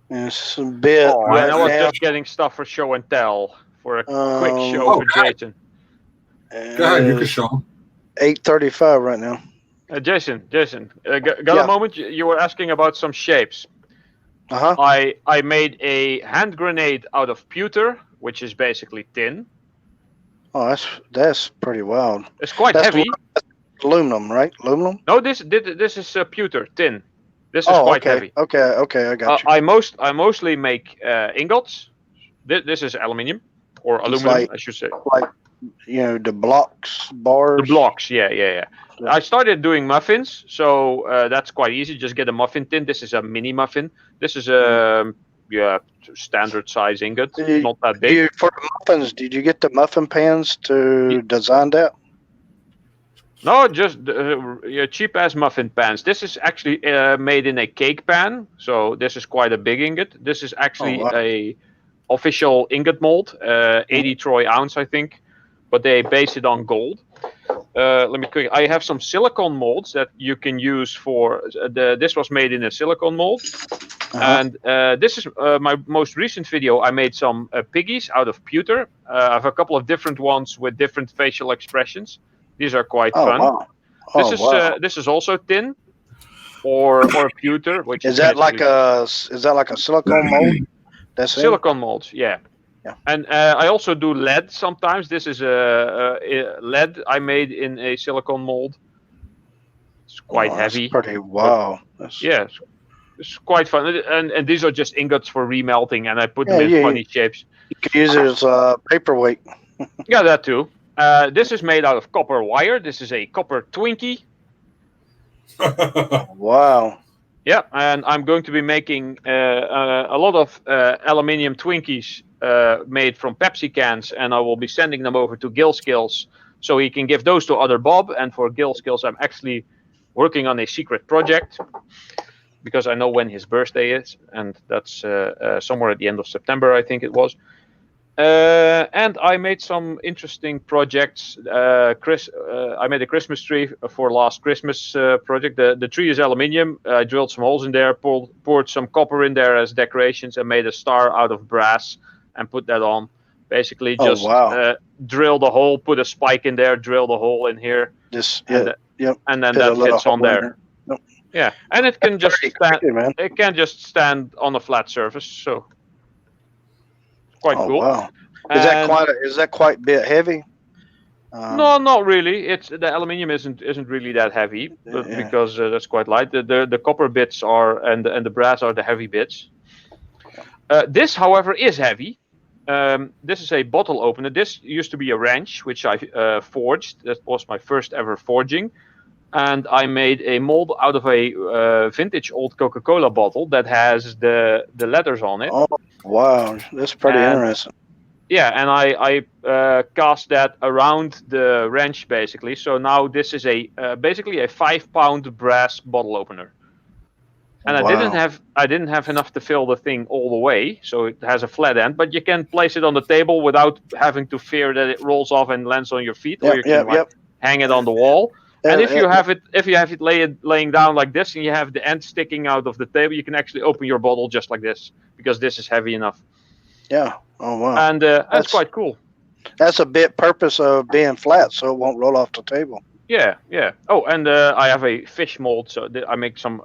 It's a bit. Oh, right and I was now. just getting stuff for show and tell for a quick show for Jason. Go ahead, you can show him. 8:35 right now. Jason, got a moment? You were asking about some shapes. Uh-huh. I made a hand grenade out of pewter, which is basically tin. Oh, that's pretty wild. It's quite heavy. Aluminum, right? Aluminum? No, this is pewter, tin. This is quite heavy. Okay, I got you. I mostly make ingots. This is aluminium or aluminum, I should say. Like the blocks, bars. The blocks, yeah. I started doing muffins, so that's quite easy. Just get a muffin tin. This is a mini muffin. This is a standard size ingot, not that big. For the muffins, did you get the muffin pans to design that? No, just cheap ass muffin pans. This is actually made in a cake pan, so this is quite a big ingot. This is actually a official ingot mold, 80 troy ounce, I think, but they base it on gold. Let me quick. I have some silicone molds that you can use for this was made in a silicone mold. And this is my most recent video. I made some piggies out of pewter. I have a couple of different ones with different facial expressions. These are quite fun. Wow. This is also tin or pewter, which is that like a silicone mold? That's silicone molds, yeah. And I also do lead sometimes. This is a lead I made in a silicone mold. It's quite heavy. That's pretty wow. It's quite fun. And these are just ingots for remelting, and I put them in funny shapes. You could use it as paperweight. Yeah, that too. This is made out of copper wire. This is a copper Twinkie. Wow. Yeah, and I'm going to be making a lot of aluminium Twinkies made from Pepsi cans, and I will be sending them over to Gil Skills so he can give those to other Bob. And for Gil Skills, I'm actually working on a secret project because I know when his birthday is, and that's somewhere at the end of September, I think it was. And I made some interesting projects. I made a Christmas tree for last Christmas project. The tree is aluminium. I drilled some holes in there, poured some copper in there as decorations, and made a star out of brass and put that on. Basically, just drill the hole, put a spike in there, drill the hole in here, and then that fits on there. Yep. Yeah, and it can just stand. Man. It can just stand on a flat surface, so quite cool. Wow. Is that quite a bit heavy? No, not really. The aluminium isn't really that heavy, because that's quite light. The copper bits are and the brass are the heavy bits. This, however, is heavy. This is a bottle opener. This used to be a wrench, which I forged. That was my first ever forging. And I made a mold out of a vintage old Coca-Cola bottle that has the letters on it. Oh, wow. That's pretty interesting. Yeah, and I cast that around the wrench, basically. So now this is basically a 5-pound brass bottle opener. And I didn't have enough to fill the thing all the way, so it has a flat end. But you can place it on the table without having to fear that it rolls off and lands on your feet, or you can hang it on the wall. And if you have it laying down like this, and you have the end sticking out of the table, you can actually open your bottle just like this, because this is heavy enough. Yeah. Oh wow. And that's quite cool. That's a bit purpose of being flat, so it won't roll off the table. Yeah. Oh, and I have a fish mold, so I make some.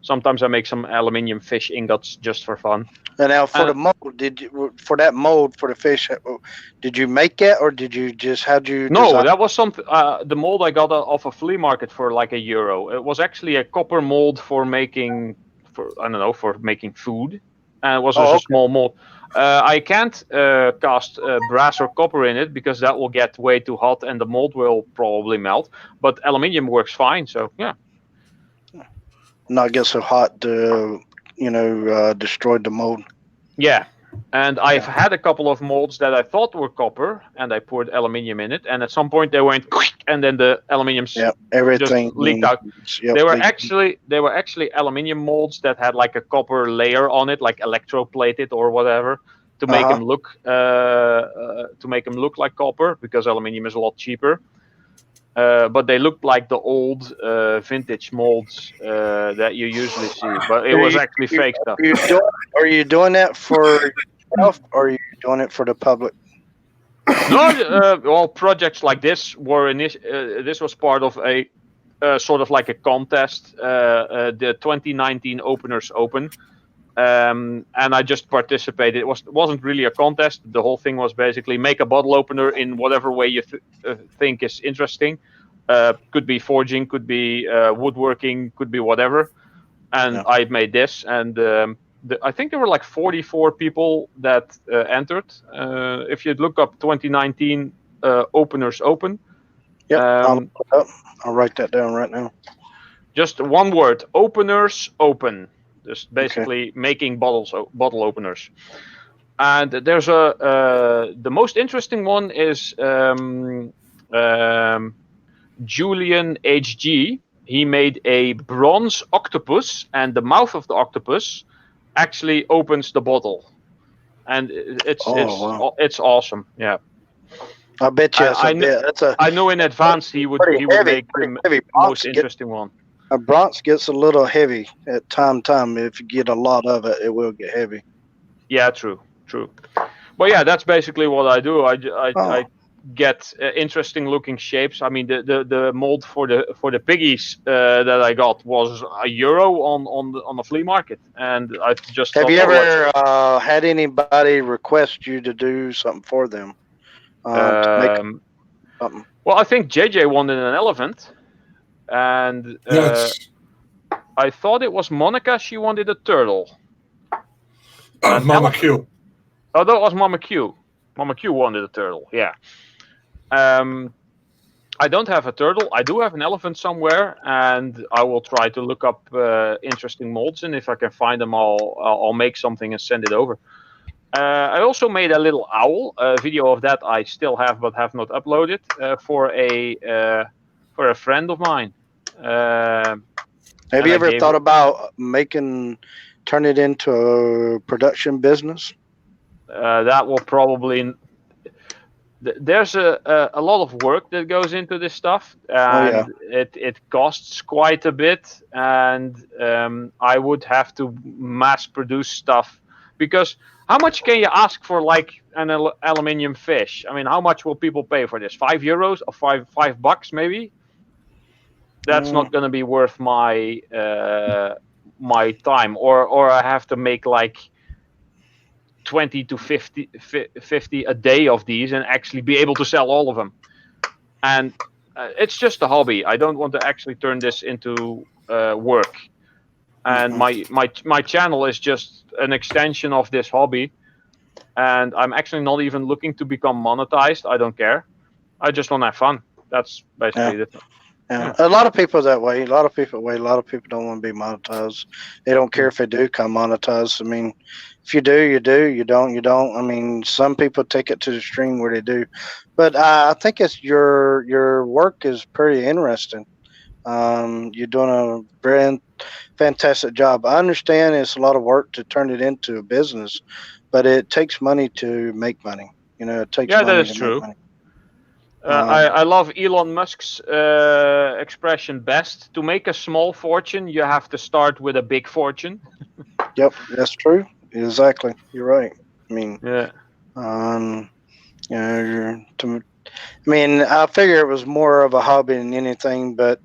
Sometimes I make some aluminium fish ingots just for fun. And now for the mold, for the fish, did you make it, or did you just No, that was something. The mold I got off a flea market for like €1. It was actually a copper mold for making food. And it was a small mold. I can't cast brass or copper in it because that will get way too hot and the mold will probably melt. But aluminium works fine, so yeah. Not get so hot to, destroy the mold. Yeah, and I've had a couple of molds that I thought were copper, and I poured aluminium in it, and at some point they went quick, and then the aluminium just leaked out. They were actually aluminium molds that had like a copper layer on it, like electroplated or whatever, to make them look like copper, because aluminium is a lot cheaper. But they looked like the old vintage molds that you usually see, but it was actually fake stuff. Are you doing that for yourself, or are you doing it for the public? No, well, projects like this were this was part of a sort of like a contest, the 2019 Openers Open, and I just participated. It wasn't really a contest. The whole thing was basically make a bottle opener in whatever way you think is interesting. Could be forging, could be woodworking, could be whatever. And I made this, and I think there were like 44 people that entered. If you look up 2019 Openers Open. I'll write that down right now. Just one word: Openers Open. Just basically making bottle openers. And there's the most interesting one is Julian HG. He made a bronze octopus, and the mouth of the octopus actually opens the bottle, and it's awesome. Yeah, I bet you. I know in advance he would make the most interesting one. A bronze gets a little heavy at time. If you get a lot of it, it will get heavy. Yeah, true. Well, yeah, that's basically what I do. I get interesting looking shapes. I mean, the mold for the piggies that I got was €1 on the flea market, and I just. Have you ever had anybody request you to do something for them? To make something? Well, I think JJ wanted an elephant. And I thought it was Monica. She wanted a turtle. Mama Q. Oh, that was Mama Q. Mama Q wanted a turtle. Yeah. I don't have a turtle. I do have an elephant somewhere, and I will try to look up interesting molds. And if I can find them, I'll make something and send it over. I also made a little owl. A video of that I still have, but have not uploaded for a friend of mine. Have you ever thought it, about turn it into a production business? that will probably. There's a lot of work that goes into this stuff, and it costs quite a bit. And I would have to mass produce stuff, because how much can you ask for like an aluminium fish? I mean, how much will people pay for this? €5 or $5 maybe? That's not going to be worth my my time, or I have to make like 20 to 50 a day of these and actually be able to sell all of them. And it's just a hobby. I don't want to actually turn this into work. And my channel is just an extension of this hobby. And I'm actually not even looking to become monetized. I don't care. I just want to have fun. That's basically it. Yeah. A lot of people that way. A lot of people don't want to be monetized. They don't care if they do come monetized. I mean, if you do, you do. You don't, you don't. I mean, some people take it to the extreme where they do. But I think it's your work is pretty interesting. You're doing a very fantastic job. I understand it's a lot of work to turn it into a business, but it takes money to make money. You know, it takes money that is to true. make money. I love Elon Musk's expression best. To make a small fortune, you have to start with a big fortune. Yep, that's true. Exactly. You're right. I mean, you know, I mean, I figure it was more of a hobby than anything, but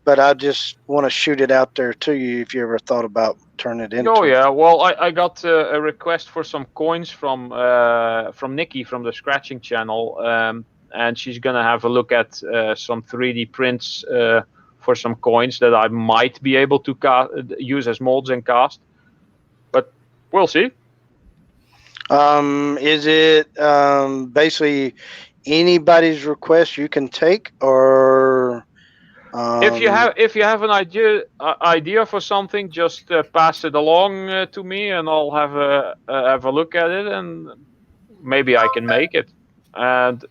I just want to shoot it out there to you if you ever thought about turning it into. Oh yeah, well, I got a request for some coins from Nikki from the Scratching channel, and she's gonna have a look at some 3D prints for some coins that I might be able to use as molds and cast, but we'll see. Is it basically anybody's request you can take, or if you have an idea for something, just pass it along to me, and I'll have a look at it, and maybe I can make it. And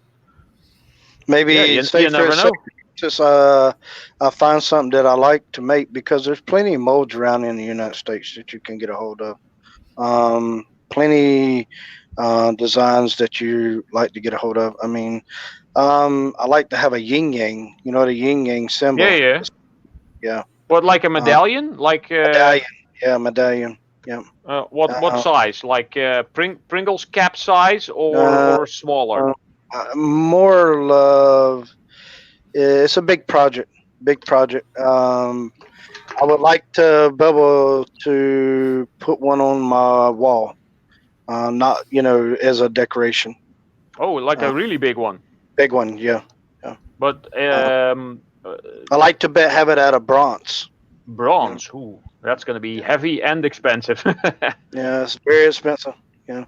maybe you never know. Just I find something that I like to make, because there's plenty of molds around in the United States that you can get a hold of. Plenty designs that you like to get a hold of. I mean, I like to have a yin yang. You know, the yin yang symbol. Yeah. What, like a medallion? Medallion. Yeah, medallion. Yeah. What size? Like Pringles cap size, or smaller? More of. It's a big project. I would like to be able to put one on my wall, not as a decoration. Oh, like a really big one. Big one, yeah. But I like to have it out of bronze. Bronze, ooh, that's going to be heavy and expensive. Yeah, it's very expensive. Yeah,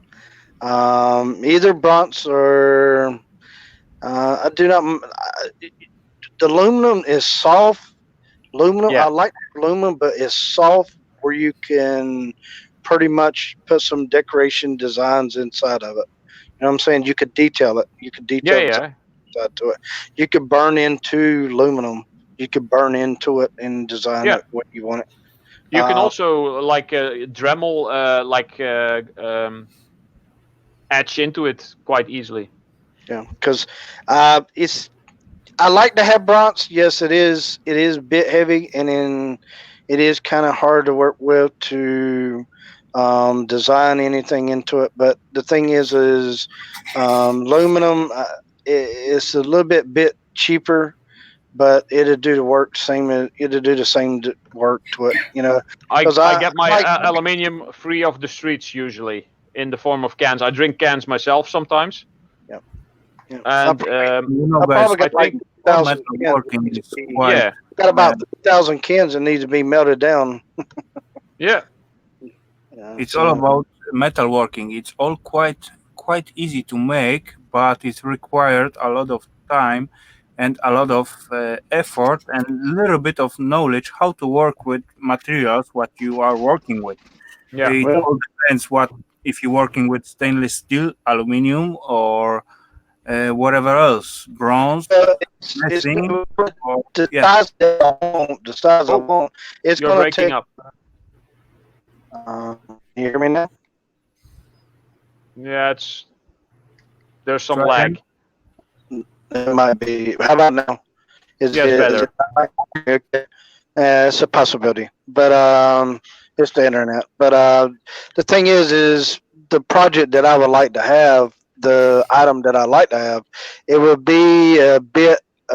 either bronze or I do not. The aluminum is soft. I like aluminum, but it's soft where you can pretty much put some decoration designs inside of it. You know what I'm saying? You could detail it. You could detail inside to it. You could burn into aluminum. You could burn into it and design it what you want it. You can also like Dremel, etch into it quite easily. Yeah, because I like to have bronze. Yes, it is. It is a bit heavy, and then it is kind of hard to work with to design anything into it. But the thing is aluminum. It's a little bit cheaper, but it'll do the work it'll do the same work to it. You know, I get my aluminium free off the streets usually in the form of cans. I drink cans myself sometimes. Yeah. And I probably got like 2,000 cans. Got about 2,000 cans that need to be melted down. It's all about metalworking. It's all quite easy to make, but it required a lot of time and a lot of effort and a little bit of knowledge how to work with materials what you are working with. It all depends what if you're working with stainless steel, aluminum, or whatever else, bronze, It's zinc, or the yeah. size that I want. The size I Oh, want. It's you're gonna breaking take. up. You hear me now? Yeah, there's some Try again. lag. It might be. How about now? Is Yes, it? Is better. it okay? It's a possibility, but it's the internet. But the thing is the project that I would like to have, the item that I like to have, it would be a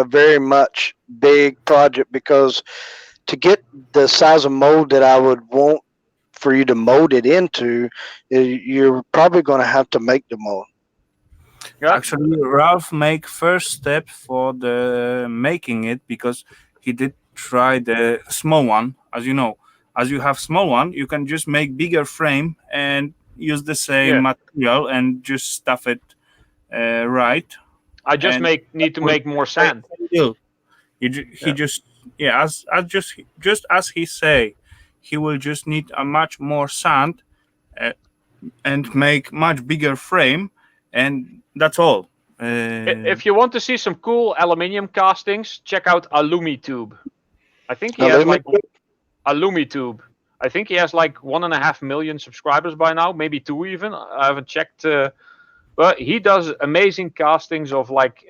very much big project because to get the size of mold that I would want for you to mold it into, you're probably going to have to make the mold. Yeah. Actually, Ralph make first step for the making it because he did try the small one. As you know, as you have small one, you can just make bigger frame and use the same Yeah. material and just stuff it right. I just And need to make more sand. he just just as he say, he will just need a much more sand uh, and make much bigger frame, and that's all. If you want to see some cool aluminium castings, check out Alumitube. I think he has like Alumitube. I think he has like 1.5 million subscribers by now, maybe 2 even. I haven't checked. But he does amazing castings of like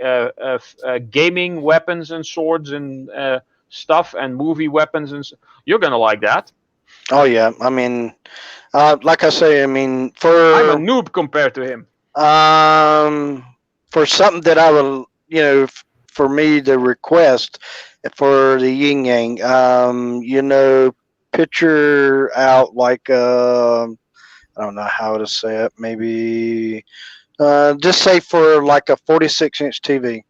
gaming weapons and swords and stuff, and movie weapons, and you're gonna like that. Oh yeah, I mean, like I say, I mean, I'm a noob compared to him. For something that I would, for me to request for the yin yang, picture out like I don't know how to say it. Maybe just say for like a 46-inch TV.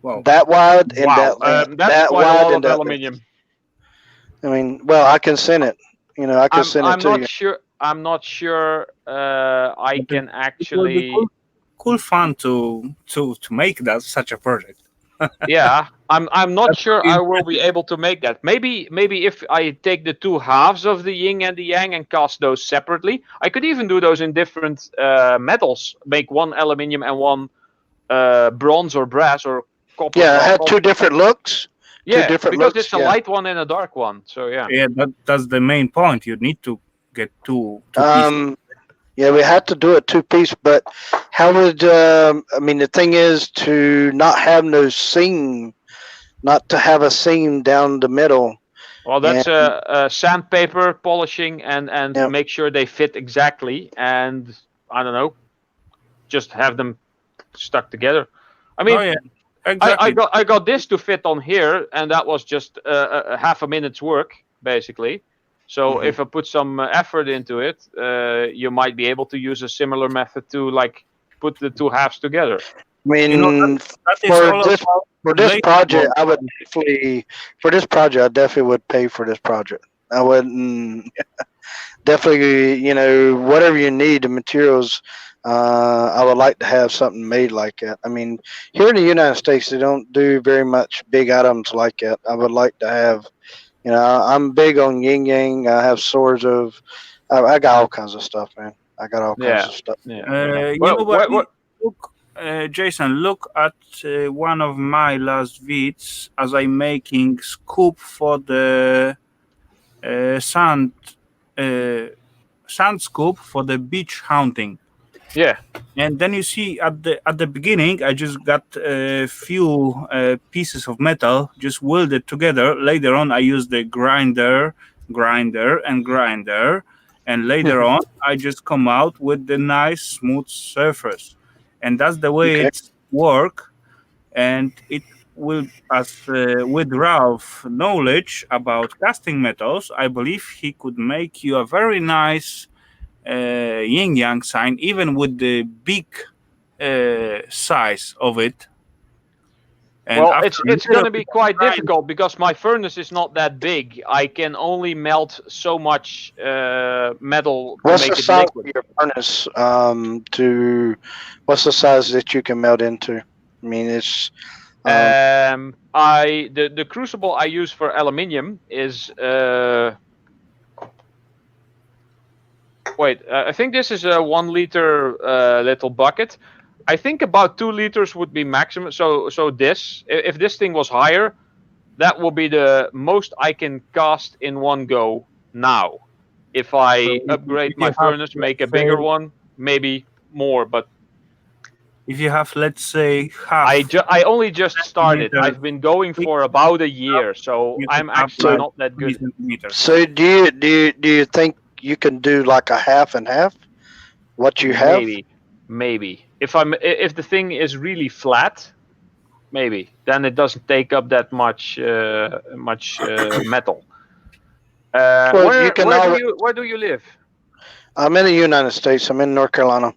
Wow. That wide and Wow, that that's quite a lot of that aluminium. I mean, well, I can send it. I can send it I'm to not you. sure. I'm not sure. I can actually. Cool fun to make that such a project. Yeah, I'm not sure I will be able to make that. Maybe if I take the two halves of the yin and the yang and cast those separately, I could even do those in different metals. Make one aluminium and one bronze or brass or copper. Yeah, it had two different looks. Yeah, two different because looks. it's a light one and a dark one. So yeah. Yeah, that's the main point. You need to get two pieces. Yeah, we had to do a two-piece, but how would I mean? The thing is to not have no seam, not to have a seam down the middle. Well, that's sandpaper polishing and make sure they fit exactly, and I don't know, just have them stuck together. I mean, Oh, yeah. Exactly. I got this to fit on here, and that was just a half a minute's work basically. So if I put some effort into it, you might be able to use a similar method to like put the two halves together. I mean, for this project, I would definitely would pay for this project. I wouldn't definitely, whatever you need, the materials. I would like to have something made like that. I mean, here in the United States, they don't do very much big items like that. I would like to have. I'm big on yin yang. I have swords of. I got all kinds of stuff, man. I got all kinds of stuff. Yeah. Look, Jason, look at one of my last vids as I'm making scoop for the sand scoop for the beach hunting. Yeah. And then you see at the beginning, I just got a few pieces of metal just welded together. Later on, I used the grinder, and later on, I just come out with the nice smooth surface, and that's the way it's work. And it will, as with Ralph knowledge about casting metals, I believe he could make you a very nice yin yang sign, even with the big size of it. And well, it's going to be quite difficult because my furnace is not that big. I can only melt so much metal to What's make the it size liquid. of your furnace? What's the size that you can melt into? I mean, it's. The crucible I use for aluminium is well, Wait, I think this is a 1 liter little bucket. I think about 2 liters would be maximum. So this, if this thing was higher, that will be the most I can cast in one go now. If I upgrade if my you have, furnace, make a let's bigger say, one, maybe more. But if you have, let's say, half I only just started. centimeter I've been going thick, for about a year, so you can I'm have actually like not that 20 good. centimeters. So do you think you can do like a half and half? What you have? Maybe if the thing is really flat, maybe then it doesn't take up that much metal. Well, you can always. Where do you live? I'm in the United States. I'm in North Carolina.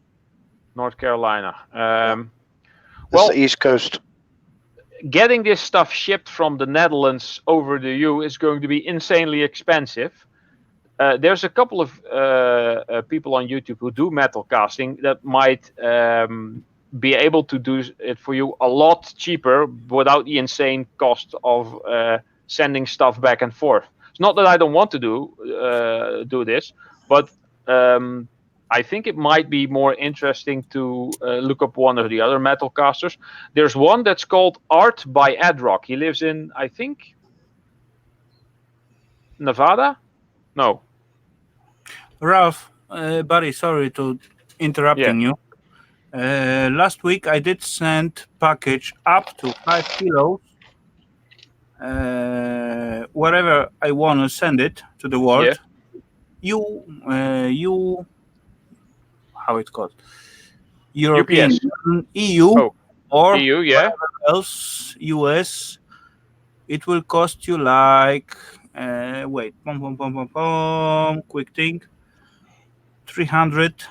North Carolina. It's Well, the East Coast. getting this stuff shipped from the Netherlands over to you is going to be insanely expensive. There's a couple of people on YouTube who do metal casting that might be able to do it for you a lot cheaper without the insane cost of sending stuff back and forth. It's not that I don't want to do this, but I think it might be more interesting to look up one of the other metal casters. There's one that's called Art by Adrock. He lives in, I think, Nevada? No. Ralph, buddy, sorry to interrupting you. Last week I did send package up to 5 kilos. Wherever I want to send it to the world. You, how it's called? European UPS. EU or EU, yeah. whatever else, US. It will cost you like wait, quick think. 300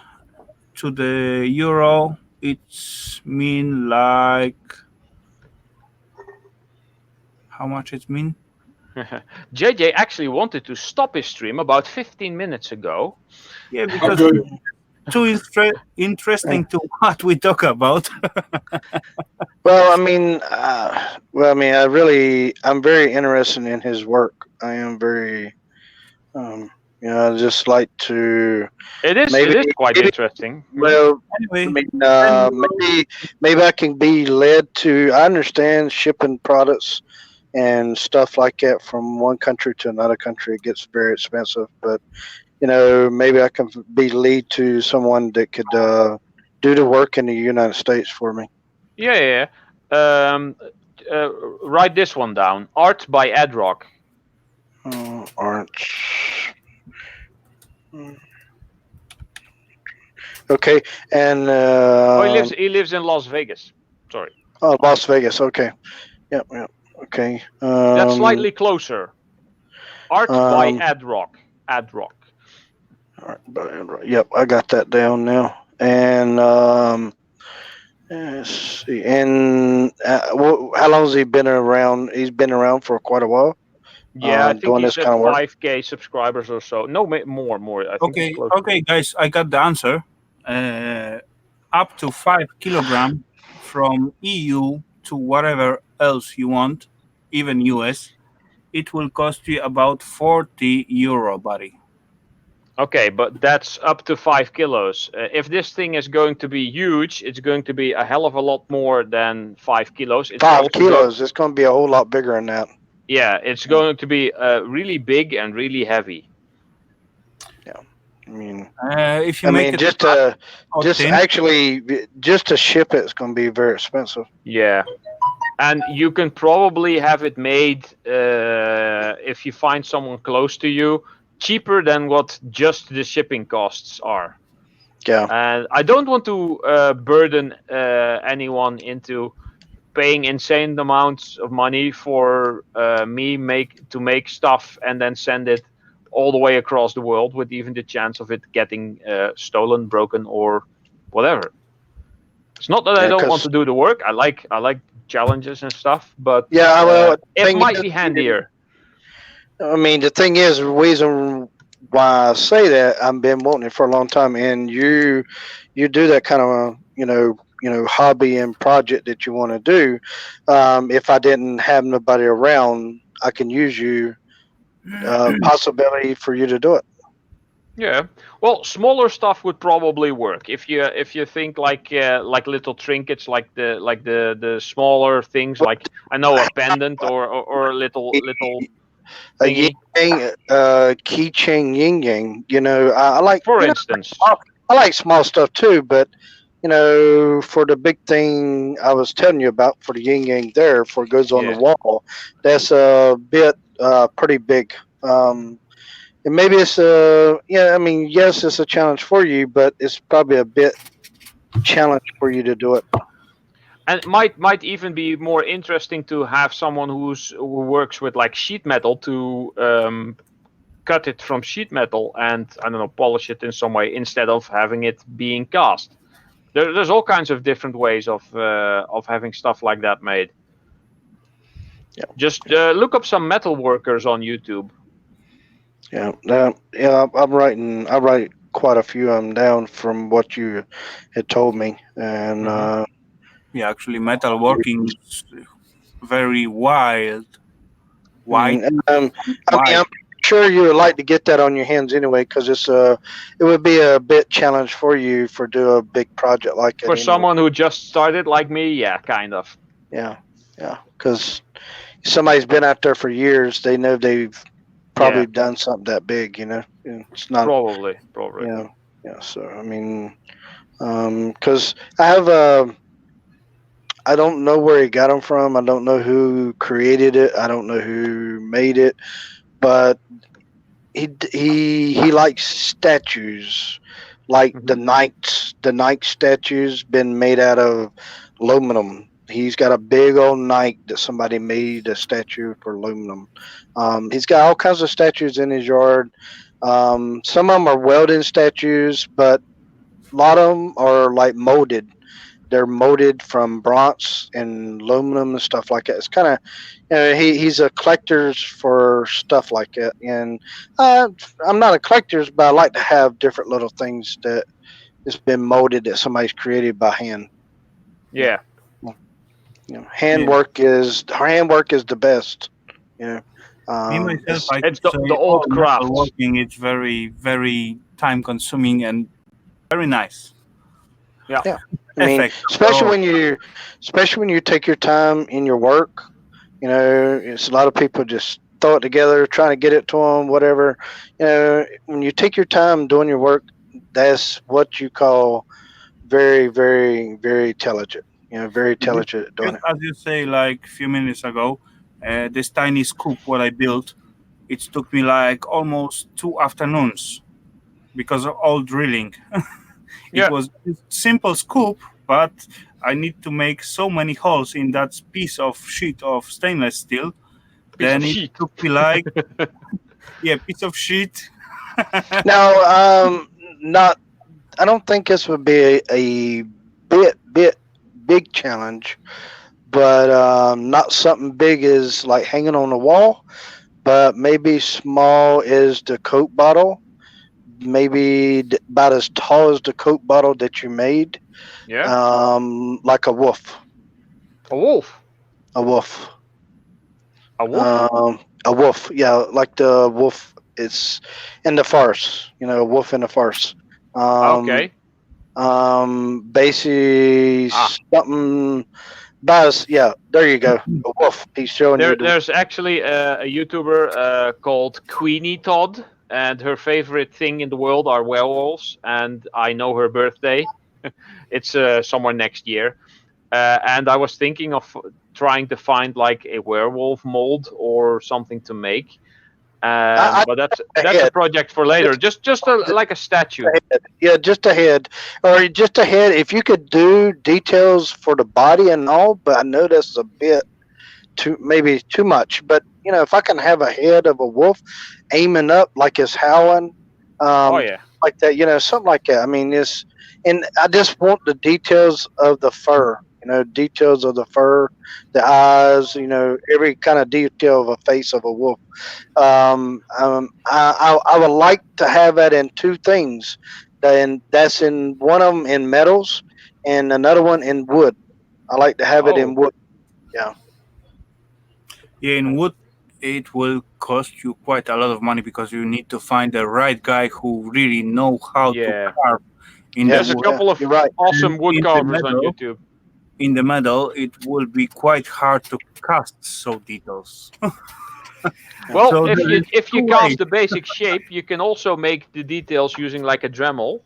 to the euro. It's mean like how much it mean? JJ actually wanted to stop his stream about 15 minutes ago. Yeah, because too interesting to what we talk about. Well, I mean, I'm very interested in his work. I am very, I just like to. It is quite interesting. Well, anyway, maybe I can be led to. I understand shipping products and stuff like that from one country to another country. It gets very expensive, but maybe I can be lead to someone that could do the work in the United States for me. Yeah. Write this one down. Art by Adrock. Art. Okay, and he lives in Las Vegas. Sorry. Oh, Las Vegas. Okay. Yep. Okay. That's slightly closer. Art by Adrock. Adrock. Yep, I got that down now. And let's see. And how long has he been around? He's been around for quite a while. Yeah, I think doing he's this kind of work. 5K subscribers or so. No, more. I think he's close. Okay, guys, I got the answer. Up to 5 kilogram from EU to whatever else you want, even US, it will cost you about 40 euro, buddy. Okay, but that's up to 5 kilos. If this thing is going to be huge, it's going to be a hell of a lot more than 5 kilos. It's 5 kilos. It's going to be a whole lot bigger than that. Yeah, it's going to be really big and really heavy. Yeah, I mean, if you make it just to ship it is going to be very expensive. Yeah, and you can probably have it made if you find someone close to you, cheaper than what just the shipping costs are. Yeah, and I don't want to burden anyone into paying insane amounts of money for me to make stuff and then send it all the way across the world with even the chance of it getting stolen, broken, or whatever. It's not that I don't want to do the work. I like challenges and stuff, but it might be handier. I mean, the thing is, the reason why I say that, I've been wanting it for a long time, and you do that kind of hobby and project that you want to do. If I didn't have nobody around, I can use you. Possibility for you to do it. Yeah. Well, smaller stuff would probably work if you think like little trinkets, like the smaller things, like I know a pendant or a little A yin thingy, yang, keychain yin yang. I like, for instance. I like small stuff too, but for the big thing I was telling you about for the yin yang there, for it goes on the Yeah. wall, that's a bit pretty big. And maybe it's yeah, I mean, yes, it's a challenge for you, but it's probably a bit challenge for you to do it. And it might even be more interesting to have someone who works with like sheet metal to cut it from sheet metal and I don't know, polish it in some way instead of having it being cast. There's all kinds of different ways of having stuff like that made. Yeah. Just look up some metal workers on YouTube. Yeah, yeah. I write quite a few of them down from what you had told me, and Mhm. Yeah, actually, metalworking is very wild, wide, I mean, I'm wide. sure you would like to get that on your hands anyway, because it would be a bit challenge for you for do a big project like that For anyway. someone who just started like me, yeah, kind of. Yeah, yeah, because somebody's been out there for years, they know they've Yeah, probably done something that big. It's not. probably. Yeah. So I mean, because I don't know where he got them from. I don't know who created it. I don't know who made it, but he likes statues, like Mhm. the knight statues been made out of aluminum. He's got a big old knight that somebody made a statue for aluminum. He's got all kinds of statues in his yard. Some of them are welded statues, but a lot of them are like molded. They're molded from bronze and aluminum and stuff like that. It's kind of, he's a collector's for stuff like that. And I'm not a collector's, but I like to have different little things that has been molded that somebody's created by hand. Yeah. Yeah. Handwork is the best. You know, Me myself, I It's could say, the old crafts. metalworking is very, very time consuming and very nice. Yeah. yeah. I mean, Effect overall. especially when you take your time in your work. It's a lot of people just throw it together, trying to get it to them, whatever. When you take your time doing your work, that's what you call very, very, very intelligent. Very Just, intelligent at doing just it. as you say, like a few minutes ago, this tiny scoop what I built, it took me like almost 2 afternoons because of all drilling. It Yeah. was a simple scoop, but I need to make so many holes in that piece of sheet of stainless steel. Piece of Then it sheet. took me like, yeah, piece of sheet. Now, not. I don't think this would be a bit big challenge, but not something big as like hanging on the wall, but maybe small as the Coke bottle, maybe about as tall as the Coke bottle that you made, Yeah. like a wolf, A wolf. a wolf, A wolf. a wolf. Yeah, like the wolf. It's in the farce. A wolf in the farce. Um, Okay. Basically Ah, something. Buzz. Yeah, there you go. A wolf. He's showing you the. there's actually a YouTuber called Queenie Todd, and her favorite thing in the world are werewolves. And I know her birthday. It's somewhere next year. And I was thinking of trying to find like a werewolf mold or something to make. I But that's a ahead. project for later. Just like a statue. Yeah, just a head, or just a head. If you could do details for the body and all, but I know that's a bit maybe too much. But if I can have a head of a wolf aiming up like it's howling, Oh um, yeah. like that, something like that. I mean, and I just want the details of the fur. Details of the fur, the eyes. Every kind of detail of a face of a wolf. I would like to have that in two things, and that's in one of them in metals, and another one in wood. I like to have it in Oh. wood. Yeah. Yeah, in wood, it will cost you quite a lot of money because you need to find the right guy who really know how to Yeah. carve in Yeah, the There's a wood. couple of you're right. awesome wood In the carvers on middle, YouTube. in the middle, it will be quite hard to cast so details. Well, So if there you is if you two cast ways. the basic shape, you can also make the details using like a Dremel,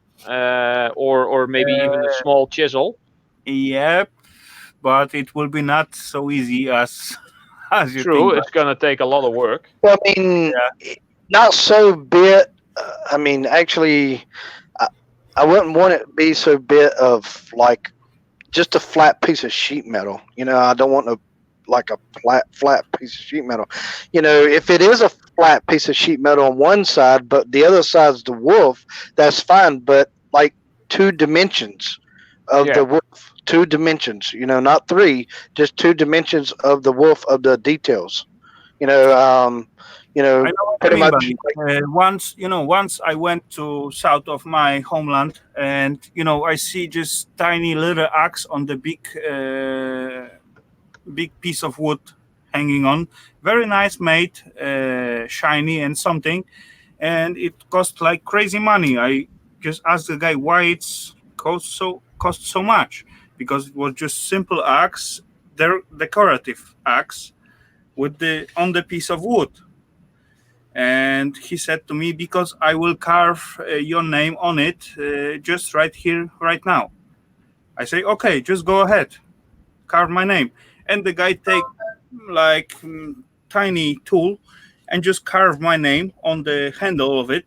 or maybe even a Uh, small chisel. yep, but it will be not so easy as as you True, think. it's gonna take a lot of work. Well, I mean, Yeah. not so bit. I mean, actually, I, I wouldn't want it to be so bit of like just a flat piece of sheet metal. I don't want like a flat piece of sheet metal. If it is a flat piece of sheet metal on one side, but the other side's the wolf, that's fine. But like 2 dimensions of Yeah. the wolf, 2 dimensions. Not three, just 2 dimensions of the wolf of the details. You know, um, I know what you pretty mean, much. buddy. Once I went to south of my homeland, and I see just tiny little axe on the big piece of wood hanging on. Very nice made, shiny and something, and it cost like crazy money. I just asked the guy why it's cost so much, because it was just simple axe, decorative axe with the on the piece of wood. And he said to me, because I will carve your name on it, just right here, right now. I say, okay, just go ahead, carve my name. And the guy take like tiny tool and just carve my name on the handle of it,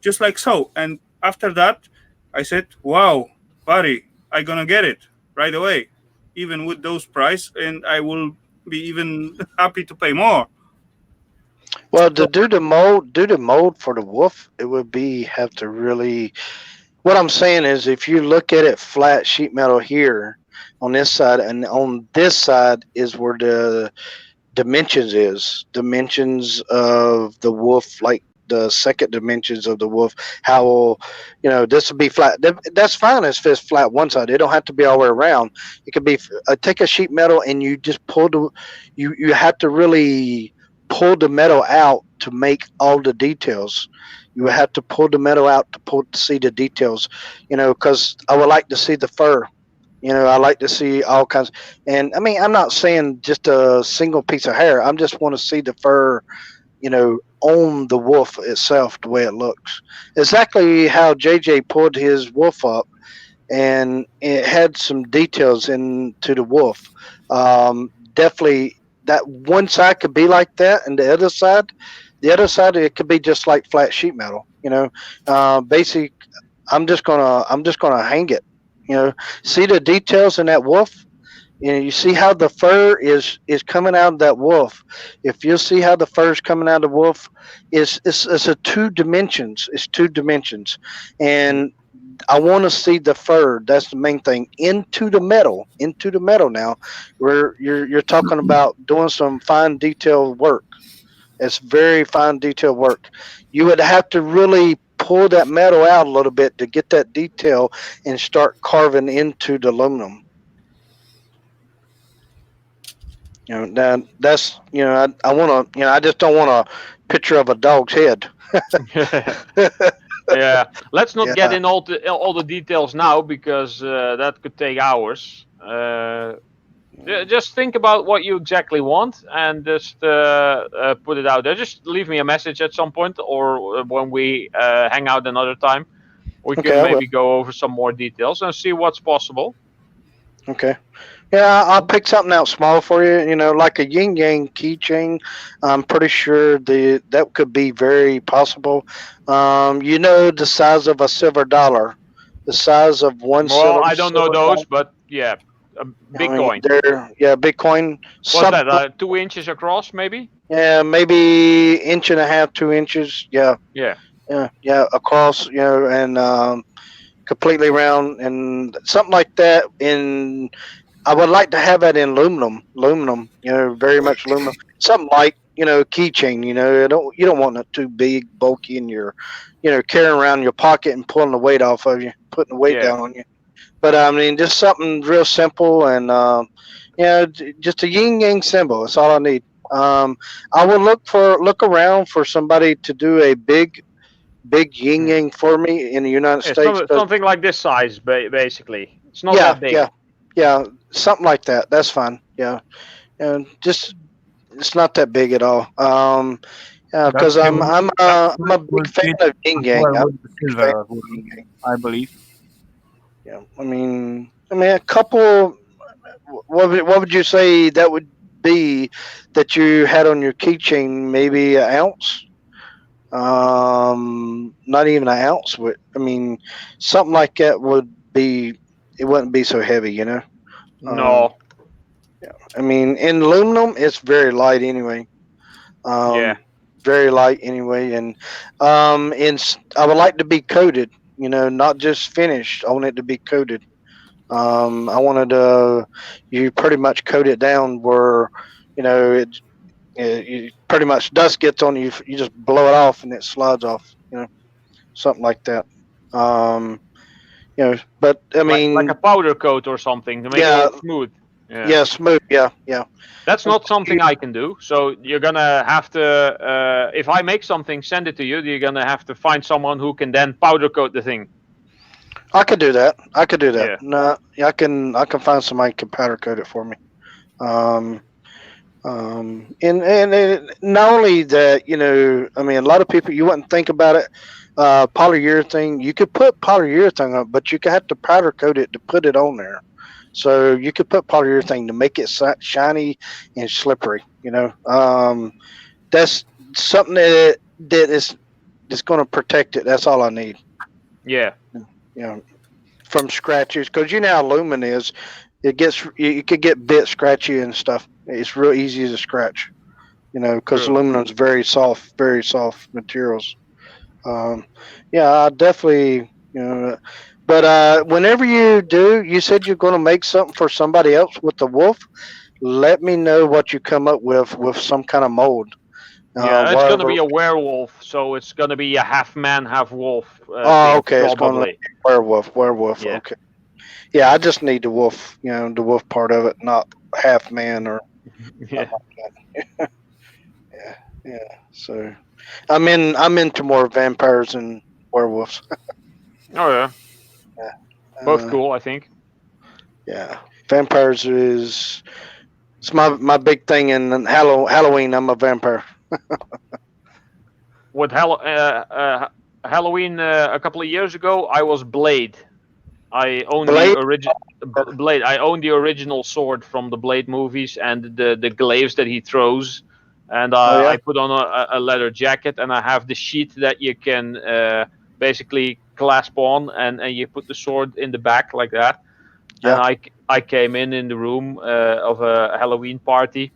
just like so. And after that, I said, wow, buddy, I gonna get it right away, even with those price, and I will be even happy to pay more. Well, to do the mold for the wolf, it would be have to really. What I'm saying is, if you look at it flat sheet metal here on this side, and on this side is where the dimensions of the wolf, like the second dimensions of the wolf. How this would be flat. That's fine if it's flat one side. It don't have to be all the way around. It could be take a sheet metal and you just pull the you have to really pull the metal out to make all the details. You would have to pull the metal out to see the details. Because I would like to see the fur. I like to see all kinds. And I mean, I'm not saying just a single piece of hair. I just want to see the fur, on the wolf itself, the way it looks. Exactly how JJ pulled his wolf up, and it had some details into the wolf. Definitely, that one side could be like that, and the other side, it could be just like flat sheet metal. Basic. I'm just gonna hang it. See the details in that wolf. You see how the fur is coming out of that wolf. If you see how the fur is coming out of the wolf, it's a 2 dimensions. It's 2 dimensions, and I want to see the fur. That's the main thing. Into the metal. Into the metal. Now, where you're talking about doing some fine detail work. It's very fine detail work. You would have to really pull that metal out a little bit to get that detail and start carving into the aluminum. That's I want to I just don't want a picture of a dog's head. Yeah. Let's not get Yeah. in all the details now because that could take hours. Just think about what you exactly want and just put it out there. Just leave me a message at some point, or when we hang out another time, we Okay, can I will. maybe go over some more details and see what's possible. Okay. Yeah, I'll pick something out small for you. Like a yin yang keychain. I'm pretty sure that could be very possible. The size of a silver dollar, the size of one Well, I don't know silver those, dollar. but yeah, a I mean, Bitcoin. Bitcoin. What's Some, that? 2 inches across, maybe? yeah, maybe inch and a half, 2 inches. Yeah, Yeah. yeah, across. And completely round and something like that. I would like to have that in aluminum. Very much aluminum. Something like keychain. You don't want it too big, bulky, and you're carrying around in your pocket and pulling the weight off of you, putting the weight Yeah. down on you. But I mean, just something real simple and just a yin yang symbol. That's all I need. I will look around for somebody to do a big yin yang for me in the United Yeah, States. something like this size, basically. It's not Yeah, that big. yeah, something like that. That's fine. Yeah, and just it's not that big at all. Because I'm a big fan of yin yang. I'm a big fan of yin yang. I believe. Yeah, I mean, a couple. What would you say that would be that you had on your keychain? Maybe an ounce. Not even an ounce. Would I mean something like that would be? It wouldn't be so heavy, you know. No. I mean, in aluminum, it's very light anyway. Yeah. Very light anyway, and I would like to be coated. You know, not just finished. I want it to be coated. I wanted to. You pretty much coat it down where, you know, you pretty much dust gets on you. You just blow it off and it slides off. You know, something like that. You know, but I mean, like a powder coat or something to make it all smooth. Yeah, smooth. Yeah. That's not something I can do. So you're gonna have to, if I make something, send it to you. You're gonna have to find someone who can then powder coat the thing. I could do that. Yeah. No, I can find somebody who can powder coat it for me. And not only that, you know, I mean, a lot of people, you wouldn't think about it. Polyurethane, you could put polyurethane on, but you could have to powder coat it to put it on there. So you could put polyurethane to make it shiny and slippery. You know, that's something that is going to protect it. That's all I need. Yeah. You know, from scratches, because you know how aluminum is. You could get bit scratchy and stuff. It's real easy to scratch. You know, because aluminum is very soft materials. Yeah, I definitely, you know. But whenever you do, you said you're going to make something for somebody else with the wolf. Let me know what you come up with some kind of mold. Yeah, it's going to be a werewolf, so it's going to be a half man, half wolf. Okay, it's going to be werewolf. Yeah. Okay. Yeah, I just need the wolf. You know, the wolf part of it, not half man or. Yeah. Yeah. So, I'm into more vampires and werewolves. Oh yeah. Both cool, I think. Yeah, vampires it's my big thing in Halloween. I'm a vampire. With Halloween a couple of years ago, I was Blade. I own the original Blade. I own the original sword from the Blade movies and the glaives that he throws. And I put on a leather jacket, and I have the sheet that you can basically clasp on, and you put the sword in the back like that. Yeah. And I came in the room of a Halloween party,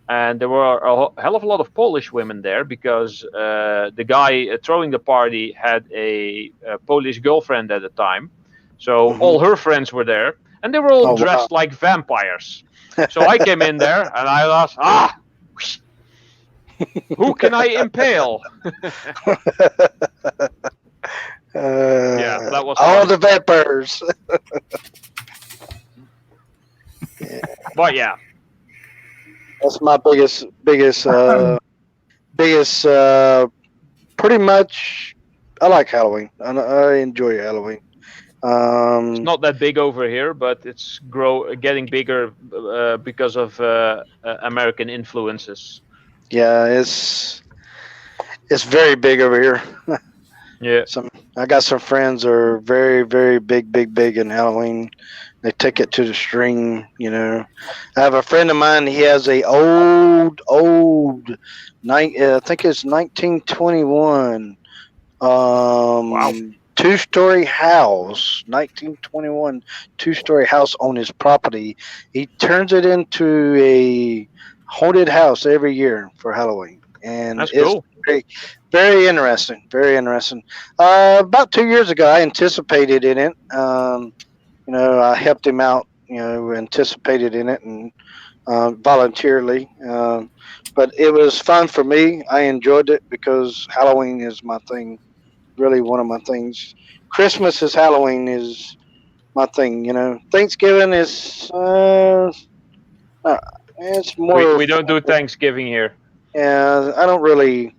and there were a hell of a lot of Polish women there because the guy throwing the party had a Polish girlfriend at the time. So all her friends were there, and they were all dressed like vampires. So I came in there, and I asked, who can I impale? Yeah, that was all the vampires. But yeah, that's my biggest. Pretty much, I like Halloween. I enjoy Halloween. It's not that big over here, but it's getting bigger because of American influences. Yeah, it's very big over here. Yeah. I got some friends that are very, very big in Halloween. They take it to the string, you know. I have a friend of mine. He has a old, I think it's 1921. Two-story house, 1921 two-story house on his property. He turns it into a haunted house every year for Halloween, and that's it's cool. Very, very interesting. Very interesting. About 2 years ago, I anticipated in it. You know, I helped him out. You know, anticipated in it and voluntarily. But it was fun for me. I enjoyed it because Halloween is my thing. Really, one of my things. Christmas is Halloween is my thing. You know, Thanksgiving is It's more. We don't do Thanksgiving here. Yeah, I don't really,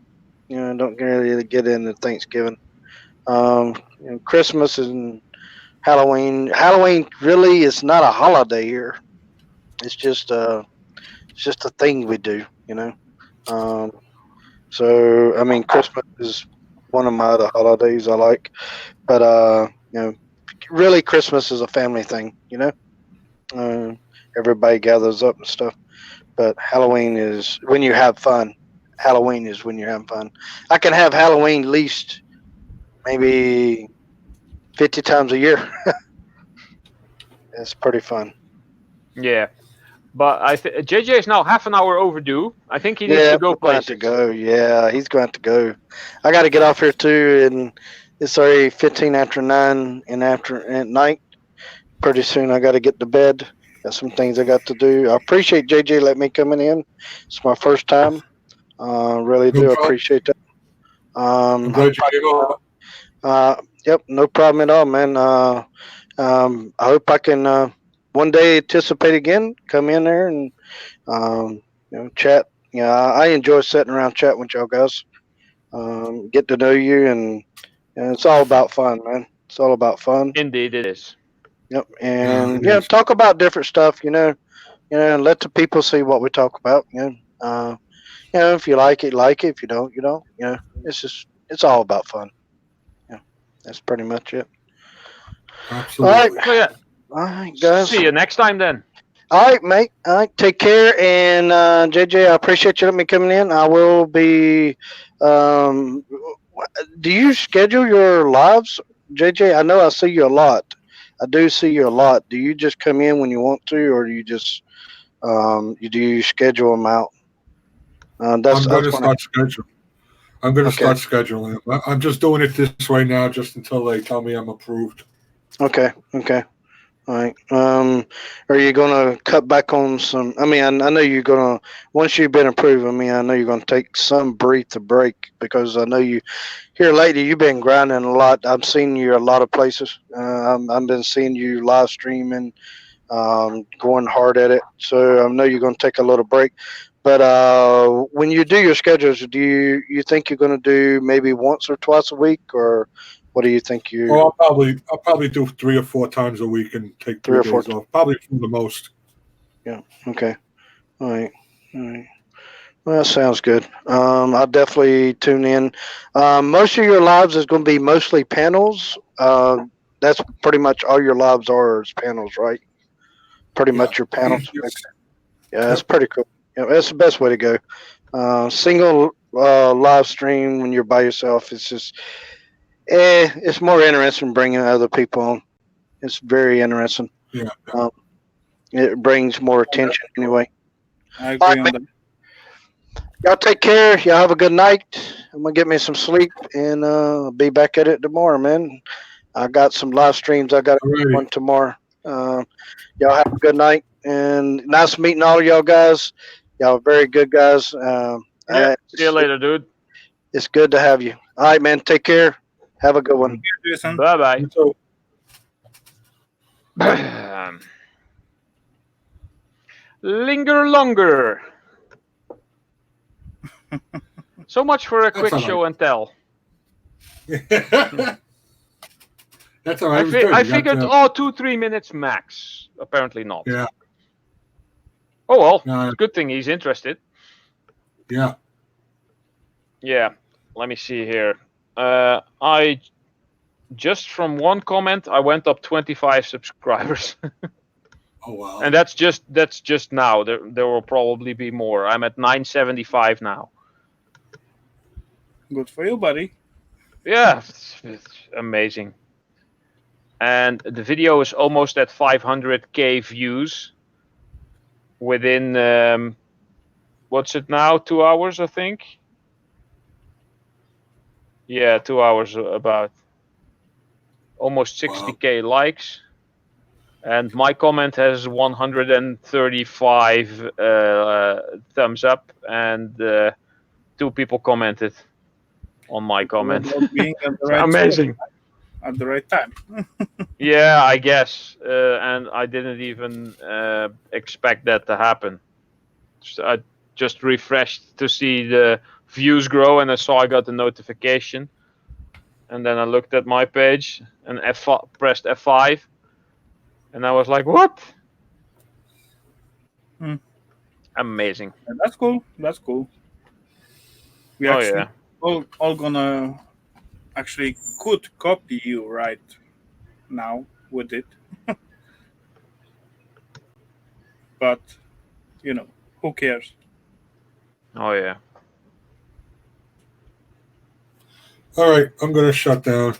don't really get into Thanksgiving. Christmas and Halloween. Halloween really is not a holiday here. It's just a thing we do. So I mean, Christmas is one of my other holidays I like, but really Christmas is a family thing. Everybody gathers up and stuff. But Halloween is when you have fun. Halloween is when you're having fun. I can have Halloween at least maybe 50 times a year. It's pretty fun. Yeah, but JJ is now half an hour overdue. I think he needs to go places. To go. Yeah, he's going to go. I got to get off here too, and it's already 15 after 9 at night. Pretty soon I got to get to bed. Got some things I got to do. I appreciate JJ letting me coming in. It's my first time. Really do appreciate that. I'm glad you came on. Yep, no problem at all, man. I hope I can one day anticipate again, come in there and chat. I enjoy sitting around chatting with y'all guys. Get to know you, and it's all about fun, man. It's all about fun. Indeed, it is. Yep, and talk about different stuff. And let the people see what we talk about. If you like it, like it. If you don't, you don't. It's all about fun. Yeah, that's pretty much it. Absolutely. All right. So, yeah. All right, guys. See you next time then. All right, mate. All right, take care. And JJ, I appreciate you letting me coming in. I will be. Do you schedule your lives, JJ? I know I see you a lot. I do see you a lot. Do you just come in when you want to, or do you just you schedule them out? I'm going to start scheduling. I'm going to start scheduling. I'm just doing it this way now, just until they tell me I'm approved. Okay. All right. Are you going to cut back on some? I mean, I know you're going to, once you've been approved, I mean, I know you're going to take some break, because I know you, here lately, you've been grinding a lot. I've seen you a lot of places. I've been seeing you live streaming, going hard at it. So I know you're going to take a little break. But when you do your schedules, do you think you're going to do maybe once or twice a week, or what do you think you? Well, I'll probably do 3 or 4 times a week and take 3 days off. Probably for the most. Yeah. Okay. All right. Well, that sounds good. I'll definitely tune in. Most of your lives is going to be mostly panels. That's pretty much all your lives are is panels, right? Pretty much your panels. Yes. Yeah, that's pretty cool. Yeah, that's the best way to go. Single live stream when you're by yourself, it's just, it's more interesting bringing other people on. It's very interesting. Yeah. It brings more attention anyway. I agree on that. Y'all take care. Y'all have a good night. I'm going to get me some sleep, and I'll be back at it tomorrow, man. I got some live streams. I got one tomorrow. Y'all have a good night, and nice meeting all of y'all guys. Y'all are very good guys. See you later, dude. It's good to have you. All right, man. Take care. Have a good one. Bye-bye. Linger longer. So much for a quick show and tell. That's all right. I figured 2-3 minutes max. Apparently not. Yeah. Oh well, it's a good thing he's interested. Yeah. Yeah. Let me see here. I just from one comment I went up 25 subscribers. Oh wow. And that's just now. There will probably be more. I'm at 975 now. Good for you, buddy. Yeah, it's amazing. And the video is almost at 500k views within what's it now? 2 hours, I think. Yeah, 2 hours about. Almost 60k likes. And my comment has 135 thumbs up, and 2 people commented on my comment. Being at the right amazing. At the right time. Yeah, I guess. And I didn't even expect that to happen. So I just refreshed to see the views grow, and I saw I got the notification. And then I looked at my page and pressed F5, and I was like, "What? Hmm. Amazing!" And that's cool. That's cool. We Oh actually yeah. all gonna actually could copy you right now with it, but you know, who cares? Oh yeah. All right, I'm gonna shut down.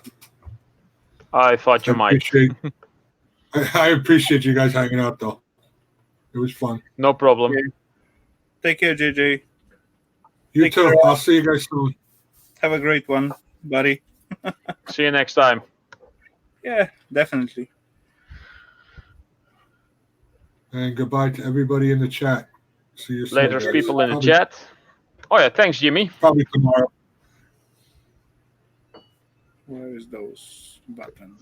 I thought I you might. appreciate I appreciate you guys hanging out though. It was fun. No problem. Okay. Take care, JJ. You Take too. care. I'll see you guys soon. Have a great one, buddy. See you next time. Yeah, definitely. And goodbye to everybody in the chat. See you soon, Later, guys. people in the Probably- chat. Oh yeah, thanks, Jimmy. Probably tomorrow. Where is those button?